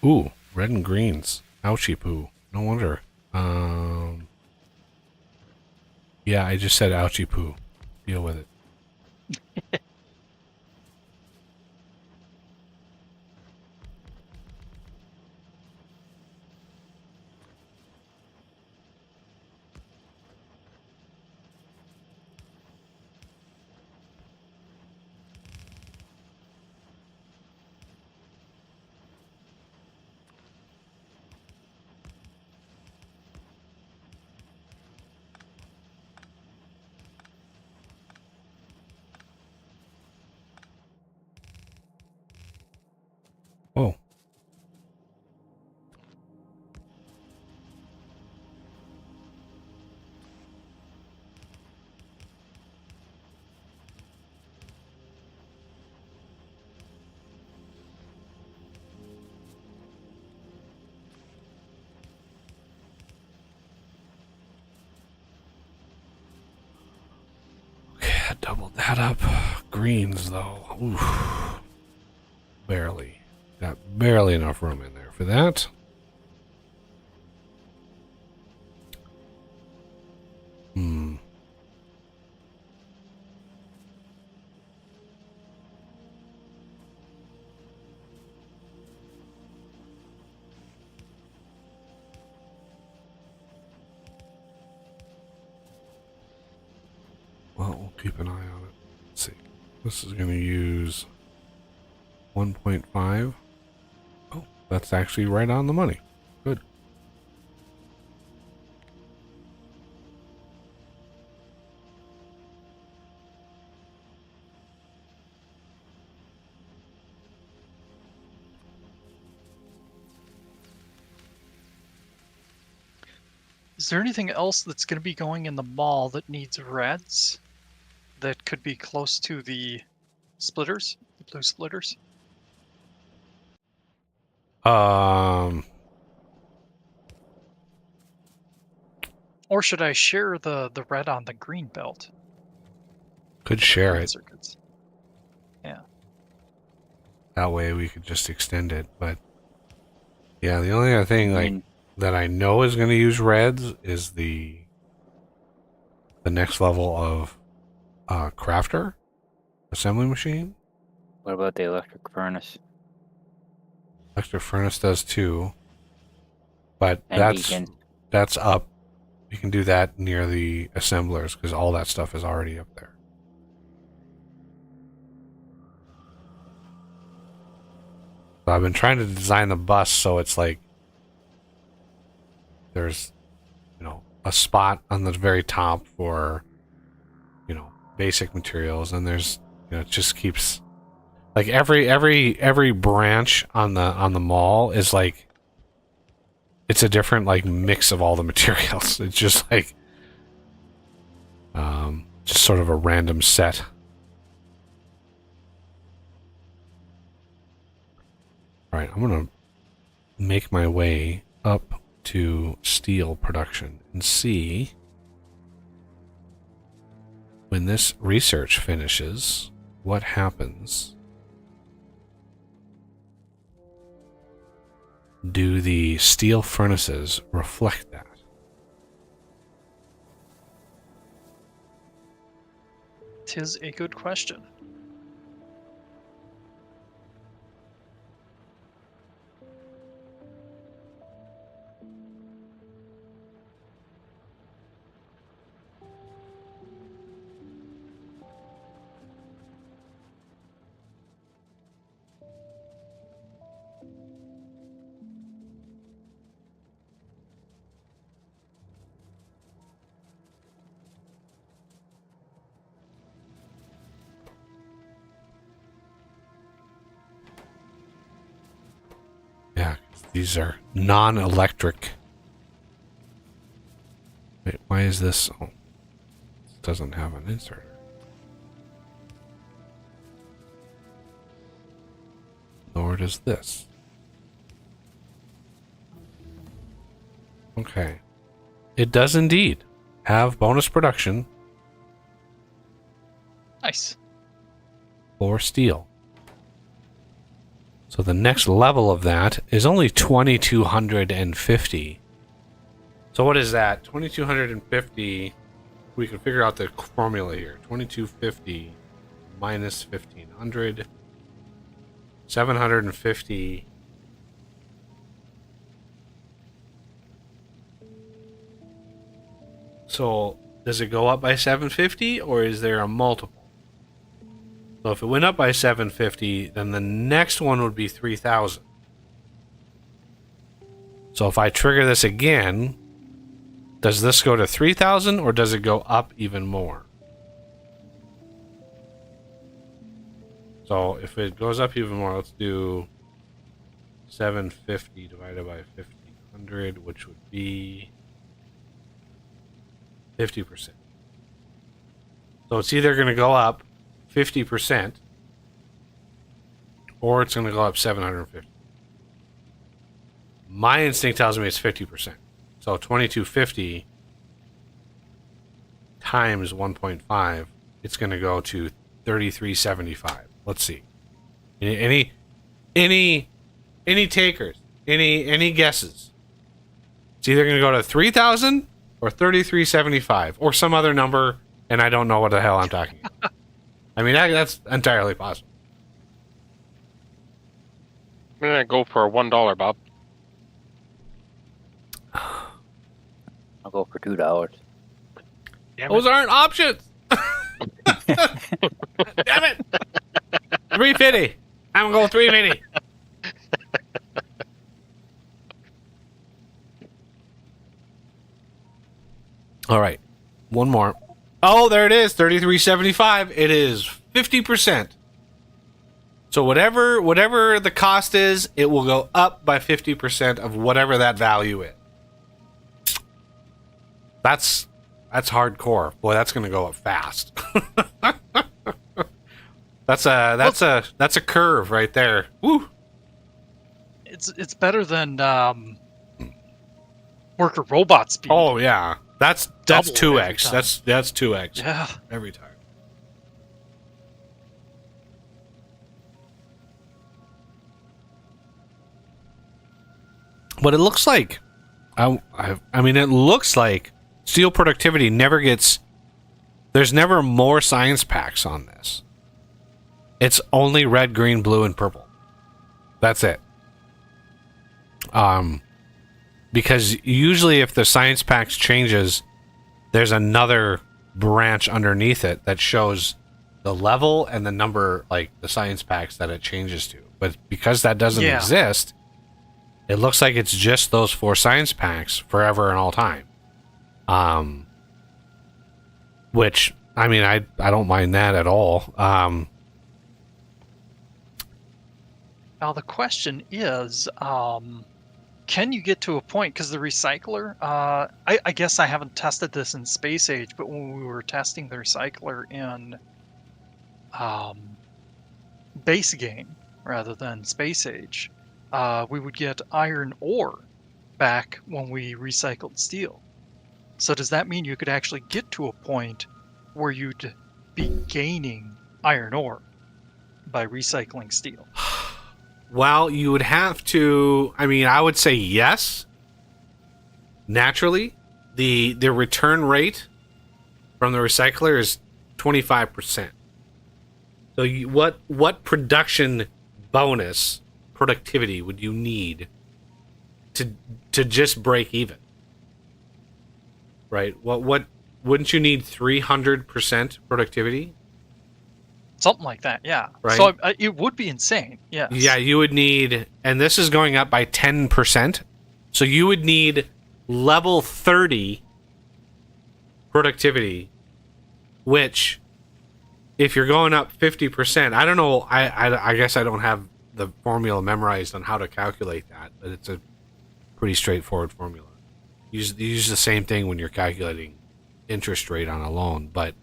Ooh, red and greens. Ouchie poo. No wonder. Yeah, I just said ouchie poo. Deal with it. Oh. Okay, I doubled that up. Greens, though. Oof. Barely. Got barely enough room in there for that. Hmm. Well, we'll keep an eye on it. Let's see. This is going to use 1.5. Oh, that's actually right on the money. Good. Is there anything else that's going to be going in the mall that needs reds that could be close to the splitters, the blue splitters? Um, Or should I share the red on the green belt? could share Green it. circuits. Yeah. That way we could just extend it. But yeah, the only other thing like And that I know is going to use reds is the next level of crafter assembly machine. what about the electric furnace Electric furnace does too, but and beacons? that's up. You can do that near the assemblers because all that stuff is already up there. So I've been trying to design the bus so it's like there's, a spot on the very top for, basic materials, and there's, it just keeps like every branch on the mall is it's a different like mix of all the materials. It's just like just sort of a random set. All right, I'm gonna make my way up to steel production and see when this research finishes what happens. Do the steel furnaces reflect that? Tis a good question. Yeah, these are non-electric. Wait, why is this? Oh, it doesn't have an inserter. Nor does this. Okay. It does indeed have bonus production Nice. for steel. So the next level of that is only 2250. So what is that? 2250. We can figure out the formula here. 2250 minus 1500. 750. So does it go up by 750 or is there a multiple? So if it went up by 750, then the next one would be 3000. So if I trigger this again, does this go to 3000 or does it go up even more? So if it goes up even more, let's do 750 divided by 1500, which would be 50%. So it's either going to go up 50% or it's going to go up 750. My instinct tells me it's 50%. So 2250 times 1.5, it's going to go to 3375. Let's see. Any takers? Any guesses? It's either going to go to 3000 or 3375 or some other number, and I don't know what the hell I'm talking about. I mean, that's entirely possible. I'm gonna go for $1, Bob. I'll go for $2. Those aren't options. Damn it! 350. I'm going 350. All right, one more. Oh, there it is. 3375. It is 50%. So whatever the cost is, it will go up by 50% of whatever that value is. That's hardcore. Boy, that's going to go up fast. That's a curve right there. Woo. It's better than worker robot speed. Oh yeah. That's Double 2x. every That's 2x. Yeah. Every time. But it looks like I mean it looks like steel productivity never gets, there's never more science packs on this. It's only red, green, blue, and purple. That's it. Because usually if the science packs changes, there's another branch underneath it that shows the level and the number, like the science packs that it changes to. But because that doesn't exist, it looks like it's just those 4 science packs forever and all time. Which, I mean, I don't mind that at all. Now the question is, can you get to a point, because the recycler, I guess I haven't tested this in Space Age, but when we were testing the recycler in base game rather than Space Age, we would get iron ore back when we recycled steel. So does that mean you could actually get to a point where you'd be gaining iron ore by recycling steel? Well, you would have to. I mean, I would say yes. Naturally, the return rate from the recycler is 25%. So what production bonus productivity would you need to just break even? Right? What wouldn't you need 300% productivity? Something like that, yeah. Right. So it would be insane, yes. Yeah, you would need, and this is going up by 10%. So you would need level 30 productivity, which, if you're going up 50%, I don't know, I guess I don't have the formula memorized on how to calculate that, but it's a pretty straightforward formula. Use the same thing when you're calculating interest rate on a loan, but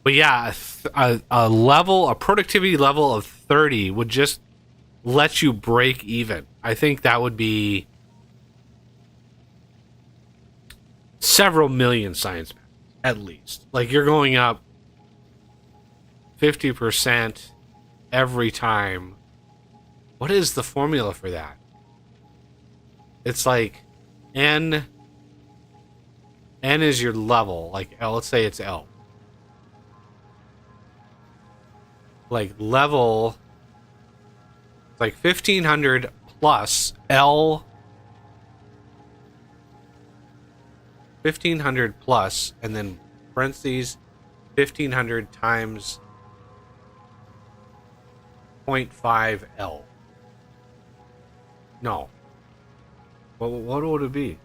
yeah, a productivity level of 30 would just let you break even. I think that would be several million science points, at least. Like, you're going up 50% every time. What is the formula for that? It's like N is your level. Like, L, let's say it's L. Like, level, it's like 1500 plus L, 1500 plus, and then parentheses 1500 times 0.5 L. No. What would it be?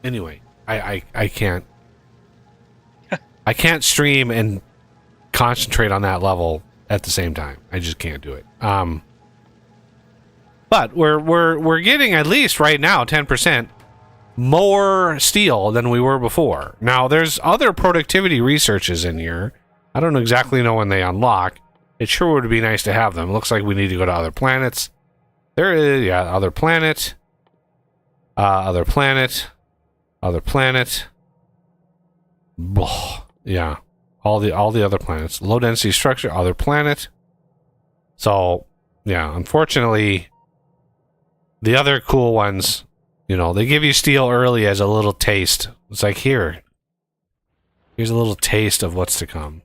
Anyway, I can't I can't stream and concentrate on that level at the same time. I just can't do it. But we're getting, at least right now, 10% more steel than we were before. Now, there's other productivity researches in here. I don't exactly know when they unlock. It sure would be nice to have them. It looks like we need to go to other planets. There is, yeah, other planet. Other planet. Other planet. Blah. Yeah. All the other planets. Low density structure, other planet. So, yeah, unfortunately, the other cool ones, you know, they give you steel early as a little taste. It's like, here's a little taste of what's to come.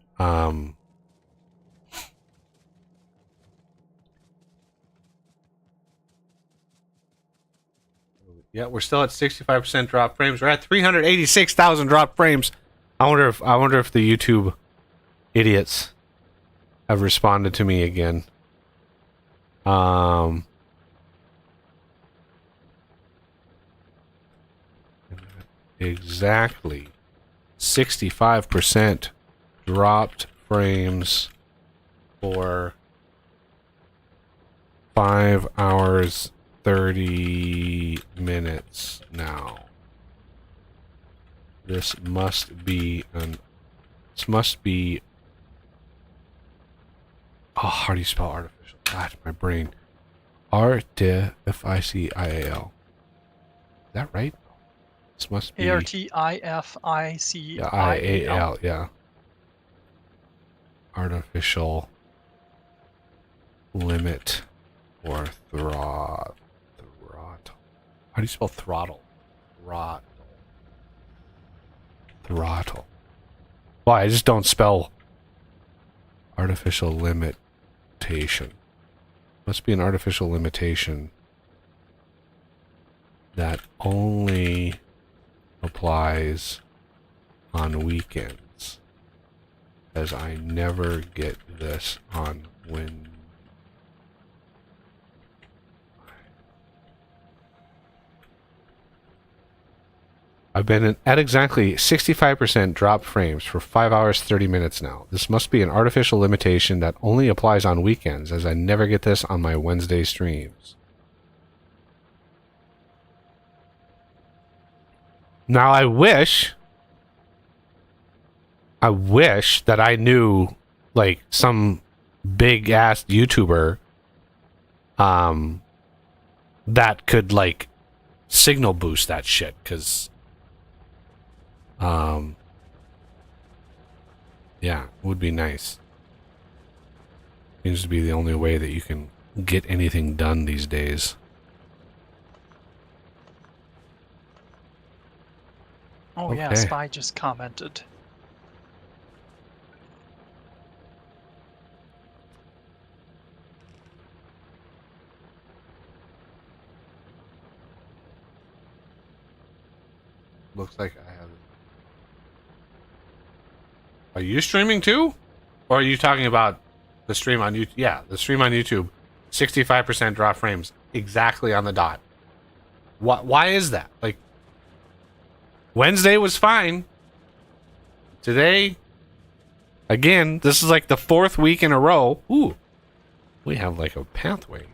Yeah, we're still at 65% drop frames. We're at 386,000 drop frames. I wonder if the YouTube idiots have responded to me again. Exactly 65% dropped frames for 5 hours 30 minutes now. This must be oh, how do you spell artificial? God, my brain. Artificial. Is that right? This must be Artificial. yeah, IAL, yeah. Artificial limit or throttle. How do you spell throttle? Throttle. Why? I just don't spell artificial limitation. Must be an artificial limitation that only applies on weekends, as I never get this on when. I've been at exactly 65% drop frames for 5 hours 30 minutes now. This must be an artificial limitation that only applies on weekends, as I never get this on my Wednesday streams. Now I wish that I knew like some big ass YouTuber that could like signal boost that shit, because yeah, it would be nice. Seems to be the only way that you can get anything done these days. Oh yeah, Okay. Spy just commented. Looks like I have. Are you streaming too? Or are you talking about the stream on YouTube? Yeah, the stream on YouTube. 65% drop frames. Exactly on the dot. Why is that? Like, Wednesday was fine. Today, again, this is like the 4th week in a row. Ooh, we have like a pathway.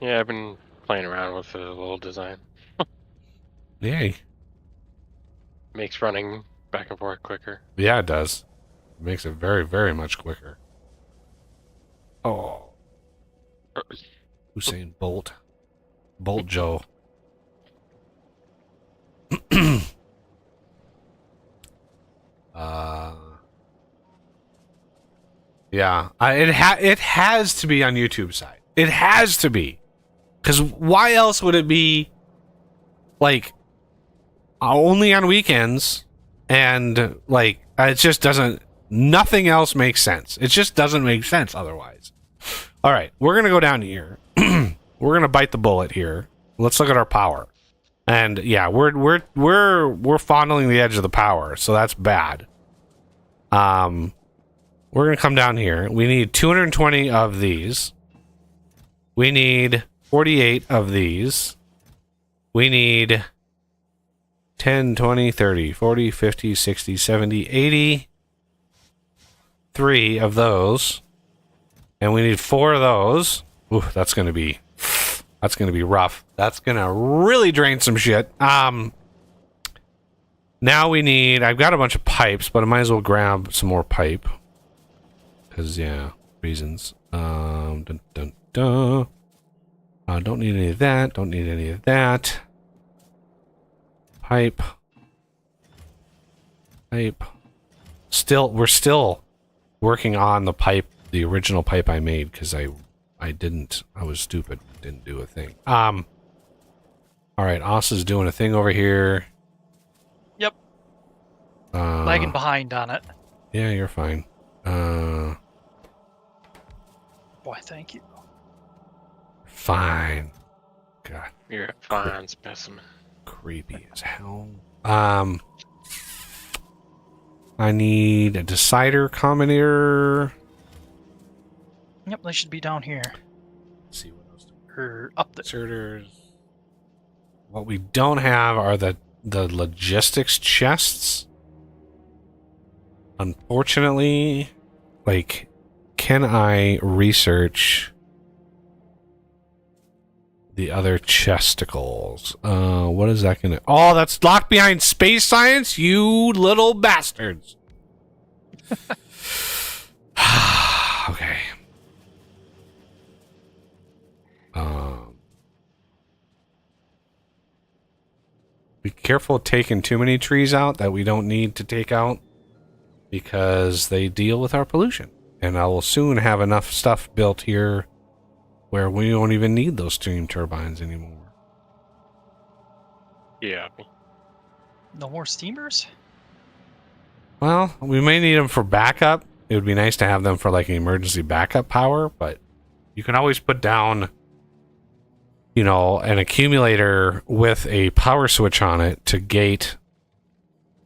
Yeah, I've been playing around with the little design. Yay. Makes running back and forth quicker. Yeah, it does. It makes it very, very much quicker. Oh. Usain Bolt. Bolt Joe. Yeah. It has to be on YouTube side. It has to be. Because why else would it be, like, only on weekends, and, like, it just doesn't, nothing else makes sense. It just doesn't make sense otherwise. All right, we're going to go down here. We're going to bite the bullet here. Let's look at our power. And yeah, we're fondling the edge of the power, so that's bad. We're going to come down here. We need 220 of these. We need 48 of these. We need 10, 20, 30, 40, 50, 60, 70, 80. 3 of those. And we need 4 of those. Ooh, that's going to be rough. That's going to really drain some shit. Now we need, I've got a bunch of pipes, but I might as well grab some more pipe. Because, yeah, reasons. Dun, dun, dun. Don't need any of that. Don't need any of that. Pipe. We're still working on the pipe, the original pipe I made, because I was stupid. Didn't do a thing. All right, Oss is doing a thing over here. Yep. Lagging behind on it. Yeah, you're fine. Boy, thank you. Fine. God, You're a fine specimen. creepy as hell. I need a decider combinator. Yep, they should be down here. Let's see what else. Or up there. Inserters. What we don't have are the logistics chests. Unfortunately, like, can I research the other chesticles? What is that gonna... Oh, that's locked behind space science, you little bastards. Okay. Be careful taking too many trees out that we don't need to take out, because they deal with our pollution. And I will soon have enough stuff built here where we don't even need those steam turbines anymore. Yeah. No more steamers? Well, we may need them for backup. It would be nice to have them for like an emergency backup power, but you can always put down, you know, an accumulator with a power switch on it to gate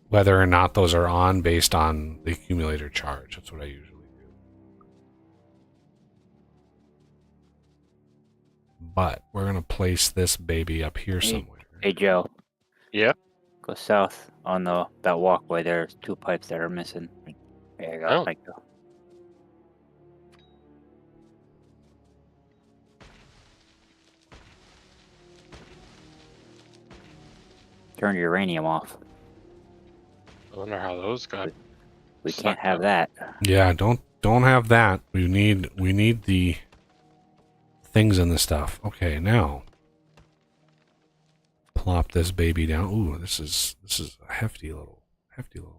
whether or not those are on based on the accumulator charge. That's what I usually do. But we're going to place this baby up here somewhere. Hey, Joe. Yeah. Go south on that walkway. There's 2 pipes that are missing. There you go. Oh. Thank you. Turn your uranium off. I wonder how those got. We can't Sucked have up. that. Yeah, don't have that. We need the things in the stuff. Okay, now plop this baby down. Ooh, this is a hefty little thing.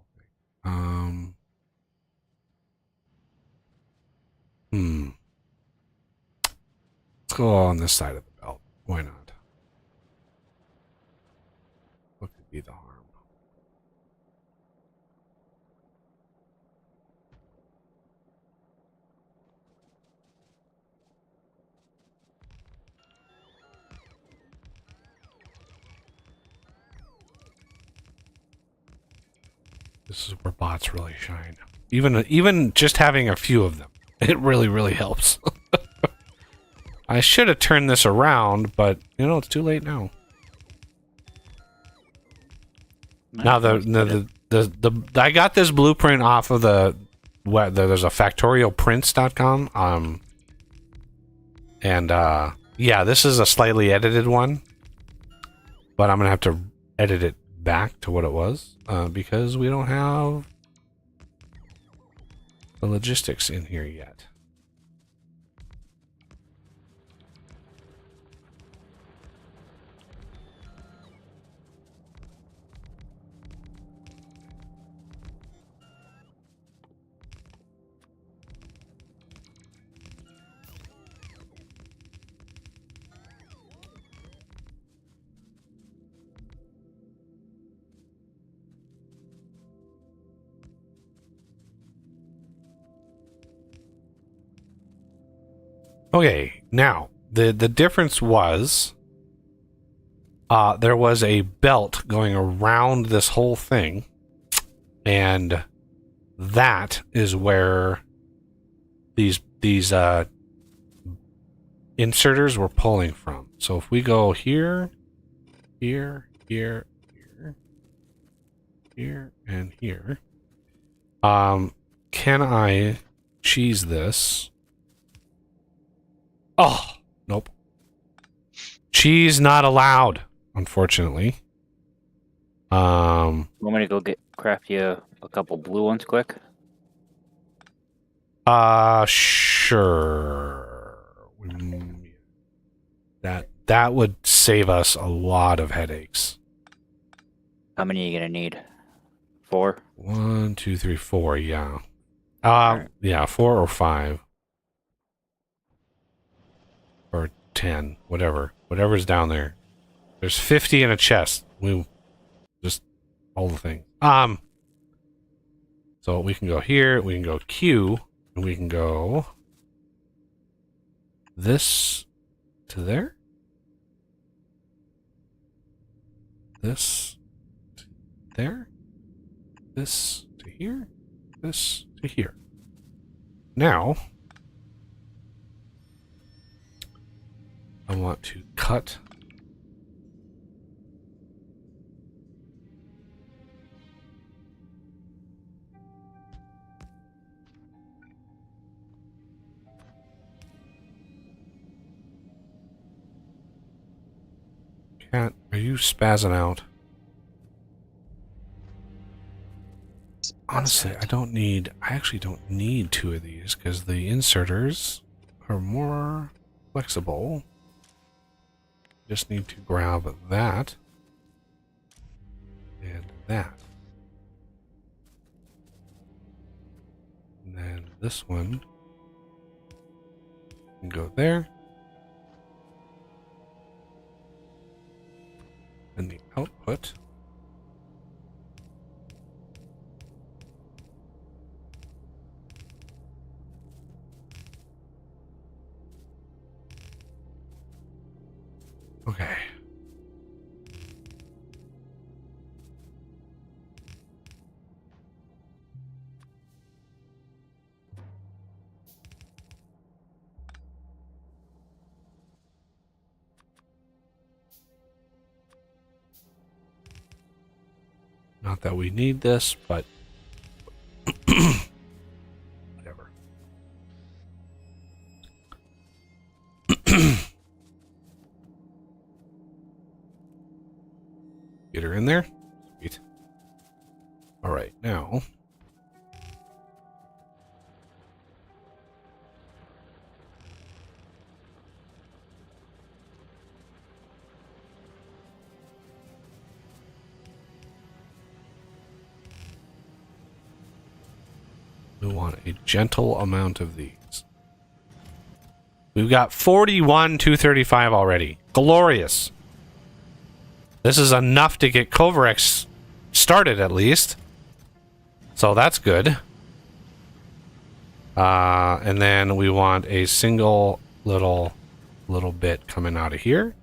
Let's go on this side of the belt. Why not? What could be the harm? This is where bots really shine. Even just having a few of them, it really helps. I should have turned this around, but you know it's too late now. Now the I got this blueprint off of there's a factorialprints.com and yeah, this is a slightly edited one, but I'm gonna have to edit it back to what it was because we don't have the logistics in here yet. Okay, now the difference was there was a belt going around this whole thing, and that is where these inserters were pulling from. So if we go here, here, here, here, here, and here, can I cheese this? Oh, nope. Cheese not allowed, unfortunately. Want me to go craft you a couple blue ones quick? Sure. That would save us a lot of headaches. How many are you gonna need? 4? 1, 2, 3, 4, yeah. Alright. Yeah, 4 or 5. Or 10, whatever's down there. There's 50 in a chest. We just all the things. So we can go here, we can go Q, and we can go this to there. This to there. This to here. This to here. Now I want to cut Cat, are you spazzing out? Honestly, I actually don't need 2 of these because the inserters are more flexible. Just need to grab that and that. And then this one can go there. And the output okay. Not that we need this, but whatever. Get her in there. Sweet. All right, now. We want a gentle amount of these. We've got 41 235 already. Glorious. This is enough to get Kovarex started at least. So that's good. And then we want a single little bit coming out of here.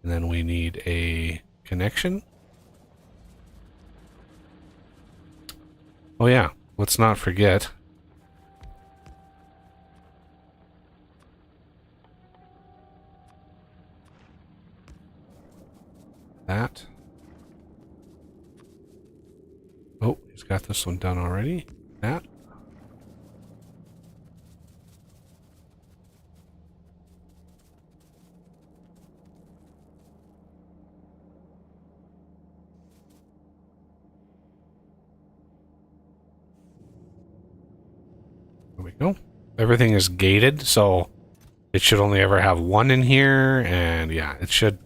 And then we need a connection. Oh yeah, let's not forget. That. Oh, he's got this one done already. That. There we go. Everything is gated, so it should only ever have one in here, and yeah, it should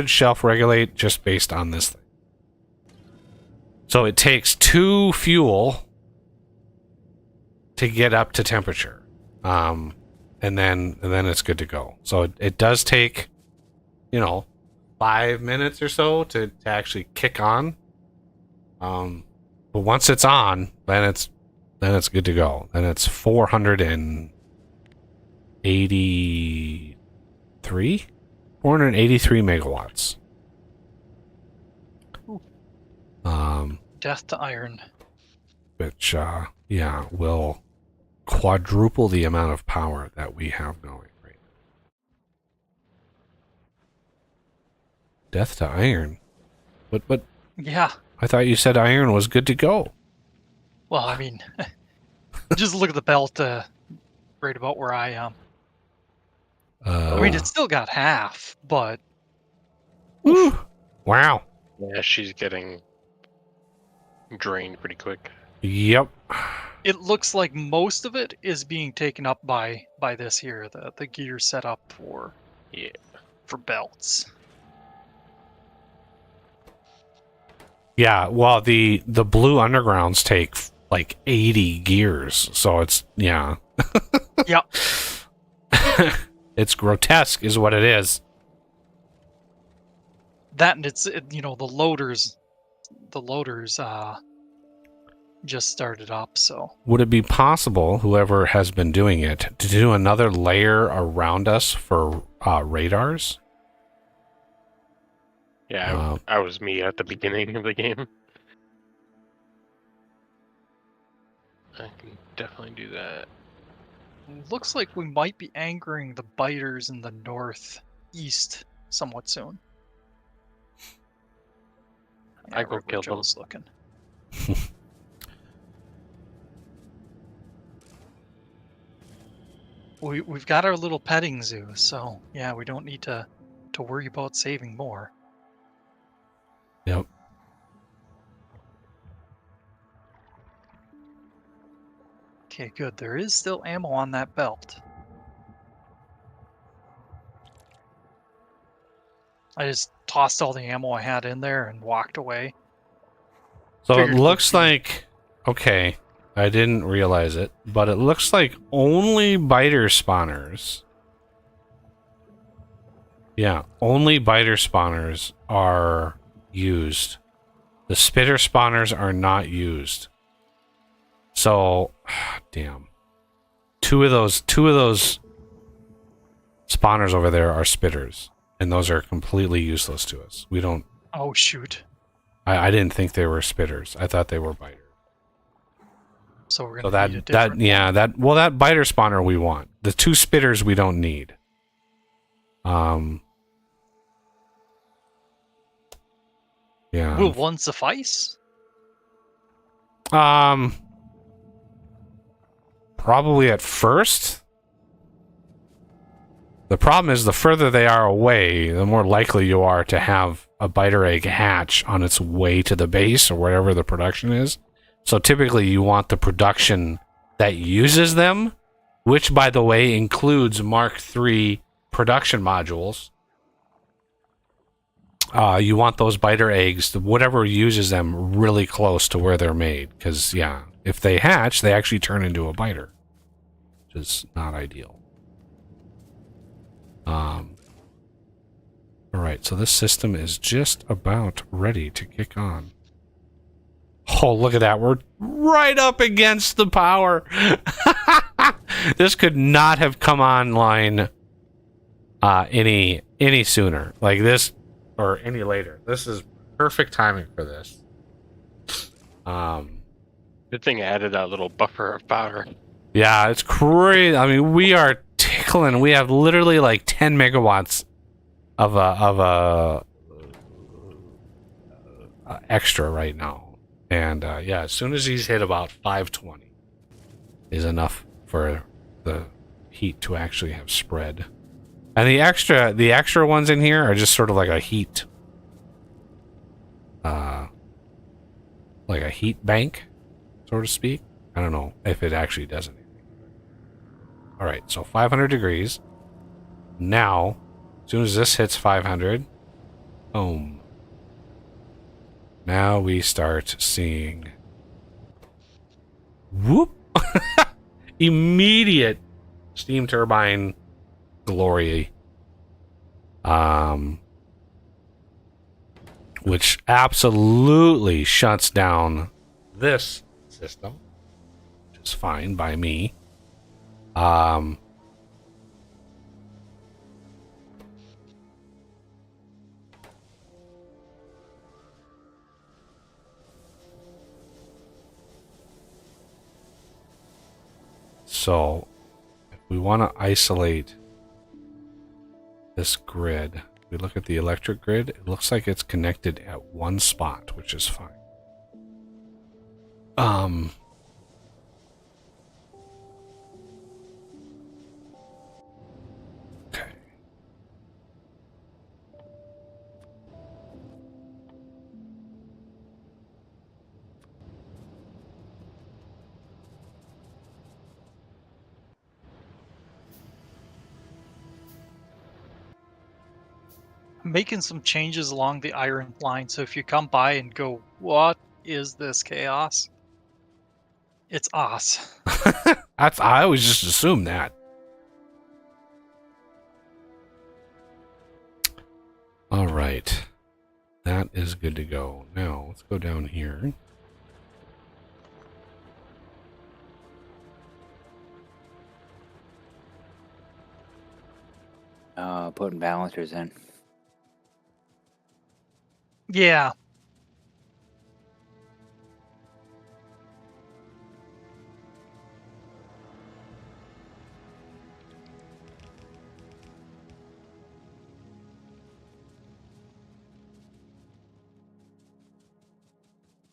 shelf regulate just based on this thing. So it takes 2 fuel to get up to temperature. And then it's good to go. So it does take, 5 minutes or so to actually kick on. But once it's on, then it's good to go. Then it's 483 megawatts. Death to iron. Which will quadruple the amount of power that we have going right now. Death to iron? But Yeah. I thought you said iron was good to go. Well, I mean, just look at the belt right about where I am. I mean, it's still got half, but... Woo. Wow. Yeah, she's getting drained pretty quick. Yep. It looks like most of it is being taken up by this here, the gear set up for belts. Yeah, well, the blue undergrounds take like 80 gears, so it's, yeah. Yep. It's grotesque is what it is. That and the loaders just started up, so. Would it be possible, whoever has been doing it, to do another layer around us for radars? Yeah, I was me at the beginning of the game. I can definitely do that. Looks like we might be anchoring the biters in the northeast somewhat soon. I go kill them. Joe's looking. We've got our little petting zoo, so yeah, we don't need to worry about saving more. Yep. Okay, good. There is still ammo on that belt. I just tossed all the ammo I had in there and walked away. So it Figured looks we'd be- like, okay, I didn't realize it, but it looks like only biter spawners. Yeah, only biter spawners are used. The spitter spawners are not used. So, damn. Two of those spawners over there are spitters, and those are completely useless to us. We don't. Oh shoot! I didn't think they were spitters. I thought they were biters. So we're So gonna need a different that biter spawner we want. The 2 spitters we don't need. Yeah. Will one suffice? Probably at first. The problem is the further they are away, the more likely you are to have a biter egg hatch on its way to the base or wherever the production is. So typically you want the production that uses them, which, by the way, includes Mark III production modules. You want those biter eggs, whatever uses them, really close to where they're made. Because, yeah, if they hatch, they actually turn into a biter, which is not ideal. Alright, so this system is just about ready to kick on. Oh, look at that. We're right up against the power. This could not have come online any sooner. Like this, or any later. This is perfect timing for this. Good thing I added that little buffer of power. Yeah, it's crazy. I mean, we are tickling. We have literally like 10 megawatts of a extra right now. And yeah, as soon as he's hit about 520 is enough for the heat to actually have spread. And the extra ones in here are just sort of like a heat bank, so to speak. I don't know if it actually does anything. All right, so 500 degrees. Now, as soon as this hits 500, boom. Now we start seeing whoop immediate steam turbine glory, which absolutely shuts down this system, which is fine by me. So, if we want to isolate this grid, we look at the electric grid, it looks like it's connected at one spot, which is fine. Okay. Making some changes along the iron line, so if you come by and go, what is this chaos? It's us. I always just assume that. All right. That is good to go. Now, let's go down here. Putting balancers in. Yeah.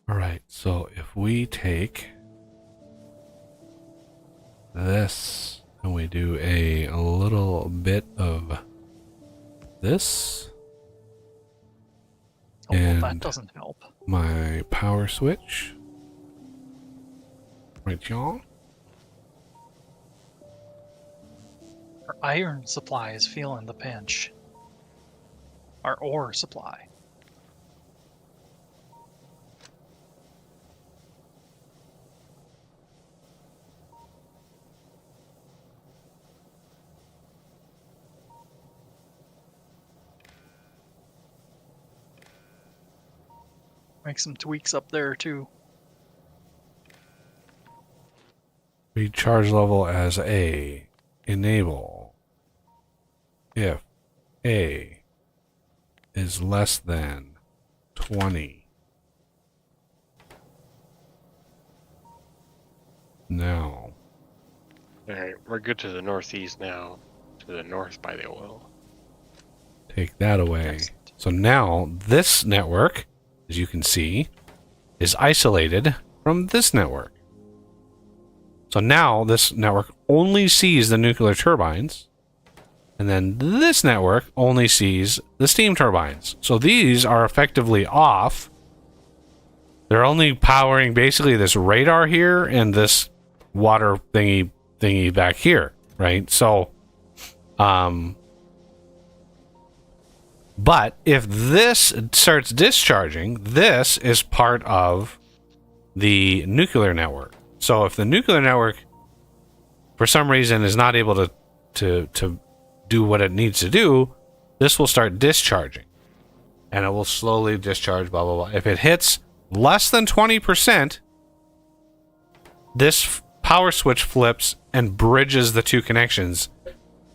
All right. So if we take this and we do a little bit of this. Oh, well, that And doesn't help. my power switch. Right, y'all. Our iron supply is feeling the pinch. Our ore supply. Make some tweaks up there too. Recharge level as A. Enable. If A is less than 20. Now. Alright, we're good to the northeast now. To the north by the oil. Take that away. Excellent. So now this network as you can see, is isolated from this network. So now this network only sees the nuclear turbines, and then this network only sees the steam turbines. So these are effectively off. They're only powering basically this radar here and this water thingy back here, right? So, but if this starts discharging, this is part of the nuclear network. So if the nuclear network, for some reason, is not able to do what it needs to do, this will start discharging, and it will slowly discharge. Blah blah blah. If it hits less than 20%, this power switch flips and bridges the two connections,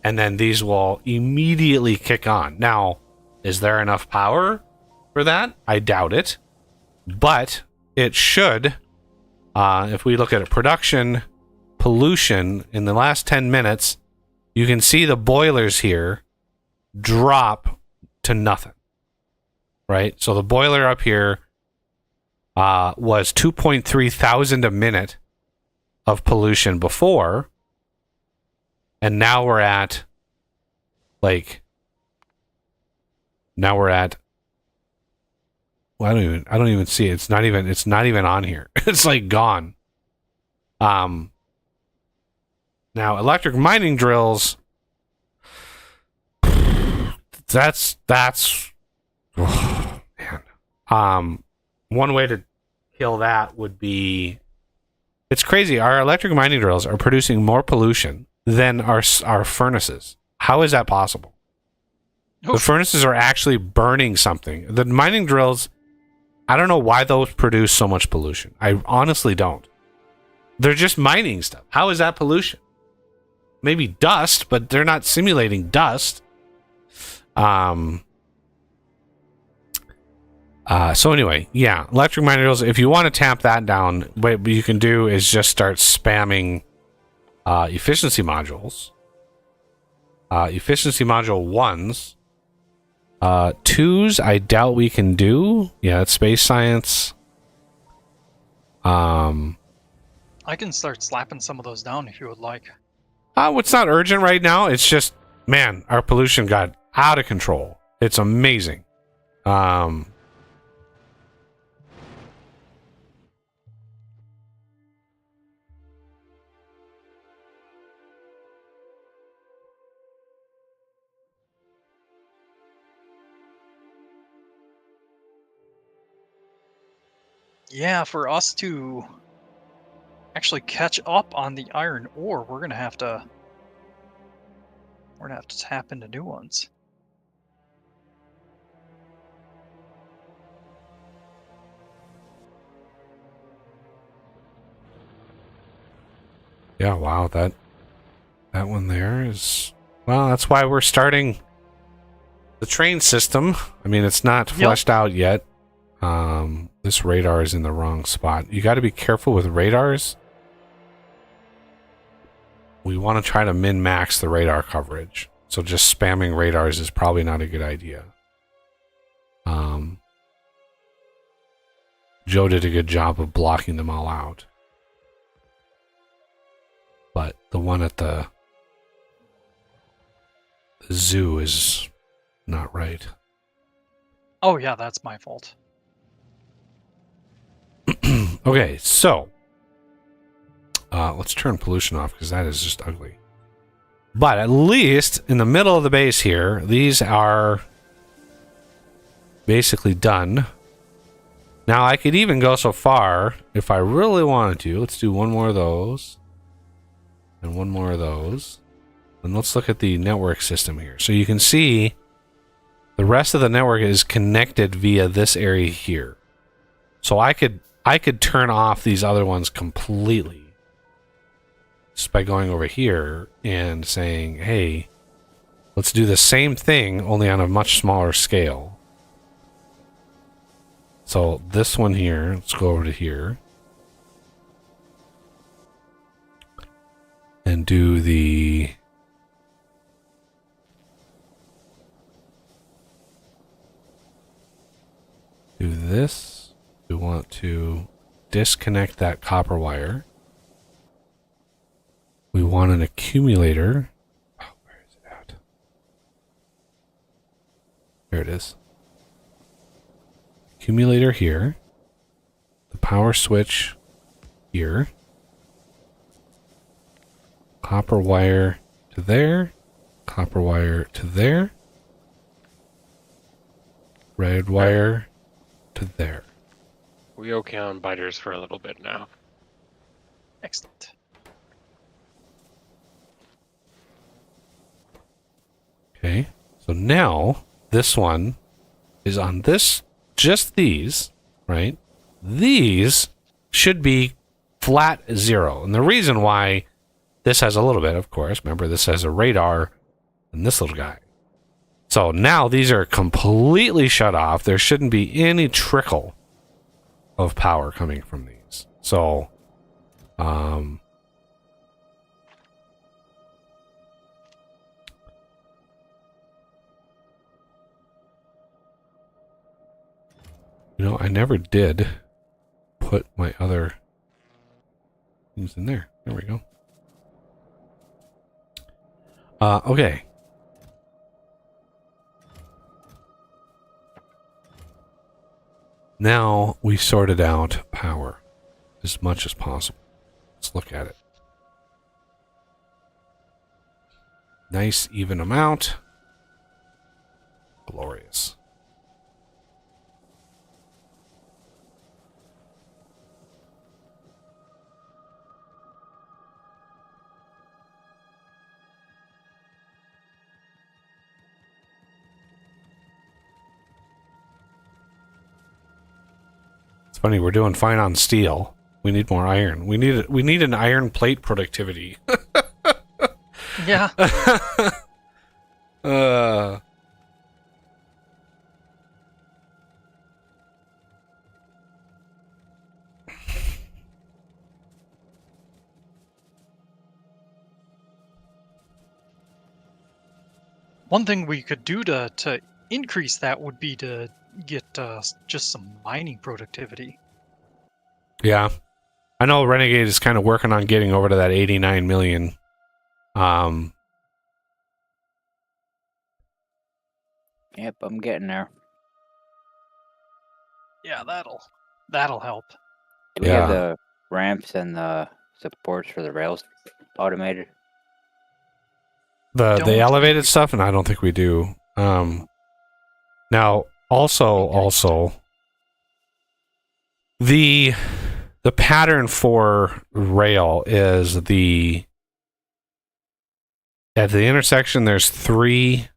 and then these will immediately kick on. Now, is there enough power for that? I doubt it, but it should. If we look at production pollution in the last 10 minutes, you can see the boilers here drop to nothing, right? So the boiler up here was 2.3 thousand a minute of pollution before, and now we're at well, I don't even see it. It's not even on here. It's like gone. Now electric mining drills, that's oh, man. One way to kill that would be, it's crazy. Our electric mining drills are producing more pollution than our furnaces. How is that possible? The furnaces are actually burning something. The mining drills, I don't know why those produce so much pollution. I honestly don't. They're just mining stuff. How is that pollution? Maybe dust, but they're not simulating dust. So anyway, yeah, electric mining drills, if you want to tamp that down, what you can do is just start spamming efficiency modules. Efficiency module 1s. 2s, I doubt we can do. Yeah, it's space science. I can start slapping some of those down if you would like. It's not urgent right now. It's just, man, our pollution got out of control. It's amazing. Yeah, for us to actually catch up on the iron ore, we're gonna have to tap into new ones. Yeah, wow, that one there is, well, that's why we're starting the train system. I mean, it's not fleshed out yet. This radar is in the wrong spot. You got to be careful with radars. We want to try to min-max the radar coverage. So just spamming radars is probably not a good idea. Joe did a good job of blocking them all out. But the one at the zoo is not right. Oh yeah, that's my fault. Okay, so let's turn pollution off because that is just ugly. But at least in the middle of the base here, these are basically done. Now I could even go so far if I really wanted to. Let's do one more of those and one more of those. And let's look at the network system here. So you can see the rest of the network is connected via this area here. So I could turn off these other ones completely just by going over here and saying, hey, let's do the same thing only on a much smaller scale. So this one here, let's go over to here and do the do this. We want to disconnect that copper wire. We want an accumulator. Oh, where is it at? There it is. Accumulator here. The power switch here. Copper wire to there. Copper wire to there. Red wire to there. We okay on biters for a little bit now. Excellent. Okay. So now this one is on this, just these, right? These should be flat 0. And the reason why this has a little bit, of course, remember this has a radar and this little guy. So now these are completely shut off. There shouldn't be any trickle of power coming from these. So, you know, I never did put my other things in there. There we go. Okay. Now we sorted out power as much as possible. Let's look at it. Nice even amount. Glorious. Funny, we're doing fine on steel. We need more iron. We need an iron plate productivity. Yeah. One thing we could do to increase that would be to get just some mining productivity. Yeah. I know Renegade is kind of working on getting over to that 89 million. Yep, I'm getting there. Yeah, that'll help. Do we Yeah. have the ramps and the supports for the rails automated? The Don't- elevated stuff, and I don't think we do. Now also the pattern for rail is at the intersection there's 3,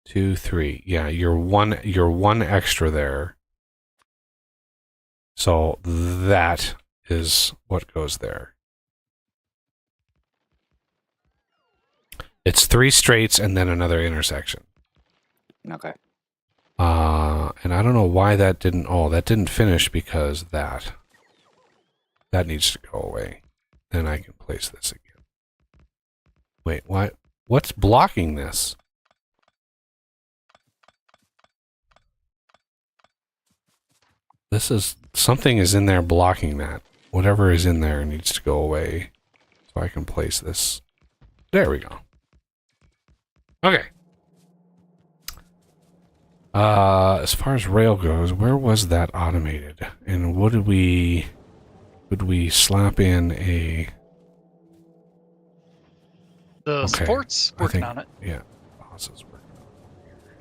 2, 3. Yeah, you're one extra there. So that is what goes there. It's 3 straights and then another intersection. Okay. And I don't know why that didn't finish because that needs to go away. Then I can place this again. Wait, what's blocking this? Something is in there blocking that. Whatever is in there needs to go away. So I can place this. There we go. Okay. As far as rail goes, where was that automated? And what did we slap in a... The Okay, sports I working think- on it. Yeah, boss is working on it here.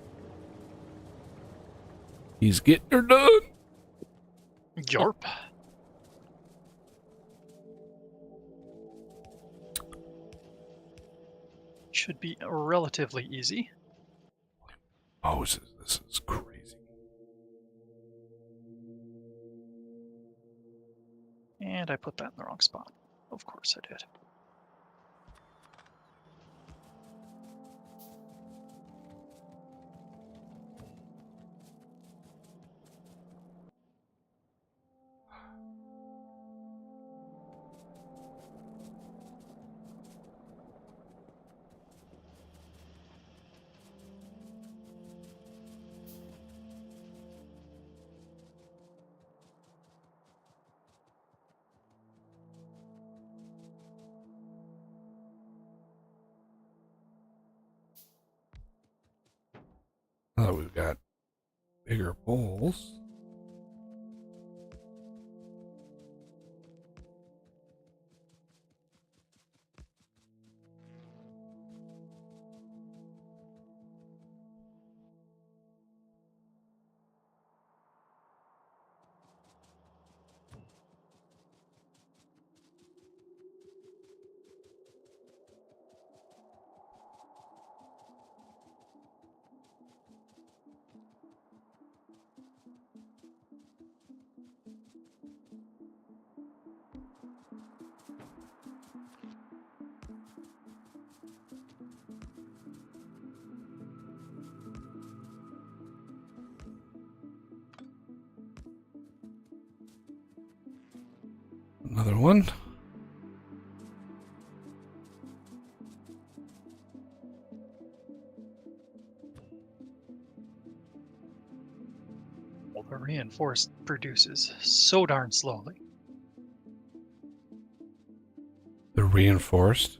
He's getting her done. Yarp. Should be relatively easy. Oh, this is crazy. And I put that in the wrong spot. Of course I did. we've got bigger poles. Another one. Well, the reinforced produces so darn slowly. The reinforced.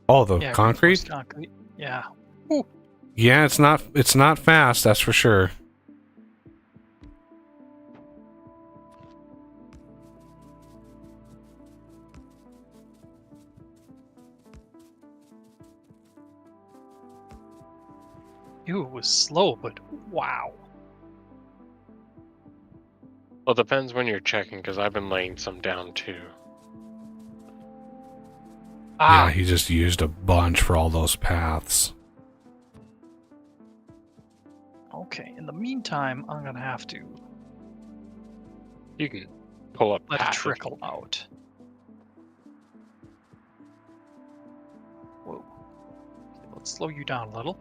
Oh, the Yeah, concrete. reinforced concrete. Yeah. Yeah, it's not fast. That's for sure. Ew, it was slow, but wow. Well, it depends when you're checking, because I've been laying some down too. Yeah, he just used a bunch for all those paths. Okay, in the meantime, I'm gonna have to You can pull up let it passive. trickle out. Whoa. Okay, let's slow you down a little.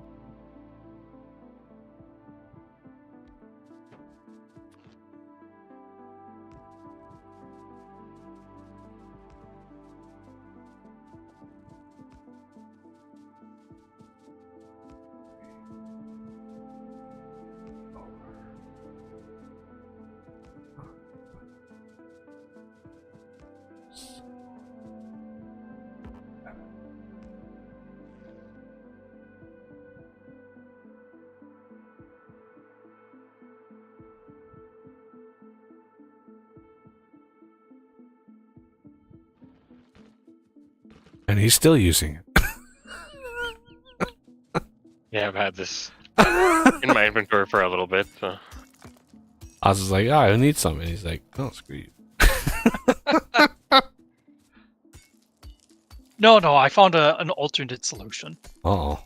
And he's still using it. Yeah, I've had this in my inventory for a little bit. So. I was just like, oh, I need some. And he's like, oh, screw you. No, I found an alternate solution. Uh-oh.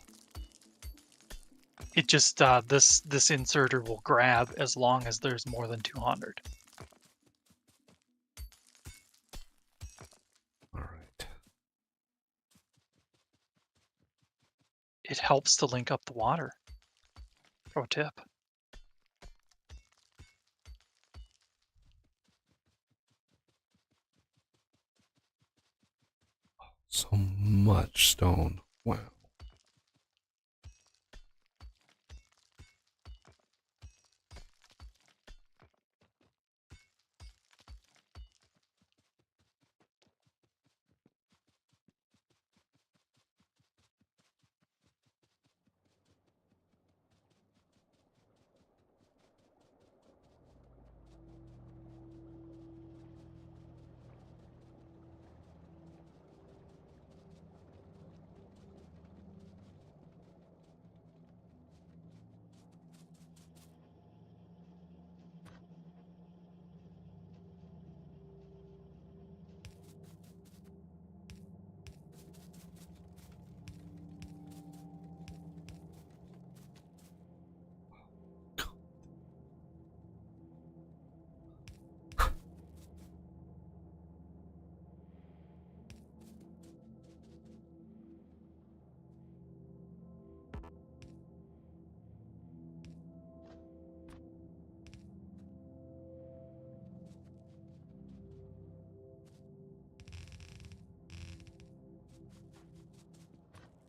It just this inserter will grab as long as there's more than 200. All right. It helps to link up the water. Pro tip. So much stone. Wow.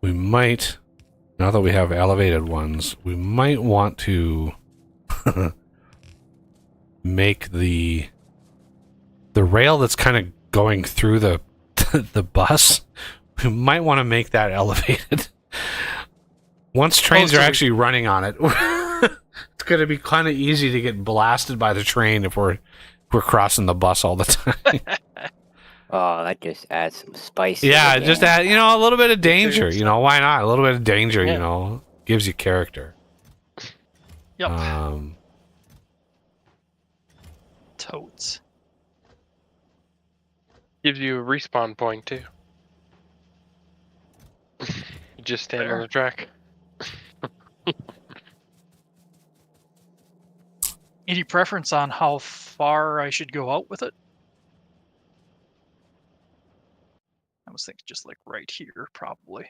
We might, now that we have elevated ones, we might want to make the rail that's kind of going through the the bus. We might want to make that elevated. Once trains so are we- actually running on it, It's gonna be kind of easy to get blasted by the train if we're crossing the bus all the time. Oh, that just adds some spice. To Yeah, the just game. add, a little bit of danger. Serious. Why not? A little bit of danger, Yeah. gives you character. Yep. Um, Totes. Gives you a respawn point too. You just stand on Fair. the track. Any preference on how far I should go out with it? I was thinking just like right here, probably.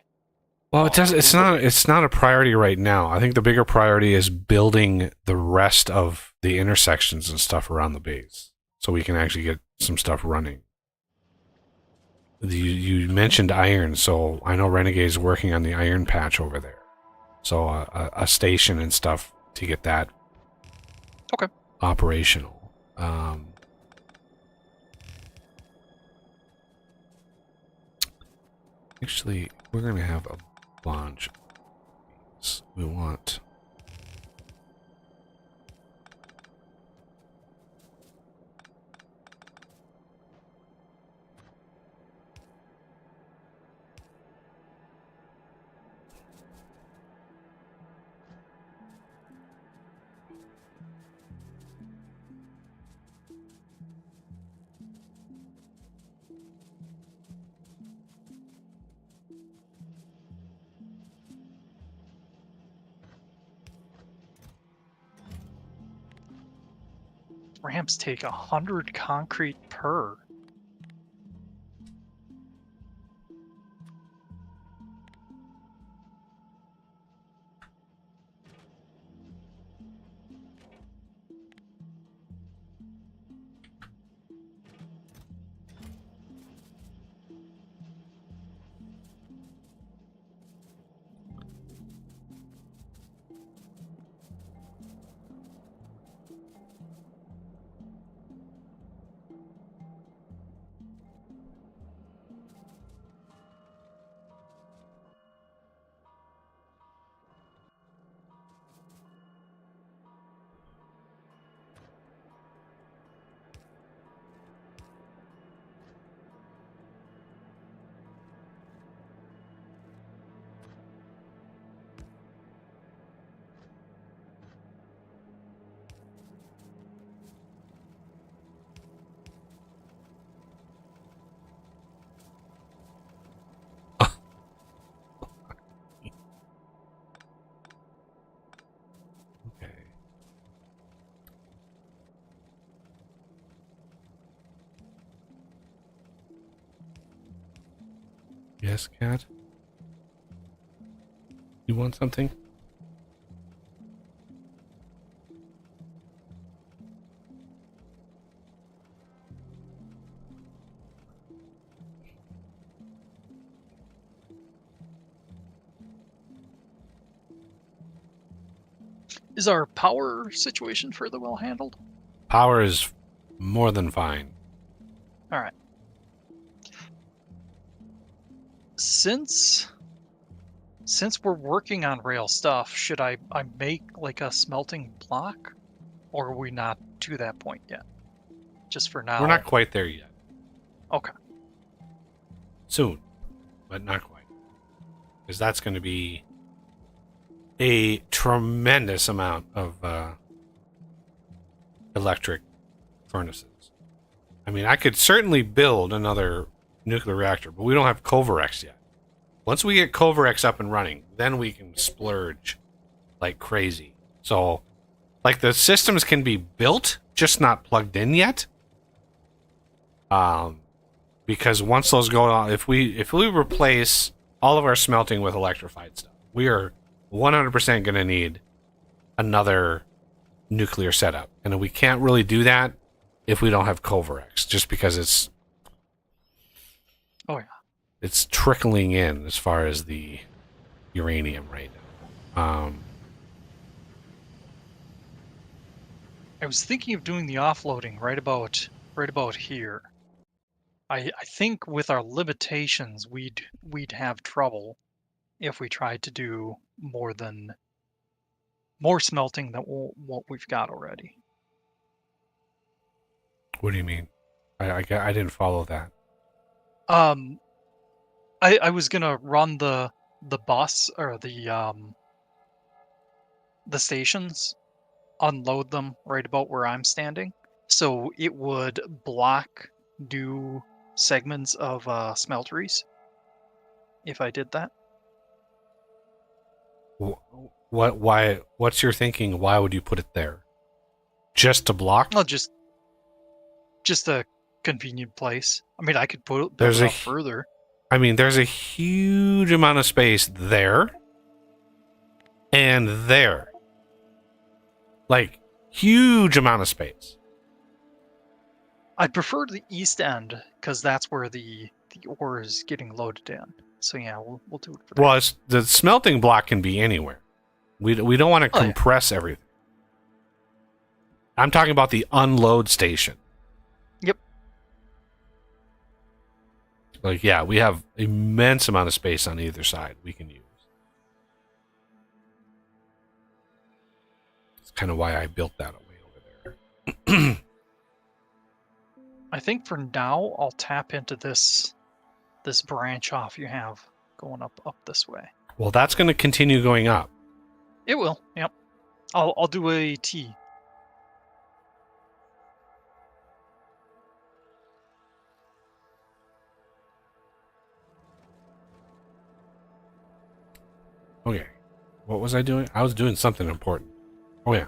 well, it does. It's not. It's not a priority right now. I think the bigger priority is building the rest of the intersections and stuff around the base, so we can actually get some stuff running. You mentioned iron, so I know Renegade's working on the iron patch over there. So a station and stuff to get that Okay. operational. Actually, we're gonna have a bunch of these. We want. Ramps take 100 concrete per. Okay. Yes, cat. You want something? Is our power situation further well handled? Power is more than fine. All right. Since we're working on rail stuff, should I make like a smelting block, or are we not to that point yet? Just for now. We're not quite there yet. Okay. Soon, but not quite. Because that's going to be a tremendous amount of electric furnaces. I mean, I could certainly build another nuclear reactor, but we don't have Covarex yet. Once we get Covarex up and running, then we can splurge like crazy. So, like, the systems can be built, just not plugged in yet. Because once those go on, if we replace all of our smelting with electrified stuff, we are 100% going to need another nuclear setup, and we can't really do that if we don't have Covarex, just because it's it's trickling in as far as the uranium right now. I was thinking of doing the offloading right about here. I think with our limitations, we'd have trouble if we tried to do more than more smelting than what we've got already. What do you mean? I didn't follow that. I was gonna run the bus or the stations, unload them right about where I'm standing, so it would block new segments of smelteries if I did that. What? Why? What's your thinking? Why would you put it there? Just to block? Well, just a convenient place. I mean, I could build There's it a up further. I mean, there's a huge amount of space there and there. Like, huge amount of space. I'd prefer the east end because that's where the ore is getting loaded in. So yeah, we'll do it for that. Well, the smelting block can be anywhere. We don't want to Oh, yeah. compress everything. I'm talking about the unload station. Yep. Like, yeah, we have immense amount of space on either side we can use. That's kind of why I built that way over there. I think for now I'll tap into this branch off you have going up this way. Well, that's going to continue going up. It will. Yep. I'll do a T. Okay. What was I doing? I was doing something important. Oh, yeah.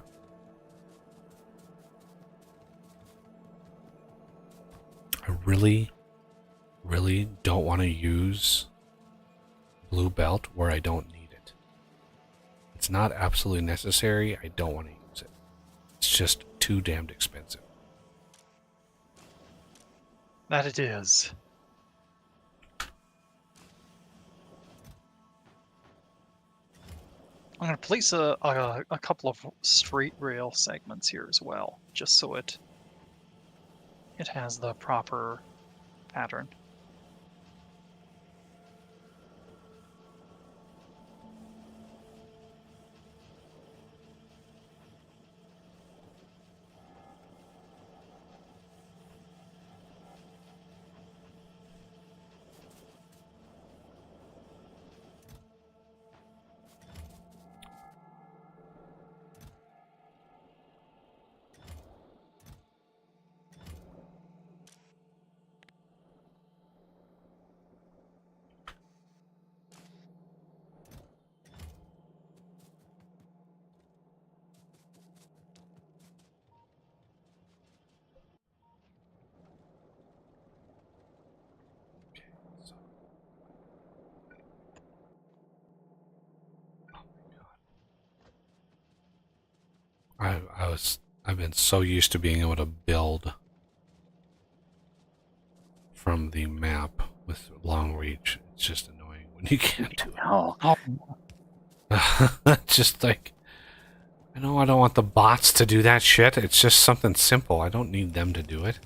I really, really don't want to use blue belt where I don't need it. It's not absolutely necessary. I don't want to use it. It's just too damned expensive. That it is. I'm going to place a couple of straight rail segments here as well, just so it has the proper pattern. I've been so used to being able to build from the map with long reach. It's just annoying when you can't do Oh, it. Just like, I know I don't want the bots to do that shit. It's just something simple. I don't need them to do it.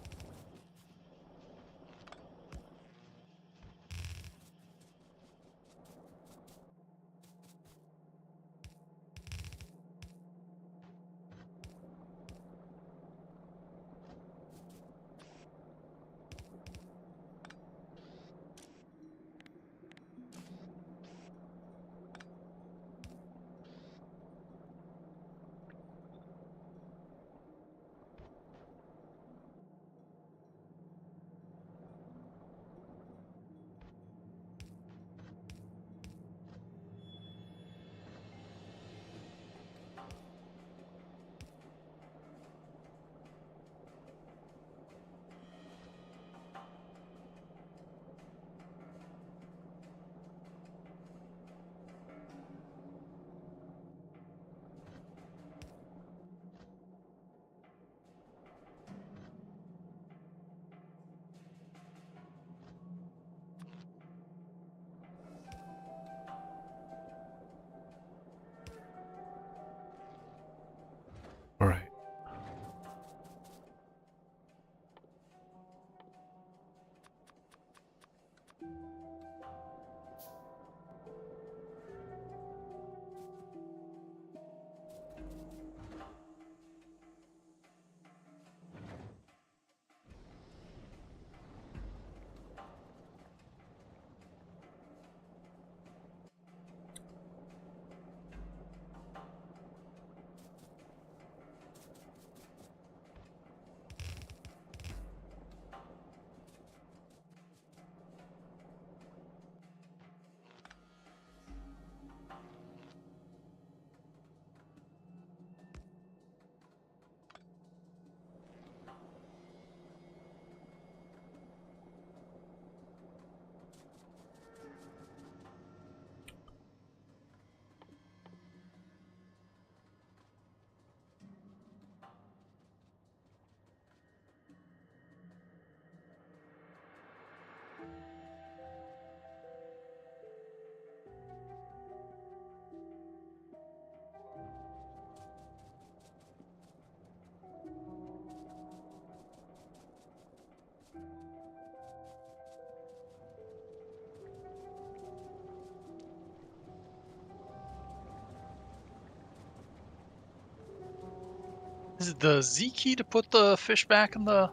Is it the Z key to put the fish back in the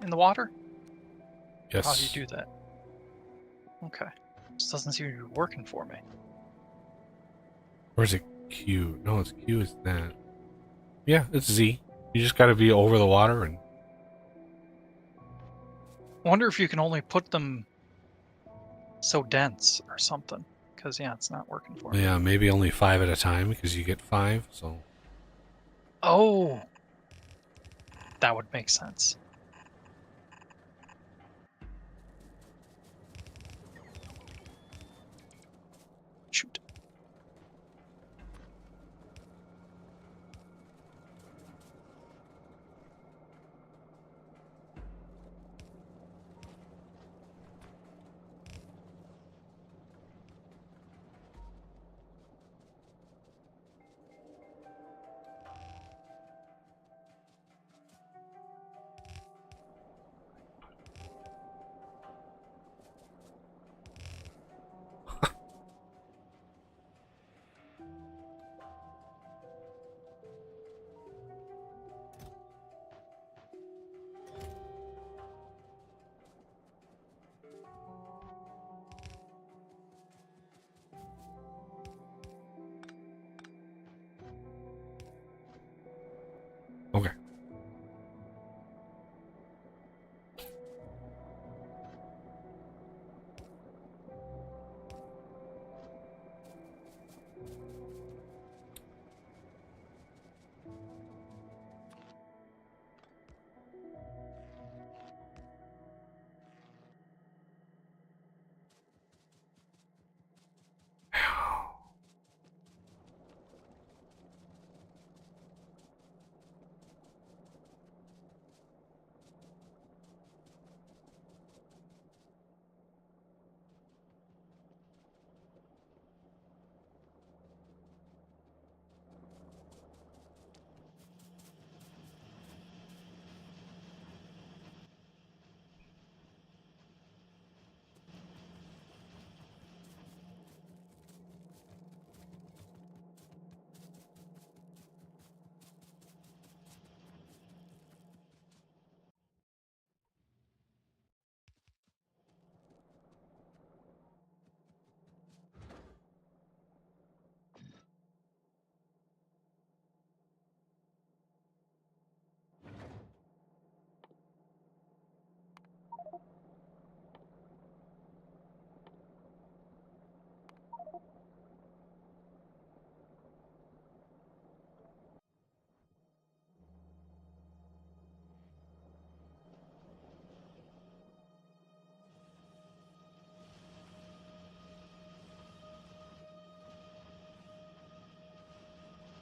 water? Yes. How do you do that? Okay. This doesn't seem to be working for me. Or is it Q? No, it's Q is that. Yeah, it's Z. You just gotta be over the water and I wonder if you can only put them so dense or something. Because, yeah, it's not working for me. yeah, maybe only 5 at a time because you get 5, so Oh! That would make sense. Shoot. okay.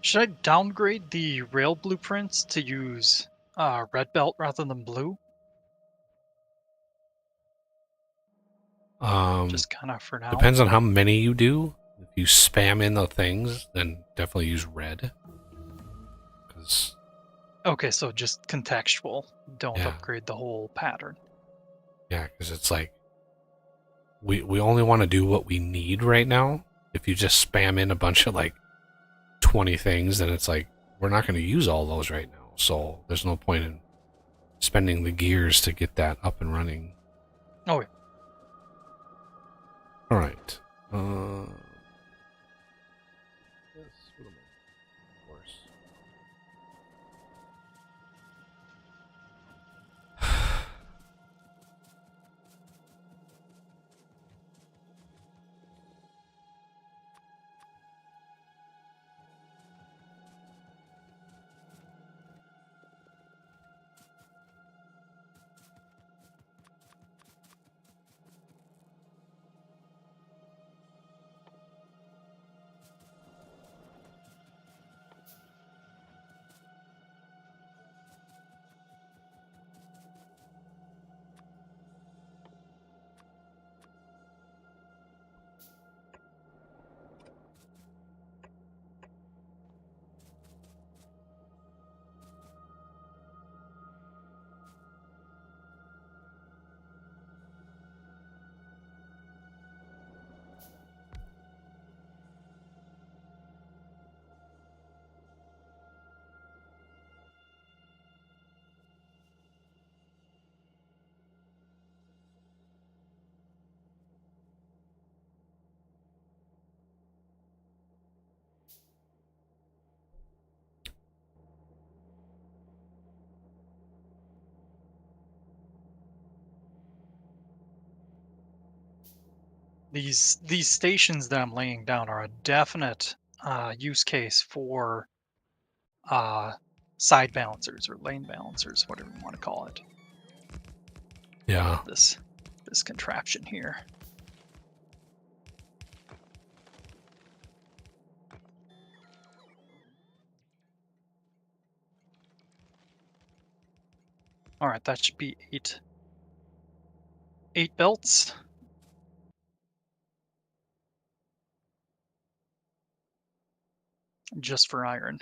Should I downgrade the rail blueprints to use red belt rather than blue? Just kind of for now. Depends on how many you do. If you spam in the things, then definitely use red. Because Okay, so just contextual. Don't Yeah. upgrade the whole pattern. yeah, because it's like we only want to do what we need right now. If you just spam in a bunch of like 20 things, then it's like we're not going to use all those right now. So there's no point in spending the gears to get that up and running. Oh, yeah. All right. Yes, what am I? Of course. These stations that I'm laying down are a definite use case for side balancers or lane balancers, whatever you want to call it. Yeah. This contraption here. All right, that should be eight belts. Just for iron.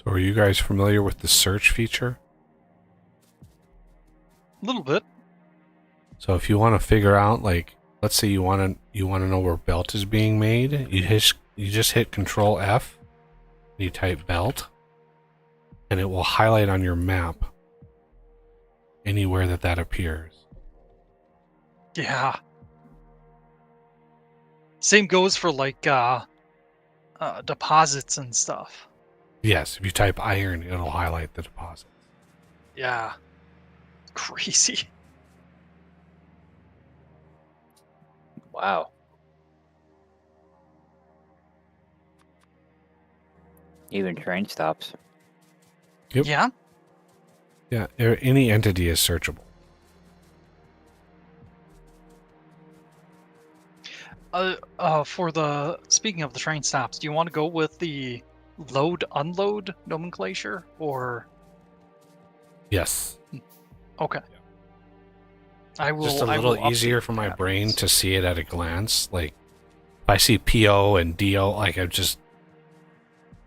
So are you guys familiar with the search feature? A little bit. So if you want to figure out, like, let's say you want to know where belt is being made, you just hit Control F, and you type belt, and it will highlight on your map anywhere that appears. Yeah. Same goes for like deposits and stuff. Yes, if you type iron, it'll highlight the deposit. Yeah. Crazy. Wow. Even train stops. Yep. Yeah. Yeah, any entity is searchable. For the speaking of the train stops, do you want to go with the load unload nomenclature or Yes. okay? I will. Just a I little will easier update for my that. brain to see it at a glance. Like, if I see PO and DO, like,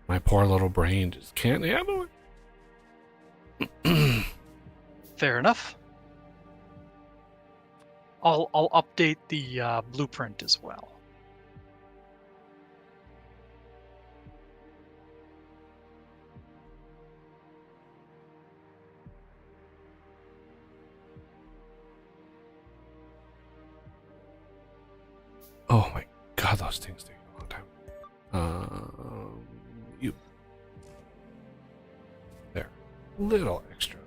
my poor little brain just can't handle it. Fair enough. I'll update the blueprint as well. Oh my god, those things take a long time. You there, little extra.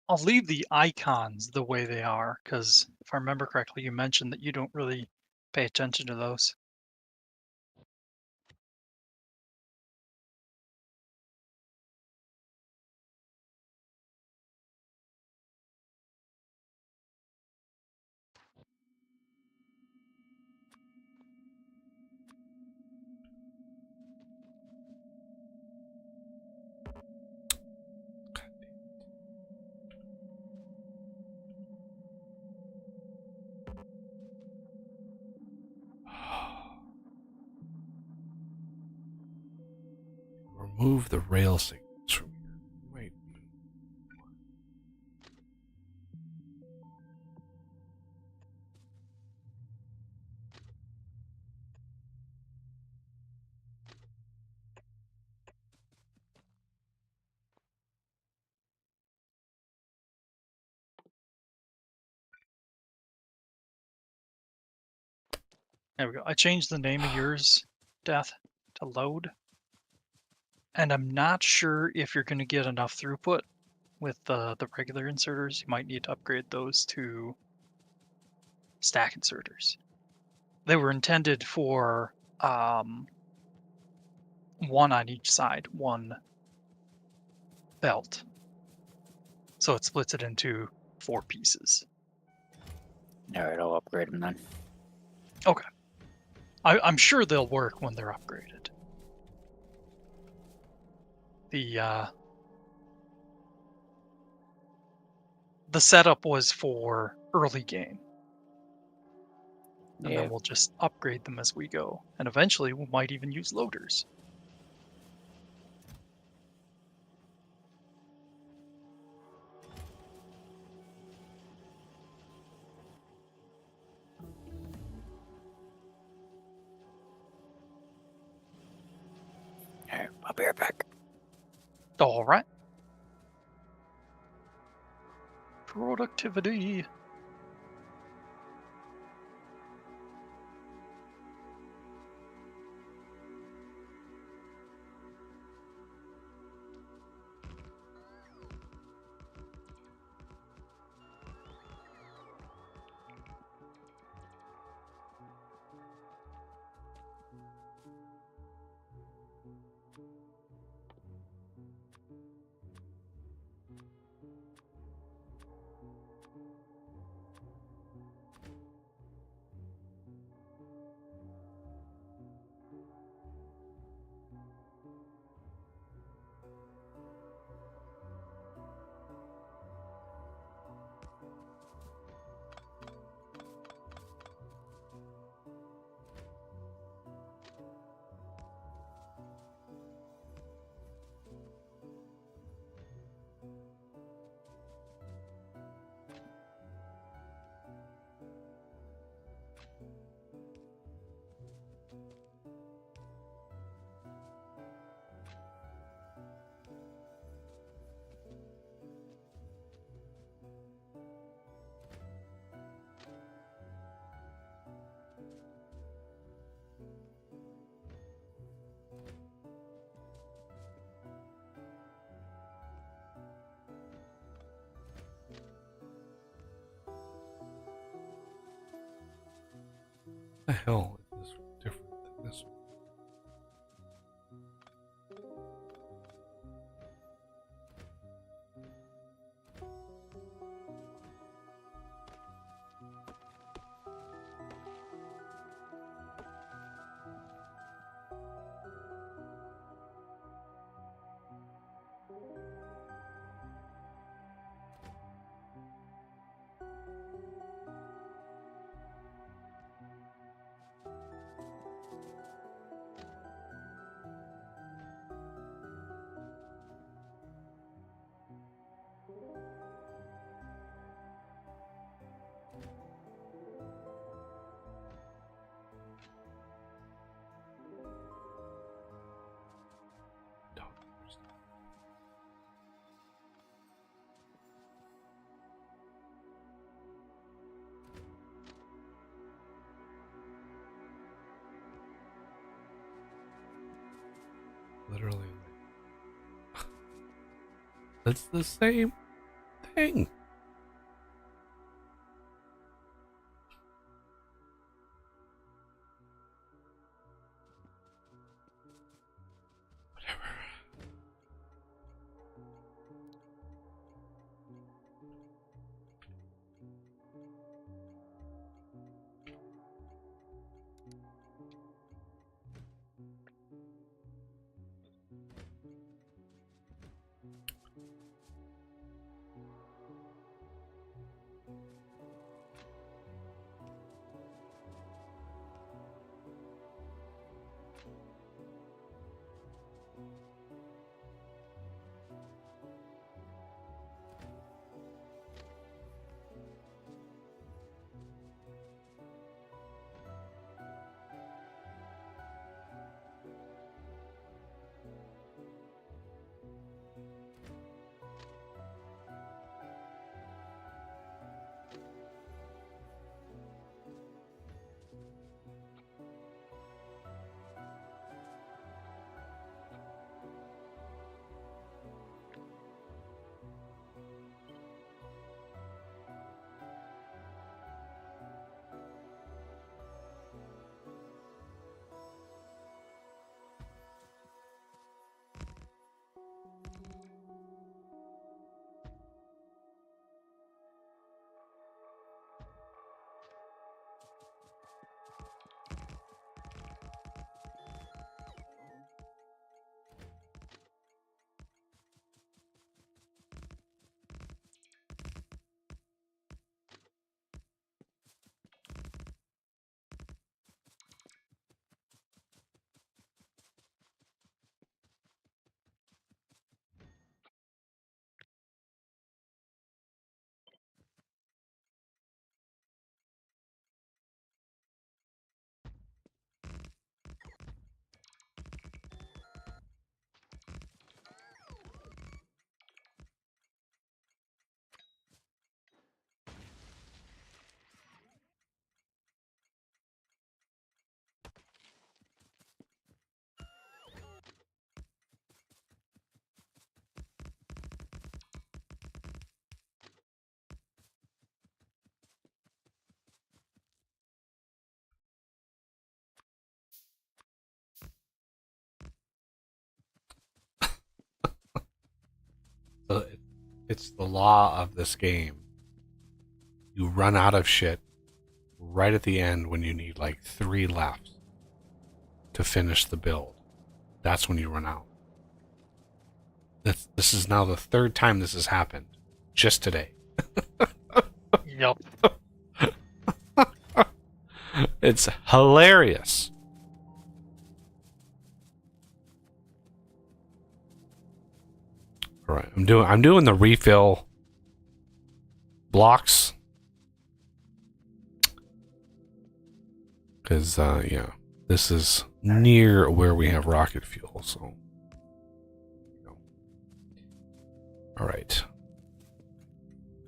I'll leave the icons the way they are, because if I remember correctly, you mentioned that you don't really pay attention to those. Remove the rail signals from here. Wait. There we go. I changed the name of yours, Death, to Load. And I'm not sure if you're going to get enough throughput with the regular inserters. You might need to upgrade those to stack inserters. They were intended for one on each side, one belt. So it splits it into 4 pieces. Alright, I'll upgrade them then. Okay. I'm sure they'll work when they're upgraded. The setup was for early game. And Yeah. then we'll just upgrade them as we go. And eventually we might even use loaders. Alright, I'll be right back. All right. Productivity. What the hell is this different than this one? Don't understand. Literally. That's the same thing. Whatever. It's the law of this game. You run out of shit right at the end when you need like 3 left to finish the build. That's when you run out. This is now the 3rd time this has happened. Just today. Yep. It's hilarious. All right, I'm doing the refill blocks because yeah, this is near where we have rocket fuel. So, all right,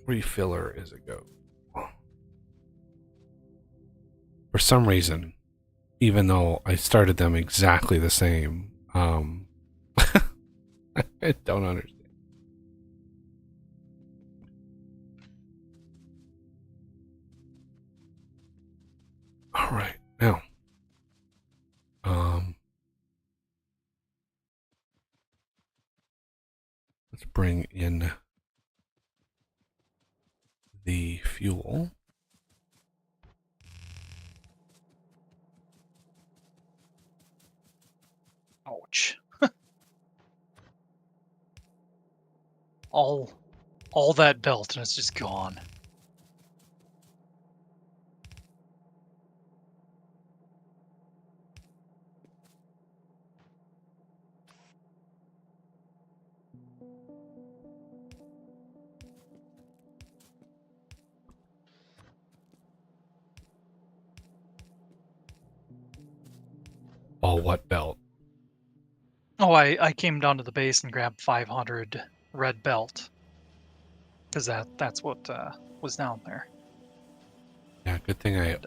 refiller is a go. For some reason, even though I started them exactly the same, I don't understand. All right, now, let's bring in the fuel. Ouch. all that belt and it's just gone. Oh, what belt? Oh, I came down to the base and grabbed 500 red belt. Because that's what was down there. Yeah, good thing I And,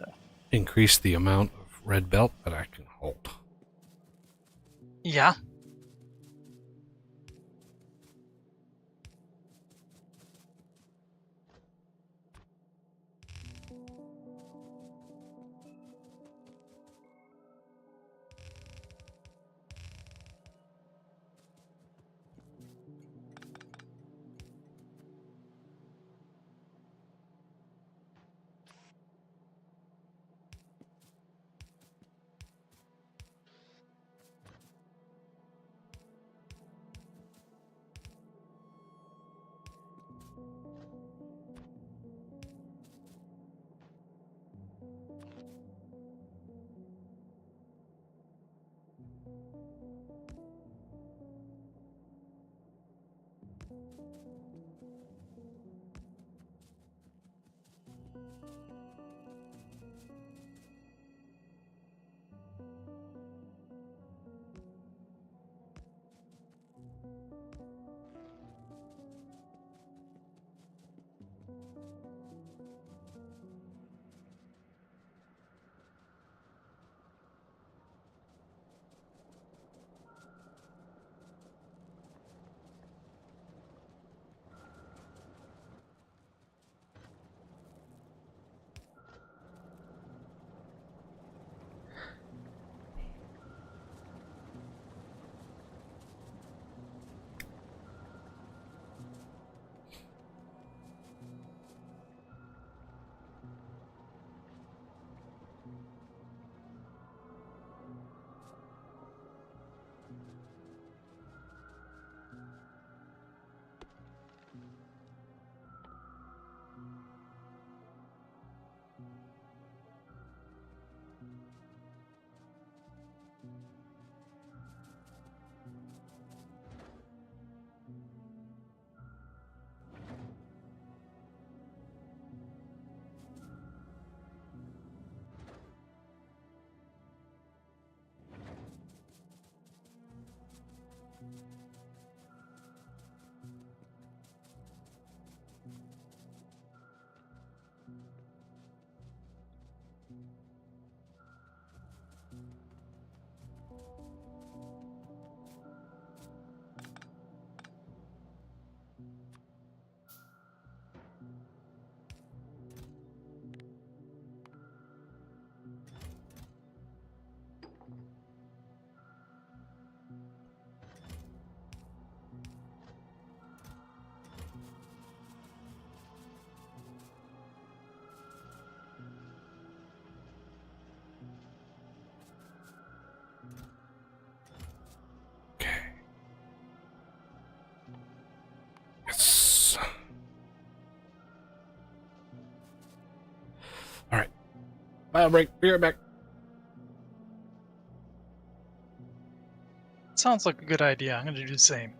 increased the amount of red belt that I can hold. yeah. Bio break. Be right back. Sounds like a good idea. I'm gonna do the same.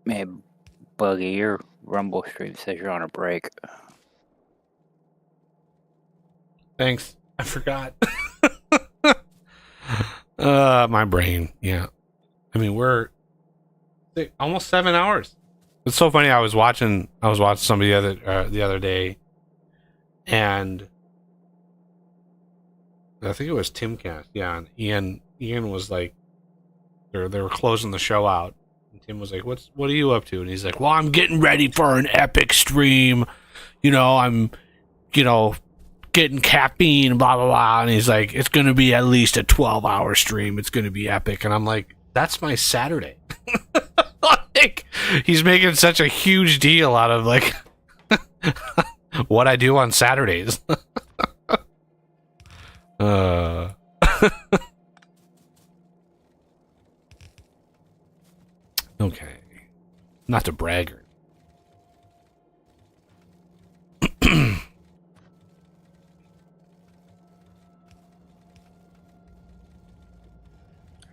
Hey, Buggy, your Rumble stream says you're on a break. Thanks. I forgot. My brain. Yeah. I mean, we're almost 7 hours. It's so funny. I was watching somebody the other day, and I think it was Timcast. Yeah, and Ian was like, they were closing the show out, and Tim was like, "What are you up to?" And he's like, "Well, I'm getting ready for an epic stream. I'm, getting caffeine, blah blah blah." And he's like, "It's gonna be at least a 12-hour stream. It's gonna be epic." And I'm like, "That's my Saturday." Like, he's making such a huge deal out of like what I do on Saturdays. Okay. Not to brag.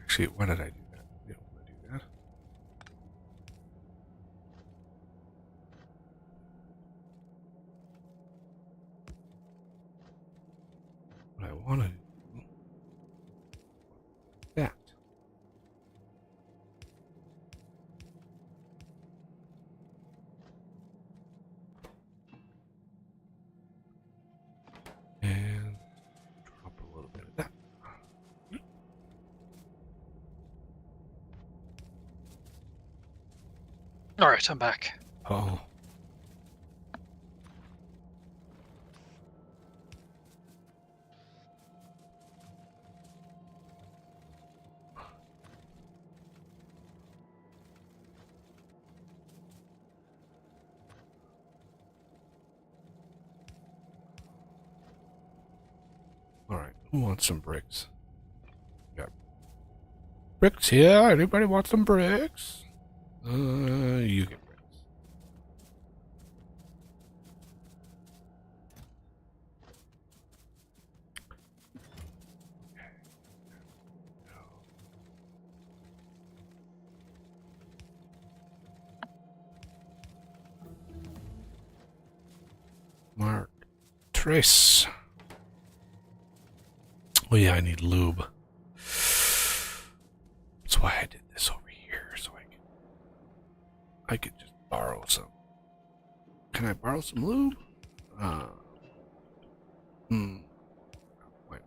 Actually, why did I do that? I didn't want to do that. What I want to do that. And drop a little bit of that. All right, I'm back. Oh. All right. Who wants some bricks? Got bricks here. Anybody want some bricks? You get bricks. Mark. Trace. Oh yeah, I need lube. That's why I did this over here, so I could just borrow some. Can I borrow some lube? Wait.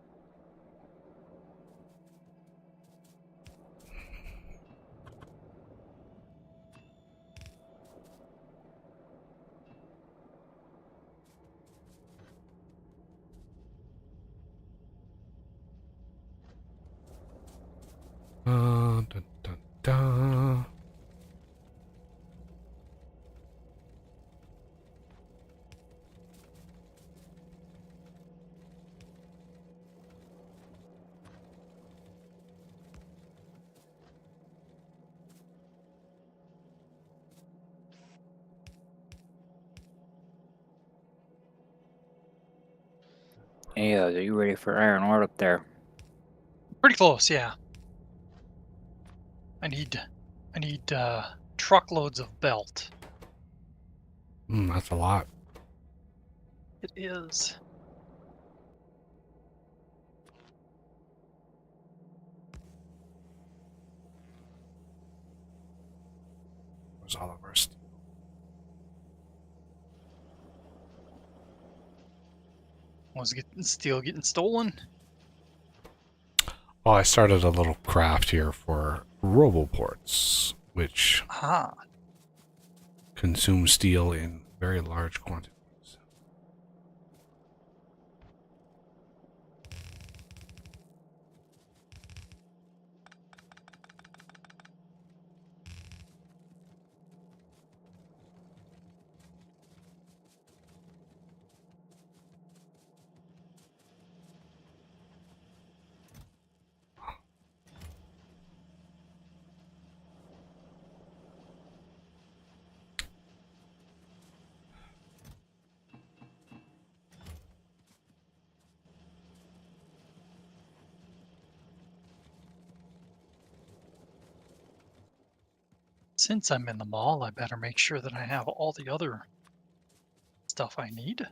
Dun, dun, dun. Hey, are you ready for iron ore up there? Pretty close, yeah. I need truckloads of belt. That's a lot. It is. Where's all of our steel? Was steel getting stolen? Oh, I started a little craft here for roboports, which Ah. consume steel in very large quantities. Since I'm in the mall, I better make sure that I have all the other stuff I need.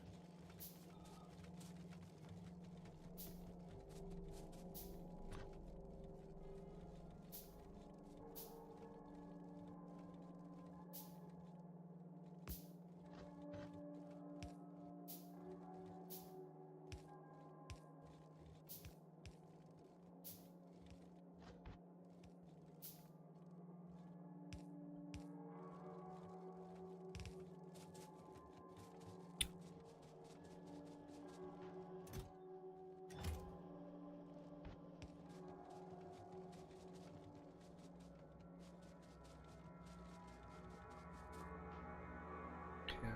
Can't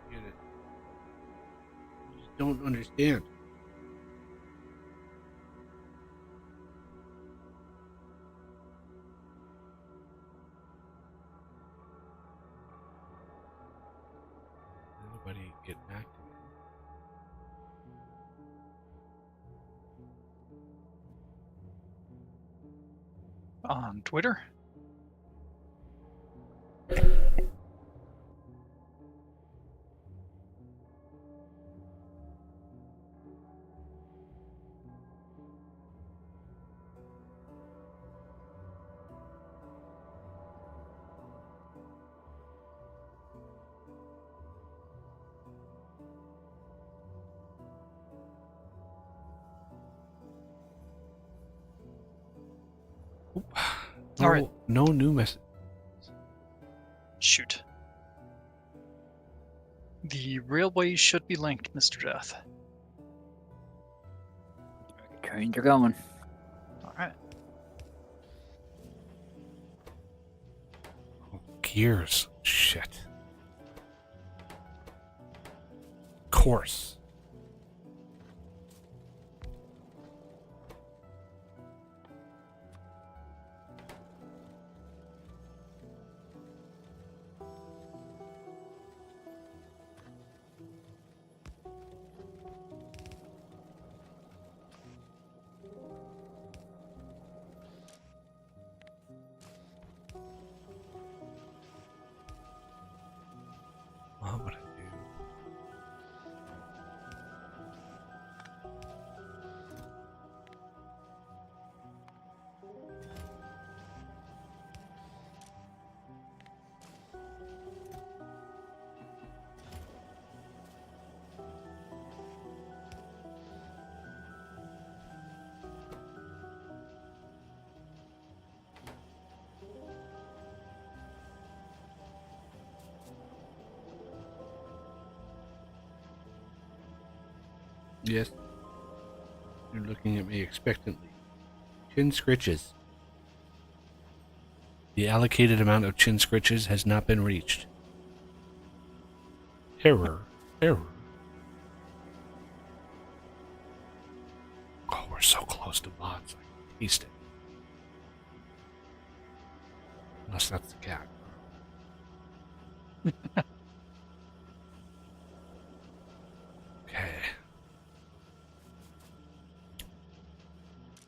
get it. I just don't understand. Anybody getting active? On Twitter? No, All right. no new message. Shoot. The railway should be linked, Mr. Death. Trains are going. Alright. Oh, gears. Shit. Course. What would I do? Yes. You're looking at me expectantly. Chin scritches. The allocated amount of chin scritches has not been reached. Error. Error. Oh, we're so close to bots. I can taste it. Unless that's the cat. Okay.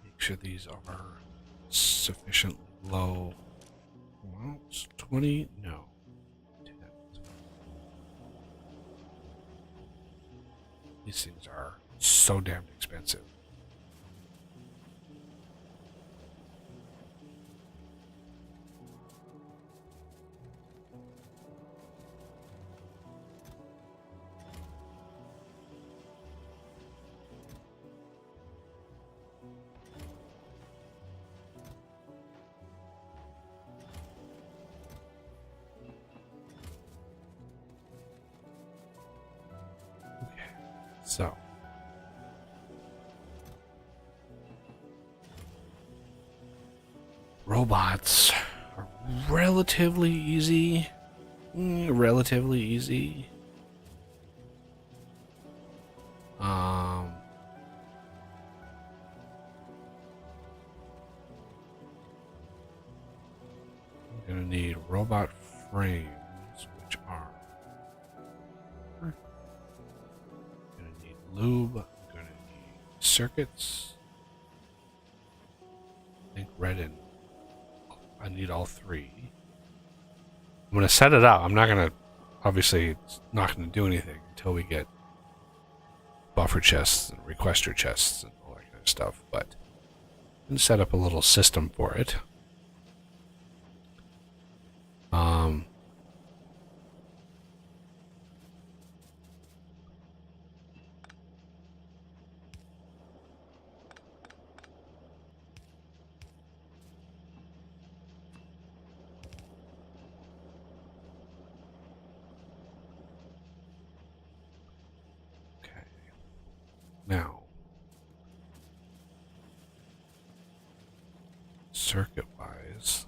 Make sure these are sufficiently low. Well, it's 20. No. 10. These things are so damn expensive. So, robots are relatively easy. Relatively easy. I'm gonna need robot frames, which are. I'm gonna need lube. I'm gonna need circuits. I think red and I need all 3. I'm going to set it up. I'm not going to... Obviously, it's not going to do anything until we get buffer chests and requester chests and all that kind of stuff, but I'm going to set up a little system for it. Okay. Now, circuit-wise,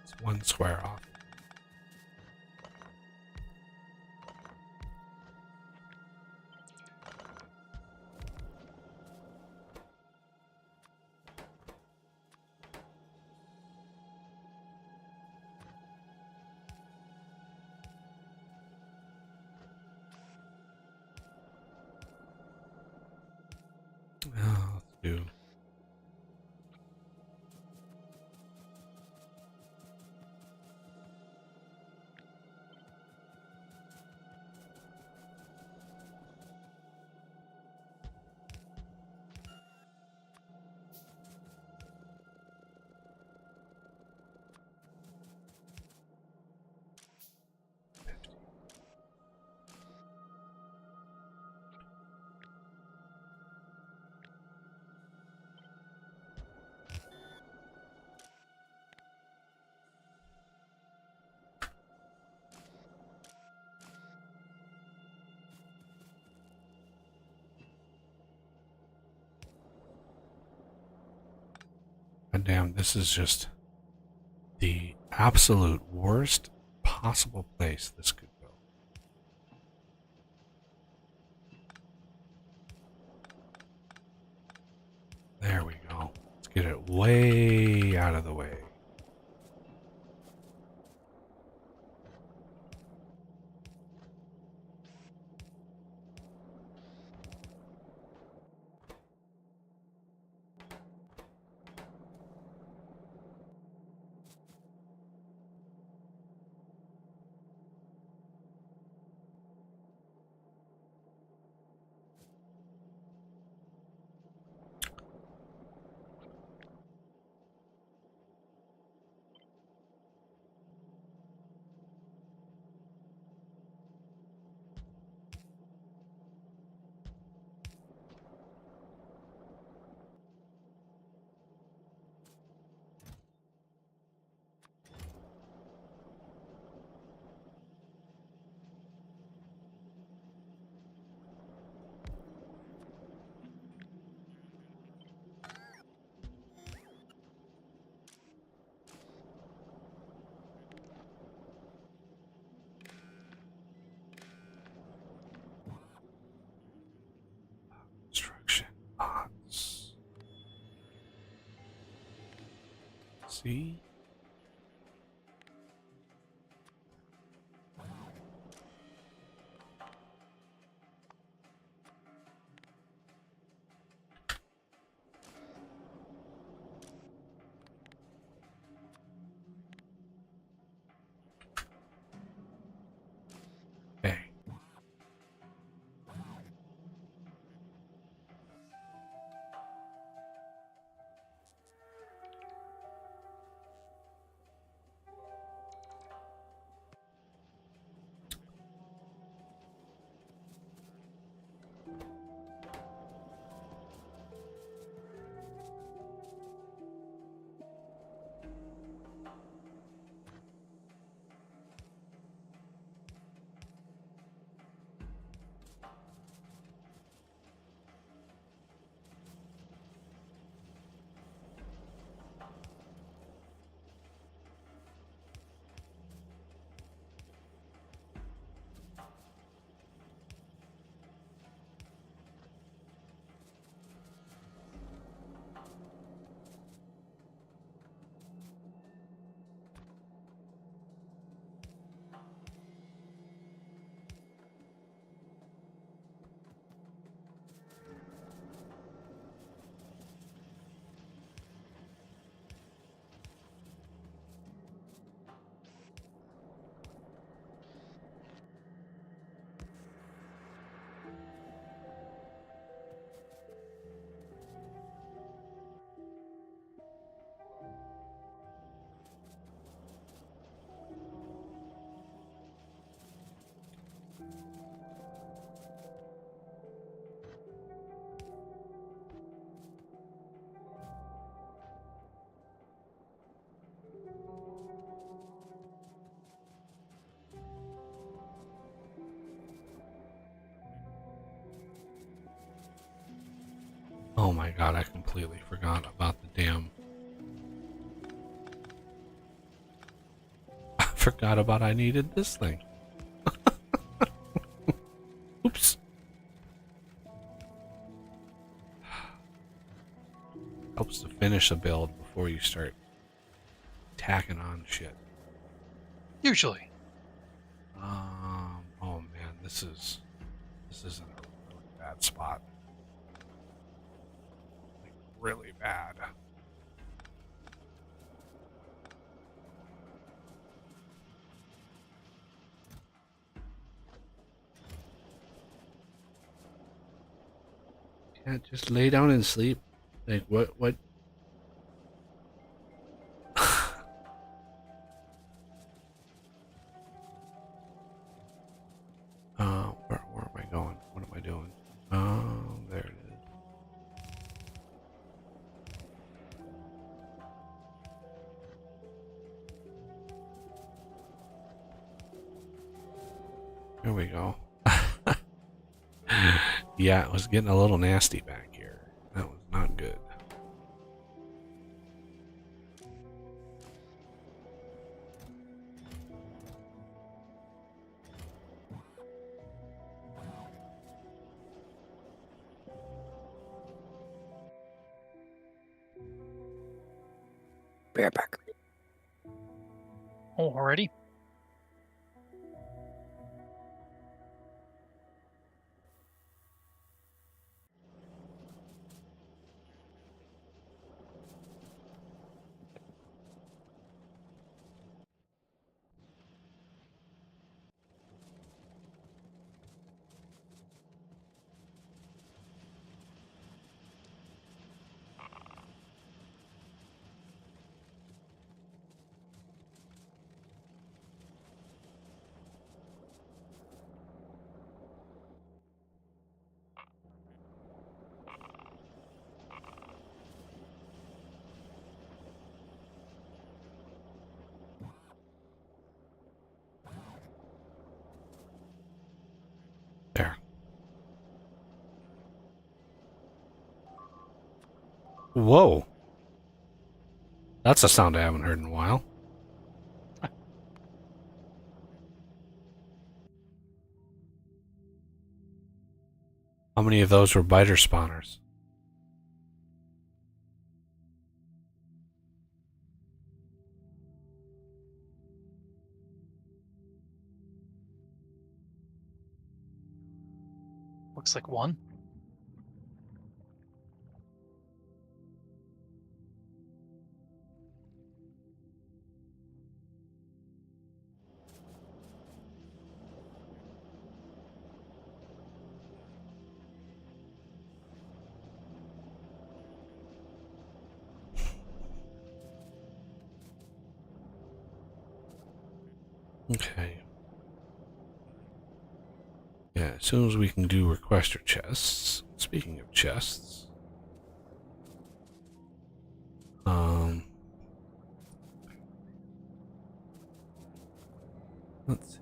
it's 1 square off. Let's do... God damn, this is just the absolute worst possible place this could go. There we go. Let's get it way out of the way. Construction odds. See? Oh my god, I completely forgot about the damn... I forgot about I needed this thing. Oops. Helps to finish a build before you start tacking on shit. Usually. Oh man, this is in a really bad spot. Like really bad. Can't just lay down and sleep. Like what where am I going? What am I doing? There it is. There we go. Yeah, it was getting a little nasty back here. That was not good. Be right back. Oh, already? There. Whoa. That's a sound I haven't heard in a while. How many of those were biter spawners? Looks like one. Okay. Yeah, as soon as we can do requester chests. Speaking of chests. Let's see.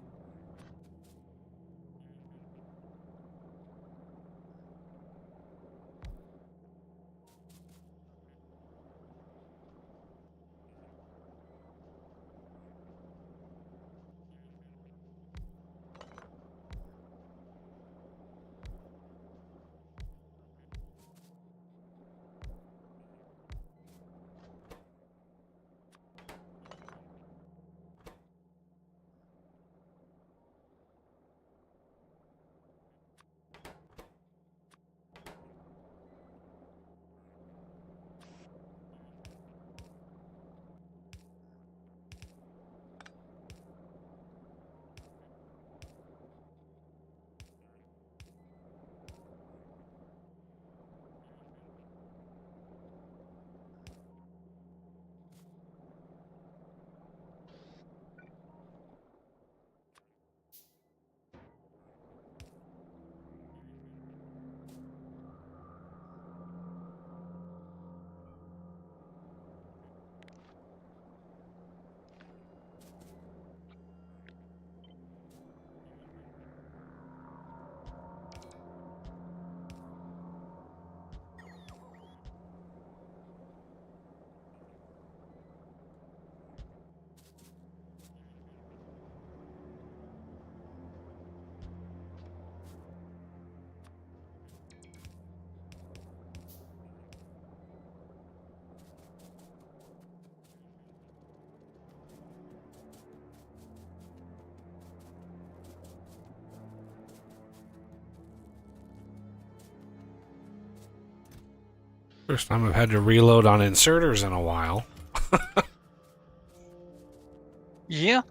First time I've had to reload on inserters in a while. Yeah.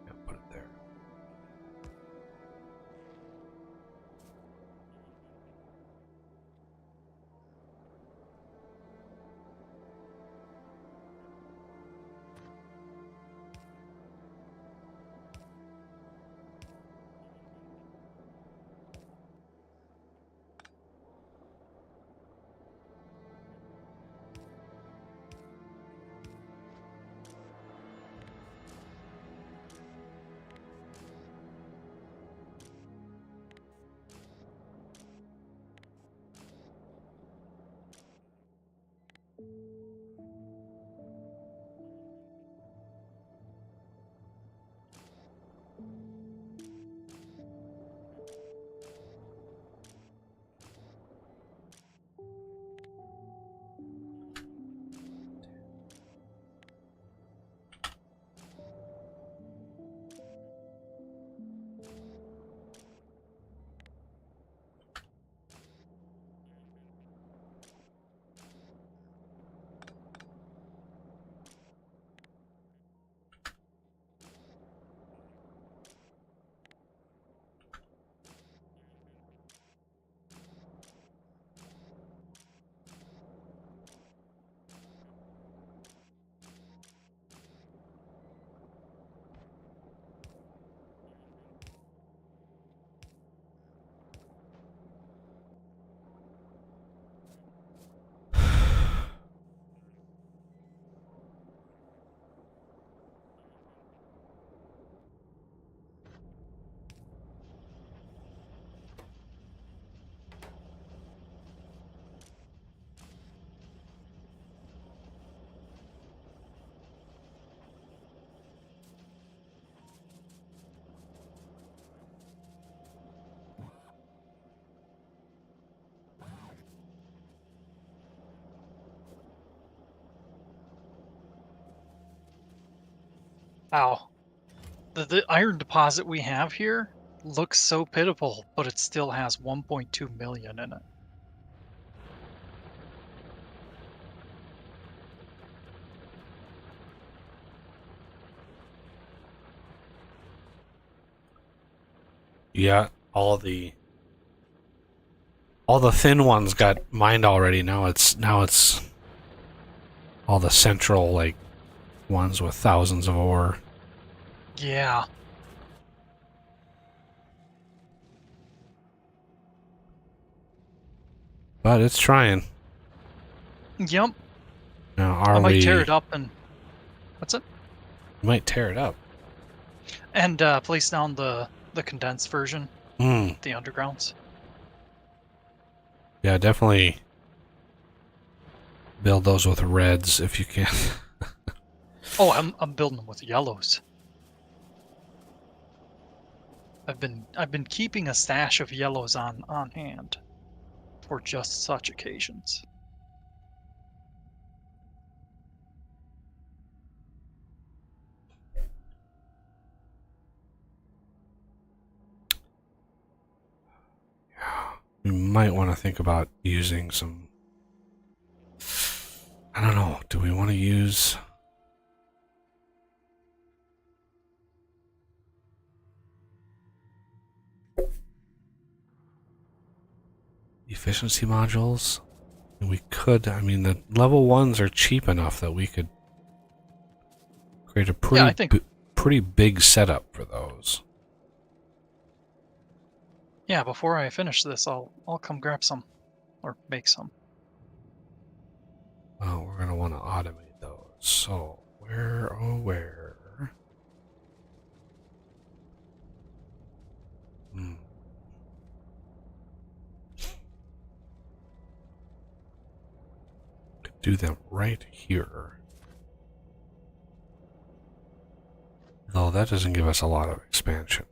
Yeah, put it there. Ow. The iron deposit we have here looks so pitiful, but it still has 1.2 million in it. Yeah, all the thin ones got mined already. Now it's all the central like ones with thousands of ore. Yeah. But it's trying. Yep. Now are I might we tear it up and what's it? might tear it up. And place down the condensed version, Hmm. the undergrounds. Yeah, definitely build those with reds if you can. Oh, I'm building them with yellows. I've been keeping a stash of yellows on hand for just such occasions. We might want to think about using some. I don't know. Do we want to use? Efficiency modules? We could. I mean, the level ones are cheap enough that we could create a pretty Yeah, I think pretty big setup for those. Yeah, before I finish this, I'll come grab some, or make some. Oh, we're gonna want to automate those. So where, oh where? Hmm. Could do them right here. Though that doesn't give us a lot of expansion.